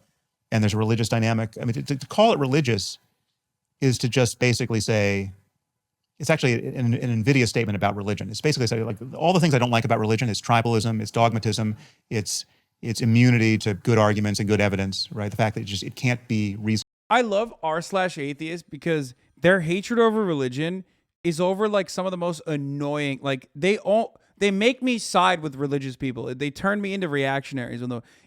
there's a religious dynamic. I mean, to call it religious is to just basically say it's actually an invidious statement about religion. It's basically saying, like, all the things I don't like about religion is tribalism, it's dogmatism, it's immunity to good arguments and good evidence, right? The fact that it can't be reasonable. I love r/atheist because their hatred over religion is over like some of the most annoying, like they make me side with religious people. They turn me into reactionaries.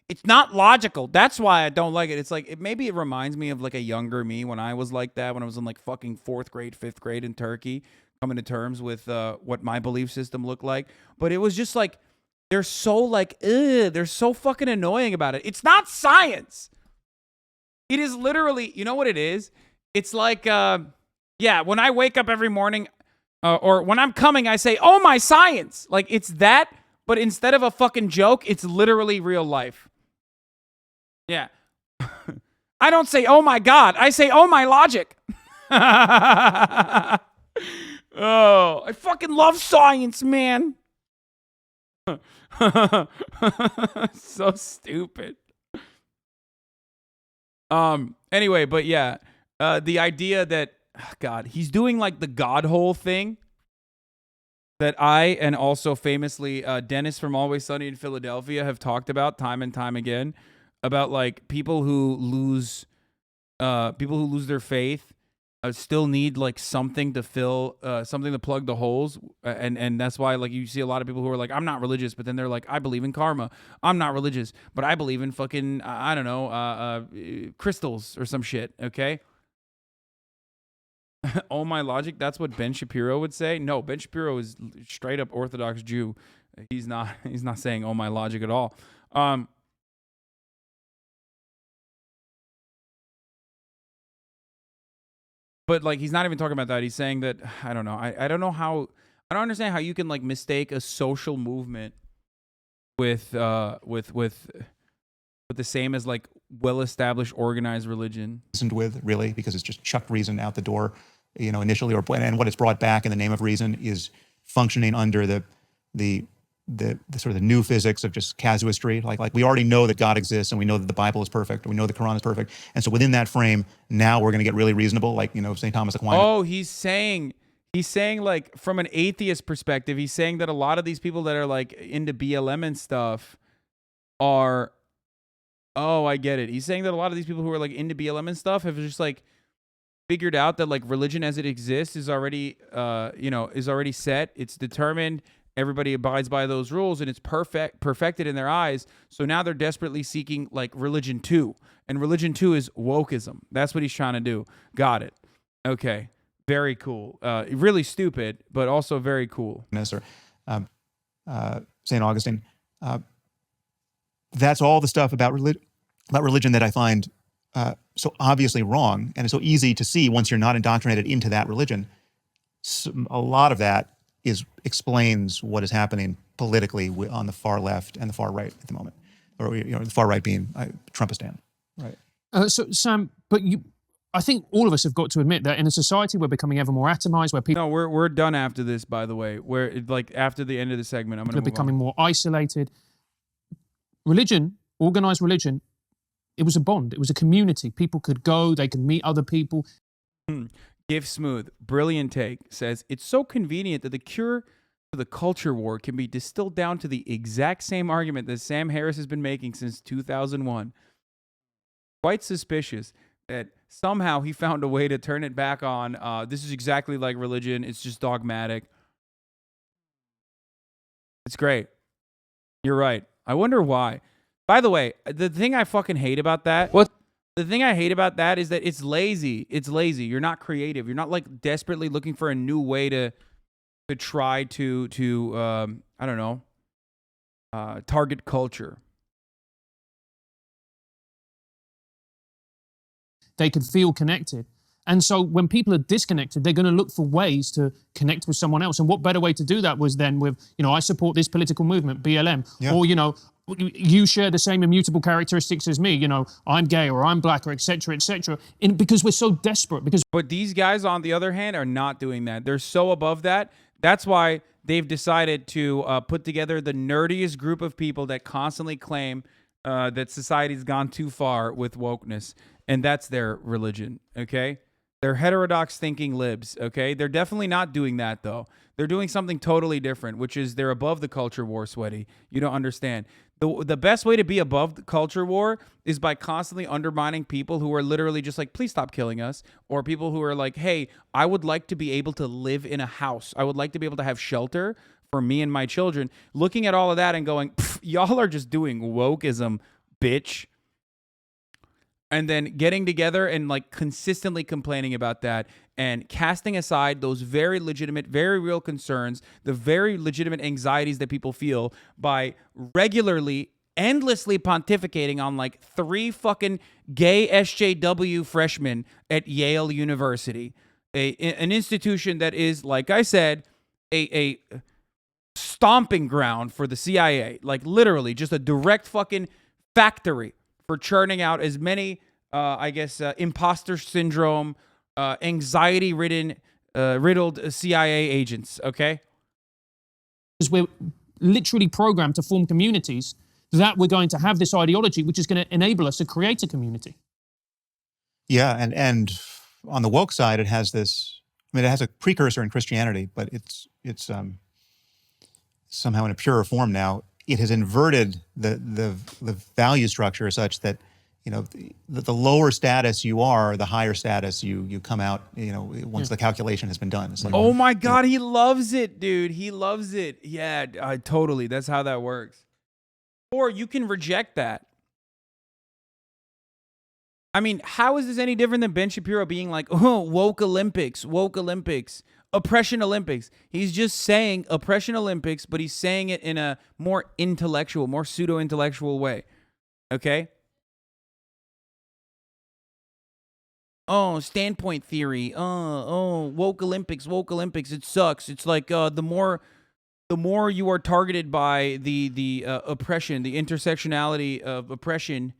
It's not logical. That's why I don't like it. It's like, maybe it reminds me of like a younger me when I was like that, when I was in like fucking 4th grade, 5th grade in Turkey, coming to terms with what my belief system looked like. But it was just like, they're so like, they're so fucking annoying about it. It's not science. It is literally, you know what it is? It's like, yeah, when I wake up every morning or when I'm coming, I say, oh, my science. Like, it's that, but instead of a fucking joke, it's literally real life. Yeah. I don't say, oh, my God. I say, oh, my logic. Oh, I fucking love science, man. So stupid. Anyway, but yeah, the idea that, God, he's doing like the God hole thing that I and also famously Dennis from Always Sunny in Philadelphia have talked about time and time again, about like people who lose their faith still need like something to fill, something to plug the holes, and that's why like you see a lot of people who are like, I'm not religious, but then they're like, I believe in karma. I'm not religious, but I believe in fucking I don't know, crystals or some shit. Okay. Oh, my logic. That's what Ben Shapiro would say. No, Ben Shapiro is straight up Orthodox Jew. He's not saying oh my logic at all. But like, he's not even talking about that. He's saying that, I don't know. I don't know how, I don't understand how you can like mistake a social movement with the same as like well-established organized religion. With really, because it's just chucked reason out the door, you know, initially, and what it's brought back in the name of reason is functioning under the sort of the new physics of just casuistry. Like we already know that God exists, and we know that the Bible is perfect, and we know the Quran is perfect, and so within that frame, now we're going to get really reasonable, like, you know, St. Thomas Aquinas. Oh, he's saying like from an atheist perspective, he's saying that a lot of these people that are like into BLM and stuff are, oh, I get it. He's saying that a lot of these people who are like into BLM and stuff have just like figured out that like religion as it exists is already, is already set. It's determined. Everybody abides by those rules, and it's perfected in their eyes. So now they're desperately seeking like religion 2, and religion 2 is wokeism. That's what he's trying to do. Got it. Okay. Very cool. Really stupid, but also very cool. St. Augustine. That's all the stuff about religion that I find so obviously wrong, and it's so easy to see once you're not indoctrinated into that religion. So a lot of that explains what is happening politically on the far left and the far right at the moment, or the far right being Trumpistan. Right. So Sam, but I think all of us have got to admit that in a society we're becoming ever more atomized, where people. No, we're done after this. By the way, like after the end of the segment, I'm going to move becoming on. more isolated. Religion, organized religion, it was a bond. It was a community. People could go. They could meet other people. Give Smooth, brilliant take, says, it's so convenient that the cure to the culture war can be distilled down to the exact same argument that Sam Harris has been making since 2001. Quite suspicious that somehow he found a way to turn it back on. This is exactly like religion. It's just dogmatic. It's great. You're right. I wonder why. By the way, the thing I fucking hate about that... What? The thing I hate about that is that it's lazy. It's lazy. You're not creative. You're not like desperately looking for a new way to try to I don't know, target culture. They could feel connected. And so when people are disconnected, they're going to look for ways to connect with someone else. And what better way to do that was then with, I support this political movement, BLM, or, you share the same immutable characteristics as me, I'm gay or I'm black or et cetera, because we're so desperate. But these guys, on the other hand, are not doing that. They're so above that. That's why they've decided to put together the nerdiest group of people that constantly claim that society's gone too far with wokeness. And that's their religion, okay? They're heterodox thinking libs, okay? They're definitely not doing that, though. They're doing something totally different, which is they're above the culture war, Sweaty. You don't understand. The best way to be above the culture war is by constantly undermining people who are literally just like, please stop killing us. Or people who are like, hey, I would like to be able to live in a house. I would like to be able to have shelter for me and my children. Looking at all of that and going, y'all are just doing wokeism, bitch. and then getting together and like consistently complaining about that and casting aside those very legitimate, very real concerns, the very legitimate anxieties that people feel by regularly, endlessly pontificating on like 3 fucking gay SJW freshmen at Yale University, an institution that is, like I said, a stomping ground for the CIA, like literally just a direct fucking factory for churning out as many, imposter syndrome, anxiety-ridden, riddled CIA agents, okay? Because we're literally programmed to form communities that we're going to have this ideology, which is going to enable us to create a community. Yeah, and on the woke side, it has this. I mean, it has a precursor in Christianity, but it's somehow in a purer form now. It has inverted the value structure such that, you know, the lower status you are, the higher status you come out, you know, once the calculation has been done. It's like, oh my God, he loves it, dude. He loves it. Yeah, totally. That's how that works. Or you can reject that. I mean, how is this any different than Ben Shapiro being like, oh, woke Olympics, oppression Olympics? He's just saying oppression Olympics, but he's saying it in a more intellectual, more pseudo-intellectual way. Okay? Oh, standpoint theory. Woke Olympics. It sucks. It's like the more you are targeted by the oppression, the intersectionality of oppression,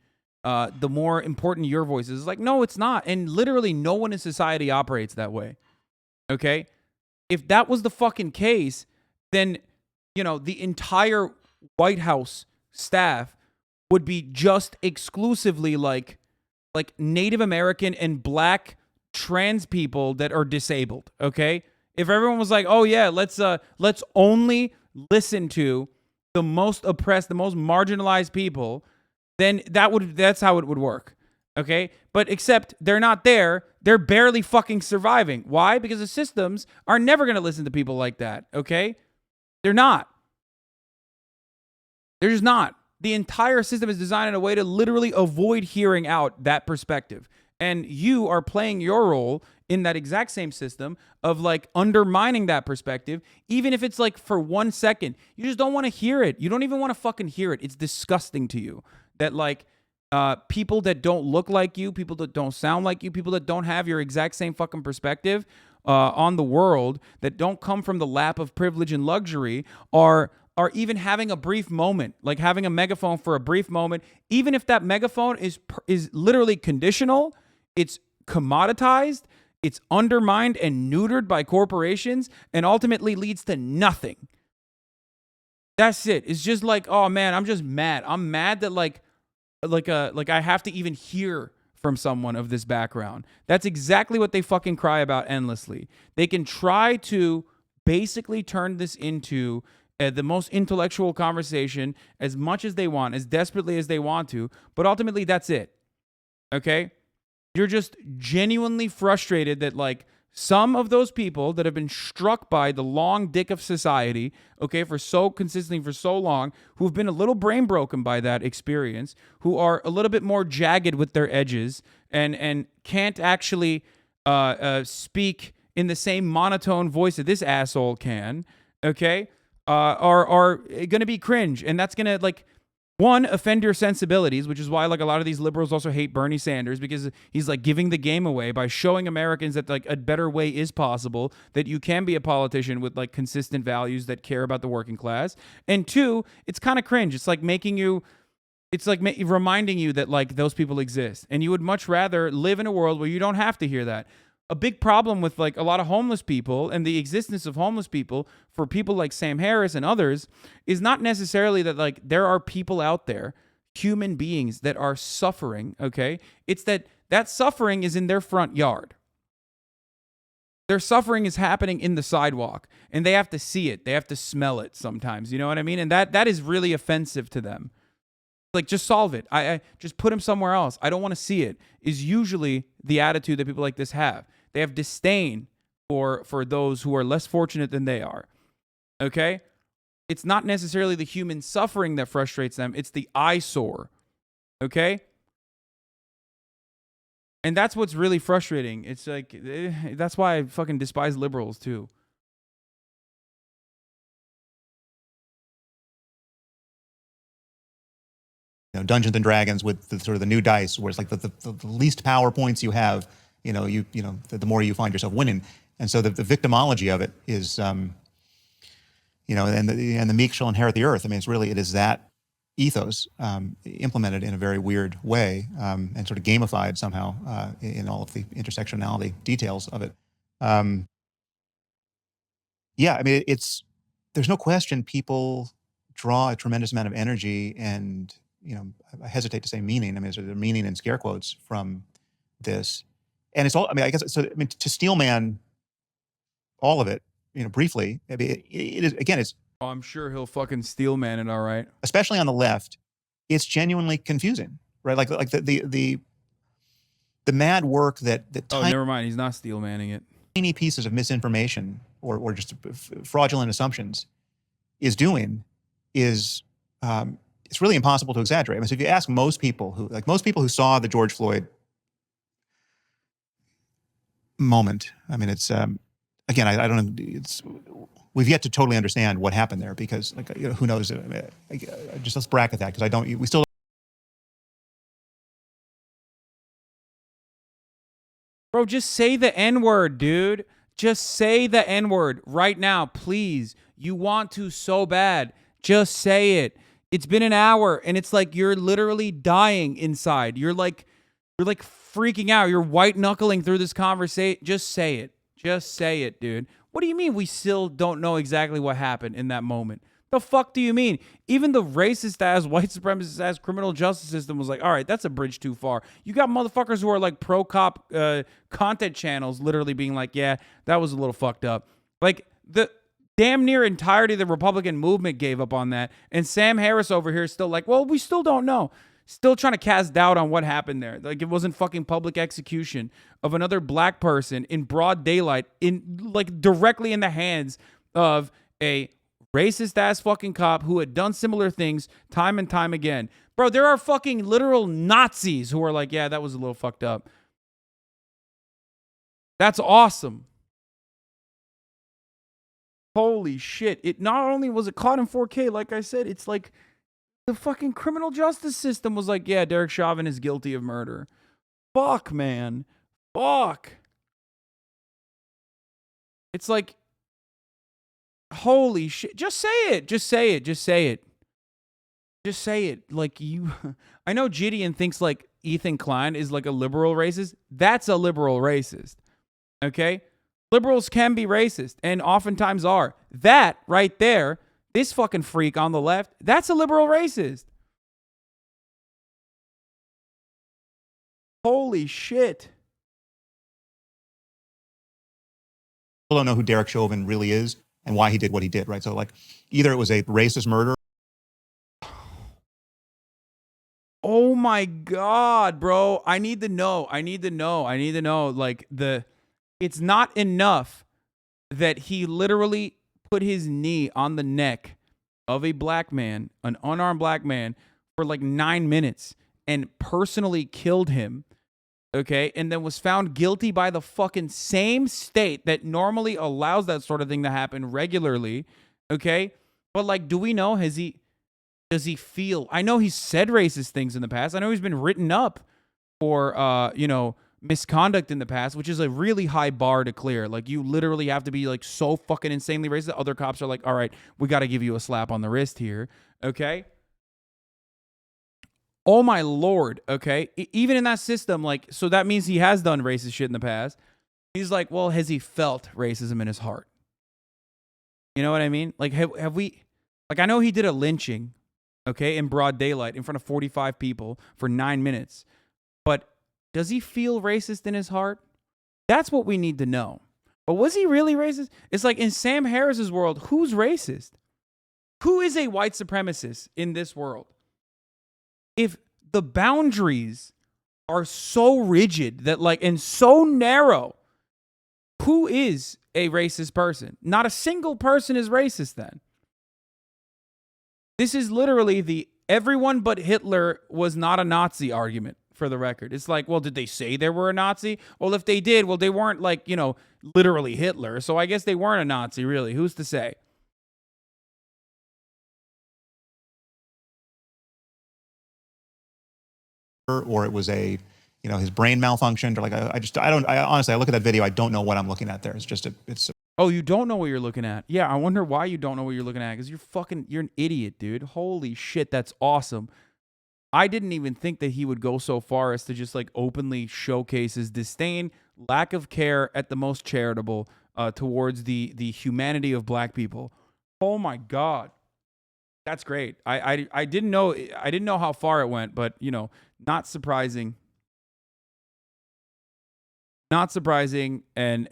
the more important your voice is. It's like, no, it's not. And literally no one in society operates that way. Okay? If that was the fucking case, then, you know, the entire White House staff would be just exclusively like Native American and black trans people that are disabled, okay? If everyone was like, oh yeah, let's only listen to the most oppressed, the most marginalized people, then that's how it would work. Okay? But except they're not there, they're barely fucking surviving. Why? Because the systems are never going to listen to people like that, okay? They're not. They're just not. The entire system is designed in a way to literally avoid hearing out that perspective. And you are playing your role in that exact same system of like undermining that perspective, even if it's like for 1 second. You just don't want to hear it. You don't even want to fucking hear it. It's disgusting to you that like people that don't look like you, people that don't sound like you, people that don't have your exact same fucking perspective on the world, that don't come from the lap of privilege and luxury, are even having a brief moment, like having a megaphone for a brief moment, even if that megaphone is literally conditional, it's commoditized, it's undermined and neutered by corporations, and ultimately leads to nothing. That's it. It's just like, oh man, I'm just mad. I'm mad that like I have to even hear from someone of this background. That's exactly what they fucking cry about endlessly. They can try to basically turn this into the most intellectual conversation as much as they want, as desperately as they want to, but ultimately that's it. Okay? You're just genuinely frustrated that like some of those people that have been struck by the long dick of society, okay, for so consistently for so long, who've been a little brain broken by that experience, who are a little bit more jagged with their edges and can't actually speak in the same monotone voice that this asshole can, okay? Are going to be cringe, and that's going to like offend your sensibilities, which is why like a lot of these liberals also hate Bernie Sanders, because he's like giving the game away by showing Americans that like a better way is possible, that you can be a politician with like consistent values that care about the working class. And 2, it's kind of cringe. It's like reminding you that like those people exist, and you would much rather live in a world where you don't have to hear that. A big problem with like a lot of homeless people and the existence of homeless people for people like Sam Harris and others is not necessarily that like there are people out there, human beings that are suffering, okay? It's that suffering is in their front yard. Their suffering is happening in the sidewalk, and they have to see it. They have to smell it sometimes, you know what I mean? And that is really offensive to them. Like, just solve it. I just put him somewhere else. I don't want to see it, is usually the attitude that people like this have. They have disdain for those who are less fortunate than they are. Okay? It's not necessarily the human suffering that frustrates them. It's the eyesore. Okay? And that's what's really frustrating. It's like, that's why I fucking despise liberals too. Dungeons and Dragons with the sort of the new dice, where it's like the least power points you have, the more you find yourself winning. And so the victimology of it is, and the meek shall inherit the earth. I mean, it is that ethos implemented in a very weird way and sort of gamified somehow in all of the intersectionality details of it. Yeah, I mean, there's no question people draw a tremendous amount of energy and, I hesitate to say meaning. I mean, there's a meaning in scare quotes from this. And it's all, I mean, I guess, so, I mean, to steelman all of it, briefly, I mean, it is, again, it's. Oh, I'm sure he'll fucking steelman it, all right. Especially on the left, it's genuinely confusing, right? Like the mad work that never mind, he's not steelmanning it. Tiny pieces of misinformation or just fraudulent assumptions is doing is, it's really impossible to exaggerate. I mean, so if you ask most people who saw the George Floyd moment, I mean, it's, again, I don't know, we've yet to totally understand what happened there because, who knows? I mean, just let's bracket that because we still. Bro, just say the N-word, dude. Just say the N-word right now, please. You want to so bad. Just say it. It's been an hour and it's like you're literally dying inside. You're like freaking out. You're white knuckling through this conversation. Just say it. Just say it, dude. What do you mean we still don't know exactly what happened in that moment? The fuck do you mean? Even the racist ass, white supremacist ass criminal justice system was like, all right, that's a bridge too far. You got motherfuckers who are like pro-cop content channels literally being like, yeah, that was a little fucked up. Like the damn near entirety of the Republican movement gave up on that. And Sam Harris over here is still like, well, we still don't know. Still trying to cast doubt on what happened there. Like it wasn't fucking public execution of another black person in broad daylight, in like directly in the hands of a racist ass fucking cop who had done similar things time and time again. Bro, there are fucking literal Nazis who are like, yeah, that was a little fucked up. That's awesome. Holy shit. It not only was it caught in 4K, like I said, it's like the fucking criminal justice system was like, yeah, Derek Chauvin is guilty of murder. Fuck, man. Fuck. It's like, holy shit. Just say it. Just say it. Just say it. Just say it. Like you, I know Gideon thinks like Ethan Klein is like a liberal racist. That's a liberal racist. Okay? Liberals can be racist and oftentimes are. That right there, this fucking freak on the left, that's a liberal racist. Holy shit. People don't know who Derek Chauvin really is and why he did what he did, right? So like either it was a racist murder. Oh my God, bro. I need to know. Like it's not enough that he literally put his knee on the neck of a black man, an unarmed black man, for like 9 minutes and personally killed him, okay? And then was found guilty by the fucking same state that normally allows that sort of thing to happen regularly, okay? But like, do we know, does he feel, I know he's said racist things in the past. I know he's been written up for, misconduct in the past, which is a really high bar to clear. Like you literally have to be like so fucking insanely racist that other cops are like, all right, we got to give you a slap on the wrist here. Okay. Oh my Lord. Okay. Even in that system, like, so that means he has done racist shit in the past. He's like, well, has he felt racism in his heart? You know what I mean? Like, have we, like, I know he did a lynching, okay, in broad daylight in front of 45 people for 9 minutes, but does he feel racist in his heart? That's what we need to know. But was he really racist? It's like in Sam Harris's world, who's racist? Who is a white supremacist in this world? If the boundaries are so rigid that like, and so narrow, who is a racist person? Not a single person is racist then. This is literally the everyone but Hitler was not a Nazi argument for the record. It's like, well, did they say they were a Nazi? Well, if they did, well, they weren't like, you know, literally Hitler. So I guess they weren't a Nazi, really. Who's to say? Or it was a, you know, his brain malfunctioned, or like I honestly, I look at that video, I don't know what I'm looking at there. It's just Oh, you don't know what you're looking at? Yeah, I wonder why you don't know what you're looking at, because you're an idiot, dude. Holy shit, that's awesome. I didn't even think that he would go so far as to just like openly showcase his disdain, lack of care at the most charitable towards the humanity of black people. Oh my God. That's great. I didn't know how far it went, but you know, not surprising. Not surprising, and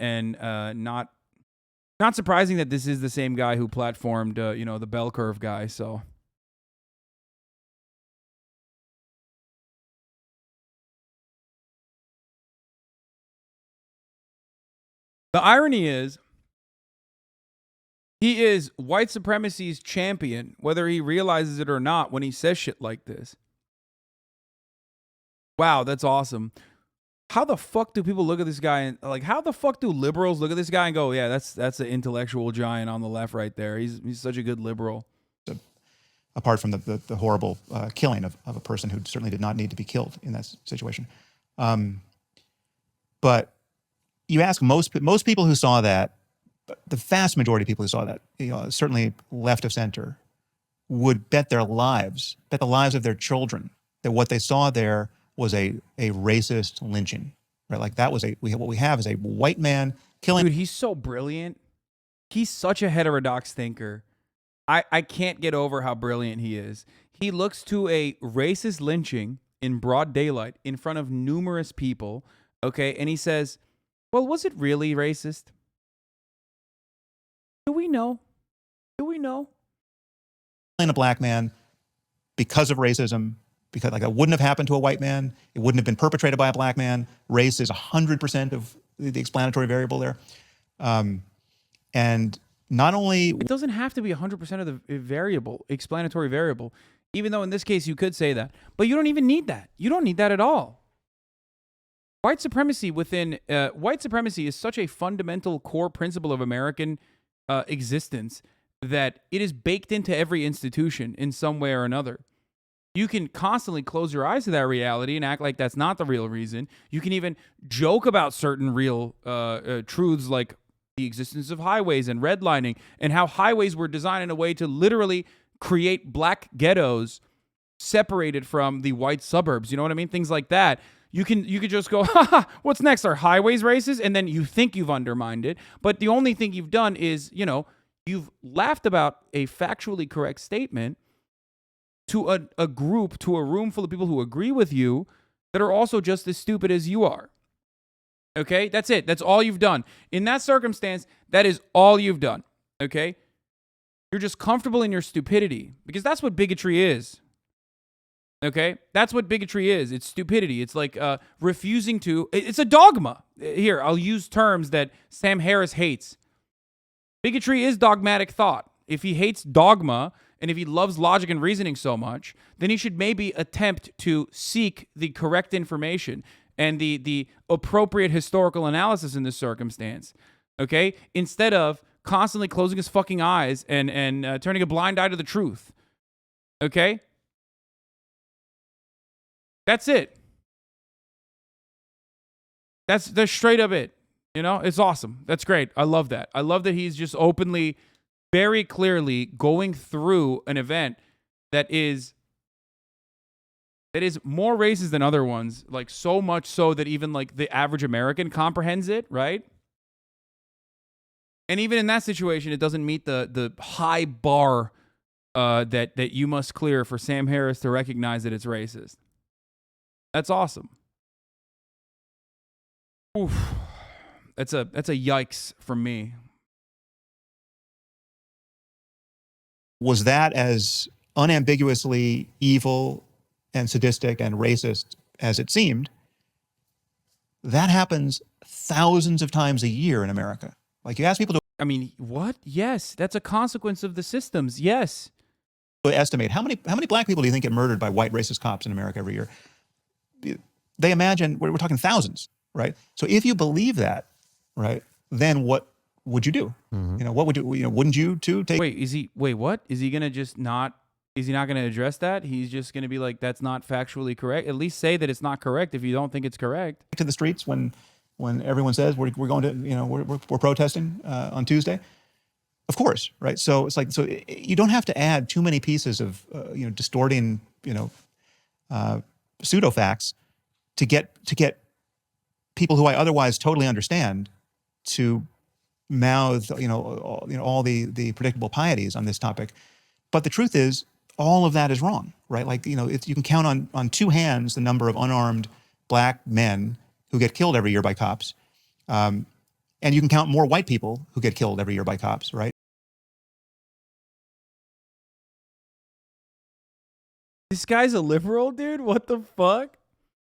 not surprising that this is the same guy who platformed you know, the bell curve guy. So the irony is, he is white supremacy's champion, whether he realizes it or not, when he says shit like this. Wow, that's awesome. How the fuck do people look at this guy and like, how the fuck do liberals look at this guy and go, yeah, that's an intellectual giant on the left right there. He's such a good liberal. apart from the horrible killing of a person who certainly did not need to be killed in that situation. But you ask most people who saw that, the vast majority of people who saw that, you know, certainly left of center, would bet their lives, bet the lives of their children, that what they saw there was a racist lynching, right? Like that was what we have is a white man killing. Dude, he's so brilliant. He's such a heterodox thinker. I can't get over how brilliant he is. He looks to a racist lynching in broad daylight in front of numerous people, okay? And he says, well, was it really racist? Do we know? Do we know? A black man because of racism, because like that wouldn't have happened to a white man. It wouldn't have been perpetrated by a black man. Race is 100% of the explanatory variable there. And not only... It doesn't have to be 100% of the variable, explanatory variable, even though in this case you could say that. But you don't even need that. You don't need that at all. White supremacy white supremacy is such a fundamental core principle of American existence that it is baked into every institution in some way or another. You can constantly close your eyes to that reality and act like that's not the real reason. You can even joke about certain real truths like the existence of highways and redlining and how highways were designed in a way to literally create black ghettos separated from the white suburbs. You know what I mean? Things like that. You could just go, ha, what's next? Are highways racist? And then you think you've undermined it. But the only thing you've done is, you know, you've laughed about a factually correct statement to a group, to a room full of people who agree with you that are also just as stupid as you are. Okay? That's it. That's all you've done. In that circumstance, that is all you've done. Okay? You're just comfortable in your stupidity because that's what bigotry is. Okay? That's what bigotry is. It's stupidity. It's like refusing to... It's a dogma. Here, I'll use terms that Sam Harris hates. Bigotry is dogmatic thought. If he hates dogma and if he loves logic and reasoning so much, then he should maybe attempt to seek the correct information and the appropriate historical analysis in this circumstance. Okay? Instead of constantly closing his fucking eyes and turning a blind eye to the truth. Okay? That's it. That's straight up it. You know, it's awesome. That's great. I love that. I love that he's just openly, very clearly going through an event that is more racist than other ones, like so much so that even like the average American comprehends it, right? And even in that situation, it doesn't meet the high bar that you must clear for Sam Harris to recognize that it's racist. That's awesome. Oof. That's a yikes from me. Was that as unambiguously evil and sadistic and racist as it seemed? That happens thousands of times a year in America. Like you ask people to... I mean, what? Yes, that's a consequence of the systems. Yes. Estimate how many black people do you think get murdered by white racist cops in America every year? they imagine we're talking thousands, right? So if you believe that, right, then what would you do? What would you, wouldn't you too take? Wait, what? Is he going to just not, is he not going to address that? He's just going to be like, that's not factually correct. At least say that it's not correct if you don't think it's correct. To the streets when everyone says we're going to, we're protesting on Tuesday? Of course, right? So it's like, so you don't have to add too many pieces of, distorting, pseudo facts to get people who I otherwise totally understand to mouth, all the predictable pieties on this topic. But the truth is, all of that is wrong, right? Like, you can count on two hands the number of unarmed black men who get killed every year by cops. And you can count more white people who get killed every year by cops, right? This guy's a liberal, dude? What the fuck?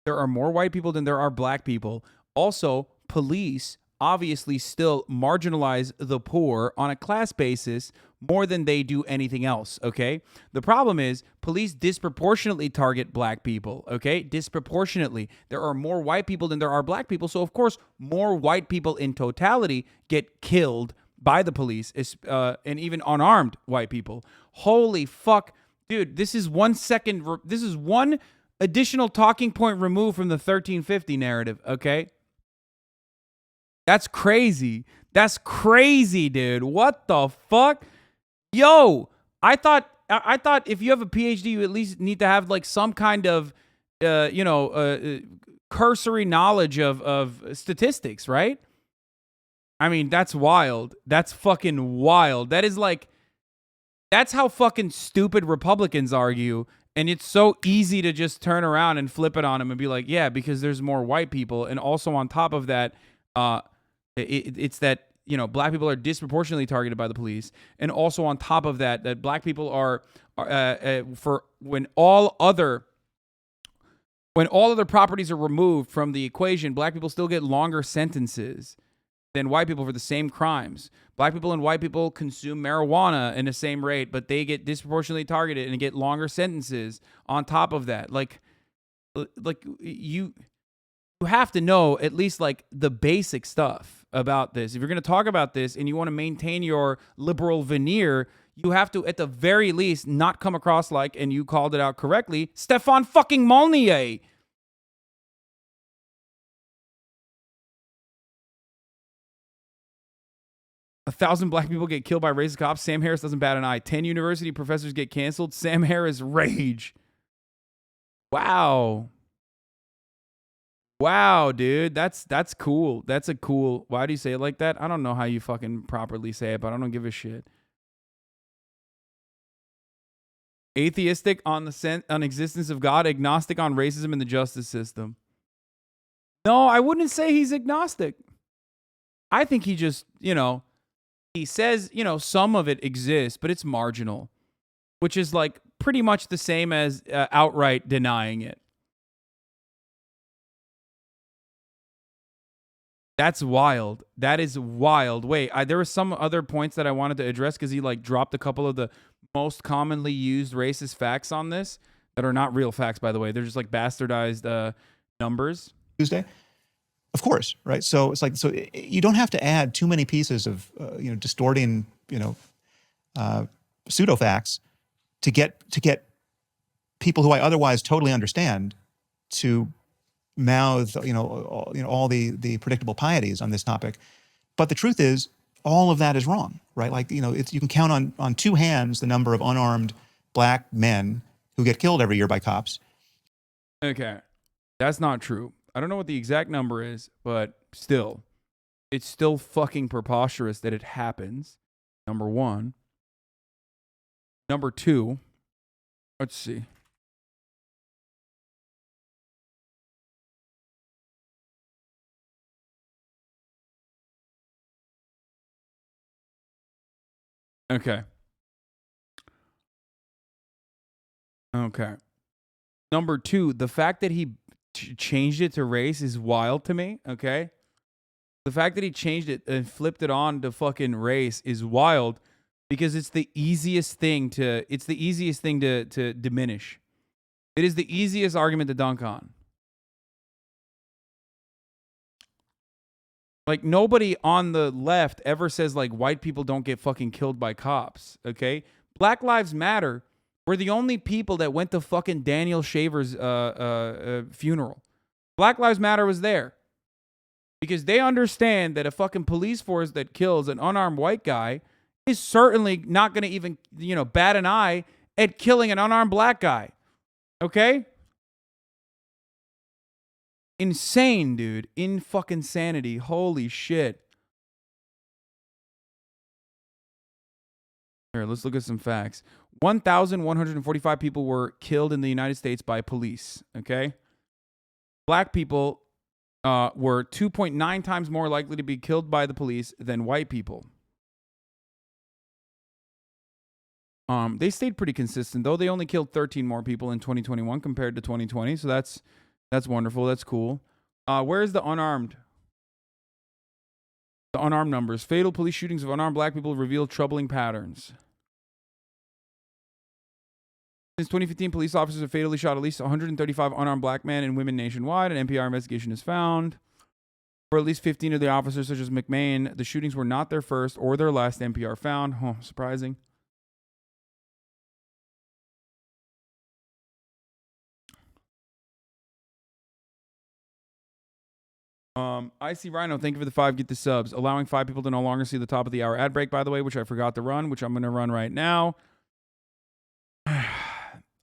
There are more white people than there are black people. Also, police obviously still marginalize the poor on a class basis more than they do anything else, okay? The problem is police disproportionately target black people, okay? Disproportionately. There are more white people than there are black people, so of course, more white people in totality get killed by the police, and even unarmed white people. Holy fuck. Dude, this is one additional talking point removed from the 1350 narrative, okay? That's crazy. That's crazy, dude. What the fuck? Yo, I thought if you have a PhD, you at least need to have like some kind of, cursory knowledge of statistics, right? I mean, that's wild. That's fucking wild. That's how fucking stupid Republicans argue. And it's so easy to just turn around and flip it on them and be like, yeah, because there's more white people. And also on top of that, it's that, black people are disproportionately targeted by the police. And also on top of that, that black people are for when all other properties are removed from the equation, black people still get longer sentences than white people for the same crimes. Black people and white people consume marijuana in the same rate, but they get disproportionately targeted and get longer sentences on top of that. Like you have to know at least like the basic stuff about this. If you're going to talk about this and you want to maintain your liberal veneer, you have to at the very least not come across like, and you called it out correctly, Stefan fucking Molnier. A 1,000 black people get killed by racist cops. Sam Harris doesn't bat an eye. 10 university professors get canceled. Sam Harris rage. Wow. Wow, dude. That's cool. That's a cool. Why do you say it like that? I don't know how you fucking properly say it, but I don't give a shit. Atheistic on the existence of God, agnostic on racism in the justice system. No, I wouldn't say he's agnostic. I think he just, he says, some of it exists, but it's marginal, which is like pretty much the same as outright denying it. That's wild. That is wild. Wait, there were some other points that I wanted to address because he like dropped a couple of the most commonly used racist facts on this that are not real facts, by the way. They're just like bastardized numbers. Tuesday? Of course, right? So it's like, so you don't have to add too many pieces of, distorting, pseudo facts to get people who I otherwise totally understand to mouth, all the predictable pieties on this topic. But the truth is, all of that is wrong, right? Like, you can count on two hands the number of unarmed black men who get killed every year by cops. Okay, that's not true. I don't know what the exact number is, but still, it's still fucking preposterous that it happens. Number one. Number two, let's see. Okay. Number two, the fact that he changed it to race is wild to me, okay? The fact that he changed it and flipped it on to fucking race is wild because it's the easiest thing to diminish. It is the easiest argument to dunk on. Like, nobody on the left ever says, like, white people don't get fucking killed by cops, okay? Black Lives Matter were the only people that went to fucking Daniel Shaver's funeral. Black Lives Matter was there because they understand that a fucking police force that kills an unarmed white guy is certainly not going to even, bat an eye at killing an unarmed black guy, okay? Insane, dude. In fucking sanity. Holy shit. Here, let's look at some facts. 1,145 people were killed in the United States by police, okay? Black people were 2.9 times more likely to be killed by the police than white people. They stayed pretty consistent, though. They only killed 13 more people in 2021 compared to 2020, so that's wonderful. That's cool. Where's the unarmed? The unarmed numbers. Fatal police shootings of unarmed black people reveal troubling patterns. Since 2015, police officers have fatally shot at least 135 unarmed black men and women nationwide. An NPR investigation has found. For at least 15 of the officers, such as McMahon, the shootings were not their first or their last, NPR found. Oh, surprising. I see Rhino. Thank you for the 5. Get the subs. Allowing 5 people to no longer see the top of the hour ad break, by the way, which I forgot to run, which I'm going to run right now.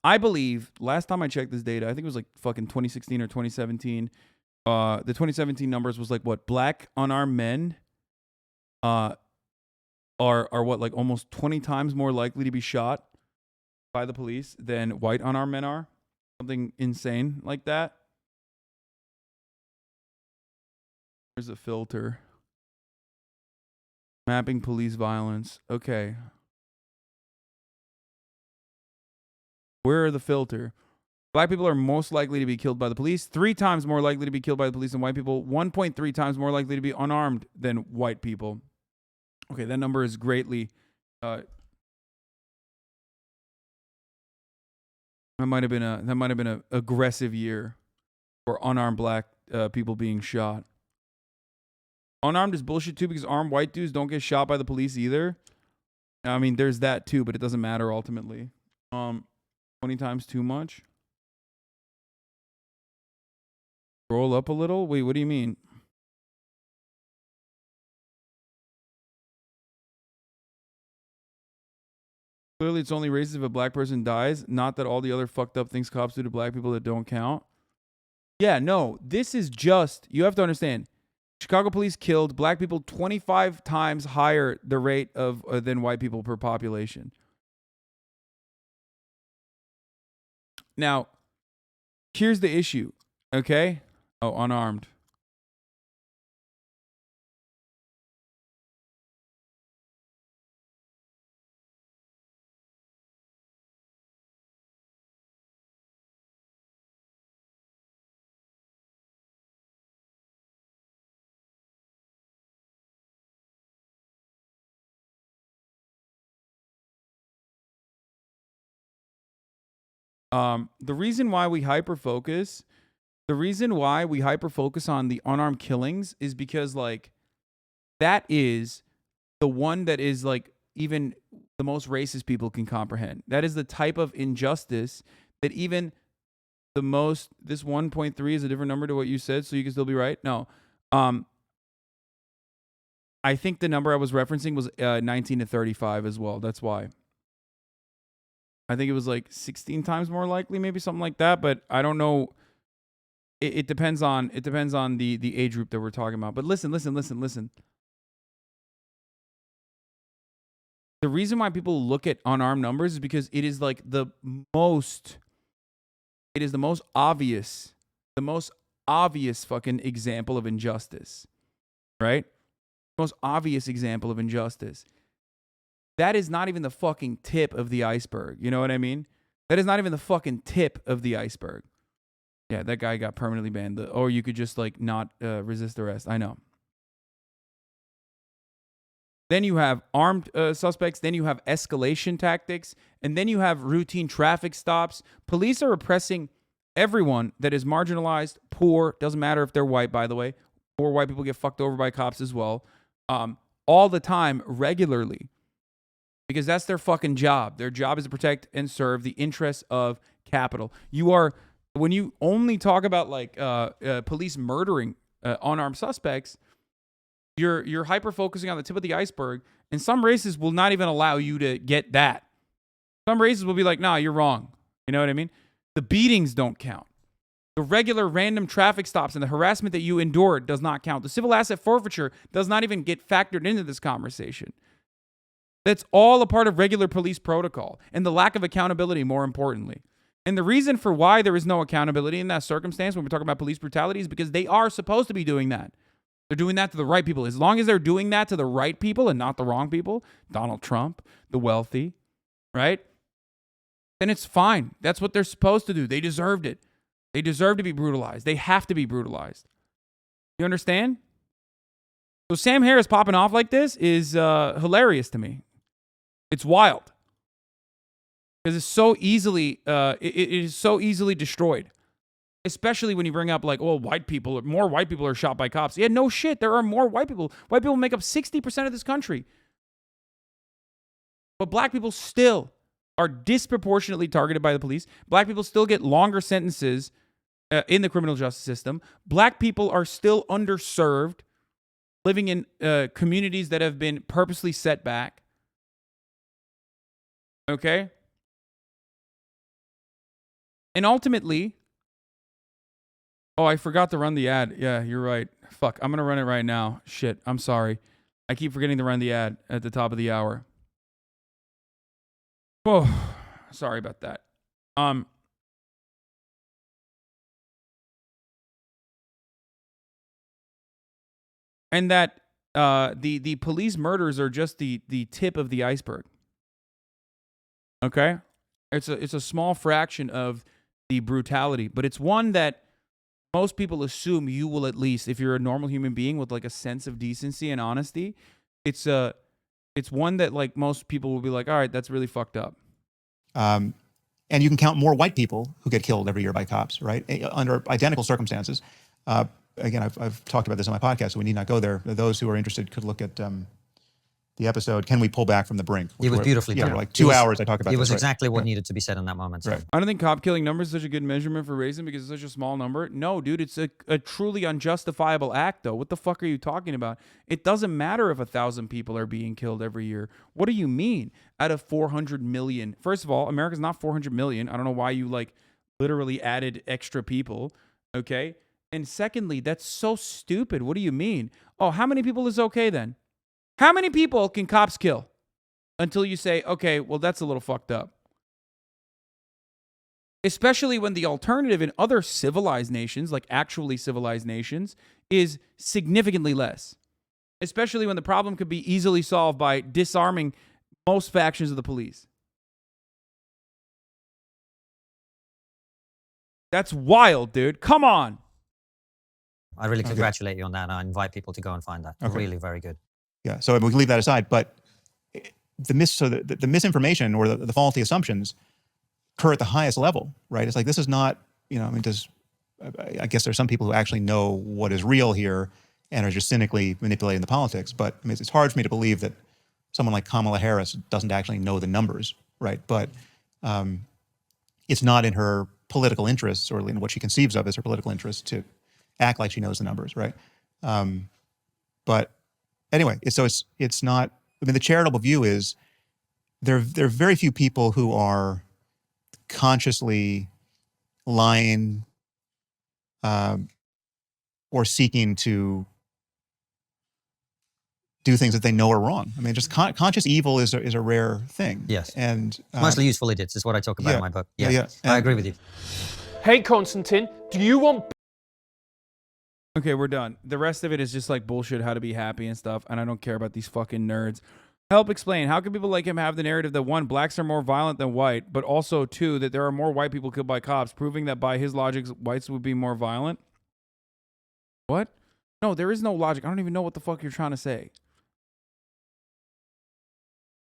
I believe last time I checked this data, I think it was like fucking 2016 or 2017. The 2017 numbers was like what? Black unarmed men are what, like almost 20 times more likely to be shot by the police than white unarmed men are. Something insane like that. Here's a filter. Mapping police violence. Okay. Where are the filter? Black people are most likely to be killed by the police. 3 times more likely to be killed by the police than white people. 1.3 times more likely to be unarmed than white people. Okay, that number is greatly... that might have been an aggressive year for unarmed black people being shot. Unarmed is bullshit too because armed white dudes don't get shot by the police either. I mean, there's that too, but it doesn't matter ultimately. 20 times too much. Scroll up a little. Wait, what do you mean? Clearly, it's only racist if a black person dies. Not that all the other fucked up things cops do to black people that don't count. Yeah, no. This is just... You have to understand. Chicago police killed black people 25 times higher the rate of than white people per population. Now, here's the issue, okay? Oh, unarmed. The reason why we hyper-focus on the unarmed killings is because, like, that is the one that is, like, even the most racist people can comprehend. That is the type of injustice that even the most... This 1.3 is a different number to what you said, so you can still be right? No. I think the number I was referencing was 19 to 35 as well. That's why. I think it was like 16 times more likely, maybe something like that. But I don't know. It depends on the age group that we're talking about. But listen. The reason why people look at unarmed numbers is because it is like the most obvious fucking example of injustice, right? Most obvious example of injustice. That is not even the fucking tip of the iceberg. You know what I mean? That is not even the fucking tip of the iceberg. Yeah, that guy got permanently banned. Or you could just like not resist arrest. I know. Then you have armed suspects. Then you have escalation tactics. And then you have routine traffic stops. Police are oppressing everyone that is marginalized, poor, doesn't matter if they're white, by the way, Poor white people get fucked over by cops as well. All the time, regularly. Because that's their fucking job. Their job is to protect and serve the interests of capital. When you only talk about like police murdering unarmed suspects, you're hyper focusing on the tip of the iceberg, and some races will not even allow you to get that. Some races will be like, nah, you're wrong. You know what I mean? The beatings don't count. The regular random traffic stops and the harassment that you endured does not count. The civil asset forfeiture does not even get factored into this conversation. That's all a part of regular police protocol, and the lack of accountability, more importantly. And the reason for why there is no accountability in that circumstance when we're talking about police brutality is because they are supposed to be doing that. They're doing that to the right people. As long as they're doing that to the right people and not the wrong people, Donald Trump, the wealthy, right? Then it's fine. That's what they're supposed to do. They deserved it. They deserve to be brutalized. They have to be brutalized. You understand? So Sam Harris popping off like this is hilarious to me. It's wild. Because it's so easily, it is so easily destroyed. Especially when you bring up like, well, more white people are shot by cops. Yeah, no shit. There are more white people. White people make up 60% of this country. But black people still are disproportionately targeted by the police. Black people still get longer sentences in the criminal justice system. Black people are still underserved, living in communities that have been purposely set back. Okay? And ultimately, oh, I forgot to run the ad. Yeah, you're right. Fuck, I'm going to run it right now. Shit, I'm sorry. I keep forgetting to run the ad at the top of the hour. Oh, sorry about that. And that the police murders are just the tip of the iceberg. Okay? It's a small fraction of the brutality, but it's one that most people assume you will, at least if you're a normal human being with like a sense of decency and honesty, it's one that like most people will be like, all right, that's really fucked up. And you can count more white people who get killed every year by cops, right? Under identical circumstances. Again, I've talked about this on my podcast, so we need not go there. Those who are interested could look at the episode, Can We Pull Back from the Brink? It was beautifully done. For like 2 hours I talk about it. It was this, exactly what needed to be said in that moment. So. Right. I don't think cop killing numbers is such a good measurement for racism because it's such a small number. No, dude, it's a truly unjustifiable act, though. What the fuck are you talking about? It doesn't matter if 1,000 people are being killed every year. What do you mean? Out of 400 million. First of all, America's not 400 million. I don't know why you like literally added extra people. Okay. And secondly, that's so stupid. What do you mean? Oh, how many people is okay then? How many people can cops kill? Until you say, okay, well, that's a little fucked up. Especially when the alternative in other civilized nations, like actually civilized nations, is significantly less. Especially when the problem could be easily solved by disarming most factions of the police. That's wild, dude. Come on. I really congratulate you on that. I invite people to go and find that. Okay. Really very good. Yeah, so we can leave that aside, but the misinformation or the faulty assumptions occur at the highest level, right? It's like, this is not, I guess there's some people who actually know what is real here and are just cynically manipulating the politics, but I mean, it's hard for me to believe that someone like Kamala Harris doesn't actually know the numbers, right? But it's not in her political interests or in what she conceives of as her political interests to act like she knows the numbers, right? But anyway, so it's not. I mean, the charitable view is there are very few people who are consciously lying or seeking to do things that they know are wrong. I mean, just conscious evil is a rare thing. Yes, and mostly useful idiots is what I talk about in my book. Yeah. I agree with you. Hey, Constantine, do you want... Okay, we're done. The rest of it is just like bullshit, how to be happy and stuff, and I don't care about these fucking nerds. Help explain. How can people like him have the narrative that, one, blacks are more violent than white, but also, two, that there are more white people killed by cops, proving that by his logic, whites would be more violent? What? No, there is no logic. I don't even know what the fuck you're trying to say.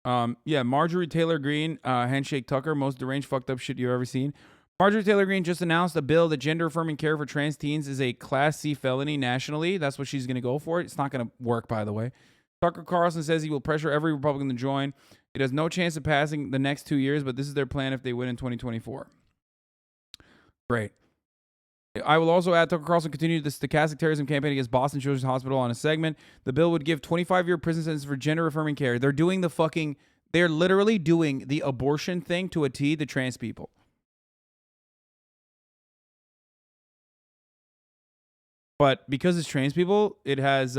Yeah, Marjorie Taylor Greene, Handshake Tucker, most deranged fucked up shit you've ever seen. Marjorie Taylor Greene just announced a bill that gender-affirming care for trans teens is a Class C felony nationally. That's what she's going to go for. It's not going to work, by the way. Tucker Carlson says he will pressure every Republican to join. It has no chance of passing the next 2 years, but this is their plan if they win in 2024. Great. I will also add Tucker Carlson continued the stochastic terrorism campaign against Boston Children's Hospital on a segment. The bill would give 25-year prison sentences for gender-affirming care. They're literally doing the abortion thing to a T to trans people. But because it's trans people, it has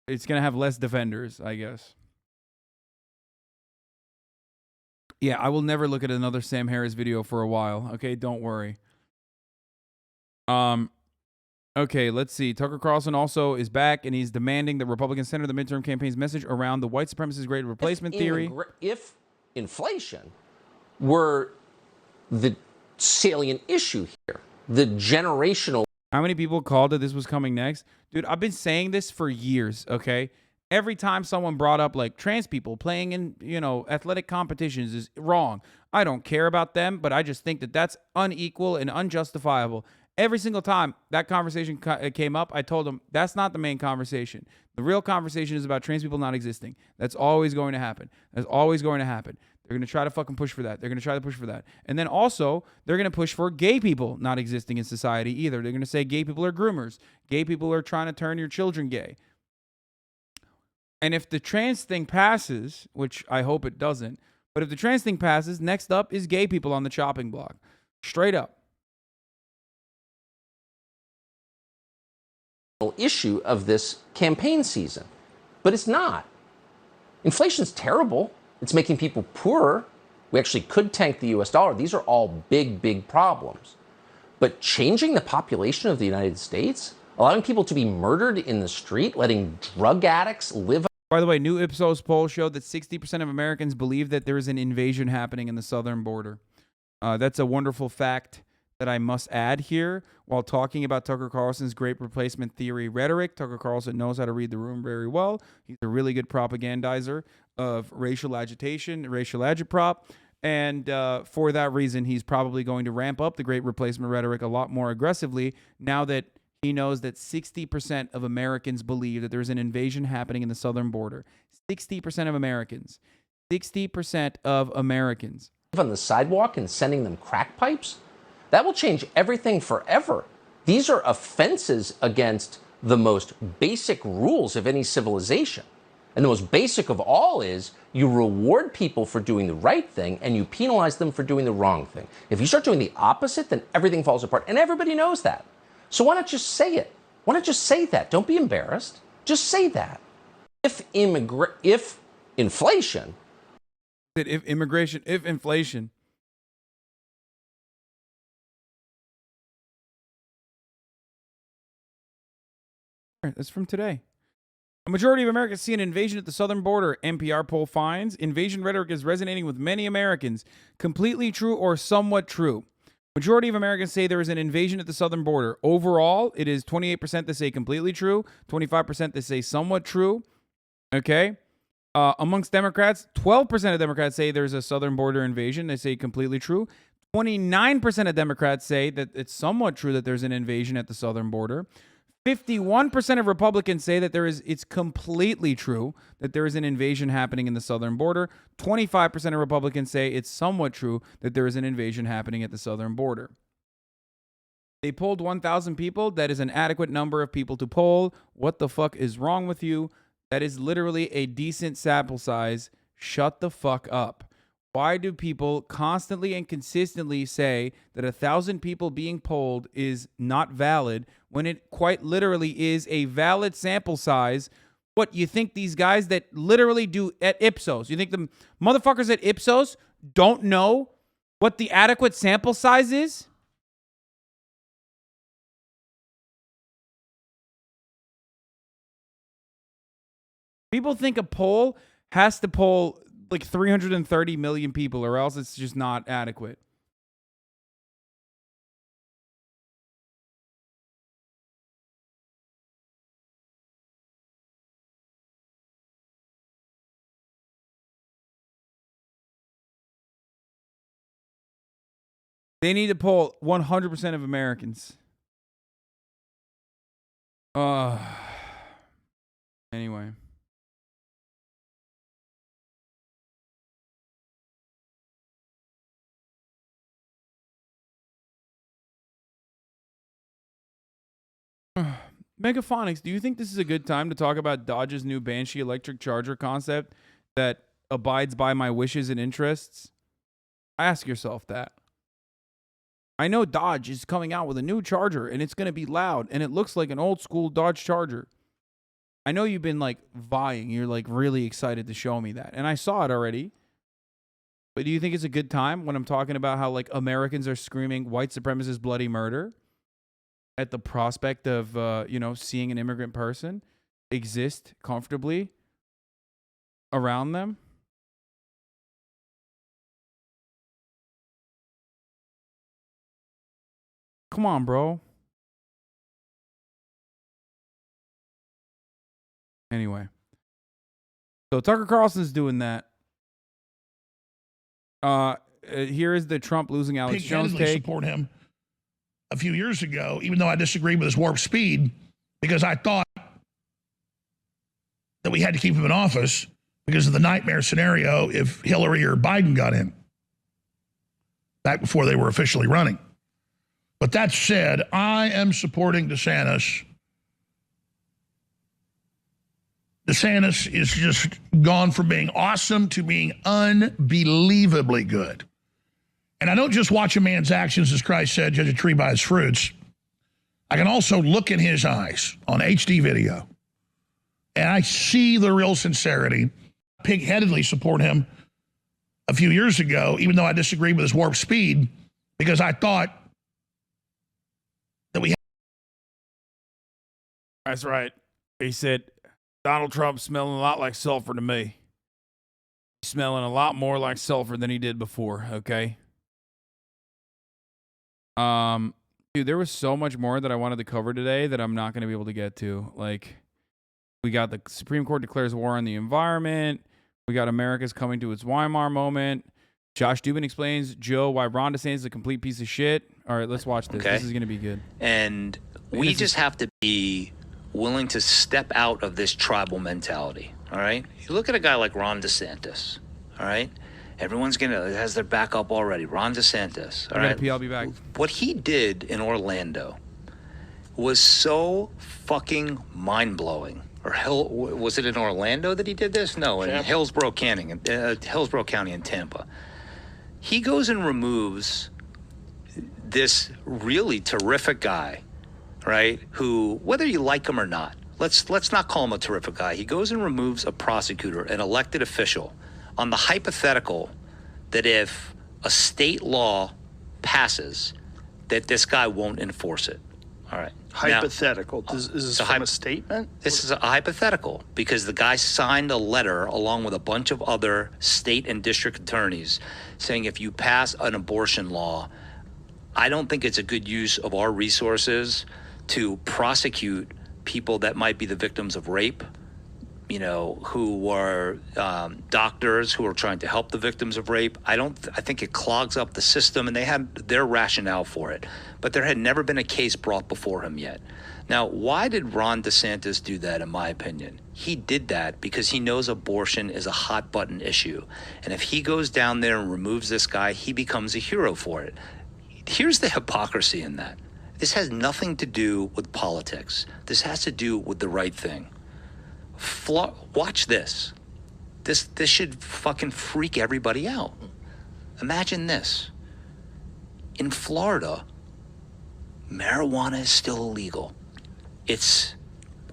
it's going to have less defenders, I guess. Yeah, I will never look at another Sam Harris video for a while. Okay, don't worry. Okay, let's see. Tucker Carlson also is back, and he's demanding that Republicans center the midterm campaign's message around the white supremacist great replacement theory. If inflation were the salient issue here, the generational. How many people called that this was coming next? Dude, I've been saying this for years, okay? Every time someone brought up like trans people playing in, athletic competitions is wrong. I don't care about them, but I just think that that's unequal and unjustifiable. Every single time that conversation came up, I told them that's not the main conversation. The real conversation is about trans people not existing. That's always going to happen. That's always going to happen. They're going to try to fucking push for that. They're going to try to push for that. And then also, they're going to push for gay people not existing in society either. They're going to say gay people are groomers. Gay people are trying to turn your children gay. And if the trans thing passes, which I hope it doesn't, but if the trans thing passes, next up is gay people on the chopping block. Straight up. Issue of this campaign season, but it's not. Inflation's terrible. It's making people poorer. We actually could tank the US dollar. These are all big, big problems. But changing the population of the United States, allowing people to be murdered in the street, letting drug addicts live. By the way, new Ipsos poll showed that 60% of Americans believe that there is an invasion happening in the southern border. That's a wonderful fact that I must add here while talking about Tucker Carlson's great replacement theory rhetoric. Tucker Carlson knows how to read the room very well. He's a really good propagandizer of racial agitation, racial agitprop. And for that reason, he's probably going to ramp up the great replacement rhetoric a lot more aggressively now that he knows that 60% of Americans believe that there's an invasion happening in the southern border. 60% of Americans. 60% of Americans. On the sidewalk and sending them crack pipes? That will change everything forever. These are offenses against the most basic rules of any civilization. And the most basic of all is you reward people for doing the right thing and you penalize them for doing the wrong thing. If you start doing the opposite, then everything falls apart. And everybody knows that. So why not just say it? Why not just say that? Don't be embarrassed. Just say that. If inflation. If inflation. That's from today. A majority of Americans see an invasion at the southern border, NPR poll finds. Invasion rhetoric is resonating with many Americans. Completely true or somewhat true. Majority of Americans say there is an invasion at the southern border. Overall, it is 28% that say completely true, 25% that say somewhat true. Okay? Amongst Democrats, 12% of Democrats say there's a southern border invasion. They say completely true. 29% of Democrats say that it's somewhat true that there's an invasion at the southern border. 51% of Republicans say that it's completely true that there is an invasion happening in the southern border. 25% of Republicans say it's somewhat true that there is an invasion happening at the southern border. They polled 1,000 people. That is an adequate number of people to poll. What the fuck is wrong with you? That is literally a decent sample size. Shut the fuck up. Why do people constantly and consistently say that 1,000 people being polled is not valid when it quite literally is a valid sample size? What, you think these guys that literally do at Ipsos, you think the motherfuckers at Ipsos don't know what the adequate sample size is? People think a poll has to poll like 330 million people or else it's just not adequate. They need to poll 100% of Americans. Anyway. Megaphonics, do you think this is a good time to talk about Dodge's new Banshee electric charger concept that abides by my wishes and interests? Ask yourself that. I know Dodge is coming out with a new charger and it's going to be loud and it looks like an old school Dodge Charger. I know you've been like vying. You're like really excited to show me that. And I saw it already. But do you think it's a good time when I'm talking about how like Americans are screaming white supremacist bloody murder at the prospect of, seeing an immigrant person exist comfortably around them? Come on, bro. Anyway. So Tucker Carlson's doing that. Here is the Trump losing Alex Jones take. Support him a few years ago, even though I disagreed with his warp speed, because I thought that we had to keep him in office because of the nightmare scenario if Hillary or Biden got in, back before they were officially running. But that said, I am supporting DeSantis. DeSantis is just gone from being awesome to being unbelievably good. And I don't just watch a man's actions, as Christ said, judge a tree by its fruits. I can also look in his eyes on HD video, and I see the real sincerity. Pig-headedly support him a few years ago, even though I disagreed with his warp speed, because I thought that we had. That's right. He said, Donald Trump smelling a lot like sulfur to me. He's smelling a lot more like sulfur than he did before, okay? Dude, there was so much more that I wanted to cover today that I'm not going to be able to get to. Like, we got the Supreme Court declares war on the environment. We got America's coming to its Weimar moment. Josh Dubin explains, Joe, why Ron DeSantis is a complete piece of shit. All right, let's watch this. Okay. This is going to be good. And we just have to be willing to step out of this tribal mentality, all right? You look at a guy like Ron DeSantis, all right? Everyone's has their back up already. Ron DeSantis, all right? I'll be back. What he did in Orlando was so fucking mind-blowing. Or was it in Orlando that he did this? No, in Hillsborough County in Tampa. He goes and removes this really terrific guy, right? Who, whether you like him or not, let's not call him a terrific guy. He goes and removes a prosecutor, an elected official, on the hypothetical that if a state law passes, that this guy won't enforce it. All right. Hypothetical. Is this from a statement? This is a hypothetical because the guy signed a letter along with a bunch of other state and district attorneys saying if you pass an abortion law, I don't think it's a good use of our resources to prosecute people that might be the victims of rape, who were doctors who are trying to help the victims of rape. I think it clogs up the system, and they had their rationale for it. But there had never been a case brought before him yet. Now, why did Ron DeSantis do that, in my opinion? He did that because he knows abortion is a hot button issue. And if he goes down there and removes this guy, he becomes a hero for it. Here's the hypocrisy in that. This has nothing to do with politics. This has to do with the right thing. Watch this. This should fucking freak everybody out. Imagine this. In Florida, marijuana is still illegal.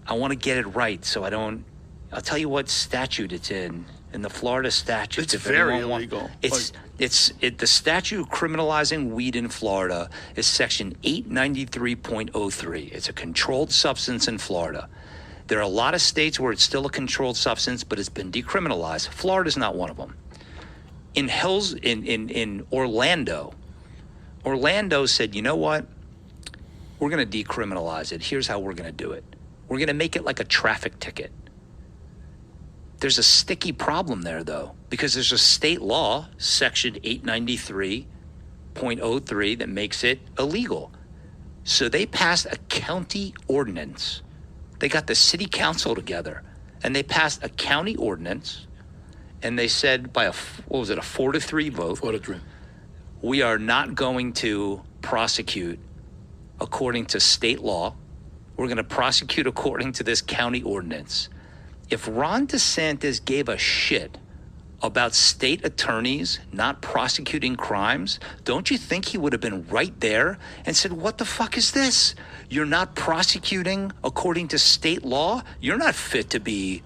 I want to get it right so I'll tell you what statute it's in the Florida statute. It's very illegal. The statute criminalizing weed in Florida is section 893.03. It's a controlled substance in Florida. There are a lot of states where it's still a controlled substance, but it's been decriminalized. Florida's not one of them. In Orlando said, you know what? We're going to decriminalize it. Here's how we're going to do it. We're going to make it like a traffic ticket. There's a sticky problem there, though, because there's a state law, section 893, .03 that makes it illegal. So they passed a county ordinance. They got the city council together and they passed a county ordinance, and they said by a 4-3 vote, 4-3, we are not going to prosecute according to state law. We're going to prosecute according to this county ordinance. If Ron DeSantis gave a shit about state attorneys not prosecuting crimes, don't you think he would have been right there and said, what the fuck is this? You're not prosecuting according to state law? You're not fit to be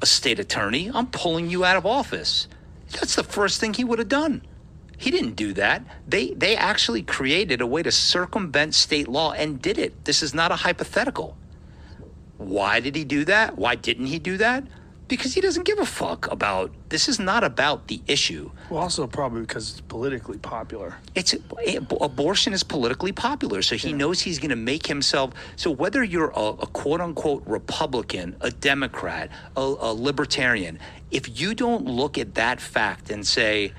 a state attorney. I'm pulling you out of office. That's the first thing he would have done. He didn't do that. They actually created a way to circumvent state law and did it. This is not a hypothetical. Why did he do that? Why didn't he do that? Because he doesn't give a fuck about, this is not about the issue. Well, also probably because it's politically popular. Abortion is politically popular, so he knows he's going to make himself. So whether you're a quote unquote Republican, a Democrat, a libertarian, if you don't look at that fact and say,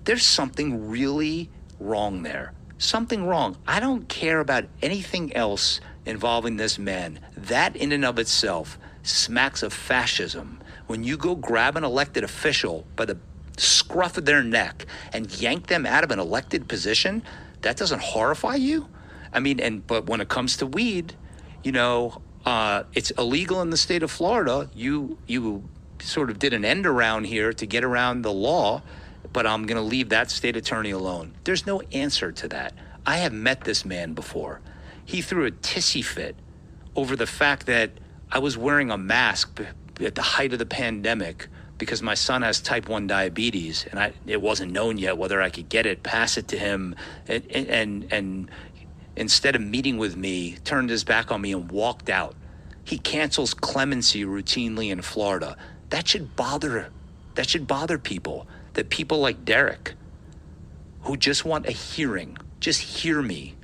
there's something really wrong there, something wrong. I don't care about anything else involving this man. That in and of itself smacks of fascism. When you go grab an elected official by the scruff of their neck and yank them out of an elected position, that doesn't horrify you? I mean, but when it comes to weed, you know, it's illegal in the state of Florida. You sort of did an end around here to get around the law, but I'm going to leave that state attorney alone. There's no answer to that. I have met this man before. He threw a tissy fit over the fact that I was wearing a mask at the height of the pandemic because my son has type 1 diabetes, and it wasn't known yet whether I could get it, pass it to him, and instead of meeting with me, turned his back on me and walked out. He cancels clemency routinely in Florida. That should bother people, that people like Derek, who just want a hearing, just hear me.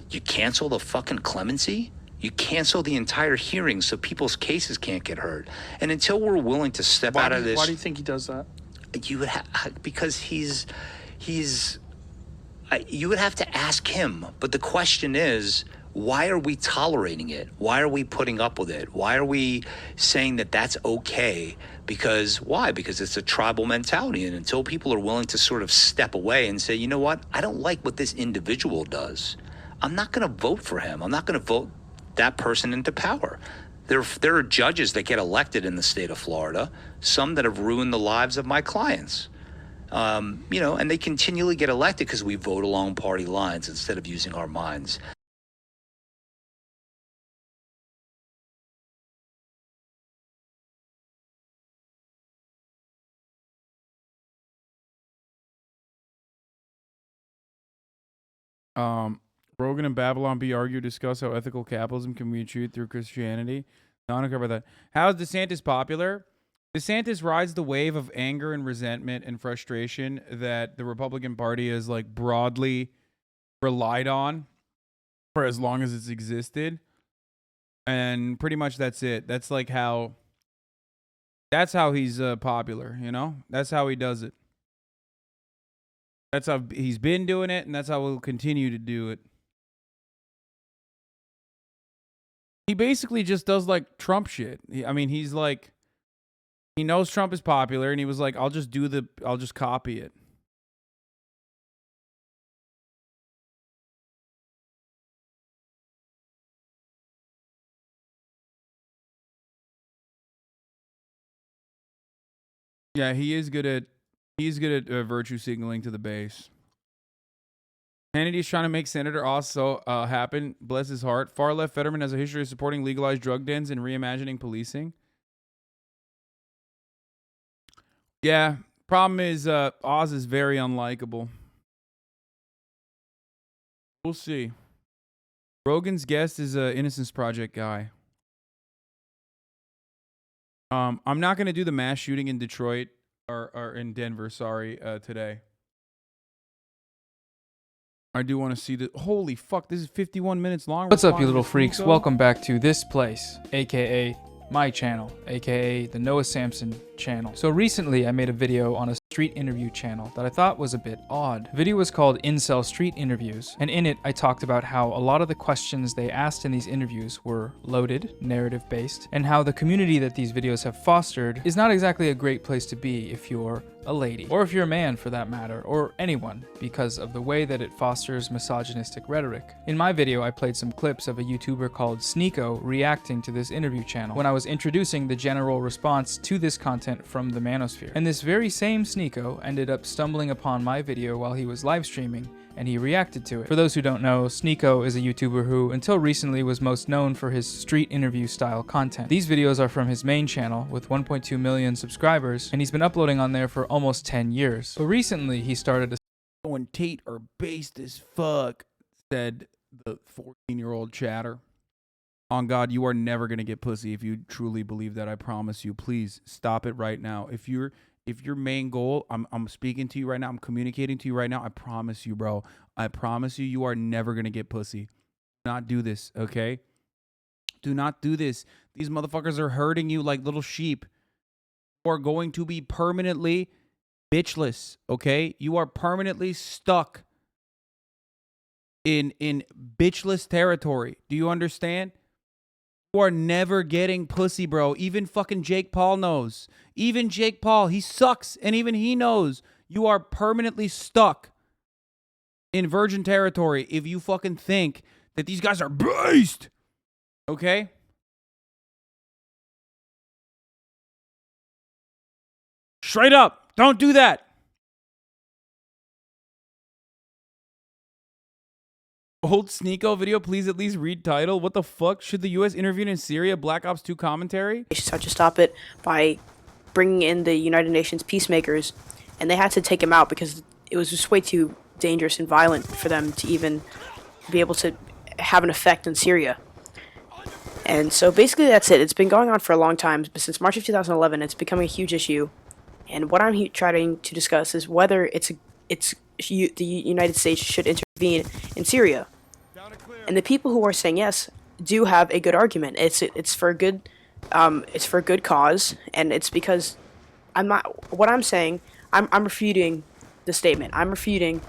You cancel the fucking clemency? You cancel the entire hearing so people's cases can't get heard. And until we're willing to step out of this... Why do you think he does that? Because you would have to ask him. But the question is, why are we tolerating it? Why are we putting up with it? Why are we saying that that's okay? Why? Because it's a tribal mentality. And until people are willing to sort of step away and say, you know what? I don't like what this individual does. I'm not going to vote for him. I'm not going to vote that person into power. There are judges that get elected in the state of Florida, some that have ruined the lives of my clients. You know, and they continually get elected because we vote along party lines instead of using our minds. Rogan and Babylon Bee argue, discuss how ethical capitalism can be achieved through Christianity. I want to cover that. How is DeSantis popular? DeSantis rides the wave of anger and resentment and frustration that the Republican Party has like broadly relied on for as long as it's existed. And pretty much that's it. That's how he's popular, you know? That's how he does it. That's how he's been doing it, and that's how he'll continue to do it. He basically just does like Trump shit. He's like, he knows Trump is popular, and he was like, I'll just copy it. Yeah, he's good at virtue signaling to the base. Hannity's trying to make Senator Oz happen. Bless his heart. Far left Fetterman has a history of supporting legalized drug dens and reimagining policing. Yeah, problem is Oz is very unlikable. We'll see. Rogan's guest is a Innocence Project guy. I'm not going to do the mass shooting in Detroit or in Denver, today. I do want to see the... Holy fuck, this is 51 minutes long. What's up, you little freaks? Welcome back to this place, aka my channel, aka the Noah Samsen channel. So recently I made a video on a street interview channel that I thought was a bit odd. The video was called Incel Street Interviews, and in it I talked about how a lot of the questions they asked in these interviews were loaded, narrative-based, and how the community that these videos have fostered is not exactly a great place to be if you're a lady, or if you're a man for that matter, or anyone, because of the way that it fosters misogynistic rhetoric. In my video, I played some clips of a YouTuber called Sneako reacting to this interview channel when I was introducing the general response to this content from the manosphere. And this very same Sneako ended up stumbling upon my video while he was live streaming, and he reacted to it. For those who don't know, Sneako is a YouTuber who, until recently, was most known for his street interview style content. These videos are from his main channel with 1.2 million subscribers, and he's been uploading on there for almost 10 years. But recently, he started a When Tate are based as fuck, said the 14-year-old chatter. On God, you are never gonna get pussy if you truly believe that. I promise you. Please stop it right now. If your main goal, I'm speaking to you right now, I'm communicating to you right now, I promise you, bro. I promise you, you are never gonna get pussy. Do not do this, okay? Do not do this. These motherfuckers are hurting you like little sheep. You are going to be permanently bitchless, okay? You are permanently stuck in bitchless territory. Do you understand? You are never getting pussy, bro. Even fucking Jake Paul knows. Even Jake Paul, he sucks, and even he knows you are permanently stuck in virgin territory if you fucking think that these guys are based. Okay? Straight up. Don't do that. Old Sneako video, please at least read title. What the fuck? Should the U.S. intervene in Syria? Black Ops 2 commentary? They had to stop it by bringing in the United Nations peacemakers, and they had to take him out because it was just way too dangerous and violent for them to even be able to have an effect in Syria. And so basically that's it. It's been going on for a long time, but since March of 2011, it's becoming a huge issue. And what I'm trying to discuss is whether the United States should intervene in Syria. And the people who are saying yes do have a good argument. It's for a good cause, and it's because I'm refuting the statement. I'm refuting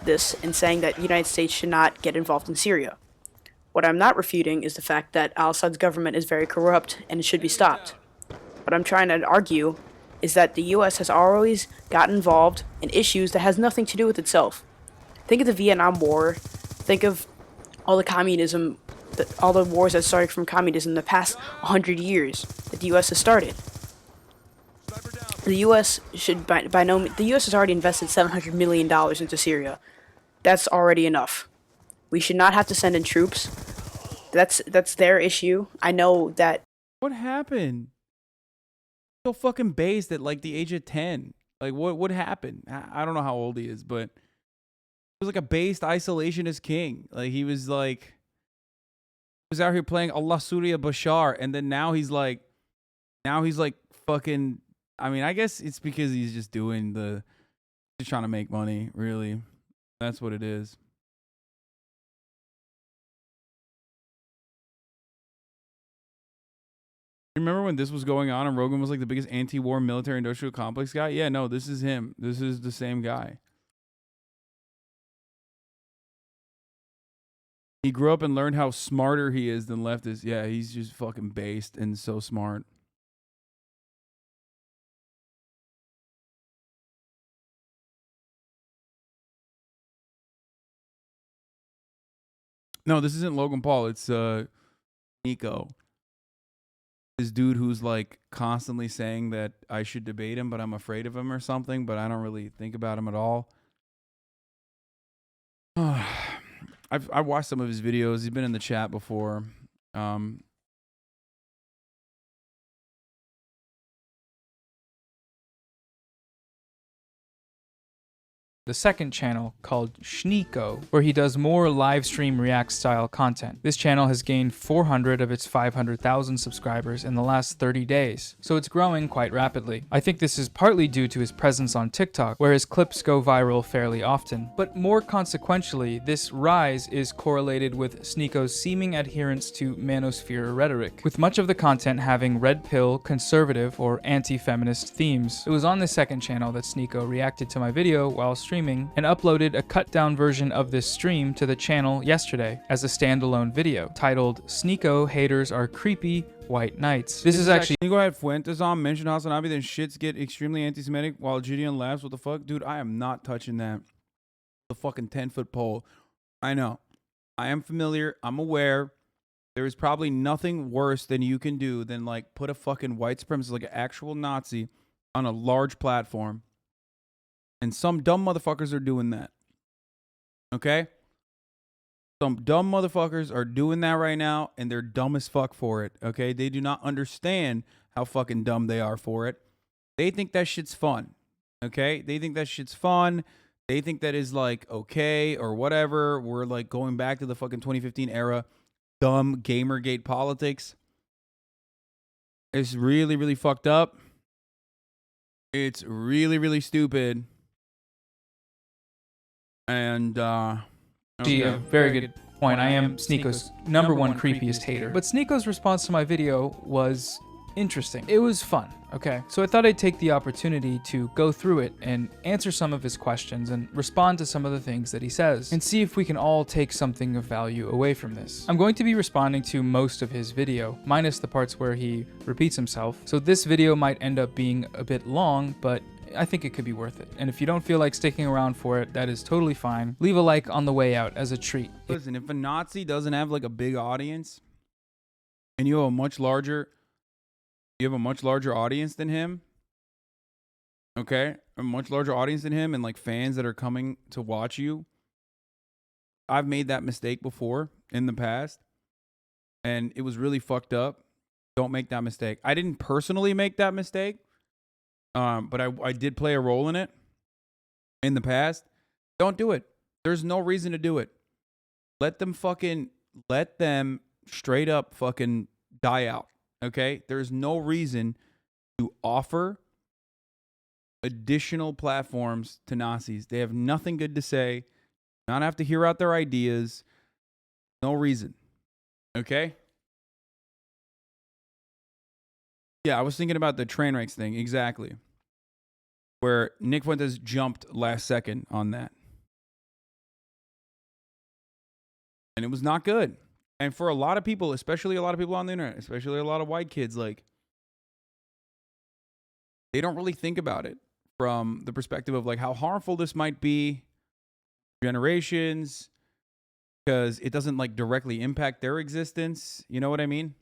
this and saying that the United States should not get involved in Syria. What I'm not refuting is the fact that al-Assad's government is very corrupt and it should be stopped. What I'm trying to argue is that the U.S. has always gotten involved in issues that has nothing to do with itself. Think of the Vietnam War. Think of all the communism, all the wars that started from communism in the past 100 years that the U.S. has started. The U.S. should by no means. The U.S. has already invested $700 million into Syria. That's already enough. We should not have to send in troops. That's their issue. I know that. What happened? So fucking based at like the age of 10. Like what happened? I don't know how old he is, but he was like a based isolationist king. Like he was out here playing Allah Surya Bashar, and then now he's like fucking. I mean, I guess it's because he's just just trying to make money. Really, that's what it is. Remember when this was going on and Rogan was like the biggest anti-war military industrial complex guy? Yeah, no, this is him. This is the same guy. He grew up and learned how smarter he is than leftists. Yeah, he's just fucking based and so smart. No, this isn't Logan Paul. It's Nico. This dude who's like constantly saying that I should debate him, but I'm afraid of him or something, but I don't really think about him at all. I've watched some of his videos. He's been in the chat before. the second channel called Sneako, where he does more live stream react style content. This channel has gained 400 of its 500,000 subscribers in the last 30 days, so it's growing quite rapidly. I think this is partly due to his presence on TikTok, where his clips go viral fairly often. But more consequentially, this rise is correlated with Sneako's seeming adherence to manosphere rhetoric, with much of the content having red pill, conservative, or anti-feminist themes. It was on the second channel that Sneako reacted to my video while streaming and uploaded a cut down version of this stream to the channel yesterday as a standalone video titled Sneako Haters Are Creepy White Knights. This is actually— Sneako had Fuentes on, mentioned HasanAbi, then shits get extremely anti-Semitic while Gideon laughs. What the fuck? Dude, I am not touching that. The fucking 10-foot pole. I know. I am familiar. I'm aware. There is probably nothing worse than you can do than like put a fucking white supremacist, like an actual Nazi, on a large platform. And some dumb motherfuckers are doing that. Okay? Some dumb motherfuckers are doing that right now, and they're dumb as fuck for it. Okay? They do not understand how fucking dumb they are for it. They think that shit's fun. Okay? They think that shit's fun. They think that is like okay or whatever. We're like going back to the fucking 2015 era. Dumb Gamergate politics. It's really, really fucked up. It's really, really stupid. And See, a very good point. I am Sneako's number one creepiest hater. But Sneako's response to my video was interesting. It was fun, okay? So I thought I'd take the opportunity to go through it and answer some of his questions and respond to some of the things that he says and see if we can all take something of value away from this. I'm going to be responding to most of his video, minus the parts where he repeats himself. So this video might end up being a bit long, but I think it could be worth it. And if you don't feel like sticking around for it, that is totally fine. Leave a like on the way out as a treat. Listen, if a Nazi doesn't have like a big audience and you have a much larger audience than him, okay? A much larger audience than him and like fans that are coming to watch you. I've made that mistake before in the past and it was really fucked up. Don't make that mistake. I didn't personally make that mistake. But I did play a role in it in the past. Don't do it. There's no reason to do it. Let them straight up fucking die out. Okay? There's no reason to offer additional platforms to Nazis. They have nothing good to say. Not have to hear out their ideas. No reason. Okay? Yeah, I was thinking about the train wrecks thing. Exactly. Where Nick Fuentes jumped last second on that. And it was not good. And for a lot of people, especially a lot of people on the internet, especially a lot of white kids, like, they don't really think about it from the perspective of like how harmful this might be generations, because it doesn't like directly impact their existence. You know what I mean?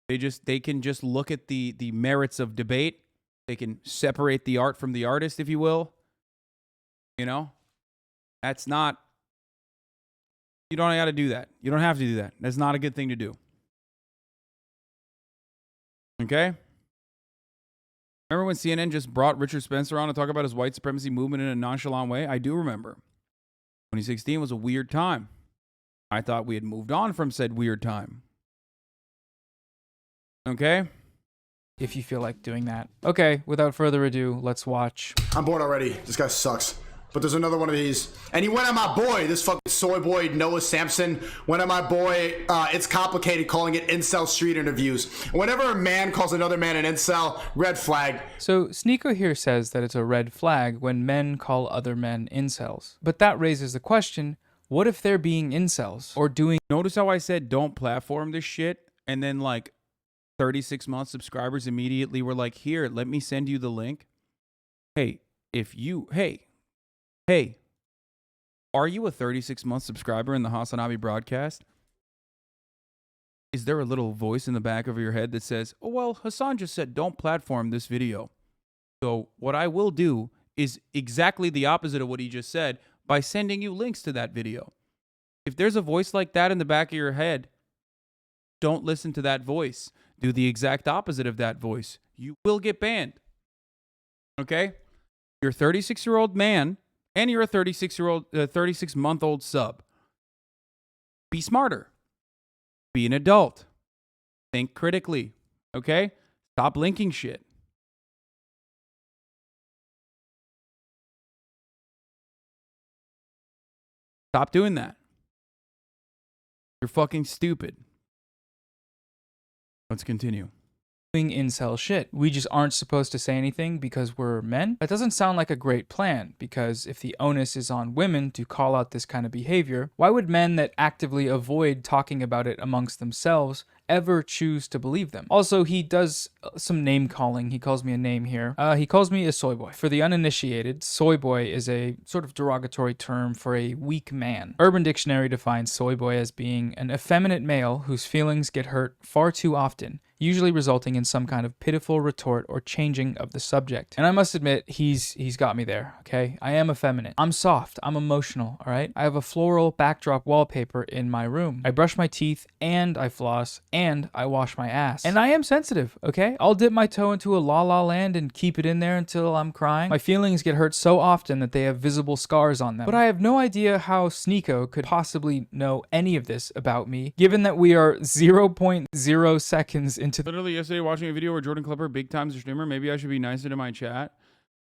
They can just look at the merits of debate. They can separate the art from the artist, if you will. You know? That's not... You don't got to do that. You don't have to do that. That's not a good thing to do. Okay? Remember when CNN just brought Richard Spencer on to talk about his white supremacy movement in a nonchalant way? I do remember. 2016 was a weird time. I thought we had moved on from said weird time. Okay? If you feel like doing that. Okay, without further ado, let's watch. I'm bored already. This guy sucks. But there's another one of these. And he went on my boy, this fucking soy boy, Noah Samsen. Went on my boy, it's complicated, calling it incel street interviews. Whenever a man calls another man an incel, red flag. So Sneako here says that it's a red flag when men call other men incels. But that raises the question, what if they're being incels or doing... Notice how I said don't platform this shit, and then like 36-month subscribers immediately were like, here, let me send you the link. Hey, Hey, are you a 36-month subscriber in the HasanAbi broadcast? Is there a little voice in the back of your head that says, oh, well, Hasan just said don't platform this video. So what I will do is exactly the opposite of what he just said by sending you links to that video. If there's a voice like that in the back of your head, don't listen to that voice. Do the exact opposite of that voice. You will get banned. Okay? You're a 36-year-old man And you're a 36-month-old sub. Be smarter. Be an adult. Think critically. Okay? Stop linking shit. Stop doing that. You're fucking stupid. Let's continue. Incel shit. We just aren't supposed to say anything because we're men? That doesn't sound like a great plan, because if the onus is on women to call out this kind of behavior, why would men that actively avoid talking about it amongst themselves ever choose to believe them? Also, he does some name calling. He calls me a name here. He calls me a soy boy. For the uninitiated, soy boy is a sort of derogatory term for a weak man. Urban Dictionary defines soy boy as being an effeminate male whose feelings get hurt far too often, usually resulting in some kind of pitiful retort or changing of the subject. And I must admit, he's got me there, okay? I am effeminate. I'm soft. I'm emotional, all right? I have a floral backdrop wallpaper in my room. I brush my teeth, and I floss, and I wash my ass. And I am sensitive, okay? I'll dip my toe into a la la land and keep it in there until I'm crying. My feelings get hurt so often that they have visible scars on them. But I have no idea how Sneako could possibly know any of this about me, given that we are 0.0 seconds into Literally yesterday watching a video where Jordan Klepper big times a streamer. Maybe I should be nicer to my chat.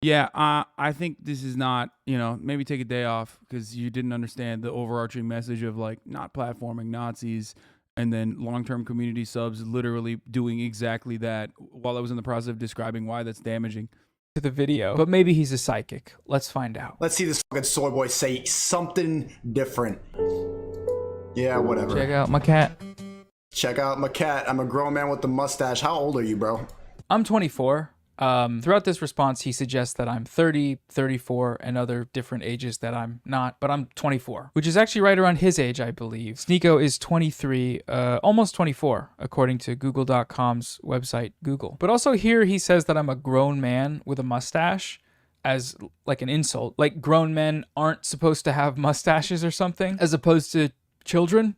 Yeah, I think this is not, maybe take a day off because you didn't understand the overarching message of like not platforming Nazis and then long-term community subs literally doing exactly that while I was in the process of describing why that's damaging. To the video, but maybe he's a psychic. Let's find out. Let's see this fucking soy boy say something different. Yeah, whatever. Check out my cat. Check out my cat. I'm a grown man with a mustache. How old are you, bro? I'm 24. Throughout this response, he suggests that I'm 30, 34, and other different ages that I'm not, but I'm 24, which is actually right around his age, I believe. Sneako is 23, almost 24, according to Google.com's website, Google. But also here he says that I'm a grown man with a mustache as like an insult. Like grown men aren't supposed to have mustaches or something, as opposed to children.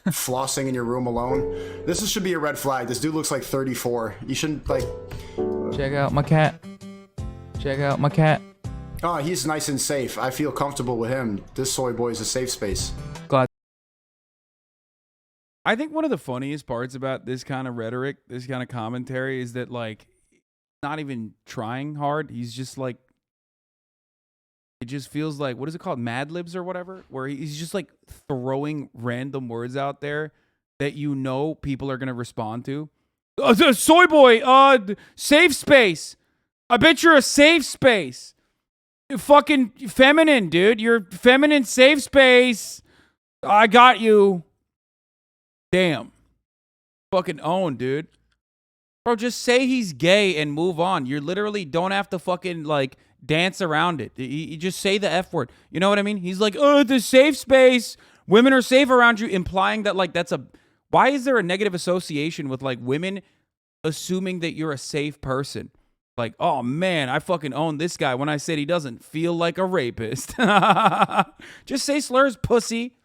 Flossing in your room alone. This should be a red flag. This dude looks like 34. You shouldn't like. Check out my cat. Check out my cat. Oh, he's nice and safe. I feel comfortable with him. This soy boy is a safe space. Glad. I think one of the funniest parts about this kind of rhetoric, this kind of commentary, is that like, not even trying hard. He's just like. It just feels like, what is it called? Mad Libs or whatever? Where he's just like throwing random words out there that people are going to respond to. Soy boy, safe space. I bet you're a safe space. You're fucking feminine, dude. You're feminine safe space. I got you. Damn. Fucking own, dude. Bro, just say he's gay and move on. You literally don't have to fucking like dance around it. You just say the F word. You know what I mean? He's like, oh, the safe space. Women are safe around you, implying that like that's a... Why is there a negative association with like women assuming that you're a safe person? Like, oh man, I fucking own this guy when I said he doesn't feel like a rapist. Just say slurs, pussy.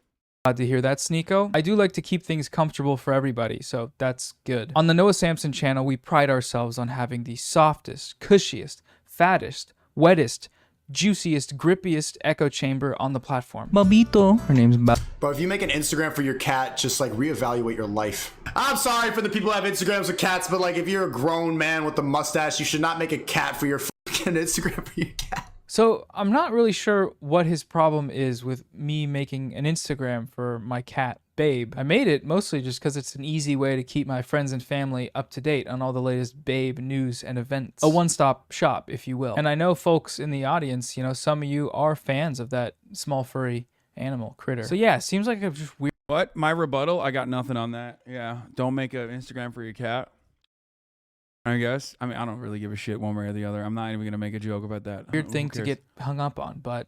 Glad to hear that, Sneako. I do like to keep things comfortable for everybody, so that's good. On the Noah Samsen channel, we pride ourselves on having the softest, cushiest, fattest, wettest, juiciest, grippiest echo chamber on the platform. Babito. Her name's But if you make an Instagram for your cat, just like reevaluate your life. I'm sorry for the people who have Instagrams with cats, but like if you're a grown man with a mustache, you should not make a cat for your fucking Instagram for your cat. So I'm not really sure what his problem is with me making an Instagram for my cat, Babe. I made it mostly just because it's an easy way to keep my friends and family up to date on all the latest Babe news and events. A one-stop shop, if you will. And I know folks in the audience, some of you are fans of that small furry animal critter. So yeah, seems like it's just weird. What? My rebuttal? I got nothing on that. Yeah. Don't make an Instagram for your cat. I guess. I mean, I don't really give a shit one way or the other. I'm not even going to make a joke about that. Weird thing to get hung up on, but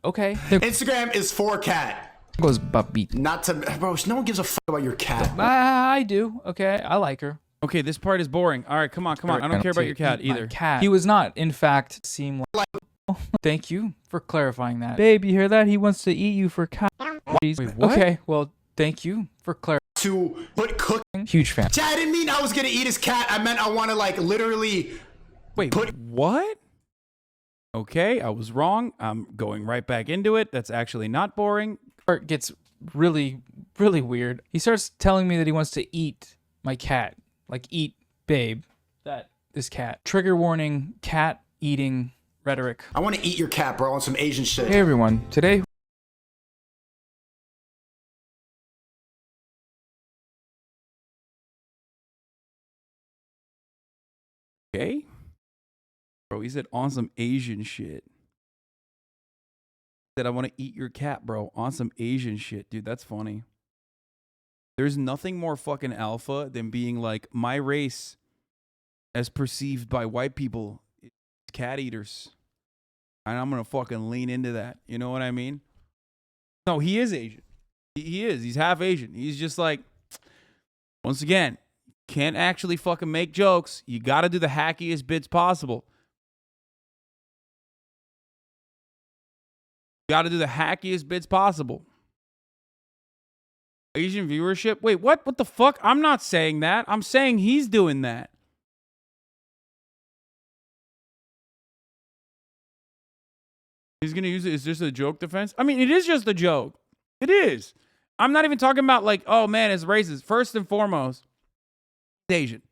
okay. Instagram is for cat. Goes Babito. Not to, bro, no one gives a fuck about your cat. I do. Okay, I like her. Okay, this part is boring. All right, come on. I don't care about your cat either. Cat. He was not, in fact, seem like... Thank you for clarifying that. Babe, you hear that? He wants to eat you for cat. Wait, what? Okay, well, thank you for clarifying. To put cooking. Huge fan. I didn't mean I was gonna eat his cat. I meant I want to like literally. Wait, what? Okay, I was wrong. I'm going right back into it. That's actually not boring. Part gets really, really weird. He starts telling me that he wants to eat my cat. Like, eat, babe. This cat. Trigger warning, cat eating rhetoric. I want to eat your cat, bro, on some Asian shit. Hey everyone, today... Okay. Bro, he said on some Asian shit. Said I want to eat your cat, bro. On some Asian shit. Dude, that's funny. There's nothing more fucking alpha than being like, my race, as perceived by white people, is cat eaters. And I'm going to fucking lean into that. You know what I mean? No, he is Asian. He is. He's half Asian. He's just like, once again, can't actually fucking make jokes. You got to do the hackiest bits possible. Got to do the hackiest bits possible. Asian viewership? Wait, what? What the fuck? I'm not saying that. I'm saying he's doing that. He's going to use it as just a joke defense? I mean, it is just a joke. It is. I'm not even talking about like, oh man, it's racist. First and foremost, it's Asian.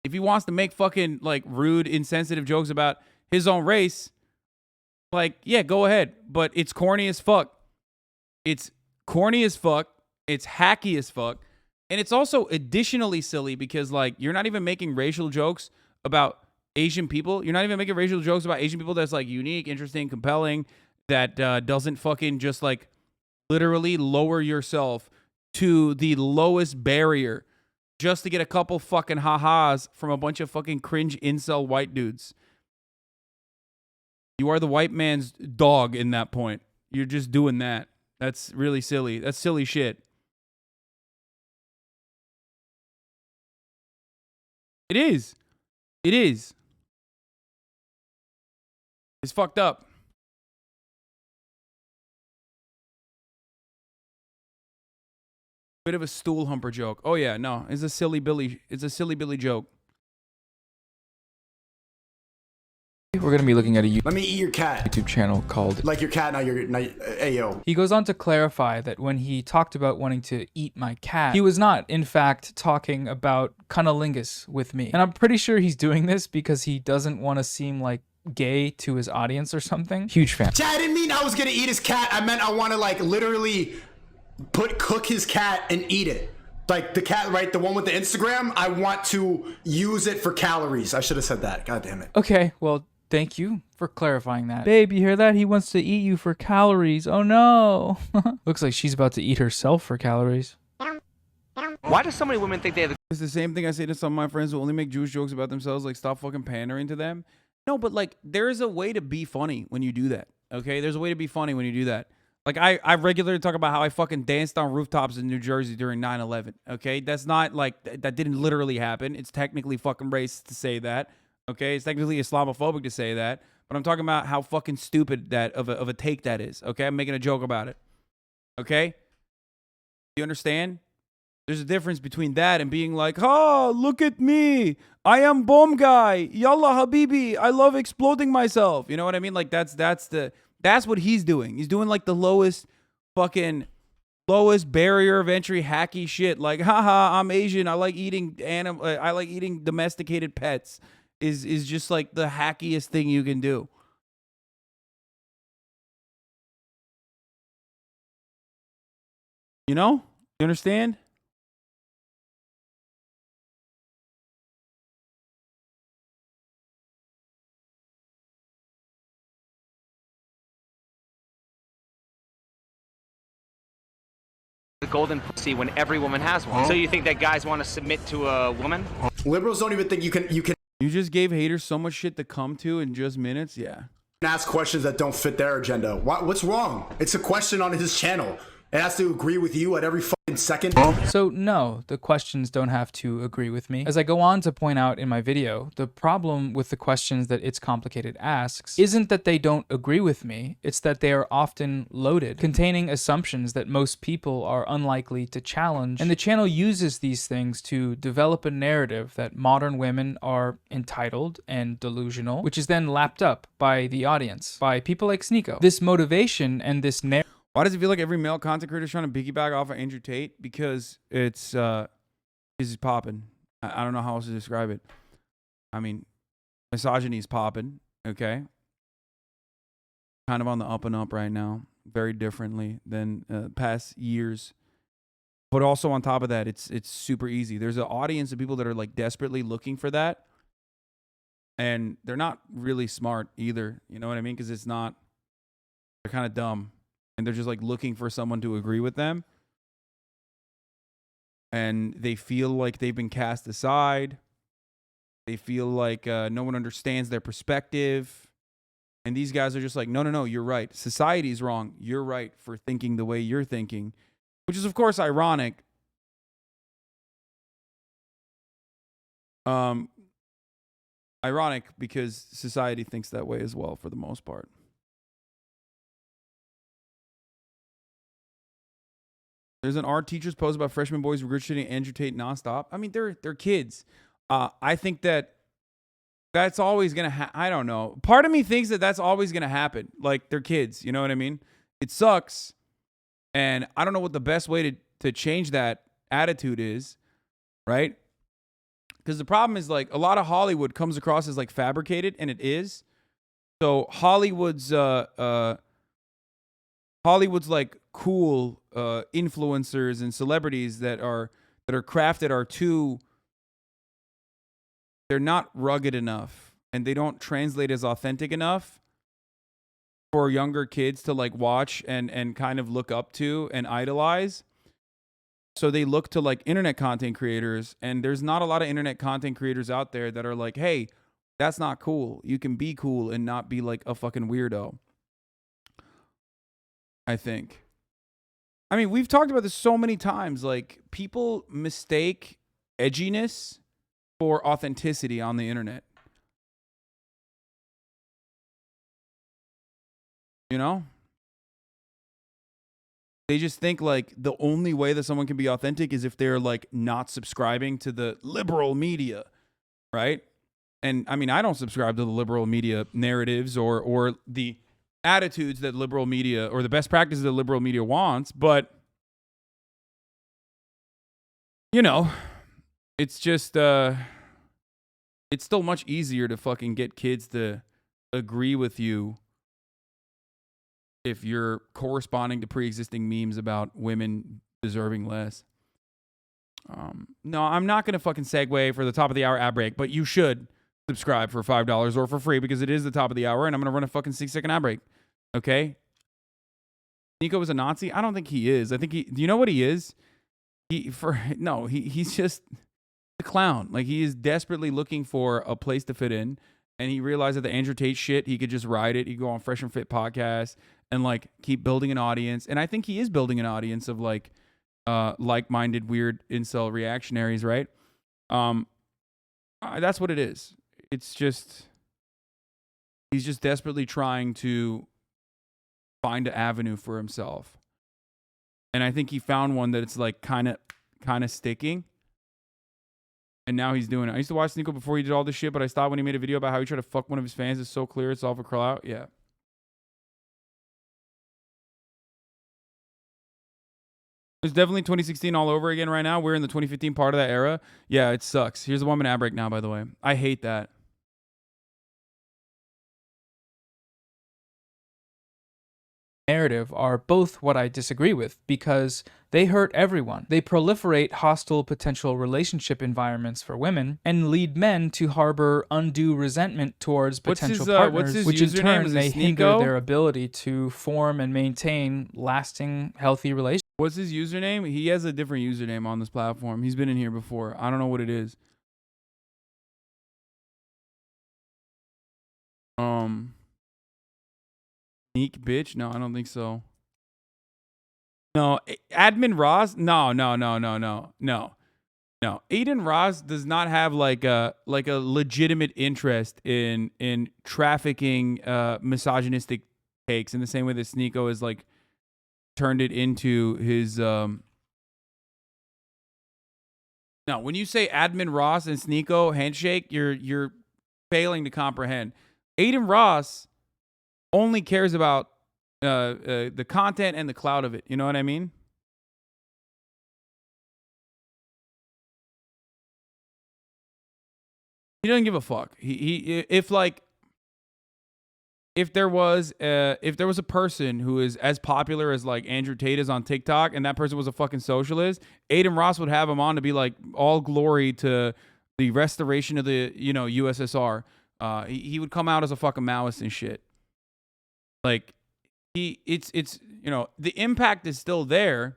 If he wants to make fucking like rude, insensitive jokes about his own race, like, yeah, go ahead. But it's corny as fuck. It's corny as fuck. It's hacky as fuck. And it's also additionally silly because, like, you're not even making racial jokes about Asian people. You're not even making racial jokes about Asian people that's, like, unique, interesting, compelling, that doesn't fucking just, like, literally lower yourself to the lowest barrier just to get a couple fucking ha-has from a bunch of fucking cringe incel white dudes. You are the white man's dog in that point. You're just doing that. That's really silly. That's silly shit. It is. It is. It's fucked up. Bit of a stool humper joke. Oh yeah, no, it's a silly Billy. It's a silly Billy joke. We're going to be looking at a Let me eat your cat. YouTube channel called... Like your cat, not your... hey, yo. He goes on to clarify that when he talked about wanting to eat my cat, he was not, in fact, talking about cunnilingus with me. And I'm pretty sure he's doing this because he doesn't want to seem like gay to his audience or something. Huge fan. Chat, I didn't mean I was going to eat his cat. I meant I want to, like, literally cook his cat and eat it. Like the cat, right? The one with the Instagram. I want to use it for calories. I should have said that. God damn it. Okay, well... Thank you for clarifying that. Babe, you hear that? He wants to eat you for calories. Oh no. Looks like she's about to eat herself for calories. Why do so many women think they have It's the same thing I say to some of my friends who only make Jewish jokes about themselves, like stop fucking pandering to them. No, but like there's a way to be funny when you do that. Okay? There's a way to be funny when you do that. Like I regularly talk about how I fucking danced on rooftops in New Jersey during 9/11. Okay? That's not like that didn't literally happen. It's technically fucking racist to say that. Okay, it's technically Islamophobic to say that, but I'm talking about how fucking stupid that of a take that is. Okay, I'm making a joke about it. Okay, you understand? There's a difference between that and being like, "Oh, look at me, I am bomb guy, yalla habibi, I love exploding myself." You know what I mean? Like that's what he's doing. He's doing like the lowest barrier of entry hacky shit. Like, haha, I'm Asian. I like eating I like eating domesticated pets. Is just like the hackiest thing you can do. You know? You understand? the golden pussy when every woman has one? So you think that guys want to submit to a woman? Liberals don't even think you can You just gave haters so much shit to come to in just minutes. Yeah. ask questions that don't fit their agenda. What's wrong? It's a question on his channel. It has to agree with you at every fucking second. So no, the questions don't have to agree with me. As I go on to point out in my video, the problem with the questions that It's Complicated asks isn't that they don't agree with me, it's that they are often loaded, containing assumptions that most people are unlikely to challenge, and the channel uses these things to develop a narrative that modern women are entitled and delusional, which is then lapped up by the audience, by people like Sneako. This motivation and this narrative. Why does it feel like every male content creator is trying to piggyback off of Andrew Tate? Because it's is popping. I don't know how else to describe it. I mean, misogyny is popping. Okay, kind of on the up and up right now, very differently than past years. But also on top of that, it's super easy. There's an audience of people that are like desperately looking for that, and they're not really smart either. You know what I mean? Because it's not. They're kind of dumb. And they're just like looking for someone to agree with them. And they feel like they've been cast aside. They feel like no one understands their perspective. And these guys are just like, no, you're right. Society's wrong. You're right for thinking the way you're thinking. Which is, of course, ironic. Ironic because society thinks that way as well for the most part. There's an art teacher's post about freshman boys regurgitating Andrew Tate nonstop. I mean, they're kids. I think that's always going to I don't know. Part of me thinks that that's always going to happen. Like, they're kids. You know what I mean? It sucks. And I don't know what the best way to change that attitude is, right? Because the problem is, like, a lot of Hollywood comes across as, like, fabricated, and it is. So Hollywood's like cool influencers and celebrities that are crafted are too, they're not rugged enough, and they don't translate as authentic enough for younger kids to like watch and kind of look up to and idolize. So they look to like internet content creators, and there's not a lot of internet content creators out there that are like, hey, that's not cool. You can be cool and not be like a fucking weirdo. I think. I mean, we've talked about this so many times. Like, people mistake edginess for authenticity on the internet. You know? They just think like the only way that someone can be authentic is if they're like not subscribing to the liberal media, right? And I mean, I don't subscribe to the liberal media narratives or the attitudes that liberal media or the best practices that liberal media wants, but you know, it's just it's still much easier to fucking get kids to agree with you if you're corresponding to pre-existing memes about women deserving less. No, I'm not gonna fucking segue for the top of the hour ad break, but you should subscribe for $5 or for free because it is the top of the hour and I'm going to run a fucking 6-second ad break. Okay? Sneako is a Nazi? I don't think he is. I think do you know what he is? He's just a clown. Like, he is desperately looking for a place to fit in, and he realized that the Andrew Tate shit, he could just ride it. He could go on Fresh and Fit podcast and like keep building an audience. And I think he is building an audience of like like-minded weird incel reactionaries, right? That's what it is. It's just, he's just desperately trying to find an avenue for himself. And I think he found one that it's like kind of sticking. And now he's doing it. I used to watch Sneako before he did all this shit, but I stopped when he made a video about how he tried to fuck one of his fans. It's so clear. It's all for curl out. Yeah. It's definitely 2016 all over again right now. We're in the 2015 part of that era. Yeah, it sucks. Here's the 1-minute ad break now, by the way. I hate that. Narrative are both what I disagree with because they hurt everyone. They proliferate hostile potential relationship environments for women and lead men to harbor undue resentment towards potential partners, which in turn may hinder their ability to form and maintain lasting, healthy relationships. What's his username? He has a different username on this platform. He's been in here before. I don't know what it is. Sneak bitch? No, I don't think so. No, Admin Ross? No. Aiden Ross does not have like a legitimate interest in trafficking misogynistic takes in the same way that Sneako has like turned it into his No, when you say Admin Ross and Sneako handshake, you're failing to comprehend. Aiden Ross only cares about the content and the clout of it. You know what I mean? He doesn't give a fuck. If there was a person who is as popular as like Andrew Tate is on TikTok, and that person was a fucking socialist, Aiden Ross would have him on to be like, all glory to the restoration of the USSR. He would come out as a fucking Maoist and shit. Like it's the impact is still there,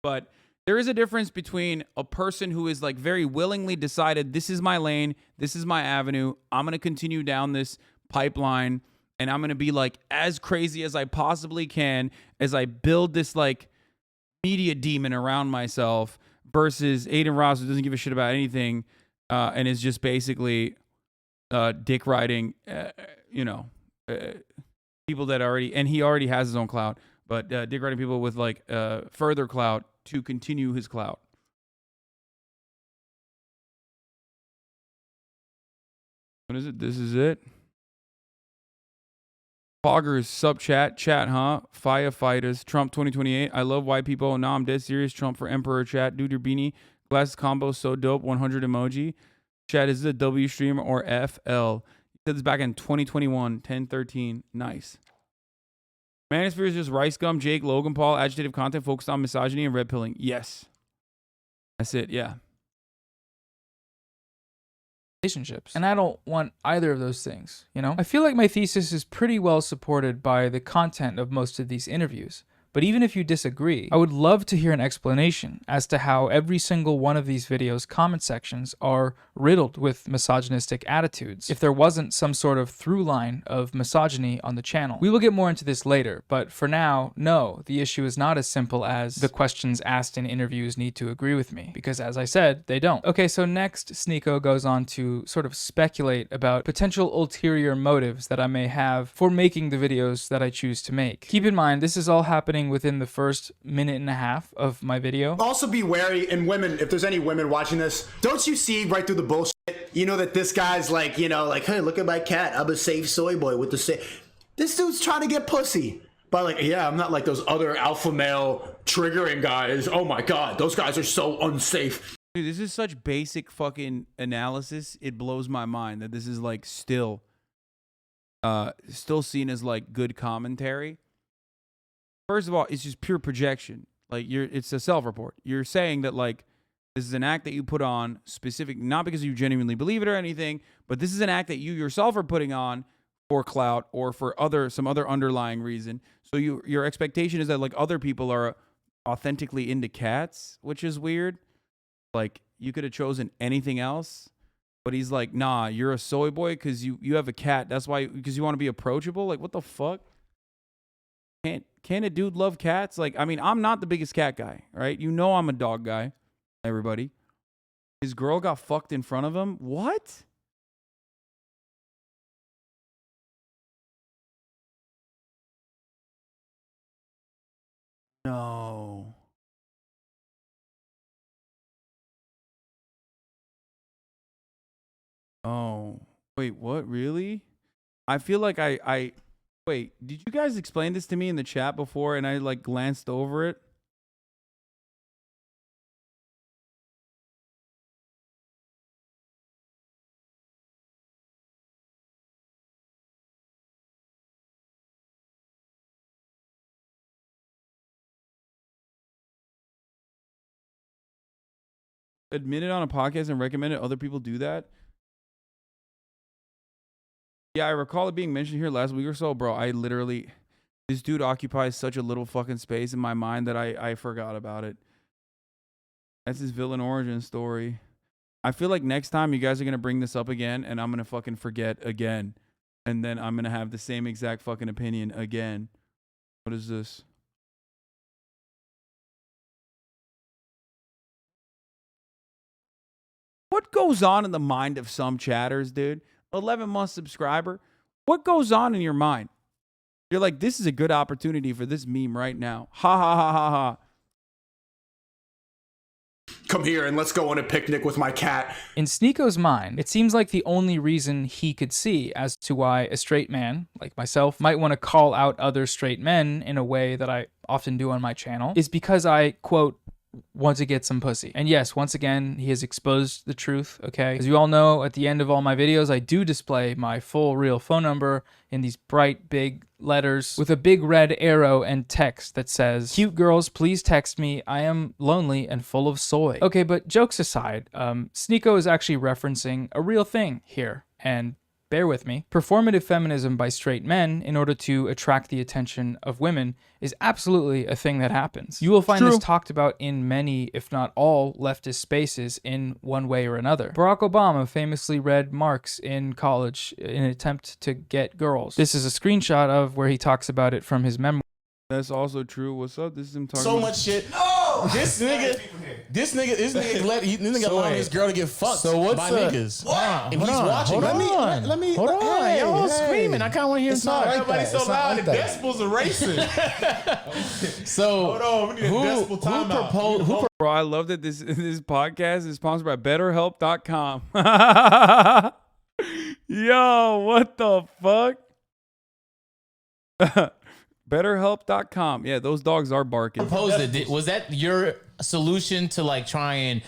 but there is a difference between a person who is like very willingly decided, this is my lane, this is my avenue, I'm going to continue down this pipeline, and I'm going to be like as crazy as I possibly can as I build this like media demon around myself, versus Aiden Ross, who doesn't give a shit about anything and is just basically dick riding, people that already, and he already has his own clout, but dick riding people with like further clout to continue his clout. What is it? This is it. Poggers, sub chat, huh? Firefighters, Trump 2028. I love white people. Nah, I'm dead serious. Trump for emperor chat. Dude, your beanie. Glasses combo, so dope. 100 emoji. Chat, is this a W stream or FL? He said this back in 2021, 10/13. Nice. Manosphere is just Rice Gum, Jake, Logan Paul, agitative content focused on misogyny and red pilling. Yes. That's it, yeah. Relationships. And I don't want either of those things, you know? I feel like my thesis is pretty well supported by the content of most of these interviews. But even if you disagree, I would love to hear an explanation as to how every single one of these videos' comment sections are riddled with misogynistic attitudes, if there wasn't some sort of through line of misogyny on the channel. We will get more into this later, but for now, no, the issue is not as simple as the questions asked in interviews need to agree with me, because as I said, they don't. Okay, so next, Sneako goes on to sort of speculate about potential ulterior motives that I may have for making the videos that I choose to make. Keep in mind, this is all happening within the first minute and a half of my video. Also be wary, and women, if there's any women watching this, don't you see right through the bullshit? You know that this guy's like, hey, look at my cat. I'm a safe soy boy with the safe. This dude's trying to get pussy. But like, yeah, I'm not like those other alpha male triggering guys. Oh my God, those guys are so unsafe. Dude, this is such basic fucking analysis. It blows my mind that this is like still seen as like good commentary. First of all, it's just pure projection. Like it's a self-report. You're saying that like this is an act that you put on specific, not because you genuinely believe it or anything, but this is an act that you yourself are putting on for clout or for some other underlying reason. So your expectation is that like other people are authentically into cats, which is weird. Like you could have chosen anything else, but he's like, nah, you're a soy boy because you have a cat. That's why, because you want to be approachable. Like what the fuck? Can a dude love cats? Like, I mean, I'm not the biggest cat guy, right? You know I'm a dog guy, everybody. His girl got fucked in front of him? What? No. Oh. Wait, what? Really? I feel like Wait, did you guys explain this to me in the chat before and I like glanced over it? Admit it on a podcast and recommend it, other people do that? Yeah, I recall it being mentioned here last week or so, bro. I literally, this dude occupies such a little fucking space in my mind that I forgot about it. That's his villain origin story. I feel like next time you guys are going to bring this up again and I'm going to fucking forget again. And then I'm going to have the same exact fucking opinion again. What is this? What goes on in the mind of some chatters, dude? 11-month subscriber. What goes on in your mind? You're like, this is a good opportunity for this meme right now. Ha ha ha ha ha. Come here and let's go on a picnic with my cat. In Sneako's mind, it seems like the only reason he could see as to why a straight man, like myself, might want to call out other straight men in a way that I often do on my channel is because I, quote, want to get some pussy. And yes, once again, he has exposed the truth, okay? As you all know, at the end of all my videos, I do display my full real phone number in these bright, big letters with a big red arrow and text that says, "Cute girls, please text me. I am lonely and full of soy." Okay, but jokes aside, Sneako is actually referencing a real thing here, and bear with me. Performative feminism by straight men in order to attract the attention of women is absolutely a thing that happens. You will find this talked about in many, if not all, leftist spaces in one way or another. Barack Obama famously read Marx in college in an attempt to get girls. This is a screenshot of where he talks about it from his memoir. That's also true. What's up? This is him talking So about much shit. No! This nigga allowing this girl to get fucked by niggas. What? And he's watching. Let me. Hold on. Hey, Y'all hey. screaming. I kind of want to hear him talk. Everybody's so loud. The decibels are racing. So hold on. We need a decibel timeout. Bro, I love that this podcast is sponsored by BetterHelp.com. Yo, what the fuck? BetterHelp.com. Yeah, those dogs are barking. Proposed it. Was that your solution to like try and?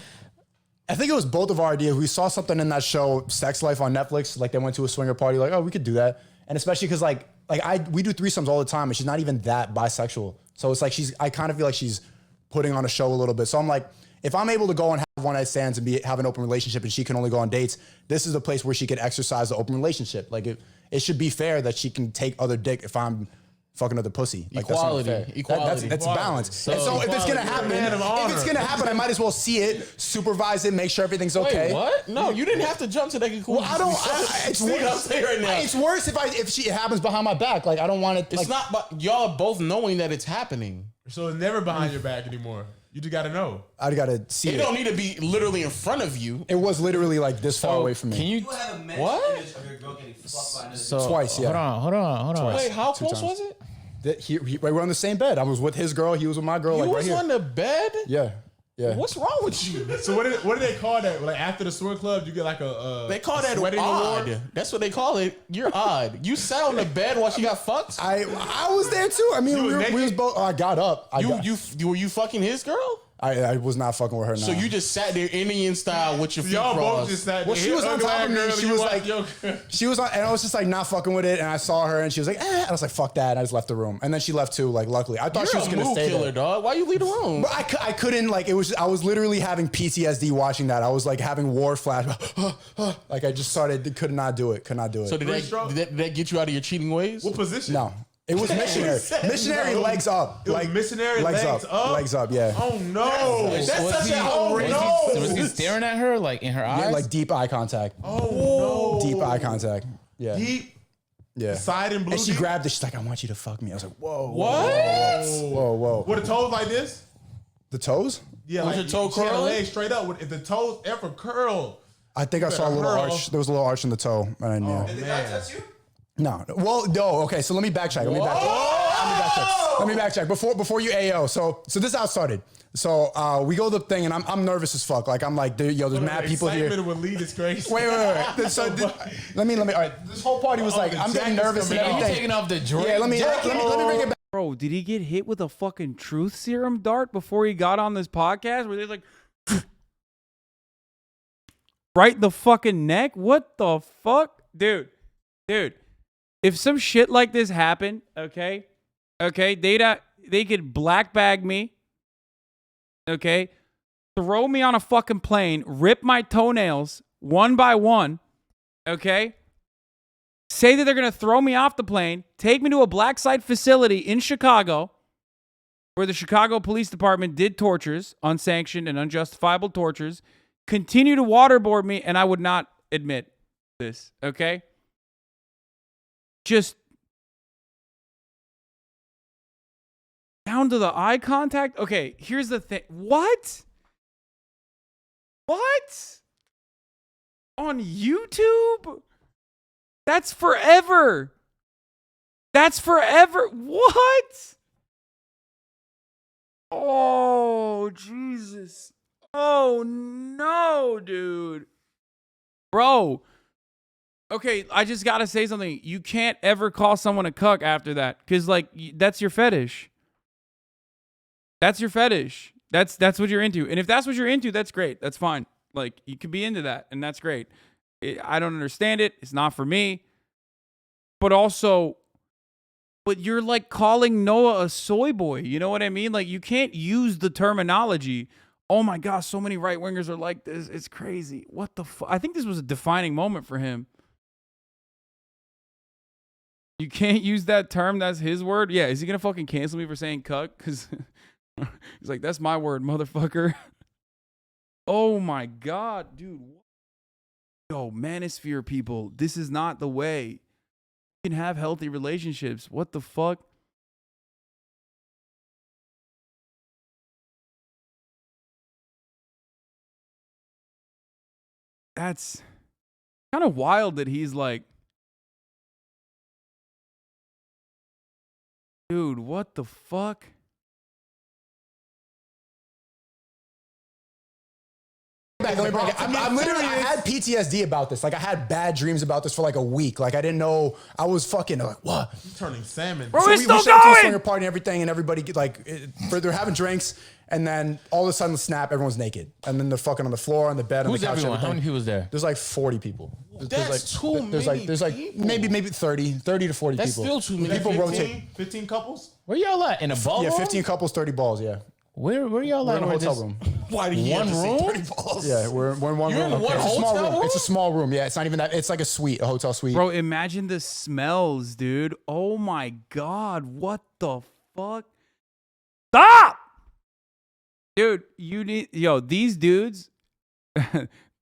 I think it was both of our ideas. We saw something in that show, Sex Life on Netflix. Like they went to a swinger party. Like, oh, we could do that. And especially because we do threesomes all the time, and she's not even that bisexual. So it's like I kind of feel like she's putting on a show a little bit. So I'm like, if I'm able to go and have one night stands and have an open relationship, and she can only go on dates, this is a place where she could exercise the open relationship. Like it should be fair that she can take other dick if I'm fucking other pussy. Like, equality. That's balance. So if it's gonna happen, I might as well see it, supervise it, make sure everything's okay. Wait, what? No, you didn't have to jump to that conclusion. Well, it's worse. Right now. It's worse if it happens behind my back. Like I don't want it. It's not. But y'all both knowing that it's happening. So it's never behind your back anymore. You just gotta know. I gotta see it. It don't need to be literally in front of you. It was literally like this far away from me. Can you? What? Twice, yeah. Hold on. Twice. Wait, how close was it? We're on the same bed. I was with his girl. He was with my girl. You like was right here. on the bed? Yeah. What's wrong with you? So what do they call that? Like after the swing club, you get like a they call that sweating odd. award? That's what they call it. You're odd. You sat on the bed while she got fucked. I was there too. I mean, we was both. I got up. Were you fucking his girl? I was not fucking with her. So you just sat there Indian style with your feet Y'all crossed. both just sat there. Well, she was on top of me. She was on, and I was just like not fucking with it. And I saw her, and she was like, And I was like, fuck that. And I just left the room. And then she left too. Like, luckily, I thought she was gonna stay killer, there. dog. Why you leave the room? But I couldn't. Like, it was. I was literally having PTSD watching that. I was like having war flash. Like I just started. Could not do it. So did that get you out of your cheating ways? What position? No. It was missionary. Missionary legs up. It was missionary legs up? Legs up, yeah. Oh no. That's such a no. Was he staring at her like in her eyes? Yeah, like deep eye contact. Oh no. Deep eye contact. Yeah. Deep. Yeah. Side and blue. And she deep? grabbed it. She's like, I want you to fuck me. I was like, whoa. What? Whoa. Were the toes like this? The toes? Yeah, was like your toe she had her curling? legs straight up. If the toes ever curl. I think I saw a little arch. There was a little arch in the toe. And yeah. Did the guy touch you? No. Well, no. Okay, so let me backtrack. Let me backtrack. Before you AO. So this is how it started. So we go to the thing, and I'm nervous as fuck. Like I'm like, there's mad people here. Excitement would lead is crazy. Wait. Let me. All right. This whole party was like, I'm getting nervous and everything. You taking off the drink? Yeah. Let me bring it back. Bro, did he get hit with a fucking truth serum dart before he got on this podcast? Where they're like, right in the fucking neck? What the fuck? Dude. If some shit like this happened, okay, they could black bag me, okay, throw me on a fucking plane, rip my toenails one by one, okay, say that they're going to throw me off the plane, take me to a black site facility in Chicago, where the Chicago Police Department did tortures, unsanctioned and unjustifiable tortures, continue to waterboard me, and I would not admit this, okay? Just down to the eye contact. Okay, here's the thing. What? On YouTube? That's forever. That's forever. What? Oh, Jesus. Oh, no, dude. Bro. Okay, I just got to say something. You can't ever call someone a cuck after that because, like, that's your fetish. That's your fetish. That's what you're into. And if that's what you're into, that's great. That's fine. Like, you could be into that, and that's great. I don't understand it. It's not for me. But also, but you're, like, calling Noah a soy boy. You know what I mean? Like, you can't use the terminology. Oh, my gosh, so many right-wingers are like this. It's crazy. What the fuck? I think this was a defining moment for him. You can't use that term. That's his word. Yeah, is he going to fucking cancel me for saying cuck? Because he's like, that's my word, motherfucker. Oh, my God, dude. Yo, manosphere people, this is not the way. You can have healthy relationships. What the fuck? That's kind of wild that he's like, dude, what the fuck? I'm literally, I had PTSD about this. Like, I had bad dreams about this for like a week. Like, I didn't know. I was fucking like, what? You're turning salmon. Bro, so we showed up to a swinger party and everything, and everybody get like, they're having drinks, and then all of a sudden, snap, everyone's naked, and then they're fucking on the floor, on the bed, on the couch. Everyone? How many people was there? There's like 40 people. That's too many. There's like maybe 30 to 40 That's people. still too many. People 15, rotate. 15 couples? Where y'all at? In a ball? Yeah, 15 couples, 30 balls. Yeah. Where y'all We're at? in a hotel room. Why do you One have to room? say 30 balls? Yeah, we're in one You're room. in one It's a small hotel room. room? It's a small room. Yeah, it's not even that. It's like a suite, a hotel suite. Bro, imagine the smells, dude. Oh my God. What the fuck? Stop! Dude, these dudes,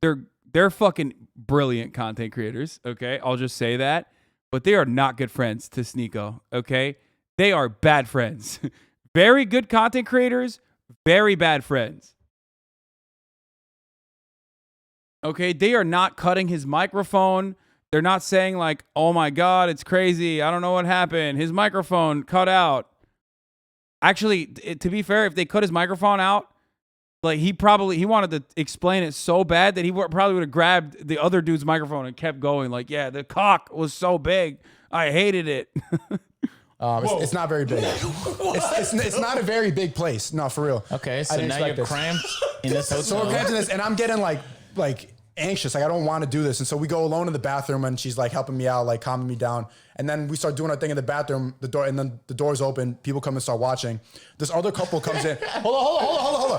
they're fucking brilliant content creators, okay? I'll just say that. But they are not good friends to Sneako, okay? They are bad friends. Very good content creators, very bad friends. Okay, they are not cutting his microphone. They're not saying like, oh my God, it's crazy. I don't know what happened. His microphone cut out. Actually, to be fair, if they cut his microphone out, like he wanted to explain it so bad that he probably would have grabbed the other dude's microphone and kept going. Like, yeah, the cock was so big. I hated it. It's not very big. It's not a very big place. No, for real. Okay, so now you're cramped in this hotel. So we're cramped in this, and I'm getting like anxious. Like, I don't want to do this. And so we go alone in the bathroom, and she's like helping me out, like calming me down. And then we start doing our thing in the bathroom. And then the door's open. People come and start watching. This other couple comes in. Hold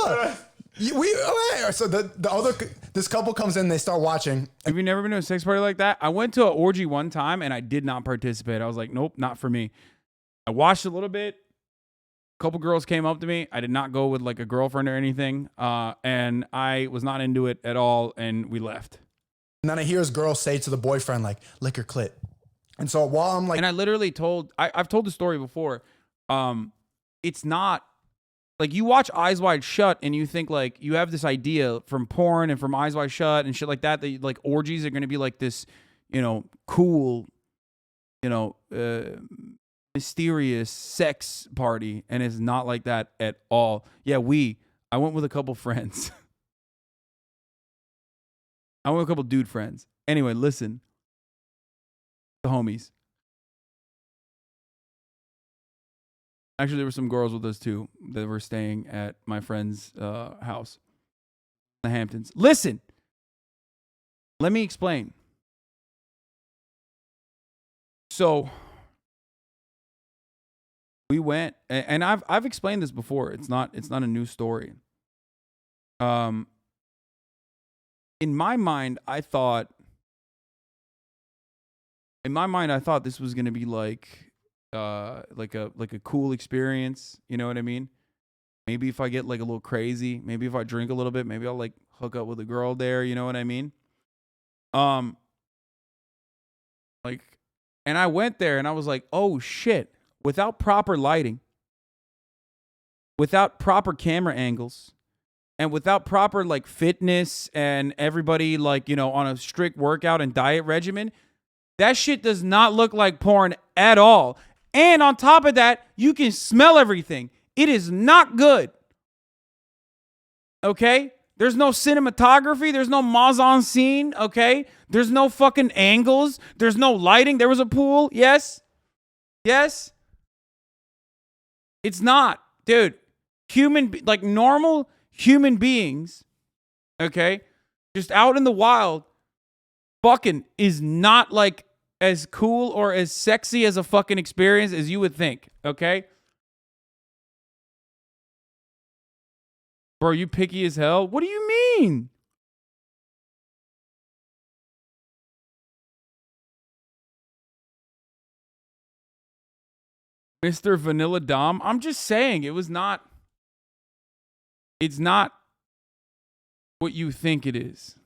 on. So this couple comes in, they start watching. Have you never been to a sex party like that? I went to an orgy one time and I did not participate. I was like, nope, not for me. I watched a little bit. A couple girls came up to me. I did not go with like a girlfriend or anything. And I was not into it at all. And we left. And then I hear this girl say to the boyfriend, like, lick her clit. And so while I'm like, and I literally I've told the story before. It's not, like, you watch Eyes Wide Shut and you think, like, you have this idea from porn and from Eyes Wide Shut and shit like that, like, orgies are going to be like this, cool, mysterious sex party. And it's not like that at all. Yeah, I went with a couple friends. I went with a couple dude friends. Anyway, listen. The homies. Actually, there were some girls with us too that were staying at my friend's house, the Hamptons. Listen, let me explain. So we went, and I've explained this before. It's not a new story. In my mind, I thought this was gonna be like a cool experience, you know what I mean? Maybe if I get like a little crazy, maybe if I drink a little bit, maybe I'll like hook up with a girl there, you know what I mean? And I went there and I was like, oh shit, without proper lighting, without proper camera angles, and without proper like fitness and everybody like, you know, on a strict workout and diet regimen, that shit does not look like porn at all. And on top of that, you can smell everything. It is not good. Okay? There's no cinematography. There's no mise en scene. Okay? There's no fucking angles. There's no lighting. There was a pool. Yes? Yes? It's not. Dude, like normal human beings, okay, just out in the wild, fucking is not like as cool or as sexy as a fucking experience as you would think, okay? Bro, you picky as hell? What do you mean? Mr. Vanilla Dom? I'm just saying it's not what you think it is.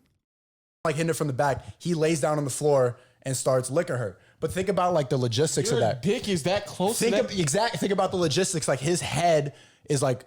Like hitting it from the back, he lays down on the floor and starts licking her. But think about like the logistics of that. Dick is that close Think to that? think about the logistics. Like his head is like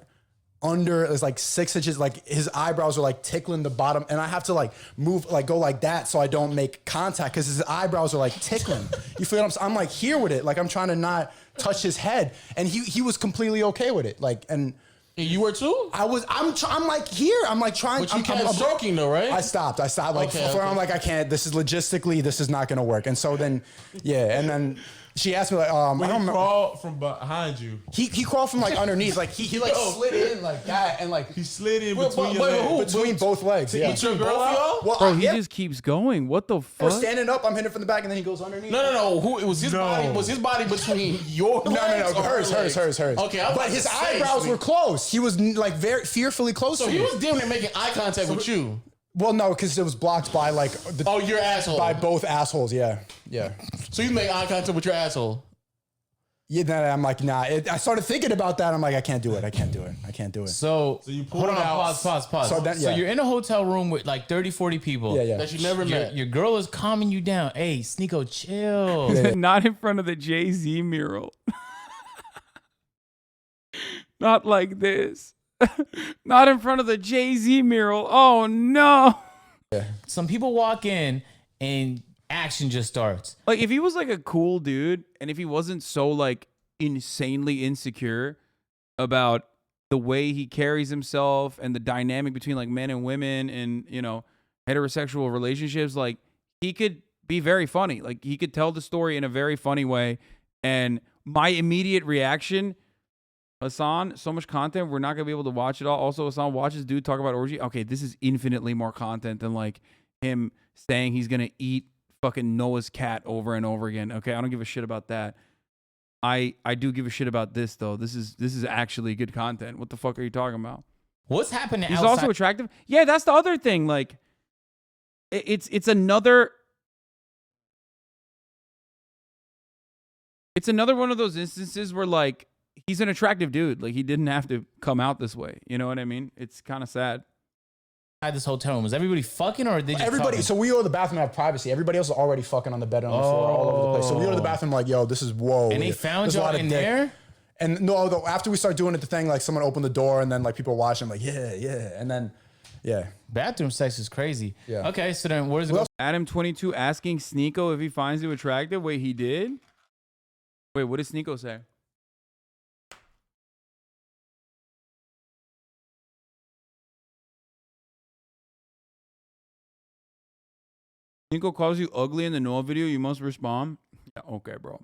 under, is like 6 inches. Like his eyebrows are like tickling the bottom, and I have to like move, like go like that so I don't make contact because his eyebrows are like tickling. You feel what I'm saying? I'm like here with it, like I'm trying to not touch his head, and he was completely okay with it. Like, and you were too? I'm like here. I'm like trying. But you kept stroking though, right? I stopped. Like Okay, for okay. I'm like I can't. This is logistically, this is not gonna work. And so then, yeah. And then she asked me like, I don't remember. Crawled from behind you. He crawled from like underneath. Like he like slid in like that, and like he slid in between your legs. Between both legs. Yeah. With your girl, y'all? Well, Bro, he just keeps going. What the fuck? We're standing up. I'm hitting from the back, and then he goes underneath. No. Who it was his body? Was his body between your legs? No. Hers. Okay, but his eyebrows were close. He was like very fearfully close. So to he me. was damn near making eye contact with you. Well, no, because it was blocked by like your asshole. By both assholes. Yeah. So you make eye contact with your asshole. Yeah, then I'm like, nah. I started thinking about that. I'm like, I can't do it. So you hold on, pause. So you're in a hotel room with like 30, 40 people. Yeah. That you never met. Your girl is calming you down. Hey, Sneako, chill. Not in front of the Jay-Z mural. Not like this. Not in front of the Jay-Z mural. Oh, no. Some people walk in and action just starts. Like, if he was like a cool dude, and if he wasn't so like insanely insecure about the way he carries himself and the dynamic between like men and women and, you know, heterosexual relationships, like he could be very funny. Like he could tell the story in a very funny way. And my immediate reaction, Hasan, so much content, we're not gonna be able to watch it all. Also, Hasan watches dude talk about orgy. Okay, this is infinitely more content than like him saying he's gonna eat fucking Noah's cat over and over again. Okay, I don't give a shit about that. I do give a shit about this though. This is actually good content. What the fuck are you talking about? What's happening? He's outside? also attractive. Yeah, that's the other thing. Like, it's another one of those instances where like he's an attractive dude. Like he didn't have to come out this way. You know what I mean? It's kind of sad. At this hotel room, was everybody fucking or they just everybody? talking? So we go to the bathroom to have privacy. Everybody else is already fucking on the bed and on the floor all over the place. So we go to the bathroom like, yo, this is whoa. And they found There's a lot y'all of in dick. there? And no, though, after we start doing it, the thing like someone opened the door and then like people are watching. I'm like, yeah, and then yeah. Bathroom sex is crazy. Yeah. Okay, so then where's it go? Adam22 asking Sneako if he finds you attractive. Wait, he did? Wait, what did Sneako say? Sneako calls you ugly in the Noah video. You must respond. Yeah, okay, bro.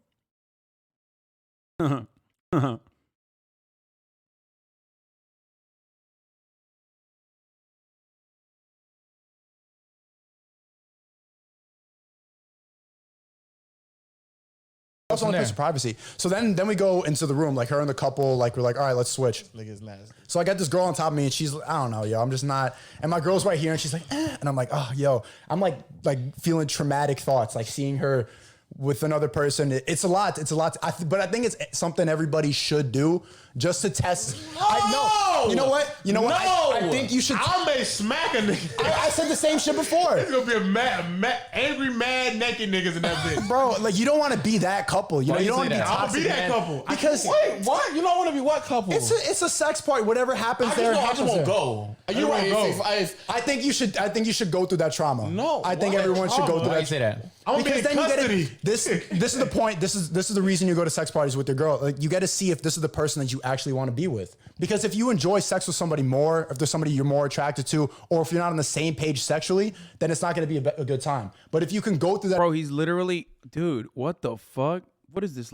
Also on the place of privacy. So then we go into the room, like her and the couple, like we're like, all right, let's switch. So I got this girl on top of me and she's, I don't know, yo, I'm just not, and my girl's right here and she's like, and I'm like, oh, yo, I'm like feeling traumatic thoughts, like seeing her with another person. It's a lot. It's a lot. But I think it's something everybody should do just to test. No! You know what? You know what? No! I think you should. I may smack a nigga. I said the same shit before. It's gonna be angry, mad, naked niggas in that bitch. Bro, like you don't want to be that couple. You know, you don't want to be I'll toxic. be that couple. Because wait, what? You don't want to be what couple? It's a sex party. Whatever happens there. I just won't go. You're right. I think you should go through that trauma. No, I think everyone should go through that. Why you say that? I'm Because then custody. you get it. This is the point. This is the reason you go to sex parties with your girl. Like you get to see if this is the person that you actually want to be with. Because if you enjoy sex with somebody more, if there's somebody you're more attracted to, or if you're not on the same page sexually, then it's not going to be a good time. But if you can go through that, Bro, he's literally, dude. What the fuck? What is this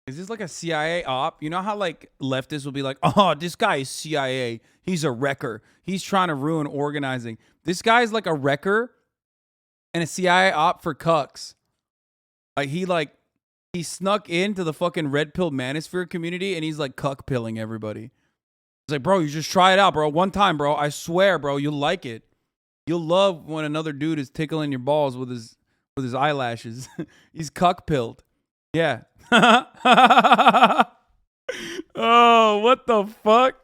Is this like a CIA op? You know how like leftists will be like, oh, this guy is CIA. He's a wrecker. He's trying to ruin organizing. This guy's like a wrecker and a CIA op for cucks. Like he snuck into the fucking red pill manosphere community and he's like cuck pilling everybody. It's like, bro, you just try it out, bro. One time, bro. I swear, bro, you'll like it. You'll love when another dude is tickling your balls with his eyelashes. He's cuck pilled. Yeah. Oh, what the fuck?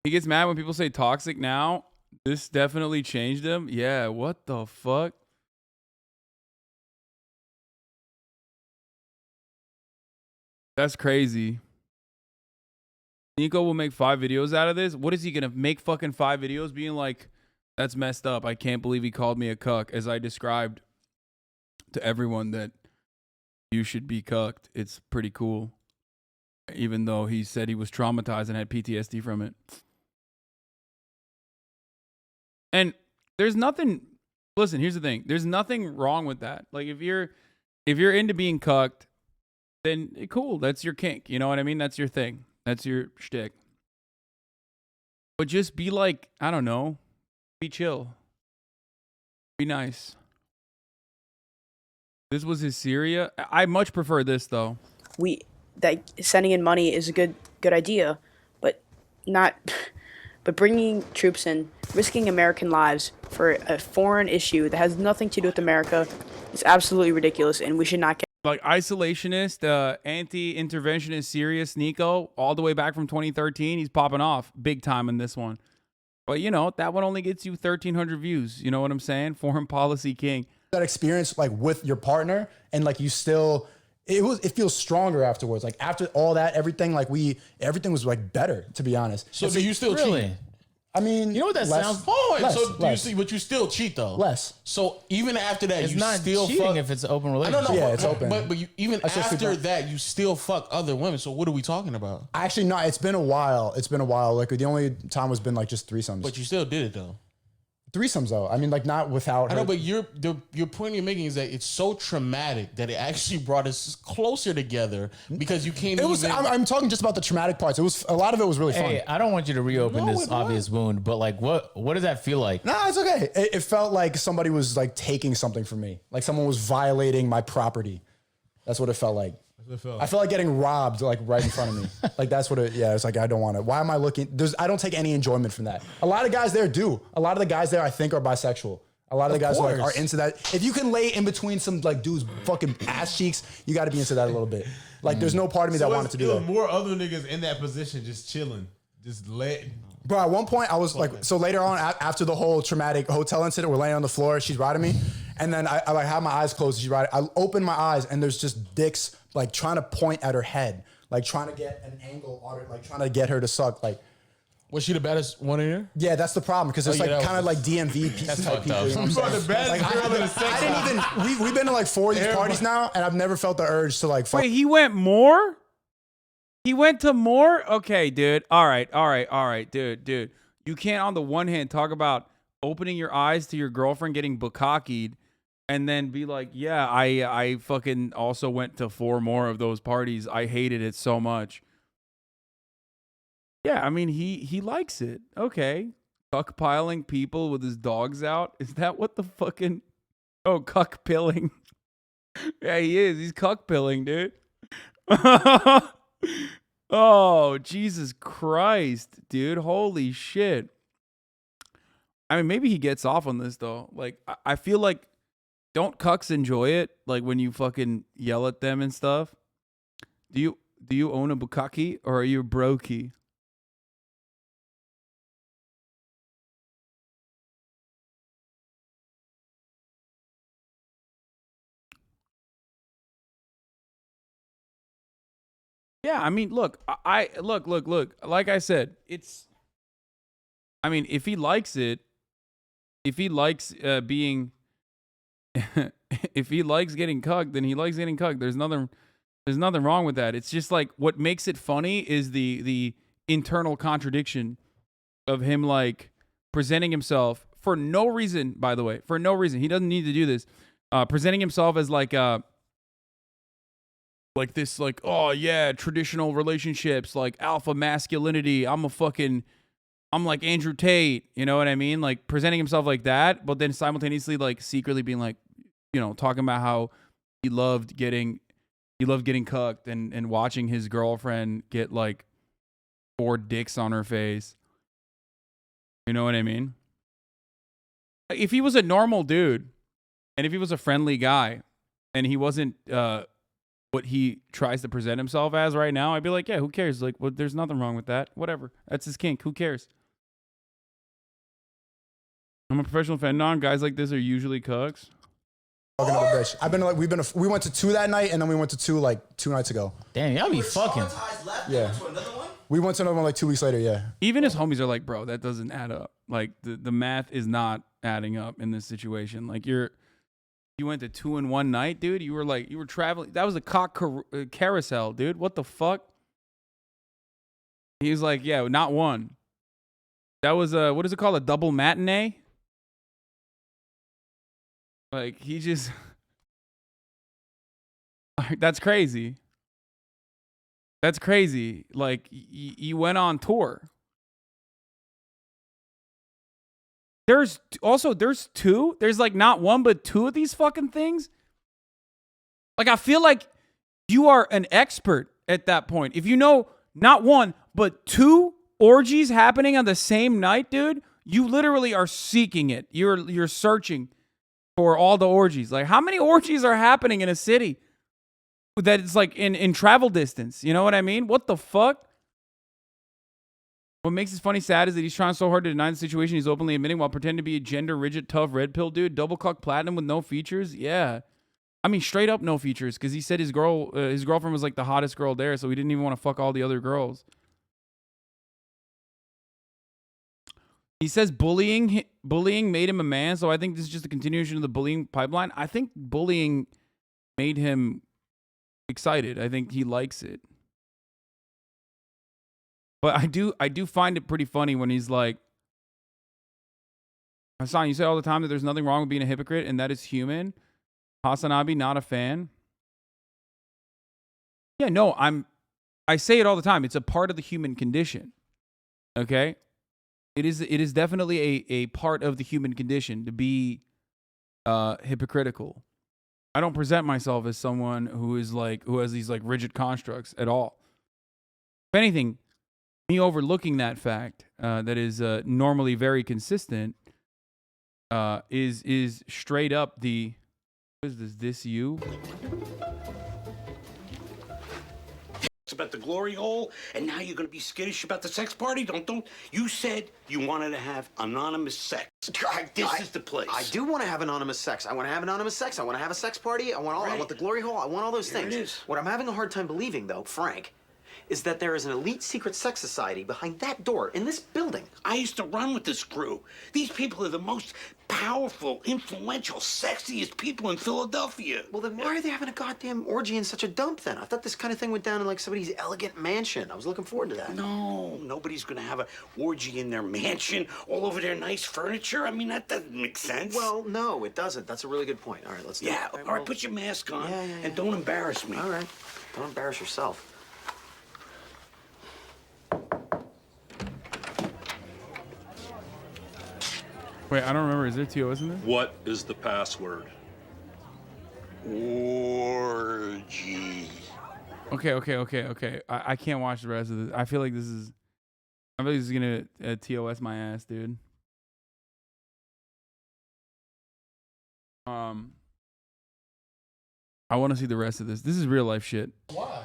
He gets mad when people say toxic now. This definitely changed him. Yeah, what the fuck? That's crazy. Sneako will make 5 videos out of this. What is he gonna make fucking 5 videos being like, that's messed up. I can't believe he called me a cuck as I described to everyone that you should be cucked. It's pretty cool. Even though he said he was traumatized and had PTSD from it. And there's nothing, listen, here's the thing. There's nothing wrong with that. Like if you're into being cucked, then cool, that's your kink. You know what I mean? That's your thing. That's your shtick. But just be like, I don't know, be chill. Be nice. This was his Syria. I much prefer this though. That sending in money is a good idea, but bringing troops in, risking American lives for a foreign issue that has nothing to do with America is absolutely ridiculous, and we should not get. Like isolationist, anti-interventionist, serious Sneako, all the way back from 2013, he's popping off big time in this one. But you know, that one only gets you 1,300 views. You know what I'm saying? Foreign policy king. That experience like with your partner, and like you still, it feels stronger afterwards. Like after all that, everything was like better, to be honest. So do you still cheat? I mean, you know what that sounds. But you still cheat though. Less. So even after that, It's you not still cheating fuck. if it's an open I relationship. don't know. Yeah, it's open. But even I just after figured- that, you still fuck other women. So what are we talking about? Actually, no, it's been a while. Like the only time has been like just threesomes. But you still did it though. Threesomes though. I mean, like not without. I know, her. but your point you're making is that it's so traumatic that it actually brought us closer together because you can't. It was. I'm talking just about the traumatic parts. It was a lot of it was really fun. Hey, I don't want you to reopen this obvious wound, but like, what does that feel like? Nah, it's okay. It felt like somebody was like taking something from me. Like someone was violating my property. That's what it felt like. I felt like getting robbed like right in front of me. Like that's what it, yeah, it's like I don't want to. Why am I looking? I don't take any enjoyment from that. A lot of guys there do. A lot of the guys there I think are bisexual. A lot of the guys are into that. If you can lay in between some like dudes fucking ass cheeks, you got to be into that a little bit. Like there's no part of me that wanted to do that. More other niggas in that position just chilling. Just letting. Bro, at one point I was like, so later on after the whole traumatic hotel incident, we're laying on the floor, she's riding me, and then I like have my eyes closed, she's riding. I open my eyes and there's just dicks like trying to point at her head, like trying to get an angle on her, like trying to get her to suck. Like, was she the baddest one in here? Yeah, that's the problem because it's like kind of like DMV type people. You know what I'm saying? Like, I didn't even. We've been to like 4 of these parties now, and I've never felt the urge to like. Wait, he went more? He went to more? Okay, dude. All right, dude. You can't on the one hand talk about opening your eyes to your girlfriend getting bukkakied and then be like, yeah, I fucking also went to 4 more of those parties. I hated it so much. Yeah, I mean, he likes it. Okay. Cuck piling people with his dogs out. Is that what the fucking... Oh, cuck pilling. Yeah, he is. He's cuck pilling, dude. Oh, Jesus Christ, dude. Holy shit. I mean, maybe he gets off on this, though. Like, I feel like don't cucks enjoy it? Like when you fucking yell at them and stuff? Do you own a bukkake or are you a brokey? Yeah, I mean, look, look. Like I said, I mean, if he likes it, if he likes being, if he likes getting cucked, then he likes getting cucked. There's nothing wrong with that. It's just like what makes it funny is the internal contradiction of him like presenting himself for no reason. By the way, for no reason, he doesn't need to do this. Presenting himself as like this, like, oh yeah, traditional relationships, like alpha masculinity. I'm like Andrew Tate, you know what I mean? Like presenting himself like that, but then simultaneously like secretly being like, you know, talking about how he loved getting cucked and watching his girlfriend get like 4 dicks on her face. You know what I mean? If he was a normal dude and if he was a friendly guy and he wasn't what he tries to present himself as right now, I'd be like, yeah, who cares? Like, well, there's nothing wrong with that. Whatever. That's his kink. Who cares? I'm a professional fan. Guys like this are usually cucks. Fucking another bitch. I've been like, we went to 2 that night, and then we went to 2 like 2 nights ago. Damn, y'all be fucking. Yeah. We went to another one like 2 weeks later. Yeah. Even his homies are like, bro, that doesn't add up. Like the math is not adding up in this situation. Like you went to 2 in one night, dude. You were traveling. That was a cock carousel, dude. What the fuck? He was like, yeah, not one. That was what is it called? A double matinee? Like he just, that's crazy. That's crazy. Like you went on tour. There's 2. There's like not 1, but 2 of these fucking things. Like I feel like you are an expert at that point. If you know not 1, but 2 orgies happening on the same night, dude, you literally are seeking it. You're searching for all the orgies. Like how many orgies are happening in a city that it's like in travel distance? You know what I mean? What the fuck? What makes this funny sad is that he's trying so hard to deny the situation he's openly admitting while pretending to be a gender rigid, tough red pill dude. Double cuck platinum with no features. Yeah. I mean, straight up no features, because he said his girlfriend was like the hottest girl there, so he didn't even want to fuck all the other girls. He says bullying made him a man, so I think this is just a continuation of the bullying pipeline. I think bullying made him excited. I think he likes it. But I do find it pretty funny when he's like, Hasan, you say all the time that there's nothing wrong with being a hypocrite, and that is human. HasanAbi, not a fan. Yeah, no, I say it all the time. It's a part of the human condition. Okay? It is definitely a part of the human condition to be hypocritical. I don't present myself as someone who has these like rigid constructs at all. If anything, me overlooking that fact that is normally very consistent is straight up the, what is this you? It's about the glory hole, and now you're gonna be skittish about the sex party? Don't. You said you wanted to have anonymous sex. This is the place. I do want to have anonymous sex. I want to have anonymous sex. I want to have a sex party. I want the glory hole. I want all those things. It is. What I'm having a hard time believing, though, Frank, is that there is an elite secret sex society behind that door in this building. I used to run with this crew. These people are the most powerful, influential, sexiest people in Philadelphia. Well, then why are they having a goddamn orgy in such a dump, then? I thought this kind of thing went down in, like, somebody's elegant mansion. I was looking forward to that. No, nobody's gonna have an orgy in their mansion, all over their nice furniture. I mean, that doesn't make sense. Well, no, it doesn't. That's a really good point. All right, let's do it. Yeah, all right, put your mask on, and don't embarrass me. All right, don't embarrass yourself. Wait, I don't remember. Is there TOS in there? What is the password? Orgy. Okay. I can't watch the rest of this. I feel like this is gonna TOS my ass, dude. I want to see the rest of this. This is real life shit. Why?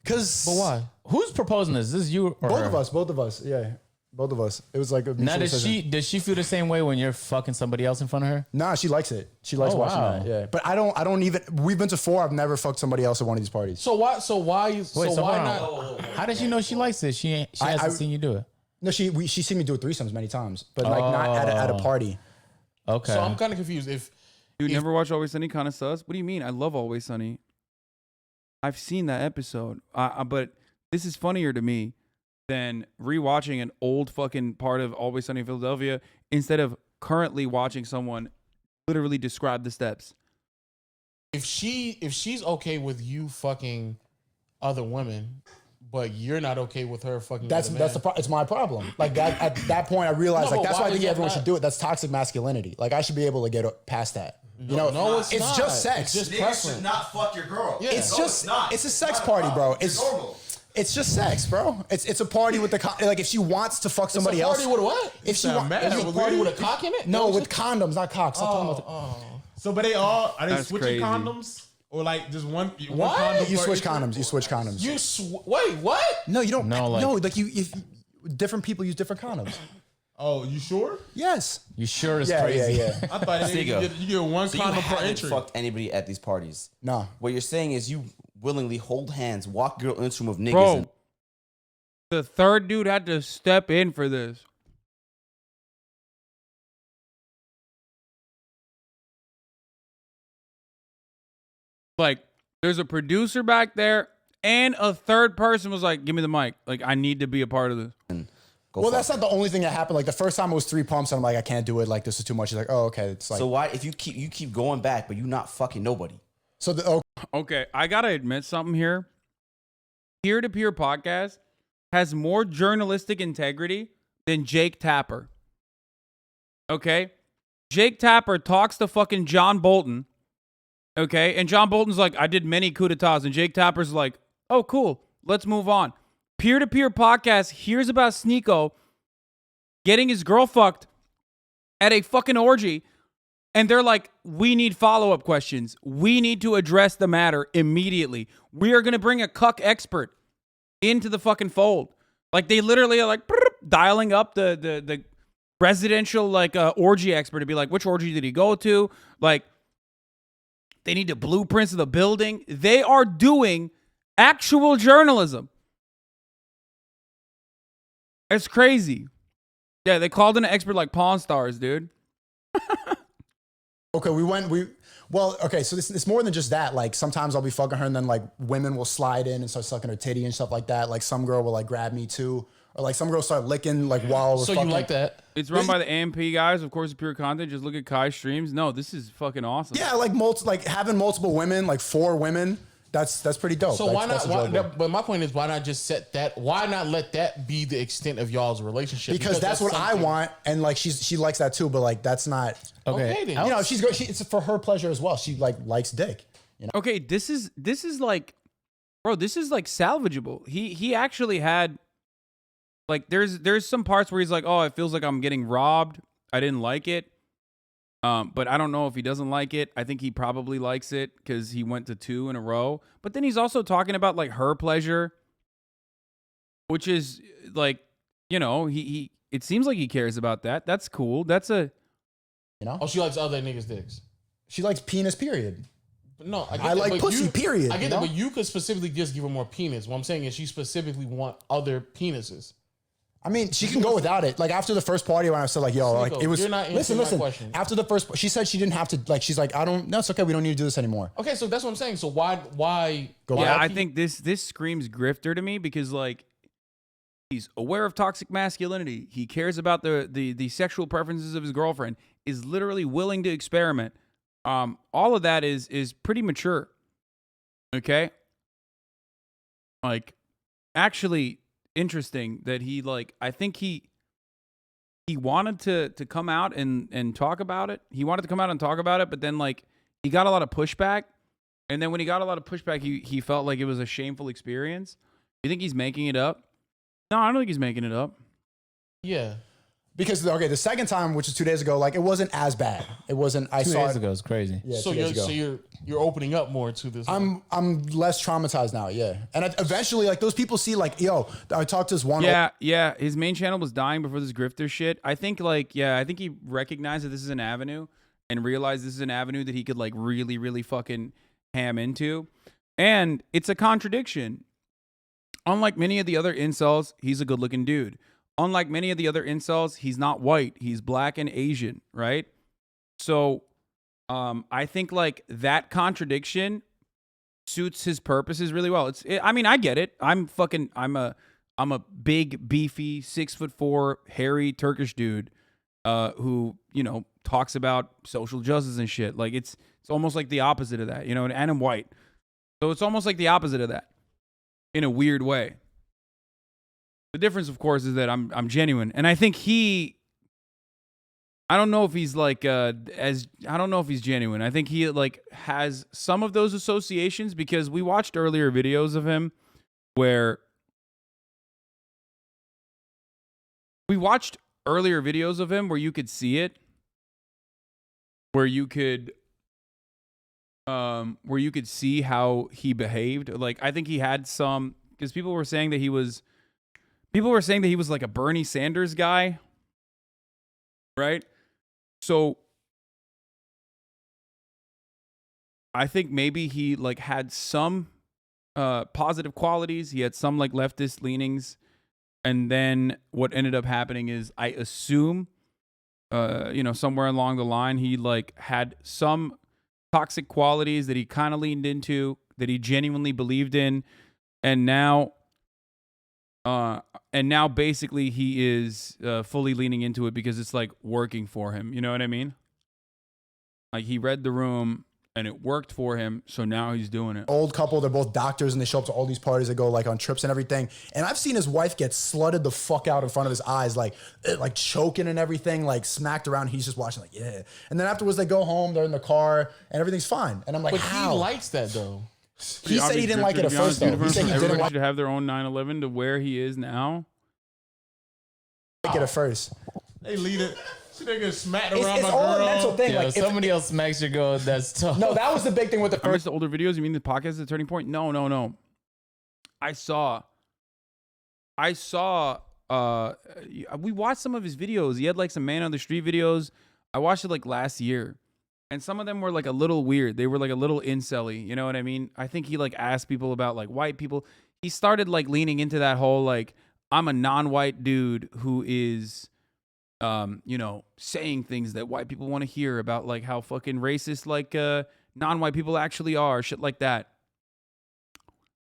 Because. But why? Who's proposing this? This is you or Both her? of us. Both of us. Yeah. Both of us. It was like a Now, mutual decision. does she feel the same way when you're fucking somebody else in front of her? Nah, she likes it. She likes Oh, watching wow. that. Yeah. But I don't even. We've been to 4. I've never fucked somebody else at one of these parties. So why? Wait, so why hold on. not? How does she know she likes this? She hasn't seen you do it. No, she seen me do it threesomes many times, but like not at a party. Okay. So I'm kind of confused. If You never watch Always Sunny, kind of sus? What do you mean? I love Always Sunny. I've seen that episode, but this is funnier to me than rewatching an old fucking part of Always Sunny in Philadelphia instead of currently watching someone literally describe the steps. if she's okay with you fucking other women, but you're not okay with her fucking That's other that's men, it's my problem. Like that at that point, I realized No, like but that's why why I think does that everyone not- should do it. That's toxic masculinity. Like I should be able to get past that. You know, no, it's not. just sex. It's just Niggas preference. should not fuck your girl. Yeah. It's No, just it's not. it's a sex not party, bro. It's normal. It's just sex, bro. It's a party with the like if she wants to fuck somebody it's a party else. with what? If she It's a wants man. It's a party with a cock in it? No, No, with it's condoms, not cocks. Stop talking about the- So, but are they That's switching crazy. condoms? Or like just one What? condom You for switch each- condoms. You switch condoms. Wait, what? No, you don't. No, like- no, like you. If different people use different condoms. Oh, you sure? Yes. You sure is Yeah, crazy. yeah. I thought Sneako. you get one So you condom per haven't entry. fucked anybody at these parties. No. What you're saying is you willingly hold hands, walk girl into a room of niggas. Bro, And, the third dude had to step in for this. Like, there's a producer back there, and a third person was like, give me the mic. Like, I need to be a part of this. Well, that's not the only thing that happened. Like the first time it was 3 pumps, and I'm like, I can't do it. Like this is too much. He's like, oh, okay. It's like so why if you keep going back, but you not fucking nobody? so. Okay, I gotta admit something here. Peer-to-peer podcast has more journalistic integrity than Jake Tapper. Okay? Jake Tapper talks to fucking John Bolton. Okay? And John Bolton's like, I did many coups d'etats. And Jake Tapper's like, oh, cool. Let's move on. Peer-to-peer podcast hears about Sneako getting his girl fucked at a fucking orgy. And they're like, we need follow-up questions. We need to address the matter immediately. We are going to bring a cuck expert into the fucking fold. Like, they literally are like dialing up the residential like orgy expert to be like, which orgy did he go to? Like, they need the blueprints of the building. They are doing actual journalism. It's crazy. Yeah, they called in an expert like Pawn Stars, dude. Okay, okay, so it's more than just that. Like sometimes I'll be fucking her and then like women will slide in and start sucking her titty and stuff like that. Like some girl will like grab me too. Or like some girls start licking like while we're So fucking. you like that? It's run by the AMP guys, of course, it's pure content. Just look at Kai's streams. No, this is fucking awesome. Yeah, like having multiple women, like 4 women. That's pretty dope. So That's why not? enjoyable. But my point is, why not just set that? Why not let that be the extent of y'all's relationship? Because that's what I something- want, and like she likes that too. But like that's not Okay, then. You know, it's for her pleasure as well. She like likes dick. You know. Okay, this is like, bro, this is like salvageable. He actually had, like, there's some parts where he's like, oh, it feels like I'm getting robbed. I didn't like it. But I don't know if he doesn't like it. I think he probably likes it because he went to 2 in a row. But then he's also talking about like her pleasure, which is like, you know, he it seems like he cares about that. That's cool. That's a, you know. Oh, she likes other niggas' dicks. She likes penis. Period. But no, I, get I that, like but pussy, you- period, I get you that, know? but you could specifically just give her more penis. What I'm saying is, she specifically want other penises. I mean, she can go without it. Like after the first party, when I said like, "Yo, like Sneako, it was." you're not answering Listen. my question. After the first, she said she didn't have to. Like, she's like, "I don't. No, it's okay. We don't need to do this anymore." Okay, so that's what I'm saying. So why? yeah, I think this screams grifter to me because like he's aware of toxic masculinity. He cares about the sexual preferences of his girlfriend. Is literally willing to experiment. All of that is pretty mature. Okay. Like, actually interesting that he like, I think he wanted to come out and talk about it. He wanted to come out and talk about it, but then like he got a lot of pushback. And then when he got a lot of pushback, he felt like it was a shameful experience. You think he's making it up? No, I don't think he's making it up. Yeah. Because okay, the second time, which is 2 days ago, like it wasn't as bad. It wasn't. I 2 saw days it ago. It's crazy. Yeah, So 2 days ago. you're opening up more to this. I'm less traumatized now. Yeah, and eventually, like those people see, like, yo, I talked to this one. Yeah. His main channel was dying before this grifter shit. I think I think he recognized that this is an avenue and realized this is an avenue that he could like really, really fucking ham into. And it's a contradiction. Unlike many of the other incels, he's a good-looking dude. Unlike many of the other incels, he's not white. He's black and Asian, right? So I think like that contradiction suits his purposes really well. I mean, I get it. I'm a big, beefy, 6'4", hairy Turkish dude who, you know, talks about social justice and shit. Like it's almost like the opposite of that, you know, and I'm white. So it's almost like the opposite of that in a weird way. The difference, of course, is that I'm genuine, and I think I don't know if he's like I don't know if he's genuine. I think he like has some of those associations because we watched earlier videos of him where you could see it, where you could see how he behaved. Like I think he had some, because people were saying that he was like a Bernie Sanders guy, right? So I think maybe he like had some positive qualities. He had some like leftist leanings, and then what ended up happening is, I assume, you know, somewhere along the line, he like had some toxic qualities that he kind of leaned into, that he genuinely believed in, and now basically he is fully leaning into it because it's like working for him. You know what I mean? Like he read the room and it worked for him, so now he's doing it. Old couple, they're both doctors, and they show up to all these parties. They go like on trips and everything. And I've seen his wife get slutted the fuck out in front of his eyes, like choking and everything, like smacked around. He's just watching, like, yeah. And then afterwards, they go home. They're in the car, and everything's fine. And I'm like, but how? He likes that though. He said he didn't like it at first, though. He said he didn't like to have their own 9/11 to where he is now. Like it at first. They lead it. She nigga smacked around It's my all girl. a mental thing. Yeah, Like somebody else smacks your girl, that's tough. No, that was the big thing with the I missed first. the older videos. You mean the podcast is a turning point? No. I saw. We watched some of his videos. He had like some man on the street videos. I watched it like last year, and some of them were like a little weird. They were like a little incel-y. You know what I mean? I think he like asked people about like white people. He started like leaning into that whole like, I'm a non-white dude who is, you know, saying things that white people want to hear about, like how fucking racist like non-white people actually are, shit like that.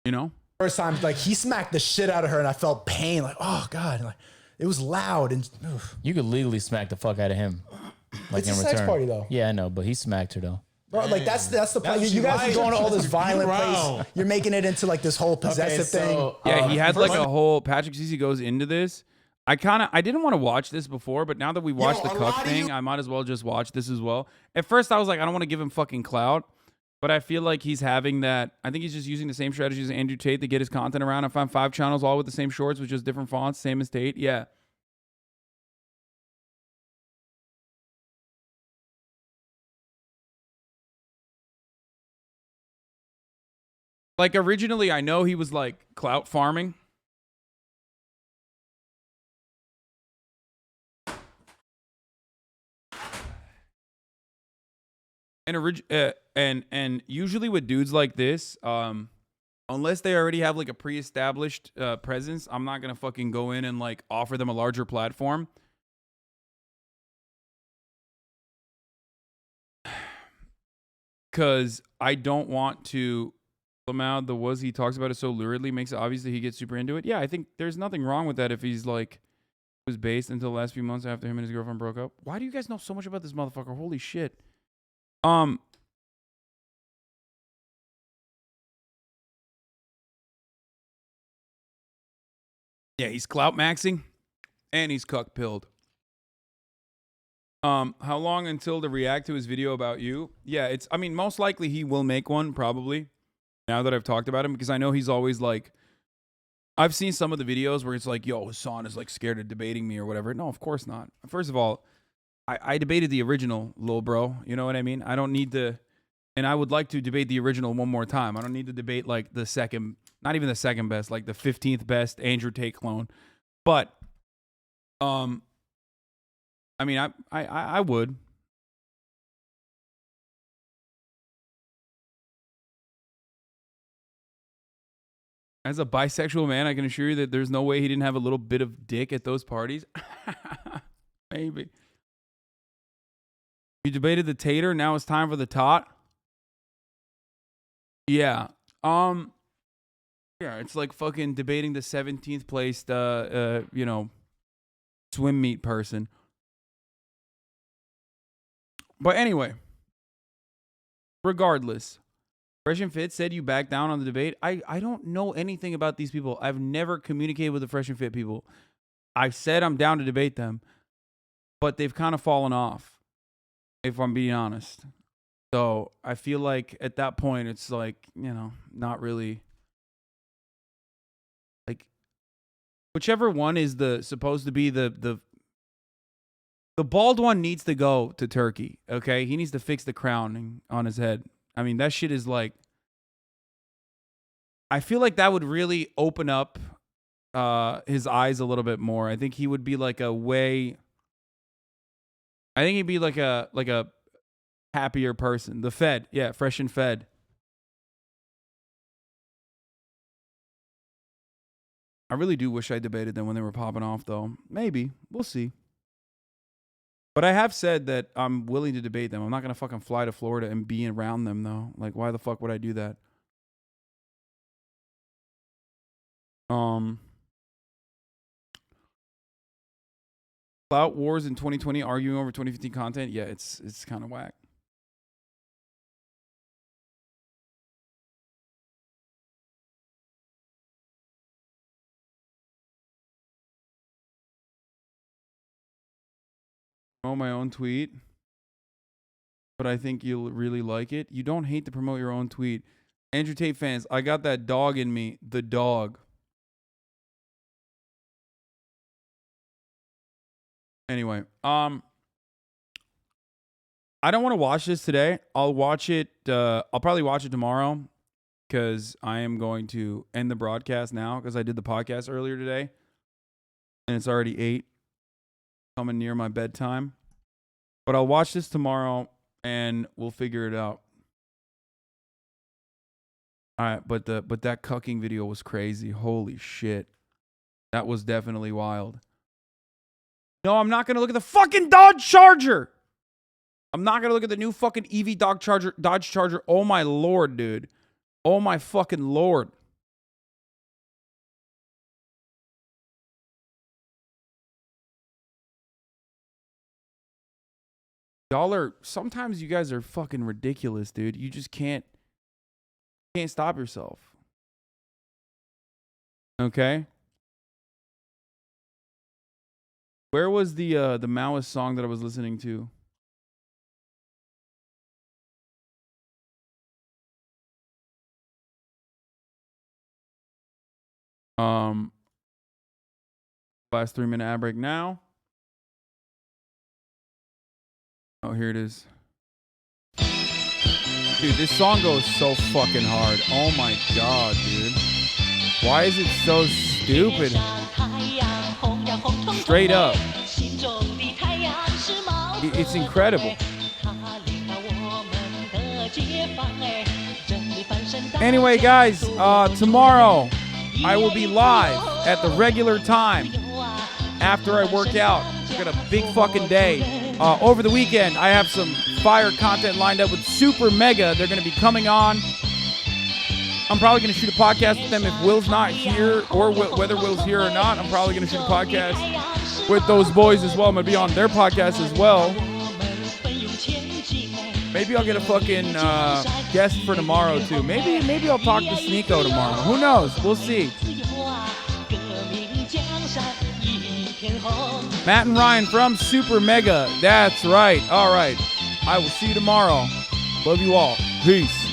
You know? First time, like he smacked the shit out of her, and I felt pain. Like, oh god, like it was loud and. Oof. You could legally smack the fuck out of him. Like It's in a return. sex party, though. Yeah, I know, but he smacked her though. Bro, like that's the plan. That's You guys right. are going to all this violent Around. place. You're making it into like this whole possessive thing. Yeah, he had like a whole, Patrick Cece goes into this. I didn't want to watch this before, but now that we watched the cuck thing, I might as well just watch this as well. At first, I was like, I don't want to give him fucking clout, but I feel like he's having that. I think he's just using the same strategy as Andrew Tate to get his content around. I found 5 channels all with the same shorts with just different fonts, same as Tate. Yeah. Like originally, I know he was like clout farming. And usually with dudes like this, unless they already have like a pre-established presence, I'm not gonna fucking go in and like offer them a larger platform. Cause I don't want to. Lmao, the was he talks about it so luridly makes it obvious that he gets super into it. Yeah, I think there's nothing wrong with that if he's like was based until the last few months after him and his girlfriend broke up. Why do you guys know so much about this motherfucker? Holy shit. Yeah, he's clout maxing and he's cuck pilled. How long until to react to his video about you? Yeah, I mean, most likely he will make one, probably, now that I've talked about him, because I know he's always like, I've seen some of the videos where it's like, yo, Hasan is like scared of debating me or whatever. No, of course not. First of all, I debated the original, little bro. You know what I mean? I don't need to, and I would like to debate the original one more time. I don't need to debate like the second, not even the second best, like the 15th best Andrew Tate clone. But, I mean, I would. As a bisexual man, I can assure you that there's no way he didn't have a little bit of dick at those parties. Maybe. You debated the tater, now it's time for the tot. Yeah. Yeah, it's like fucking debating the 17th placed you know, swim meet person. But anyway, regardless, Fresh and Fit said you backed down on the debate. I don't know anything about these people. I've never communicated with the Fresh and Fit people. I said I'm down to debate them, but they've kind of fallen off, if I'm being honest. So I feel like at that point, it's like, you know, not really. Like, whichever one is supposed to be the bald one needs to go to Turkey, okay? He needs to fix the crowning on his head. I mean, that shit is like, I feel like that would really open up his eyes a little bit more. I think he would be like I think he'd be like a happier person. The Fed, yeah, Fresh and Fed. I really do wish I debated them when they were popping off, though. Maybe. We'll see. But I have said that I'm willing to debate them. I'm not going to fucking fly to Florida and be around them, though. Like, why the fuck would I do that? Clout wars in 2020 arguing over 2015 content. Yeah, it's kind of whack. Promote my own tweet, but I think you'll really like it. You don't hate to promote your own tweet. Andrew Tate fans, I got that dog in me. The dog. Anyway, I don't want to watch this today. I'll watch it. I'll probably watch it tomorrow because I am going to end the broadcast now because I did the podcast earlier today, and it's already 8. Coming near my bedtime, but I'll watch this tomorrow and we'll figure it out. All right, but that cucking video was crazy. Holy shit, that was definitely wild. No, I'm not gonna look at the fucking Dodge Charger. I'm not gonna look at the new fucking EV Dodge Charger. Oh my lord, dude. Oh my fucking lord. Sometimes you guys are fucking ridiculous, dude. You just can't stop yourself. Okay? Where was the Maoist song that I was listening to? Last 3-minute ad break now. Oh, here it is. Dude, this song goes so fucking hard. Oh my god, dude. Why is it so stupid? Straight up. It's incredible. Anyway, guys, tomorrow I will be live at the regular time after I work out. It's got a big fucking day. Over the weekend, I have some fire content lined up with Super Mega. They're going to be coming on. I'm probably going to shoot a podcast with them if Will's not here, or whether Will's here or not. I'm probably going to shoot a podcast with those boys as well. I'm going to be on their podcast as well. Maybe I'll get a fucking guest for tomorrow, too. Maybe I'll talk to Sneako tomorrow. Who knows? We'll see. Matt and Ryan from Super Mega. That's right. All right. I will see you tomorrow. Love you all. Peace.